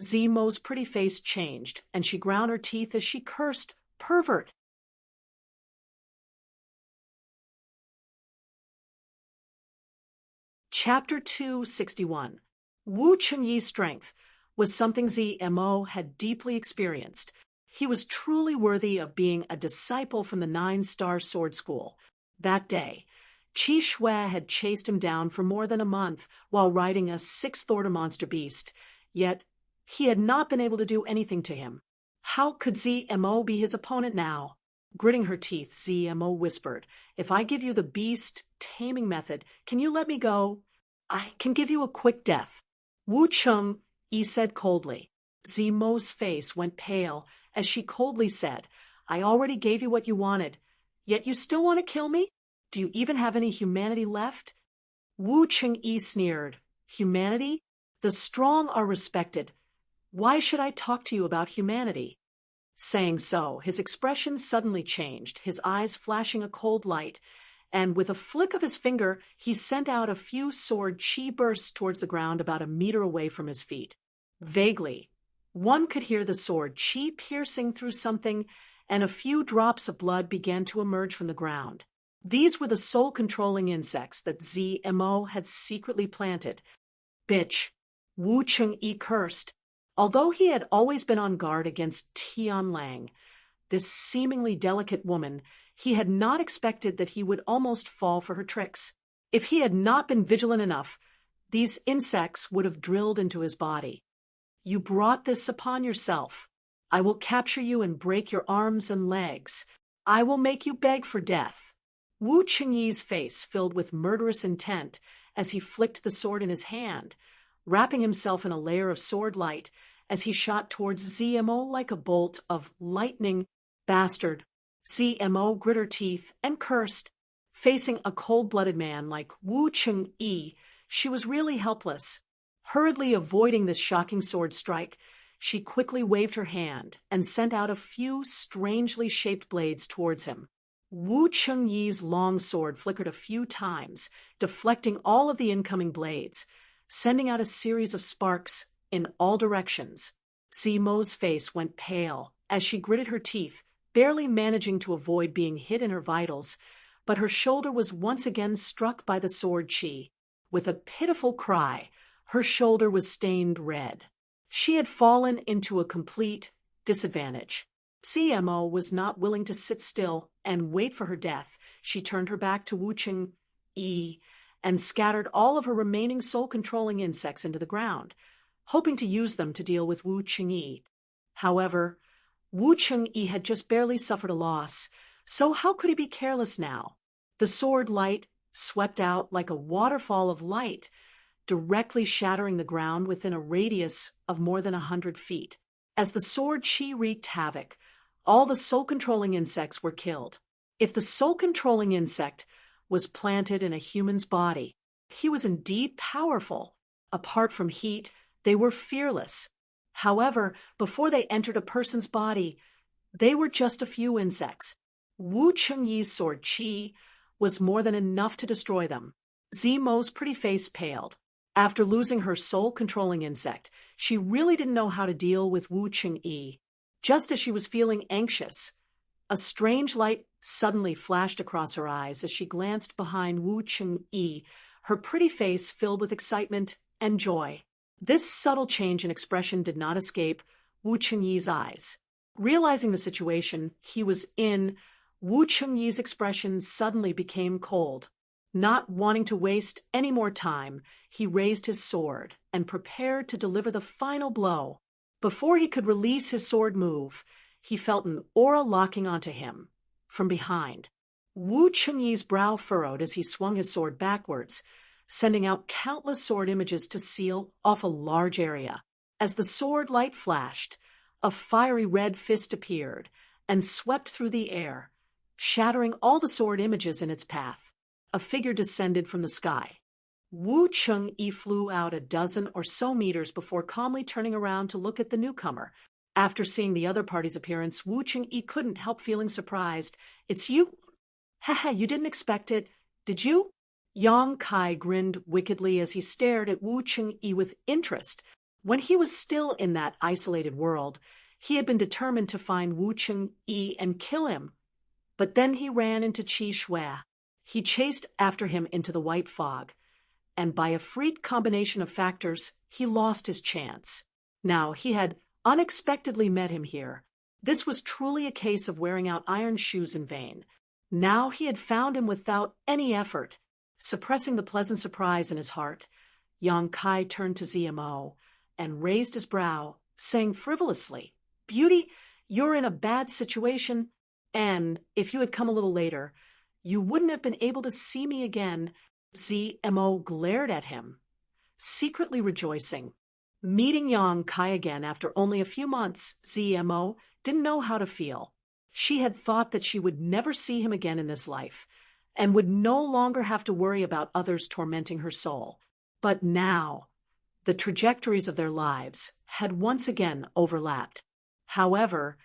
ZMO's pretty face changed, and she ground her teeth as she cursed, pervert. Chapter 261. Wu Chengyi's strength was something ZMO had deeply experienced. He was truly worthy of being a disciple from the 9-star sword school. That day, Qi Shui had chased him down for more than a month while riding a 6th-order monster beast, yet he had not been able to do anything to him. How could ZMO be his opponent now? Gritting her teeth, ZMO whispered, if I give you the beast taming method, can you let me go? I can give you a quick death. Wu Chengyi said coldly. ZMO's face went pale as she coldly said, I already gave you what you wanted, yet you still want to kill me? Do you even have any humanity left? Wu Chengyi sneered. Humanity? The strong are respected. Why should I talk to you about humanity? Saying so, his expression suddenly changed, his eyes flashing a cold light, and with a flick of his finger, he sent out a few sword chi bursts towards the ground about a meter away from his feet. Vaguely, one could hear the sword chi piercing through something, and a few drops of blood began to emerge from the ground. These were the soul-controlling insects that ZMO had secretly planted. Bitch, Wu Chengyi cursed. Although he had always been on guard against Tianlang, this seemingly delicate woman, he had not expected that he would almost fall for her tricks. If he had not been vigilant enough, these insects would have drilled into his body. You brought this upon yourself. I will capture you and break your arms and legs. I will make you beg for death. Wu Chengyi's face filled with murderous intent, as he flicked the sword in his hand, wrapping himself in a layer of sword light as he shot towards ZMO like a bolt of lightning. Bastard! ZMO grit her teeth and cursed. Facing a cold-blooded man like Wu Cheng-yi, she was really helpless. Hurriedly avoiding this shocking sword strike, she quickly waved her hand and sent out a few strangely shaped blades towards him. Wu Cheng-yi's long sword flickered a few times, deflecting all of the incoming blades, sending out a series of sparks in all directions. ZMO's face went pale as she gritted her teeth, barely managing to avoid being hit in her vitals, but her shoulder was once again struck by the sword chi. With a pitiful cry, her shoulder was stained red. She had fallen into a complete disadvantage. CMO was not willing to sit still and wait for her death. She turned her back to Wu Cheng-yi and scattered all of her remaining soul-controlling insects into the ground, hoping to use them to deal with Wu Cheng-yi. However, Wu Cheng-yi had just barely suffered a loss, so how could he be careless now? The sword light swept out like a waterfall of light, directly shattering the ground within a radius of more than 100 feet. As the sword chi wreaked havoc, all the soul-controlling insects were killed. If the soul-controlling insect was planted in a human's body, he was indeed powerful. Apart from heat, they were fearless. However, before they entered a person's body, they were just a few insects. Wu Cheng-yi's sword chi was more than enough to destroy them. ZMO's pretty face paled. After losing her soul-controlling insect, she really didn't know how to deal with Wu Cheng-yi. Just as she was feeling anxious, a strange light suddenly flashed across her eyes as she glanced behind Wu Cheng-yi, her pretty face filled with excitement and joy. This subtle change in expression did not escape Wu Cheng-yi's eyes. Realizing the situation he was in, Wu Cheng-yi's expression suddenly became cold. Not wanting to waste any more time, he raised his sword and prepared to deliver the final blow. Before he could release his sword move, he felt an aura locking onto him from behind. Wu Cheng-yi's brow furrowed as he swung his sword backwards, sending out countless sword images to seal off a large area. As the sword light flashed, a fiery red fist appeared and swept through the air, shattering all the sword images in its path. A figure descended from the sky. Wu Cheng-yi flew out a dozen or so meters before calmly turning around to look at the newcomer. After seeing the other party's appearance, Wu Cheng-yi couldn't help feeling surprised. "It's you? Haha, you didn't expect it, did you?" Yang Kai grinned wickedly as he stared at Wu Cheng-yi with interest. When he was still in that isolated world, he had been determined to find Wu Cheng-yi and kill him. But then he ran into Qi Shui. He chased after him into the white fog, and by a freak combination of factors, he lost his chance. Now, he had unexpectedly met him here. This was truly a case of wearing out iron shoes in vain. Now he had found him without any effort. Suppressing the pleasant surprise in his heart, Yang Kai turned to ZMO and raised his brow, saying frivolously, "Beauty, you're in a bad situation, and if you had come a little later, you wouldn't have been able to see me again." ZMO glared at him, secretly rejoicing. Meeting Yang Kai again after only a few months, ZMO didn't know how to feel. She had thought that she would never see him again in this life, and would no longer have to worry about others tormenting her soul. But now, the trajectories of their lives had once again overlapped. However,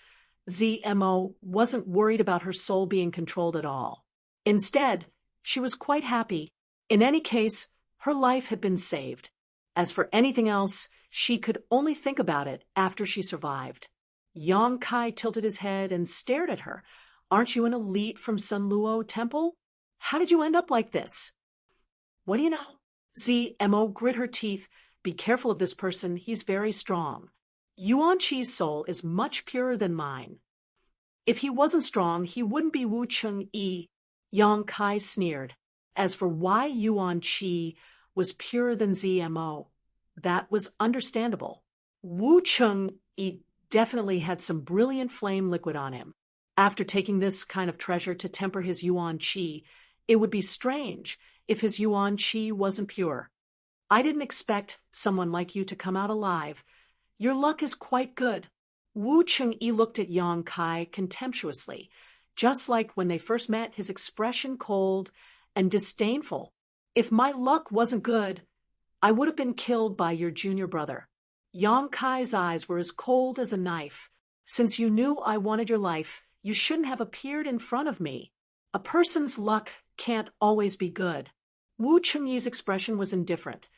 ZMO wasn't worried about her soul being controlled at all. Instead, she was quite happy. In any case, her life had been saved. As for anything else, she could only think about it after she survived. Yang Kai tilted his head and stared at her. "Aren't you an elite from Sun Luo Temple? How did you end up like this?" "What do you know?" ZMO grit her teeth. "Be careful of this person, he's very strong. Yuan Chi's soul is much purer than mine. If he wasn't strong, he wouldn't be Wu Cheng-yi." Yang Kai sneered. As for why Yuan Chi was purer than ZMO, that was understandable. Wu Cheng-yi definitely had some brilliant flame liquid on him. After taking this kind of treasure to temper his Yuan Chi, it would be strange if his yuan qi wasn't pure. I didn't expect someone like you to come out alive. Your luck is quite good. Wu Chengyi looked at Yang Kai contemptuously. Just like when they first met, his expression cold and disdainful. If my luck wasn't good, I would have been killed by your junior brother. Yang Kai's eyes were as cold as a knife. Since you knew I wanted your life, you shouldn't have appeared in front of me. A person's luck can't always be good. Wu Chengyi's expression was indifferent,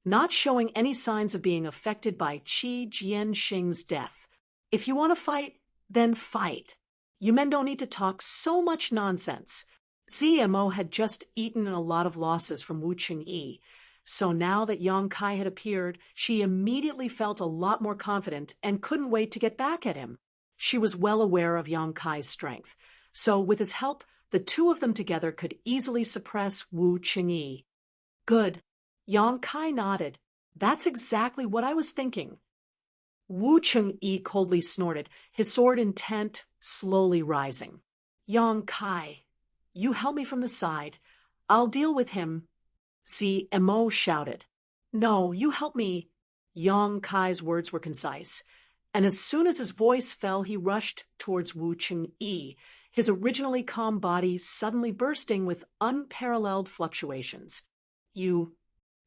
not showing any signs of being affected by Qi Jianxing's death. If you want to fight, then fight. You men don't need to talk so much nonsense. ZMO had just eaten a lot of losses from Wu Chengyi, so now that Yang Kai had appeared, she immediately felt a lot more confident and couldn't wait to get back at him. She was well aware of Yang Kai's strength, so with his help, the two of them together could easily suppress Wu Chengyi. Good. Yang Kai nodded. That's exactly what I was thinking. Wu Chengyi coldly snorted, his sword intent slowly rising. Yang Kai, you help me from the side. I'll deal with him. ZMO shouted. No, you help me. Yang Kai's words were concise, and as soon as his voice fell, he rushed towards Wu Chengyi, his originally calm body suddenly bursting with unparalleled fluctuations. You.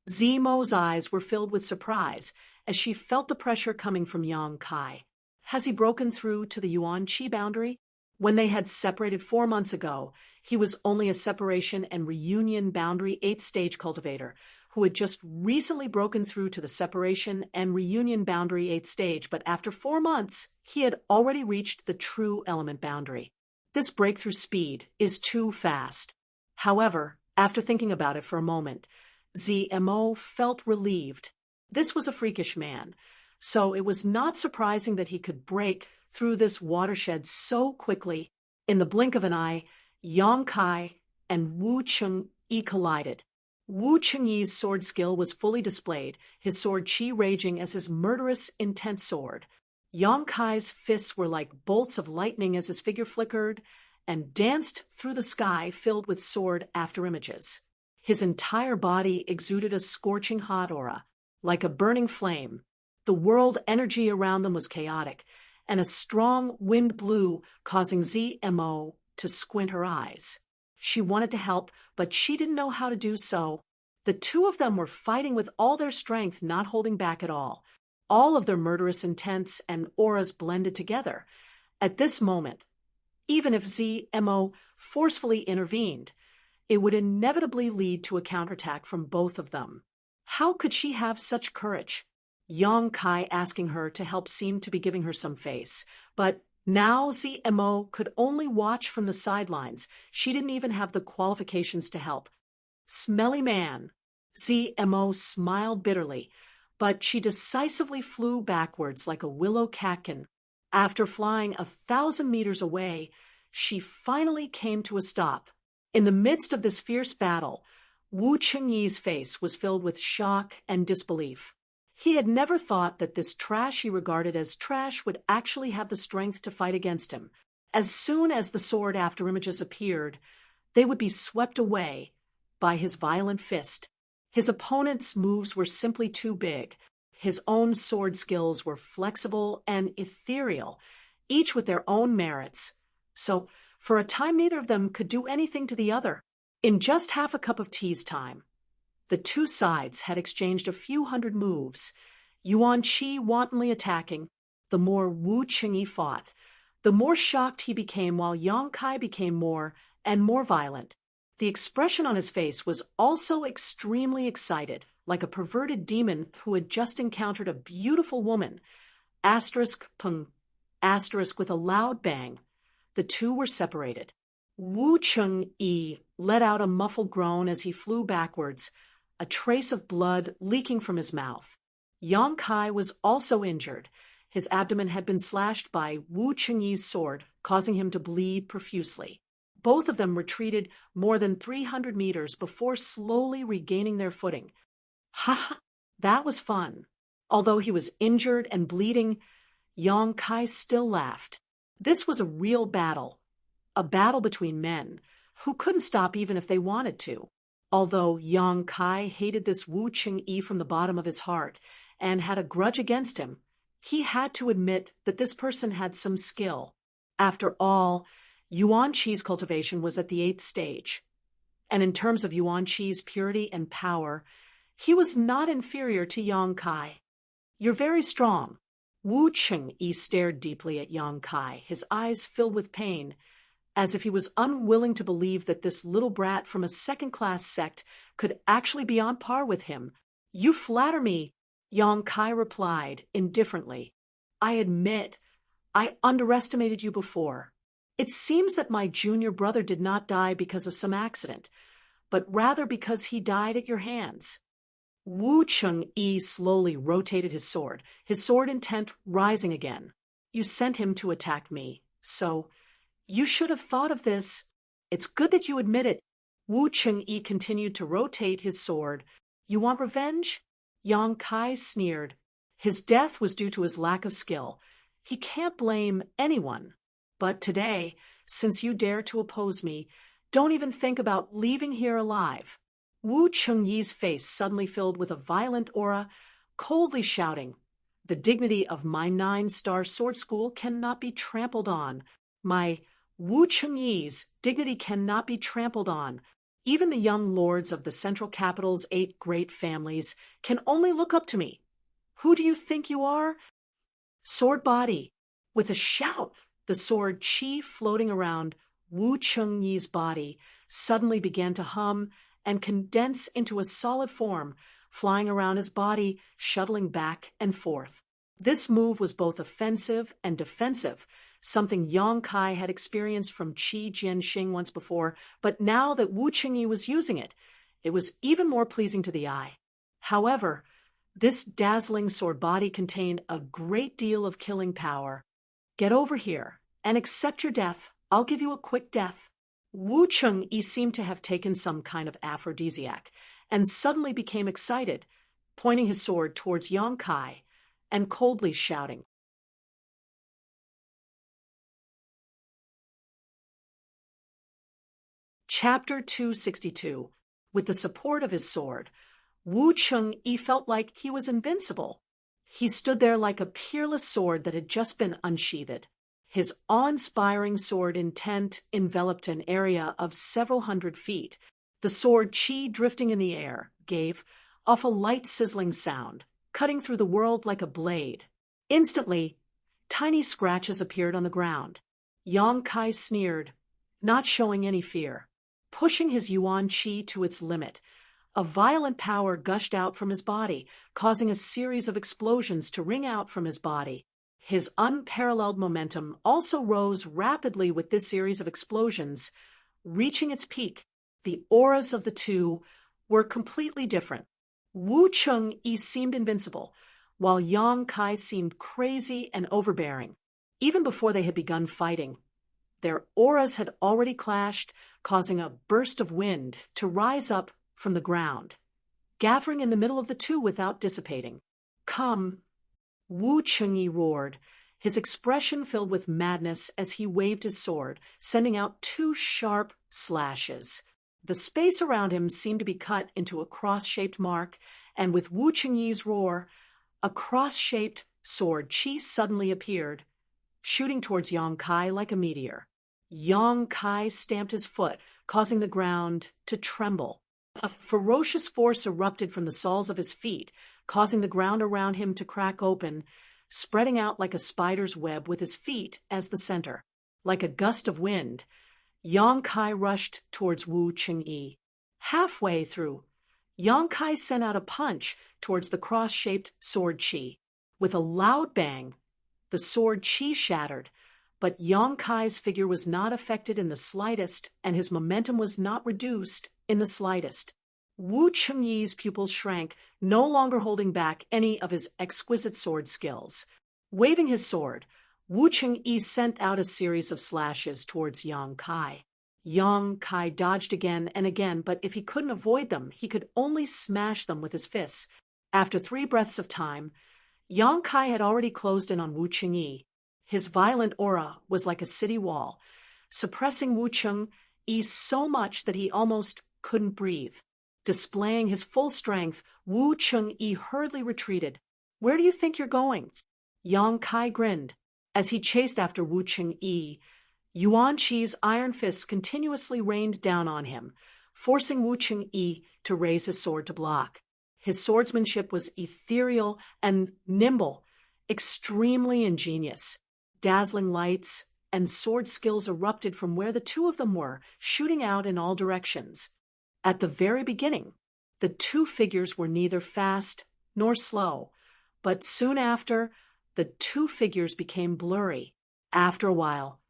Zemo's eyes were filled with surprise as she felt the pressure coming from Yang Kai. Has he broken through to the Yuan Qi boundary? When they had separated 4 months ago, he was only a separation and reunion boundary 8th-stage cultivator who had just recently broken through to the separation and reunion boundary 8th stage, but after 4 months, he had already reached the true element boundary. This breakthrough speed is too fast. However, after thinking about it for a moment, ZMO felt relieved. This was a freakish man, so it was not surprising that he could break through this watershed so quickly. In the blink of an eye, Yang Kai and Wu Chengyi collided. Wu Chengyi's sword skill was fully displayed, his sword qi raging as his murderous, intense sword. Yang Kai's fists were like bolts of lightning as his figure flickered and danced through the sky filled with sword afterimages. His entire body exuded a scorching hot aura, like a burning flame. The world energy around them was chaotic, and a strong wind blew, causing ZMO to squint her eyes. She wanted to help, but she didn't know how to do so. The two of them were fighting with all their strength, not holding back at all. All of their murderous intents and auras blended together. At this moment, even if ZMO forcefully intervened, it would inevitably lead to a counterattack from both of them. How could she have such courage? Yang Kai asking her to help seemed to be giving her some face, but now ZMO could only watch from the sidelines. She didn't even have the qualifications to help. Smelly man. ZMO smiled bitterly, but she decisively flew backwards like a willow catkin. After flying 1,000 meters away, she finally came to a stop. In the midst of this fierce battle, Wu Chengyi's face was filled with shock and disbelief. He had never thought that this trash he regarded as trash would actually have the strength to fight against him. As soon as the sword afterimages appeared, they would be swept away by his violent fist. His opponent's moves were simply too big. His own sword skills were flexible and ethereal, each with their own merits. So, for a time, neither of them could do anything to the other. In just half a cup of tea's time, the two sides had exchanged a few hundred moves, Yuan Qi wantonly attacking. The more Wu Chengyi fought, the more shocked he became, while Yang Kai became more and more violent. The expression on his face was also extremely excited, like a perverted demon who had just encountered a beautiful woman. Asterisk pung. Asterisk with a loud bang. The two were separated. Wu Chengyi let out a muffled groan as he flew backwards, a trace of blood leaking from his mouth. Yang Kai was also injured. His abdomen had been slashed by Wu Chengyi's sword, causing him to bleed profusely. Both of them retreated more than 300 meters before slowly regaining their footing. Ha ha! That was fun. Although he was injured and bleeding, Yang Kai still laughed. This was a real battle. A battle between men, who couldn't stop even if they wanted to. Although Yang Kai hated this Wu Cheng-yi from the bottom of his heart and had a grudge against him, he had to admit that this person had some skill. After all, Yuan Qi's cultivation was at the 8th stage, and in terms of Yuan Qi's purity and power, he was not inferior to Yang Kai. "You're very strong." Wu Cheng-yi stared deeply at Yang Kai, his eyes filled with pain, as if he was unwilling to believe that this little brat from a second-class sect could actually be on par with him. "You flatter me," Yang Kai replied indifferently. "I admit, I underestimated you before. It seems that my junior brother did not die because of some accident, but rather because he died at your hands." Wu Cheng-yi slowly rotated his sword intent rising again. "You sent him to attack me, so you should have thought of this. It's good that you admit it." Wu Cheng-yi continued to rotate his sword. "You want revenge?" Yang Kai sneered. His death was due to his lack of skill. He can't blame anyone. "But today, since you dare to oppose me, don't even think about leaving here alive." Wu Cheng-yi's face suddenly filled with a violent aura, coldly shouting, "The dignity of my 9-star sword school cannot be trampled on. My Wu Cheng-yi's dignity cannot be trampled on. Even the young lords of the central capital's 8 great families can only look up to me. Who do you think you are?" Sword body. With a shout, the sword qi floating around Wu Cheng-yi's body suddenly began to hum and condense into a solid form, flying around his body, shuttling back and forth. This move was both offensive and defensive, something Yang Kai had experienced from Qi Jianxing once before, but now that Wu Chengyi was using it, it was even more pleasing to the eye. However, this dazzling sword body contained a great deal of killing power. "Get over here and accept your death. I'll give you a quick death." Wu Cheng-yi seemed to have taken some kind of aphrodisiac and suddenly became excited, pointing his sword towards Yang Kai and coldly shouting. Chapter 262. With the support of his sword, Wu Cheng-yi felt like he was invincible. He stood there like a peerless sword that had just been unsheathed. His awe-inspiring sword intent enveloped an area of several hundred feet. The sword qi drifting in the air gave off a light sizzling sound, cutting through the world like a blade. Instantly, tiny scratches appeared on the ground. Yang Kai sneered, not showing any fear. Pushing his yuan qi to its limit, a violent power gushed out from his body, causing a series of explosions to ring out from his body. His unparalleled momentum also rose rapidly with this series of explosions. Reaching its peak, the auras of the two were completely different. Wu Cheng-yi seemed invincible, while Yang Kai seemed crazy and overbearing. Even before they had begun fighting, their auras had already clashed, causing a burst of wind to rise up from the ground, gathering in the middle of the two without dissipating. "Come!" Wu Cheng-yi roared, his expression filled with madness as he waved his sword, sending out 2 sharp slashes. The space around him seemed to be cut into a cross-shaped mark, and with Wu Cheng-yi's roar, a cross-shaped sword qi suddenly appeared, shooting towards Yang Kai like a meteor. Yang Kai stamped his foot, causing the ground to tremble. A ferocious force erupted from the soles of his feet, causing the ground around him to crack open, spreading out like a spider's web with his feet as the center. Like a gust of wind, Yang Kai rushed towards Wu Cheng-yi. Halfway through, Yang Kai sent out a punch towards the cross-shaped sword qi. With a loud bang, the sword qi shattered, but Yang Kai's figure was not affected in the slightest, and his momentum was not reduced in the slightest. Wu Cheng-yi's pupils shrank, no longer holding back any of his exquisite sword skills. Waving his sword, Wu Cheng-yi sent out a series of slashes towards Yang Kai. Yang Kai dodged again and again, but if he couldn't avoid them, he could only smash them with his fists. After 3 breaths of time, Yang Kai had already closed in on Wu Cheng-yi. His violent aura was like a city wall, suppressing Wu Cheng-yi so much that he almost couldn't breathe. Displaying his full strength, Wu Cheng-yi hurriedly retreated. "Where do you think you're going?" Yang Kai grinned. As he chased after Wu Cheng-yi, Yuan Shi's iron fists continuously rained down on him, forcing Wu Cheng-yi to raise his sword to block. His swordsmanship was ethereal and nimble, extremely ingenious. Dazzling lights and sword skills erupted from where the two of them were, shooting out in all directions. At the very beginning, the two figures were neither fast nor slow, but soon after, the two figures became blurry. After a while,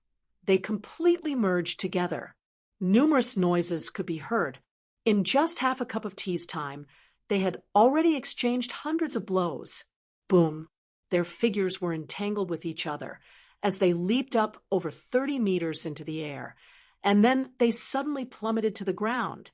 they completely merged together. Numerous noises could be heard. In just half a cup of tea's time, they had already exchanged hundreds of blows. Boom! Their figures were entangled with each other as they leaped up over 30 meters into the air, and then they suddenly plummeted to the ground,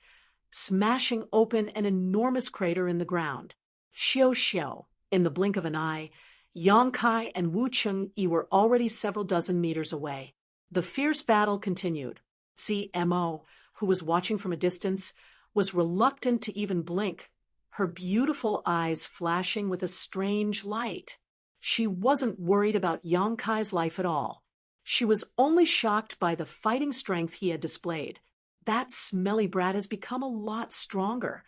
smashing open an enormous crater in the ground. Xiao xiao, in the blink of an eye, Yang Kai and Wu Cheng-yi were already several dozen meters away. The fierce battle continued. CMO, who was watching from a distance, was reluctant to even blink, her beautiful eyes flashing with a strange light. She wasn't worried about Yang Kai's life at all. She was only shocked by the fighting strength he had displayed. That smelly brat has become a lot stronger.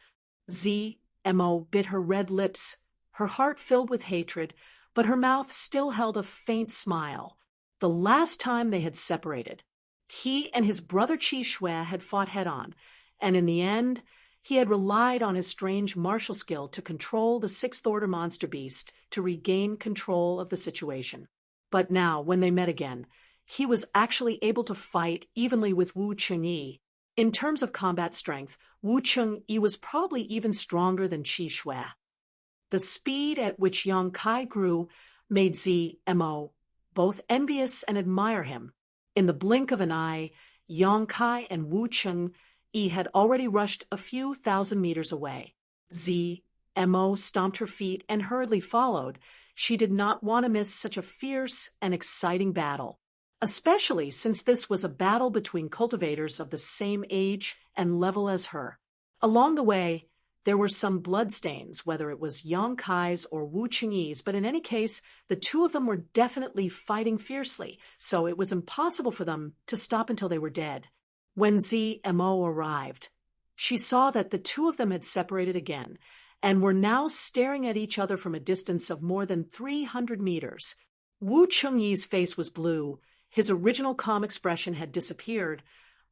ZMO bit her red lips, her heart filled with hatred, but her mouth still held a faint smile. The last time they had separated, he and his brother Qi Shui had fought head-on, and in the end, he had relied on his strange martial skill to control the sixth-order monster beast to regain control of the situation. But now, when they met again, he was actually able to fight evenly with Wu Cheng-yi. In terms of combat strength, Wu Cheng-yi was probably even stronger than Qi Shui. The speed at which Yang Kai grew made ZMO both envious and admire him. In the blink of an eye, Yang Kai and Wu Cheng-yi had already rushed a few thousand meters away. ZMO stomped her feet and hurriedly followed. She did not want to miss such a fierce and exciting battle, especially since this was a battle between cultivators of the same age and level as her. Along the way, there were some bloodstains, whether it was Yang Kai's or Wu Cheng-yi's, but in any case, the two of them were definitely fighting fiercely, so it was impossible for them to stop until they were dead. When ZMO arrived, she saw that the two of them had separated again, and were now staring at each other from a distance of more than 300 meters. Wu Cheng-yi's face was blue. His original calm expression had disappeared,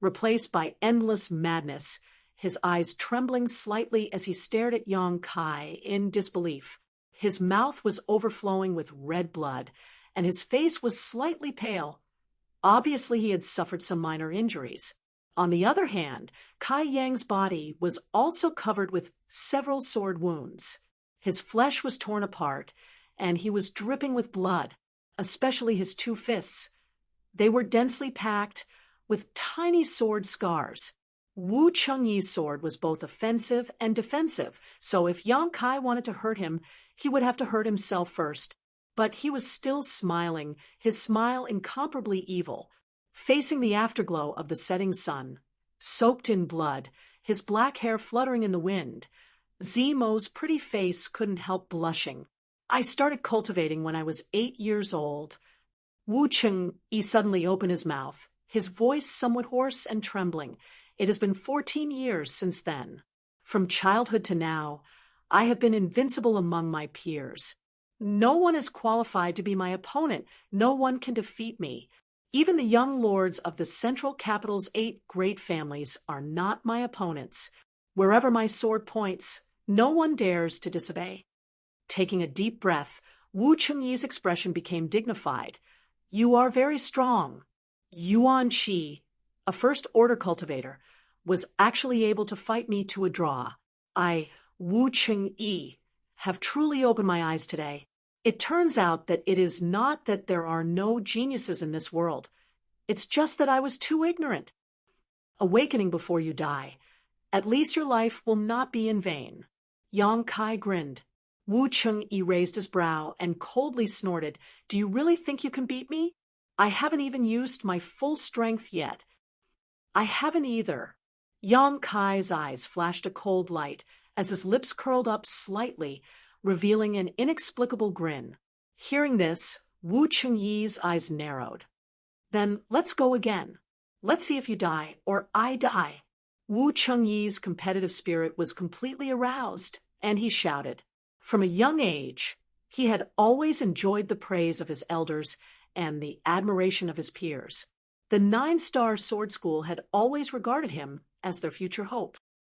replaced by endless madness, his eyes trembling slightly as he stared at Yang Kai in disbelief. His mouth was overflowing with red blood, and his face was slightly pale. Obviously, he had suffered some minor injuries. On the other hand, Kai Yang's body was also covered with several sword wounds. His flesh was torn apart, and he was dripping with blood, especially his two fists. They were densely packed with tiny sword scars. Wu Cheng-yi's sword was both offensive and defensive, so if Yang Kai wanted to hurt him, he would have to hurt himself first. But he was still smiling, his smile incomparably evil, facing the afterglow of the setting sun. Soaked in blood, his black hair fluttering in the wind, ZMO's pretty face couldn't help blushing. "I started cultivating when I was 8 years old." Wu Cheng-yi suddenly opened his mouth, his voice somewhat hoarse and trembling. "It has been 14 years since then. From childhood to now, I have been invincible among my peers. No one is qualified to be my opponent. No one can defeat me. Even the young lords of the central capital's 8 great families are not my opponents. Wherever my sword points, no one dares to disobey." Taking a deep breath, Wu Cheng-yi's expression became dignified. "You are very strong." Yuan Shi, a first-order cultivator, was actually able to fight me to a draw. I, Wu Cheng-yi, have truly opened my eyes today. It turns out that it is not that there are no geniuses in this world. It's just that I was too ignorant. Awakening before you die. At least your life will not be in vain." Yang Kai grinned. Wu Cheng-yi raised his brow and coldly snorted. "Do you really think you can beat me? I haven't even used my full strength yet." "I haven't either." Yang Kai's eyes flashed a cold light as his lips curled up slightly, revealing an inexplicable grin. Hearing this, Wu Chengyi's eyes narrowed. Then let's go again. Let's see if you die, or I die. Wu Chengyi's competitive spirit was completely aroused, and he shouted. From a young age, he had always enjoyed the praise of his elders and the admiration of his peers. The 9-star sword school had always regarded him as their future hope.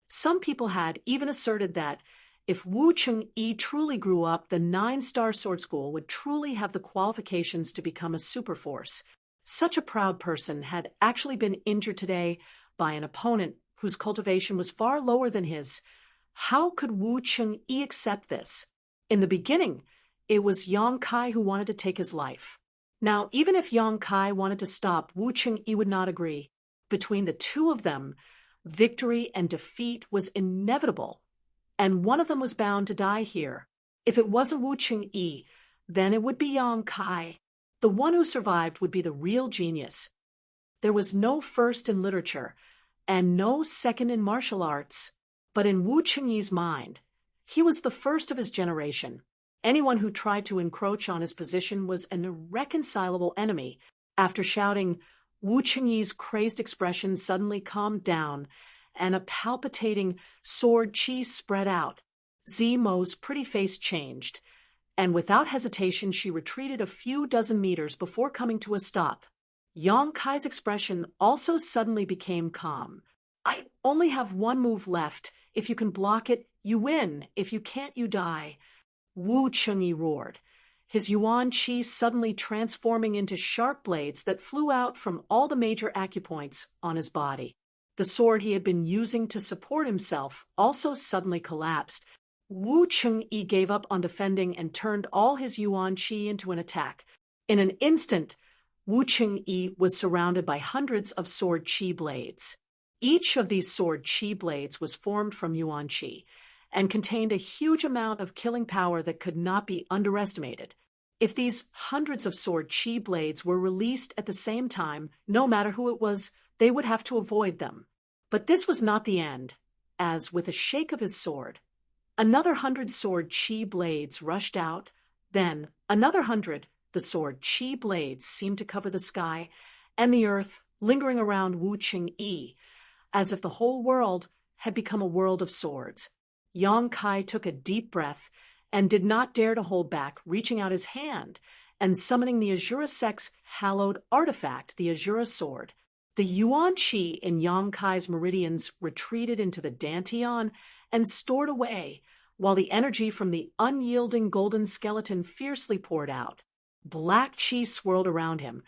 Some people had even asserted that if Wu Chengyi truly grew up, the 9-star sword school would truly have the qualifications to become a superforce. Such a proud person had actually been injured today by an opponent whose cultivation was far lower than his. How could Wu Chengyi accept this? In the beginning, it was Yang Kai who wanted to take his life. Now, even if Yang Kai wanted to stop, Wu Chengyi would not agree. Between the two of them, victory and defeat was inevitable, and one of them was bound to die here. If it wasn't Wu Chengyi, then it would be Yang Kai. The one who survived would be the real genius. There was no first in literature, and no second in martial arts, but in Wu Chengyi's mind, he was the first of his generation. Anyone who tried to encroach on his position was an irreconcilable enemy. After shouting, Wu Chengyi's crazed expression suddenly calmed down, and a palpitating sword chi spread out. Zimo's pretty face changed, and without hesitation she retreated a few dozen meters before coming to a stop. Yang Kai's expression also suddenly became calm. I only have one move left. If you can block it, you win. If you can't, you die. Wu Chengyi roared, his yuan qi suddenly transforming into sharp blades that flew out from all the major acupoints on his body. The sword he had been using to support himself also suddenly collapsed. Wu Chengyi gave up on defending and turned all his yuan qi into an attack. In an instant, Wu Chengyi was surrounded by hundreds of sword qi blades. Each of these sword qi blades was formed from yuan qi and contained a huge amount of killing power that could not be underestimated. If these hundreds of sword qi blades were released at the same time, no matter who it was, they would have to avoid them. But this was not the end, as with a shake of his sword, another 100 sword qi blades rushed out, then another 100. The sword qi blades seemed to cover the sky and the earth, lingering around Wu Chengyi, as if the whole world had become a world of swords. Yang Kai took a deep breath and did not dare to hold back, reaching out his hand and summoning the Azura Sect's hallowed artifact, the Azura Sword. The yuan qi in Yang Kai's meridians retreated into the dantian and stored away, while the energy from the unyielding golden skeleton fiercely poured out. Black qi swirled around him,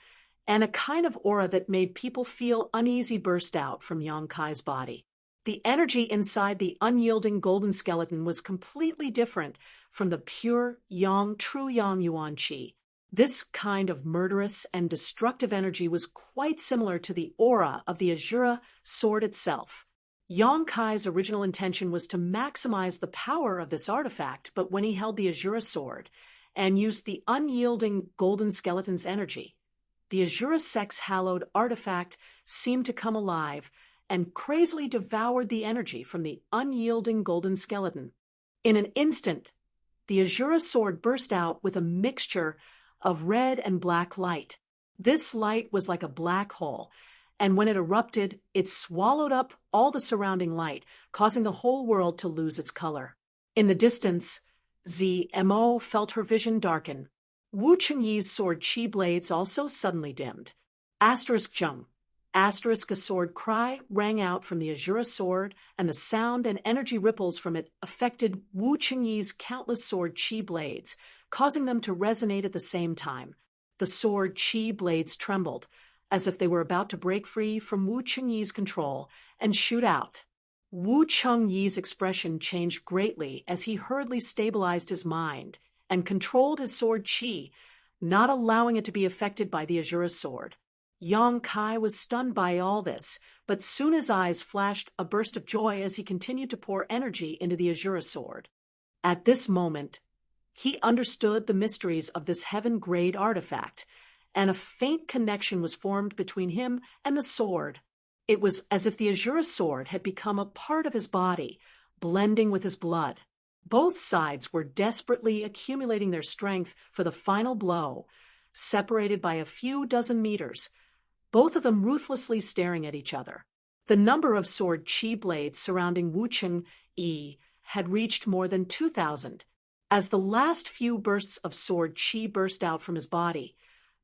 and a kind of aura that made people feel uneasy burst out from Yang Kai's body. The energy inside the unyielding golden skeleton was completely different from the pure yang, true yang yuan qi. This kind of murderous and destructive energy was quite similar to the aura of the Azura sword itself. Yang Kai's original intention was to maximize the power of this artifact, but when he held the Azura sword and used the unyielding golden skeleton's energy, the Azura Sect's hallowed artifact seemed to come alive and crazily devoured the energy from the unyielding golden skeleton. In an instant, the Azura sword burst out with a mixture of red and black light. This light was like a black hole, and when it erupted, it swallowed up all the surrounding light, causing the whole world to lose its color. In the distance, Zmo felt her vision darken. Wu Chengyi's sword qi blades also suddenly dimmed. *jung. A sword cry rang out from the Azura sword, and the sound and energy ripples from it affected Wu Chengyi's countless sword qi blades, causing them to resonate at the same time. The sword qi blades trembled, as if they were about to break free from Wu Chengyi's control and shoot out. Wu Chengyi's expression changed greatly as he hurriedly stabilized his mind and controlled his sword qi, not allowing it to be affected by the Azura sword. Yang Kai was stunned by all this, but soon his eyes flashed a burst of joy as he continued to pour energy into the Azura sword. At this moment, he understood the mysteries of this heaven-grade artifact, and a faint connection was formed between him and the sword. It was as if the azure sword had become a part of his body, blending with his blood. Both sides were desperately accumulating their strength for the final blow, separated by a few dozen meters, both of them ruthlessly staring at each other. The number of sword chi blades surrounding Wu Cheng-yi had reached more than 2,000. As the last few bursts of sword chi burst out from his body,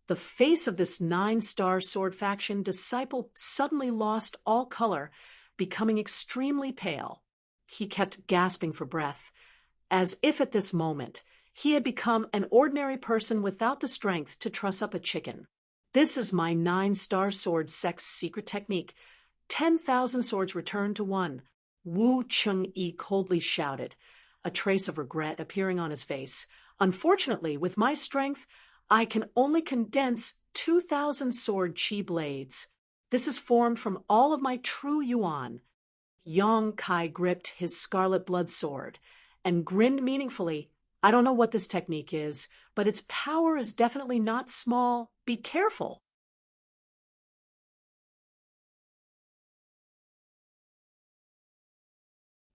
the face of this 9-star sword faction disciple suddenly lost all color, becoming extremely pale. He kept gasping for breath, as if at this moment he had become an ordinary person without the strength to truss up a chicken. "This is my 9-star sword sex secret technique. 10,000 swords returned to one," Wu Cheng-yi coldly shouted, a trace of regret appearing on his face. "Unfortunately, with my strength, I can only condense 2,000 sword chi blades. This is formed from all of my true yuan." Yang Kai gripped his scarlet blood sword and grinned meaningfully. "I don't know what this technique is, but its power is definitely not small. Be careful."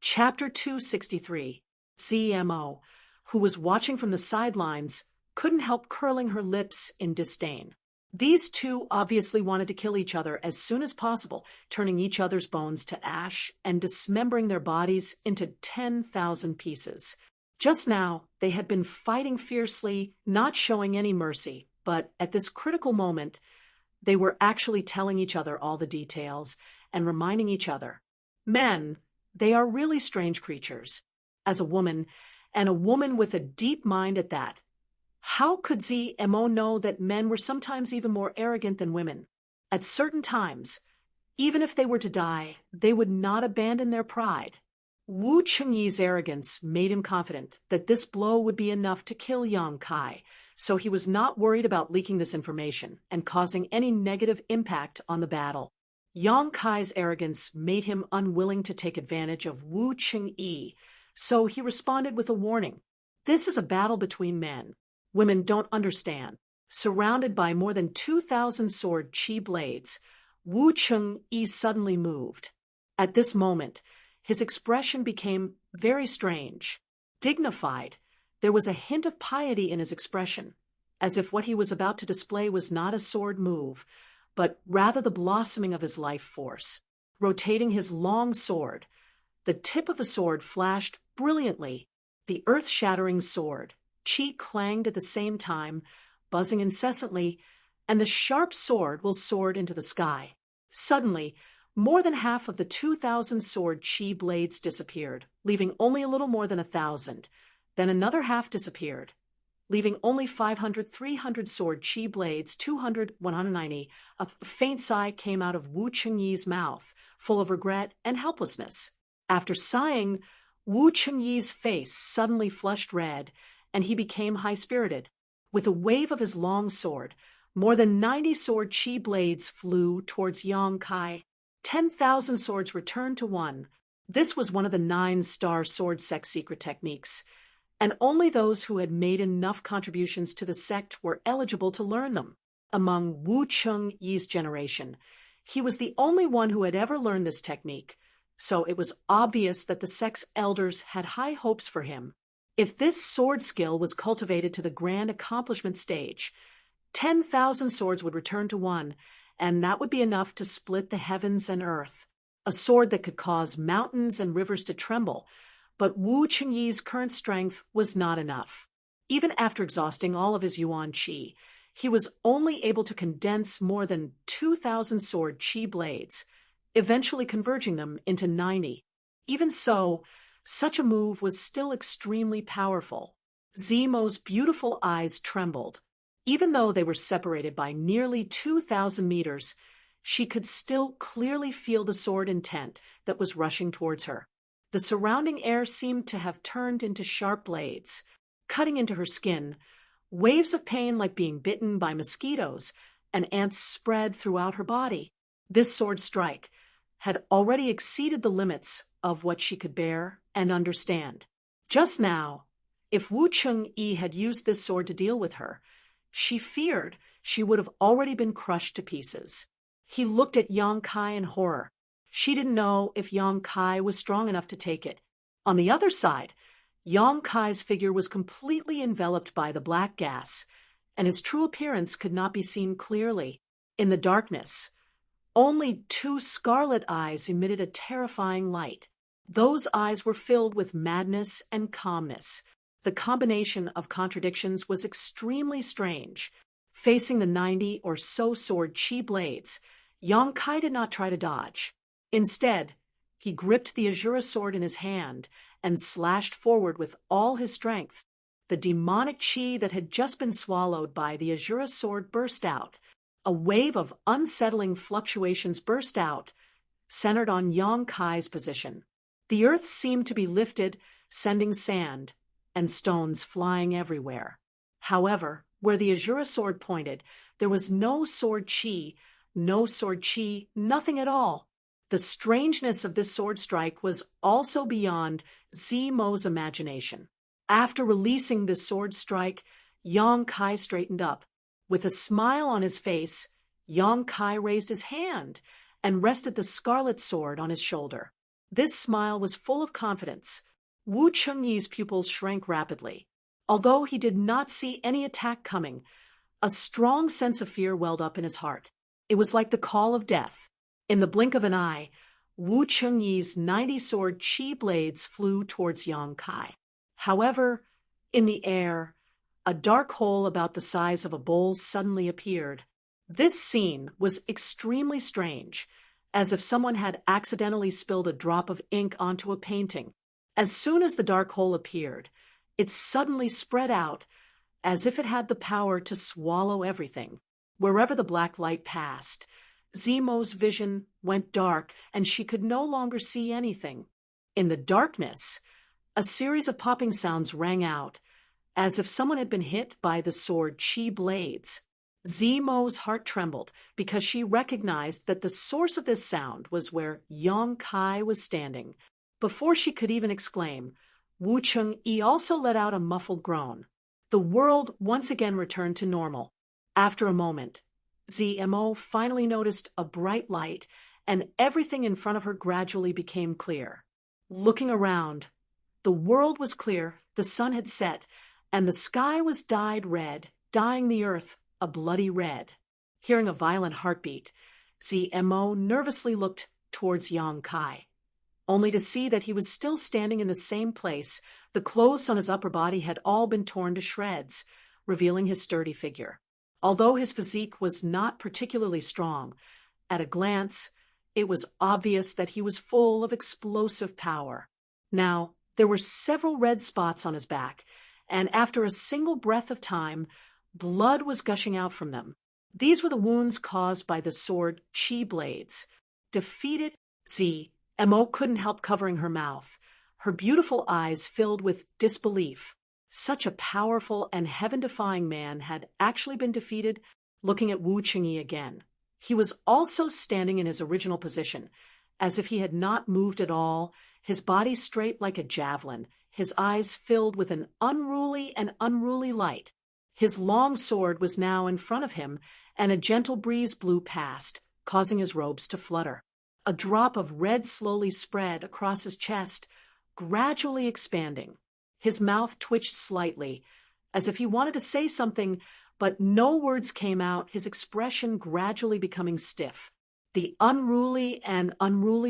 Chapter 263. CMO, who was watching from the sidelines, couldn't help curling her lips in disdain. These two obviously wanted to kill each other as soon as possible, turning each other's bones to ash and dismembering their bodies into 10,000 pieces. Just now, they had been fighting fiercely, not showing any mercy, but at this critical moment, they were actually telling each other all the details and reminding each other. Men, they are really strange creatures. As a woman, and a woman with a deep mind at that, how could ZMO know that men were sometimes even more arrogant than women? At certain times, even if they were to die, they would not abandon their pride. Wu Chengyi's arrogance made him confident that this blow would be enough to kill Yang Kai, so he was not worried about leaking this information and causing any negative impact on the battle. Yang Kai's arrogance made him unwilling to take advantage of Wu Cheng-yi, so he responded with a warning. "This is a battle between men. Women don't understand." Surrounded by more than 2,000 sword chi blades, Wu Cheng-yi suddenly moved. At this moment, his expression became very strange. Dignified, there was a hint of piety in his expression, as if what he was about to display was not a sword move, but rather the blossoming of his life force. Rotating his long sword, the tip of the sword flashed brilliantly. The earth-shattering sword, chi clanged at the same time, buzzing incessantly, and the sharp sword will soared into the sky. Suddenly, more than half of the 2,000 sword chi blades disappeared, leaving only a little more than 1,000. Then another half disappeared, leaving only 500, 300 sword chi blades, 200, 190. A faint sigh came out of Wu Chengyi's mouth, full of regret and helplessness. After sighing, Wu Chengyi's face suddenly flushed red, and he became high-spirited. With a wave of his long sword, more than 90 sword chi blades flew towards Yang Kai. 10,000 swords returned to one. This was one of the 9-star sword sex secret techniques, and only those who had made enough contributions to the sect were eligible to learn them. Among Wu Cheng-yi's generation, he was the only one who had ever learned this technique, so it was obvious that the sect's elders had high hopes for him. If this sword skill was cultivated to the grand accomplishment stage, 10,000 swords would return to one, and that would be enough to split the heavens and earth. A sword that could cause mountains and rivers to tremble, but Wu Chengyi's current strength was not enough. Even after exhausting all of his yuan qi, he was only able to condense more than 2,000 sword chi blades, eventually converging them into 90. Even so, such a move was still extremely powerful. Zemo's beautiful eyes trembled. Even though they were separated by nearly 2,000 meters, she could still clearly feel the sword intent that was rushing towards her. The surrounding air seemed to have turned into sharp blades, cutting into her skin. Waves of pain like being bitten by mosquitoes and ants spread throughout her body. This sword strike had already exceeded the limits of what she could bear and understand. Just now, if Wu Cheng-yi had used this sword to deal with her, she feared she would have already been crushed to pieces. He looked at Yang Kai in horror. She didn't know if Yang Kai was strong enough to take it. On the other side, Yang Kai's figure was completely enveloped by the black gas, and his true appearance could not be seen clearly. In the darkness, only two scarlet eyes emitted a terrifying light. Those eyes were filled with madness and calmness. The combination of contradictions was extremely strange. Facing the 90 or so sword chi blades, Yang Kai did not try to dodge. Instead, he gripped the Azura sword in his hand and slashed forward with all his strength. The demonic chi that had just been swallowed by the Azura sword burst out. A wave of unsettling fluctuations burst out, centered on Yang Kai's position. The earth seemed to be lifted, sending sand and stones flying everywhere. However, where the Azura sword pointed, there was no sword chi, nothing at all. The strangeness of this sword strike was also beyond Zemo's imagination. After releasing the sword strike, Yang Kai straightened up. With a smile on his face, Yang Kai raised his hand and rested the scarlet sword on his shoulder. This smile was full of confidence. Wu Chengyi's pupils shrank rapidly. Although he did not see any attack coming, a strong sense of fear welled up in his heart. It was like the call of death. In the blink of an eye, Wu Chengyi's 90 sword chi blades flew towards Yang Kai. However, in the air, a dark hole about the size of a bowl suddenly appeared. This scene was extremely strange, as if someone had accidentally spilled a drop of ink onto a painting. As soon as the dark hole appeared, it suddenly spread out, as if it had the power to swallow everything. Wherever the black light passed, Zemo's vision went dark, and she could no longer see anything. In the darkness, a series of popping sounds rang out, as if someone had been hit by the sword chi blades. Zemo's heart trembled because she recognized that the source of this sound was where Yang Kai was standing. Before she could even exclaim, Wu Chengyi also let out a muffled groan. The world once again returned to normal. After a moment, Zemo finally noticed a bright light, and everything in front of her gradually became clear. Looking around, the world was clear, the sun had set, and the sky was dyed red, dyeing the earth a bloody red. Hearing a violent heartbeat, Zemo nervously looked towards Yang Kai, only to see that he was still standing in the same place. The clothes on his upper body had all been torn to shreds, revealing his sturdy figure. Although his physique was not particularly strong, at a glance, it was obvious that he was full of explosive power. Now, there were several red spots on his back, and after a single breath of time, blood was gushing out from them. These were the wounds caused by the sword chi blades. Defeated, Zemo couldn't help covering her mouth. Her beautiful eyes filled with disbelief. Such a powerful and heaven-defying man had actually been defeated. Looking at Wu Chengyi again, he was also standing in his original position, as if he had not moved at all, his body straight like a javelin, his eyes filled with an unruly light. His long sword was now in front of him, and a gentle breeze blew past, causing his robes to flutter. A drop of red slowly spread across his chest, gradually expanding. His mouth twitched slightly, as if he wanted to say something, but no words came out, his expression gradually becoming stiff. The unruly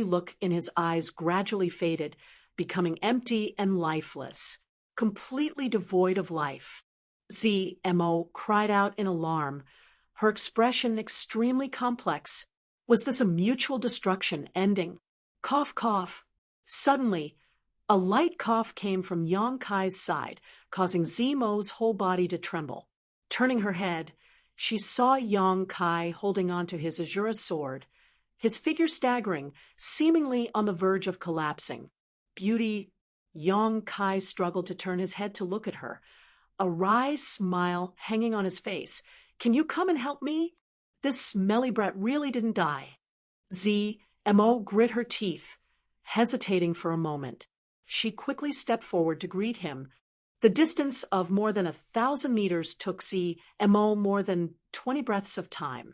look in his eyes gradually faded, becoming empty and lifeless, completely devoid of life. Zemo cried out in alarm, her expression extremely complex. Was this a mutual destruction ending? Cough, cough. Suddenly, a light cough came from Yang Kai's side, causing Zemo's whole body to tremble. Turning her head, she saw Yang Kai holding onto his Azura sword, his figure staggering, seemingly on the verge of collapsing. Beauty, Yang Kai struggled to turn his head to look at her, a wry smile hanging on his face. Can you come and help me? This smelly brat really didn't die. Zemo grit her teeth, hesitating for a moment. She quickly stepped forward to greet him. The distance of more than 1,000 meters took Zemo more than 20 breaths of time.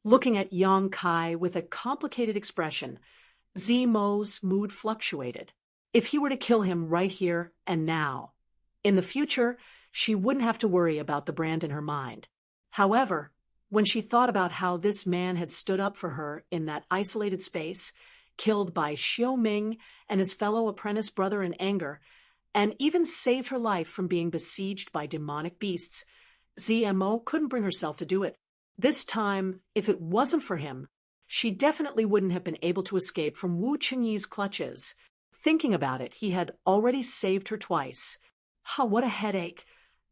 Looking at Yang Kai with a complicated expression, Zimo's mood fluctuated. If he were to kill him right here and now, in the future, she wouldn't have to worry about the brand in her mind. However, when she thought about how this man had stood up for her in that isolated space, killed by Xiao Ming and his fellow apprentice brother in anger, and even saved her life from being besieged by demonic beasts, Zmo couldn't bring herself to do it. This time, if it wasn't for him, she definitely wouldn't have been able to escape from Wu Qingyi's clutches. Thinking about it, he had already saved her twice. What a headache.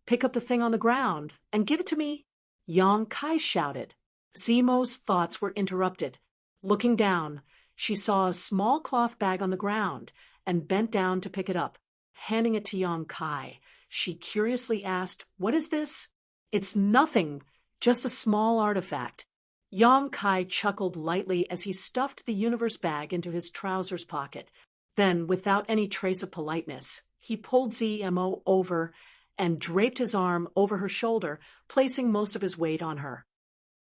Pick up the thing on the ground and give it to me. Yang Kai shouted. Zimo's thoughts were interrupted. Looking down, she saw a small cloth bag on the ground and bent down to pick it up. Handing it to Yang Kai, she curiously asked, "What is this?" "It's nothing, just a small artifact." Yang Kai chuckled lightly as he stuffed the universe bag into his trousers pocket. Then, without any trace of politeness, he pulled Zmo over and draped his arm over her shoulder, placing most of his weight on her.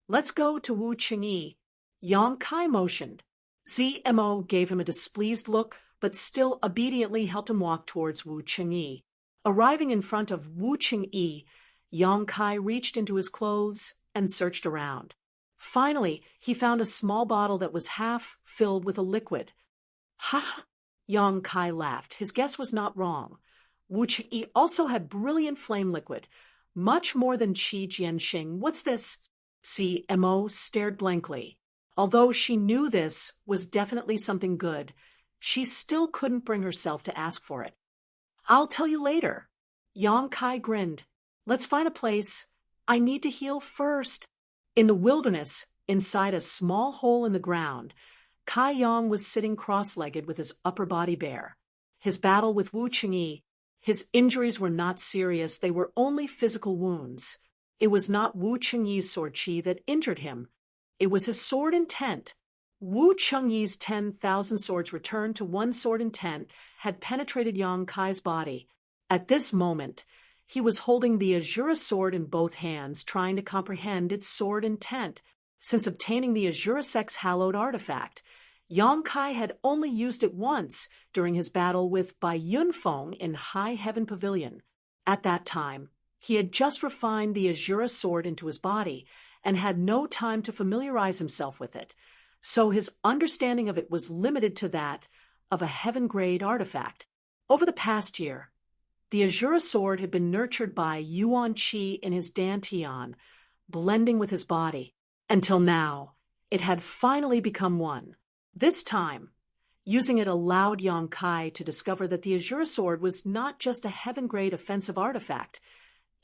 "Let's go to Wu Qingyi." Yang Kai motioned. Zmo gave him a displeased look, but still obediently helped him walk towards Wu Qingyi. Arriving in front of Wu Qingyi, Yang Kai reached into his clothes and searched around. Finally, he found a small bottle that was half filled with a liquid. "Ha!" Yang Kai laughed. His guess was not wrong. Wu Qingyi also had brilliant flame liquid, much more than Qi Jianxing. "What's this?" Zmo stared blankly. Although she knew this was definitely something good, she still couldn't bring herself to ask for it. "I'll tell you later." Yang Kai grinned. "Let's find a place. I need to heal first." In the wilderness, inside a small hole in the ground, Kai Yang was sitting cross-legged with his upper body bare. His battle with Wu Qingyi, his injuries were not serious, they were only physical wounds. It was not Wu Qingyi's sword qi that injured him. It was his sword intent. Wu Qingyi's 10,000 swords returned to one sword intent had penetrated Yang Kai's body. At this moment, he was holding the Azura sword in both hands, trying to comprehend its sword intent. Since obtaining the Azura Sect's hallowed artifact, Yang Kai had only used it once during his battle with Bai Yunfeng in High Heaven Pavilion. At that time, he had just refined the Azura sword into his body and had no time to familiarize himself with it, so his understanding of it was limited to that of a heaven-grade artifact. Over the past year, the Azura sword had been nurtured by Yuan Qi in his Dantian, blending with his body. Until now, it had finally become one. This time, using it allowed Yang Kai to discover that the Azura sword was not just a heaven-grade offensive artifact.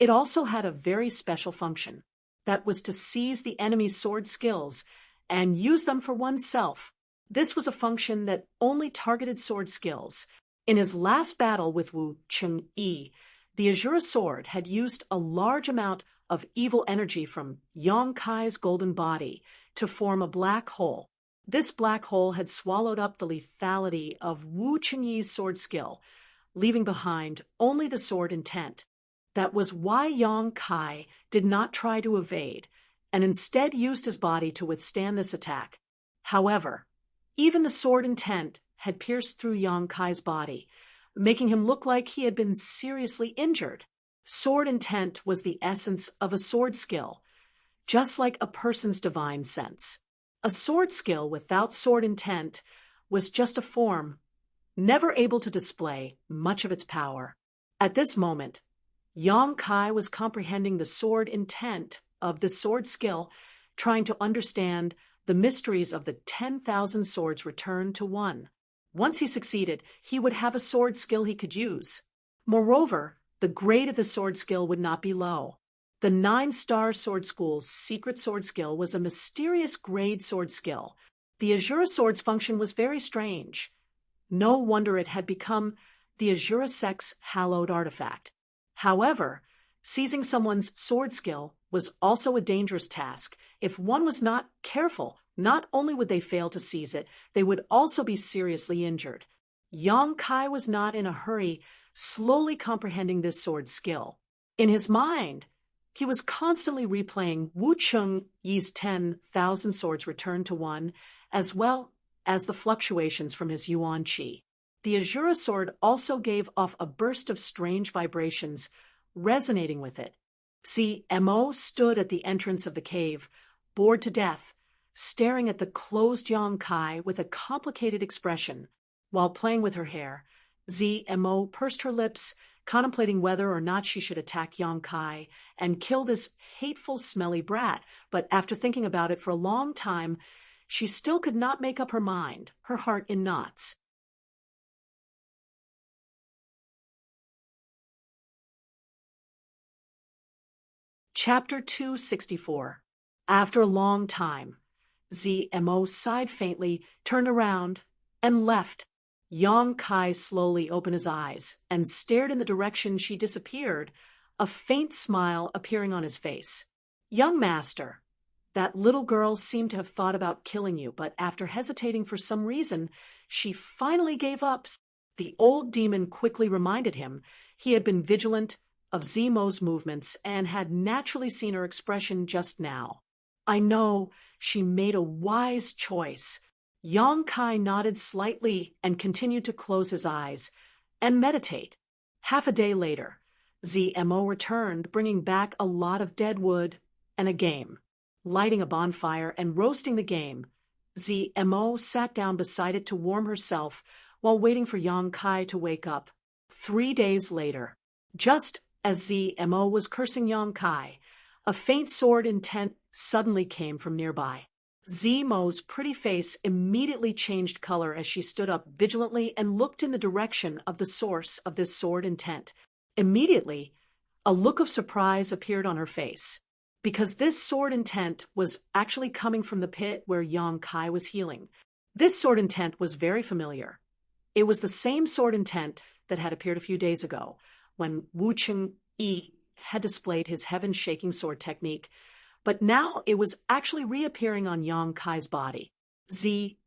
It also had a very special function. That was to seize the enemy's sword skills and use them for oneself. This was a function that only targeted sword skills. In his last battle with Wu Qingyi, the Azura sword had used a large amount of evil energy from Yang Kai's golden body to form a black hole. This black hole had swallowed up the lethality of Wu Qingyi's sword skill, leaving behind only the sword intent. That was why Yang Kai did not try to evade, and instead used his body to withstand this attack. However, even the sword intent had pierced through Yang Kai's body, making him look like he had been seriously injured. Sword intent was the essence of a sword skill, just like a person's divine sense. A sword skill without sword intent was just a form, never able to display much of its power. At this moment, Yang Kai was comprehending the sword intent of the sword skill, trying to understand the mysteries of the 10,000 swords returned to one. Once he succeeded, he would have a sword skill he could use. Moreover, the grade of the sword skill would not be low. The 9-star sword school's secret sword skill was a mysterious grade sword skill. The Azura sword's function was very strange. No wonder it had become the Azura Sect's hallowed artifact. However, seizing someone's sword skill was also a dangerous task. If one was not careful, not only would they fail to seize it, they would also be seriously injured. Yang Kai was not in a hurry, slowly comprehending this sword skill. In his mind, He was constantly replaying Wu Cheng-yi's 10,000 swords returned to one, as well as the fluctuations from his yuan qi. The Azura sword also gave off a burst of strange vibrations, resonating with it. Mo stood at the entrance of the cave, bored to death, staring at the closed Yang Kai with a complicated expression. While playing with her hair, Mo pursed her lips, contemplating whether or not she should attack Yang Kai and kill this hateful, smelly brat. But after thinking about it for a long time, she still could not make up her mind, her heart in knots. Chapter 264. After a long time, Mo sighed faintly, turned around, and left. Yang Kai slowly opened his eyes and stared in the direction she disappeared, a faint smile appearing on his face. "Young master, that little girl seemed to have thought about killing you, but after hesitating for some reason, she finally gave up." The old demon quickly reminded him he had been vigilant of Mo's movements and had naturally seen her expression just now. "I know she made a wise choice." Yang Kai nodded slightly and continued to close his eyes and meditate. Half a day later, Mo returned, bringing back a lot of dead wood and a game. Lighting a bonfire and roasting the game, Mo sat down beside it to warm herself while waiting for Yang Kai to wake up. 3 days later, just as Mo was cursing Yang Kai, a faint sword intent suddenly came from nearby. Mo's pretty face immediately changed color as she stood up vigilantly and looked in the direction of the source of this sword intent. Immediately, a look of surprise appeared on her face, because this sword intent was actually coming from the pit where Yang Kai was healing. This sword intent was very familiar. It was the same sword intent that had appeared a few days ago, when Wu Cheng-yi had displayed his heaven-shaking sword technique, but now it was actually reappearing on Yang Kai's body.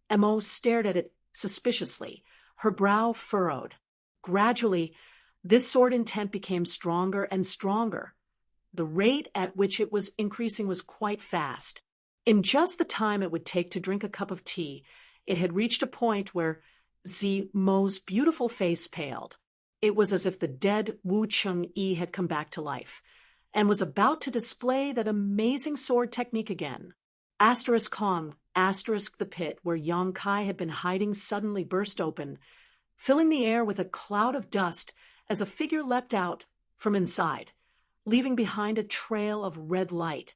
Mo stared at it suspiciously, her brow furrowed. Gradually, this sword intent became stronger and stronger. The rate at which it was increasing was quite fast. In just the time it would take to drink a cup of tea, it had reached a point where Mo's beautiful face paled. It was as if the dead Wu Cheng-yi had come back to life and was about to display that amazing sword technique again. Kong, the pit where Yang Kai had been hiding suddenly burst open, filling the air with a cloud of dust as a figure leapt out from inside, leaving behind a trail of red light.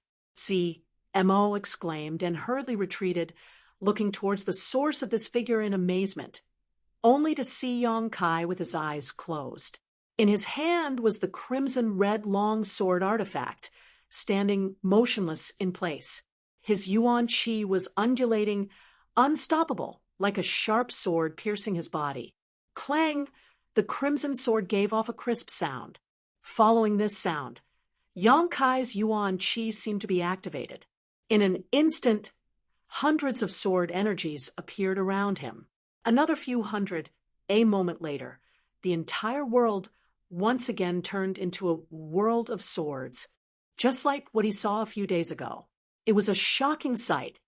Mo exclaimed and hurriedly retreated, looking towards the source of this figure in amazement, only to see Yang Kai with his eyes closed. In his hand was the crimson-red long sword artifact, standing motionless in place. His yuan qi was undulating, unstoppable, like a sharp sword piercing his body. Clang! The crimson sword gave off a crisp sound. Following this sound, Yang Kai's yuan qi seemed to be activated. In an instant, hundreds of sword energies appeared around him. Another few hundred, a moment later, the entire world once again turned into a world of swords, just like what he saw a few days ago. It was a shocking sight.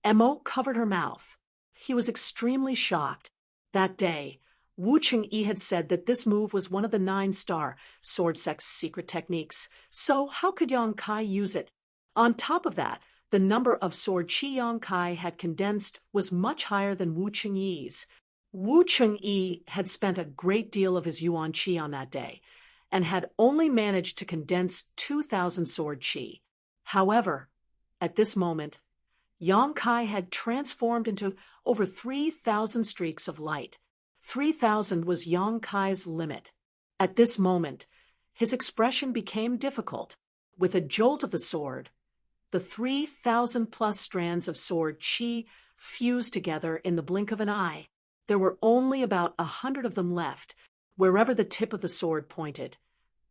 Mo covered her mouth. He was extremely shocked. That day, Wu Cheng-yi had said that this move was one of the 9-star sword sex secret techniques, so how could Yang Kai use it? On top of that, the number of sword chi Yang Kai had condensed was much higher than Wu Cheng-yi's. Wu Cheng-yi had spent a great deal of his yuan qi on that day, and had only managed to condense 2,000 sword qi. However, at this moment, Yang Kai had transformed into over 3,000 streaks of light. 3,000 was Yang Kai's limit. At this moment, his expression became difficult. With a jolt of the sword, the 3,000-plus strands of sword qi fused together in the blink of an eye. There were only about 100 of them left, wherever the tip of the sword pointed.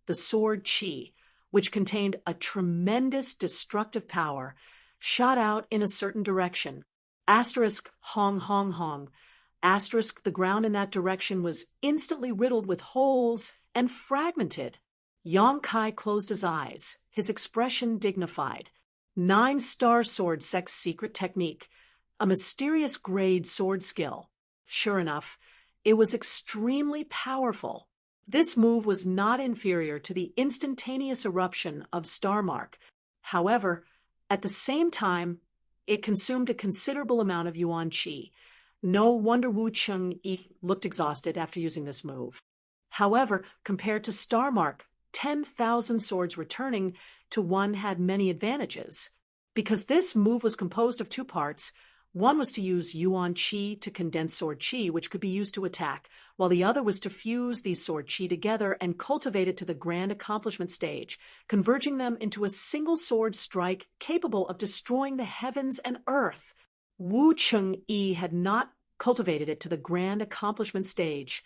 The sword qi, which contained a tremendous destructive power, shot out in a certain direction. Hong hong hong. The ground in that direction was instantly riddled with holes and fragmented. Yang Kai closed his eyes, his expression dignified. 9-star sword sex secret technique, a mysterious grade sword skill. Sure enough, it was extremely powerful. This move was not inferior to the instantaneous eruption of Star Mark. However, at the same time, it consumed a considerable amount of Yuan Qi. No wonder Wu Cheng-yi looked exhausted after using this move. However, compared to Star Mark, 10,000 swords returning to one had many advantages. Because this move was composed of 2 parts, one was to use Yuan Qi to condense sword Qi, which could be used to attack, while the other was to fuse these sword Qi together and cultivate it to the grand accomplishment stage, converging them into a single sword strike capable of destroying the heavens and earth. Wu Cheng-yi had not cultivated it to the grand accomplishment stage,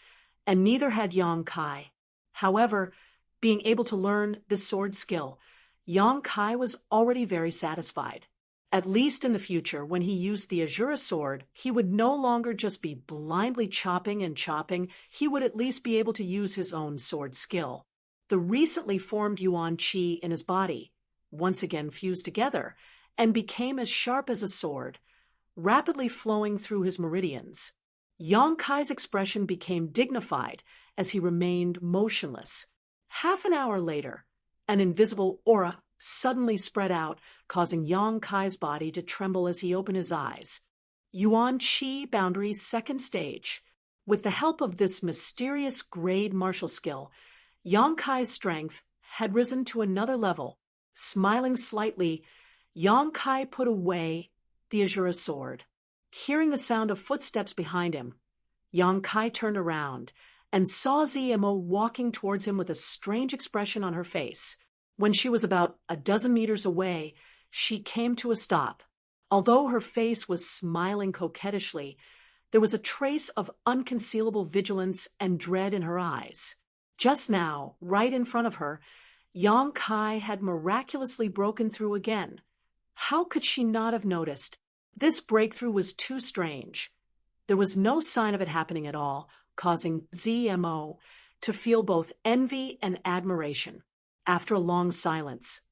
and neither had Yang Kai. However, being able to learn this sword skill, Yang Kai was already very satisfied. At least in the future, when he used the Azura sword, he would no longer just be blindly chopping and chopping, he would at least be able to use his own sword skill. The recently formed Yuan Qi in his body once again fused together and became as sharp as a sword, rapidly flowing through his meridians. Yang Kai's expression became dignified as he remained motionless. Half an hour later, an invisible aura suddenly spread out, causing Yang Kai's body to tremble as he opened his eyes. Yuan Qi Boundary Second Stage. With the help of this mysterious grade martial skill, Yang Kai's strength had risen to another level. Smiling slightly, Yang Kai put away the Azura sword. Hearing the sound of footsteps behind him, Yang Kai turned around and saw ZMO walking towards him with a strange expression on her face. When she was about a dozen meters away, she came to a stop. Although her face was smiling coquettishly, there was a trace of unconcealable vigilance and dread in her eyes. Just now, right in front of her, Yang Kai had miraculously broken through again. How could she not have noticed? This breakthrough was too strange. There was no sign of it happening at all, causing ZMO to feel both envy and admiration. After a long silence,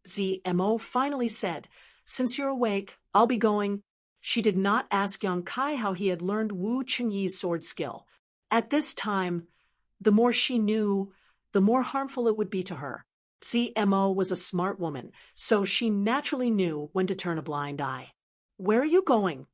ZMO finally said, "Since you're awake, I'll be going." She did not ask Yang Kai how he had learned Wu Chengyi's sword skill. At this time, the more she knew, the more harmful it would be to her. ZMO was a smart woman, so she naturally knew when to turn a blind eye. "Where are you going?"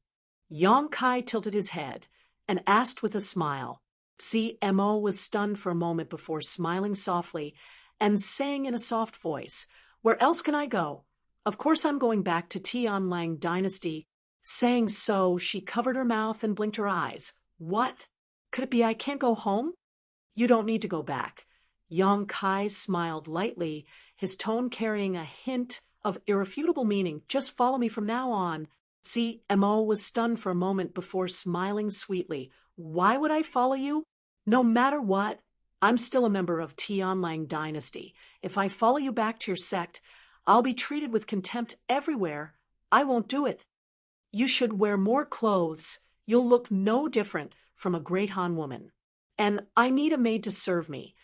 Yang Kai tilted his head and asked with a smile. ZMO was stunned for a moment before smiling softly and saying in a soft voice, "Where else can I go? Of course I'm going back to Tianlang Dynasty." Saying so, she covered her mouth and blinked her eyes. "What? Could it be I can't go home?" "You don't need to go back." Yang Kai smiled lightly, his tone carrying a hint of irrefutable meaning. "Just follow me from now on." ZMO was stunned for a moment before smiling sweetly. "Why would I follow you? No matter what, I'm still a member of Tianlang Dynasty. If I follow you back to your sect, I'll be treated with contempt everywhere. I won't do it. You should wear more clothes. You'll look no different from a great Han woman. And I need a maid to serve me.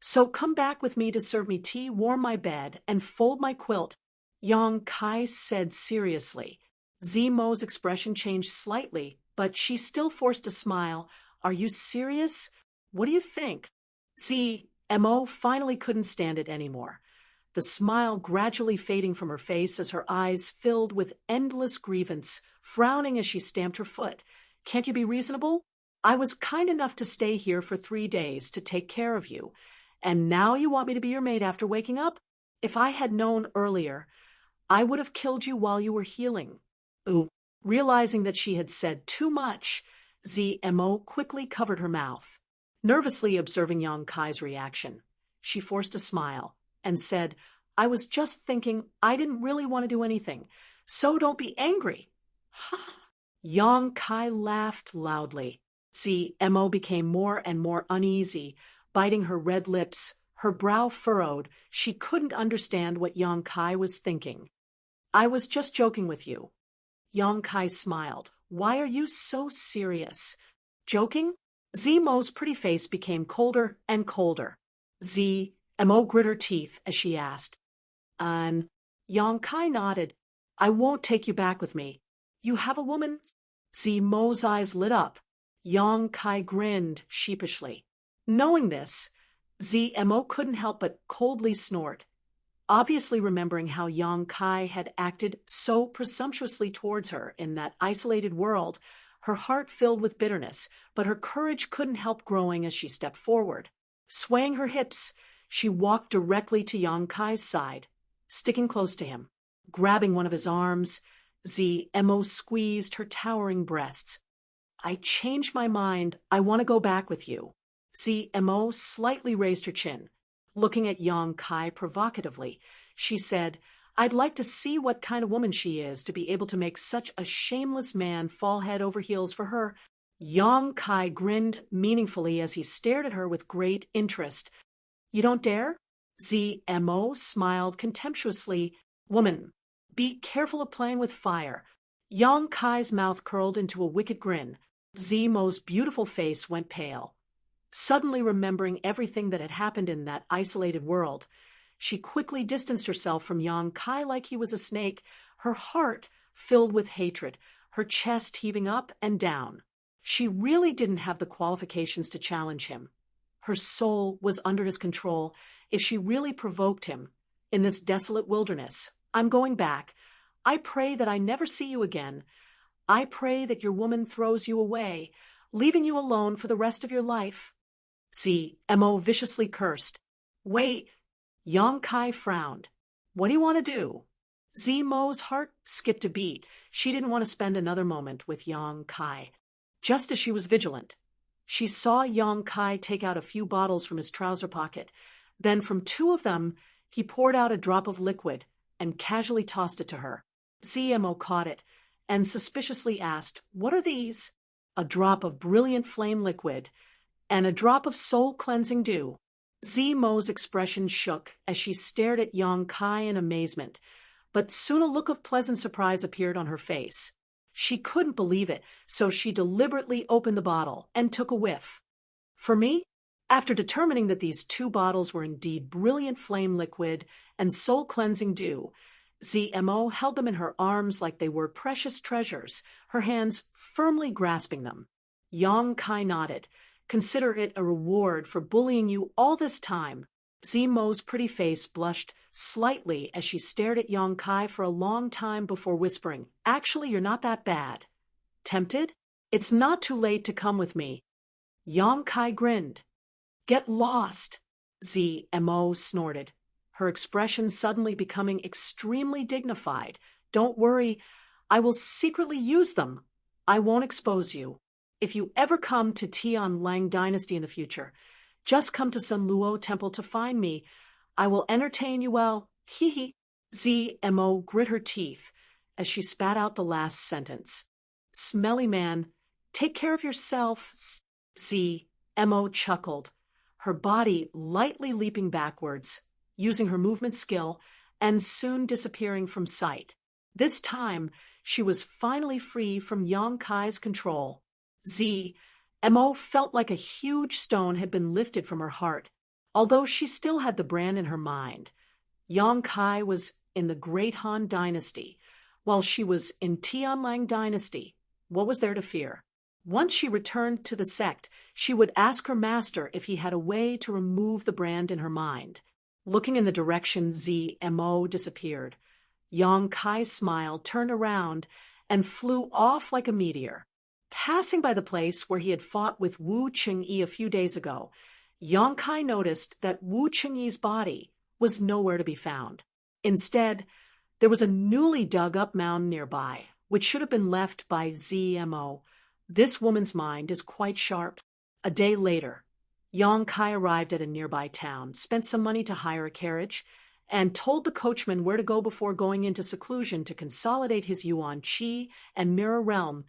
So come back with me to serve me tea, warm my bed, and fold my quilt," Yang Kai said seriously. ZMO's expression changed slightly, but she still forced a smile. "Are you serious? What do you think?" ZMO finally couldn't stand it anymore, the smile gradually fading from her face as her eyes filled with endless grievance, frowning as she stamped her foot. "Can't you be reasonable? I was kind enough to stay here for 3 days to take care of you, and now you want me to be your maid after waking up? If I had known earlier, I would have killed you while you were healing." Ooh. Realizing that she had said too much, ZMO quickly covered her mouth. Nervously observing Yang Kai's reaction, she forced a smile and said, "I was just thinking I didn't really want to do anything, so don't be angry." Yang Kai laughed loudly. ZMO became more and more uneasy, biting her red lips, her brow furrowed. She couldn't understand what Yang Kai was thinking. "I was just joking with you." Yang Kai smiled. "Why are you so serious?" "Joking?" ZMO's pretty face became colder and colder. Mo grit her teeth as she asked. And Yang Kai nodded. I won't take you back with me. You have a woman? Mo's eyes lit up. Yang Kai grinned sheepishly. Knowing this, Mo couldn't help but coldly snort, obviously remembering how Yang Kai had acted so presumptuously towards her in that isolated world. Her heart filled with bitterness, but her courage couldn't help growing as she stepped forward. Swaying her hips, she walked directly to Yang Kai's side, sticking close to him. Grabbing one of his arms, Mo squeezed her towering breasts. I changed my mind. I want to go back with you. Mo slightly raised her chin. Looking at Yang Kai provocatively, she said, I'd like to see what kind of woman she is to be able to make such a shameless man fall head over heels for her. Yang Kai grinned meaningfully as he stared at her with great interest. You don't dare? Mo smiled contemptuously. Woman, be careful of playing with fire. Yang Kai's mouth curled into a wicked grin. Mo's beautiful face went pale. Suddenly remembering everything that had happened in that isolated world, she quickly distanced herself from Yang Kai like he was a snake, her heart filled with hatred, her chest heaving up and down. She really didn't have the qualifications to challenge him. Her soul was under his control. If she really provoked him in this desolate wilderness, I'm going back. I pray that I never see you again. I pray that your woman throws you away, leaving you alone for the rest of your life. Mo viciously cursed. Wait. Yang Kai frowned. What do you want to do? Mo's heart skipped a beat. She didn't want to spend another moment with Yang Kai. Just as she was vigilant, she saw Yang Kai take out a few bottles from his trouser pocket. Then from two of them, he poured out a drop of liquid and casually tossed it to her. Mo caught it and suspiciously asked, What are these? A drop of brilliant flame liquid and a drop of soul-cleansing dew. Mo's expression shook as she stared at Yang Kai in amazement, but soon a look of pleasant surprise appeared on her face. She couldn't believe it, so she deliberately opened the bottle and took a whiff. For me? After determining that these two bottles were indeed brilliant flame liquid and soul-cleansing dew, Mo held them in her arms like they were precious treasures, her hands firmly grasping them. Yang Kai nodded. Consider it a reward for bullying you all this time. Mo's pretty face blushed slightly as she stared at Yang Kai for a long time before whispering, Actually, you're not that bad. Tempted? It's not too late to come with me. Yang Kai grinned. Get lost, Mo snorted, her expression suddenly becoming extremely dignified. Don't worry, I will secretly use them. I won't expose you. If you ever come to Tian Lang Dynasty in the future, just come to Sun Luo Temple to find me. I will entertain you well. Hee hee. Mo grit her teeth as she spat out the last sentence. Smelly man, take care of yourself. Mo chuckled, her body lightly leaping backwards, using her movement skill, and soon disappearing from sight. This time, she was finally free from Yang Kai's control. Mo felt like a huge stone had been lifted from her heart, although she still had the brand in her mind. Yang Kai was in the Great Han Dynasty, while she was in Tianlang Dynasty. What was there to fear? Once she returned to the sect, she would ask her master if he had a way to remove the brand in her mind. Looking in the direction Mo disappeared, Yang Kai's smile turned around and flew off like a meteor. Passing by the place where he had fought with Wu Chengyi a few days ago, Yang Kai noticed that Wu Chengyi's body was nowhere to be found. Instead, there was a newly dug-up mound nearby, which should have been left by Mo. This woman's mind is quite sharp. A day later, Yang Kai arrived at a nearby town, spent some money to hire a carriage, and told the coachman where to go before going into seclusion to consolidate his Yuan Qi and Mirror Realm.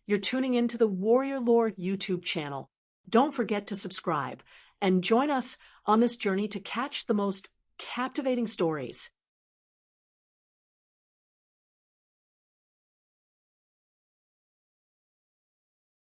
You're tuning into the Warrior Lore YouTube channel. Don't forget to subscribe and join us on this journey to catch the most captivating stories.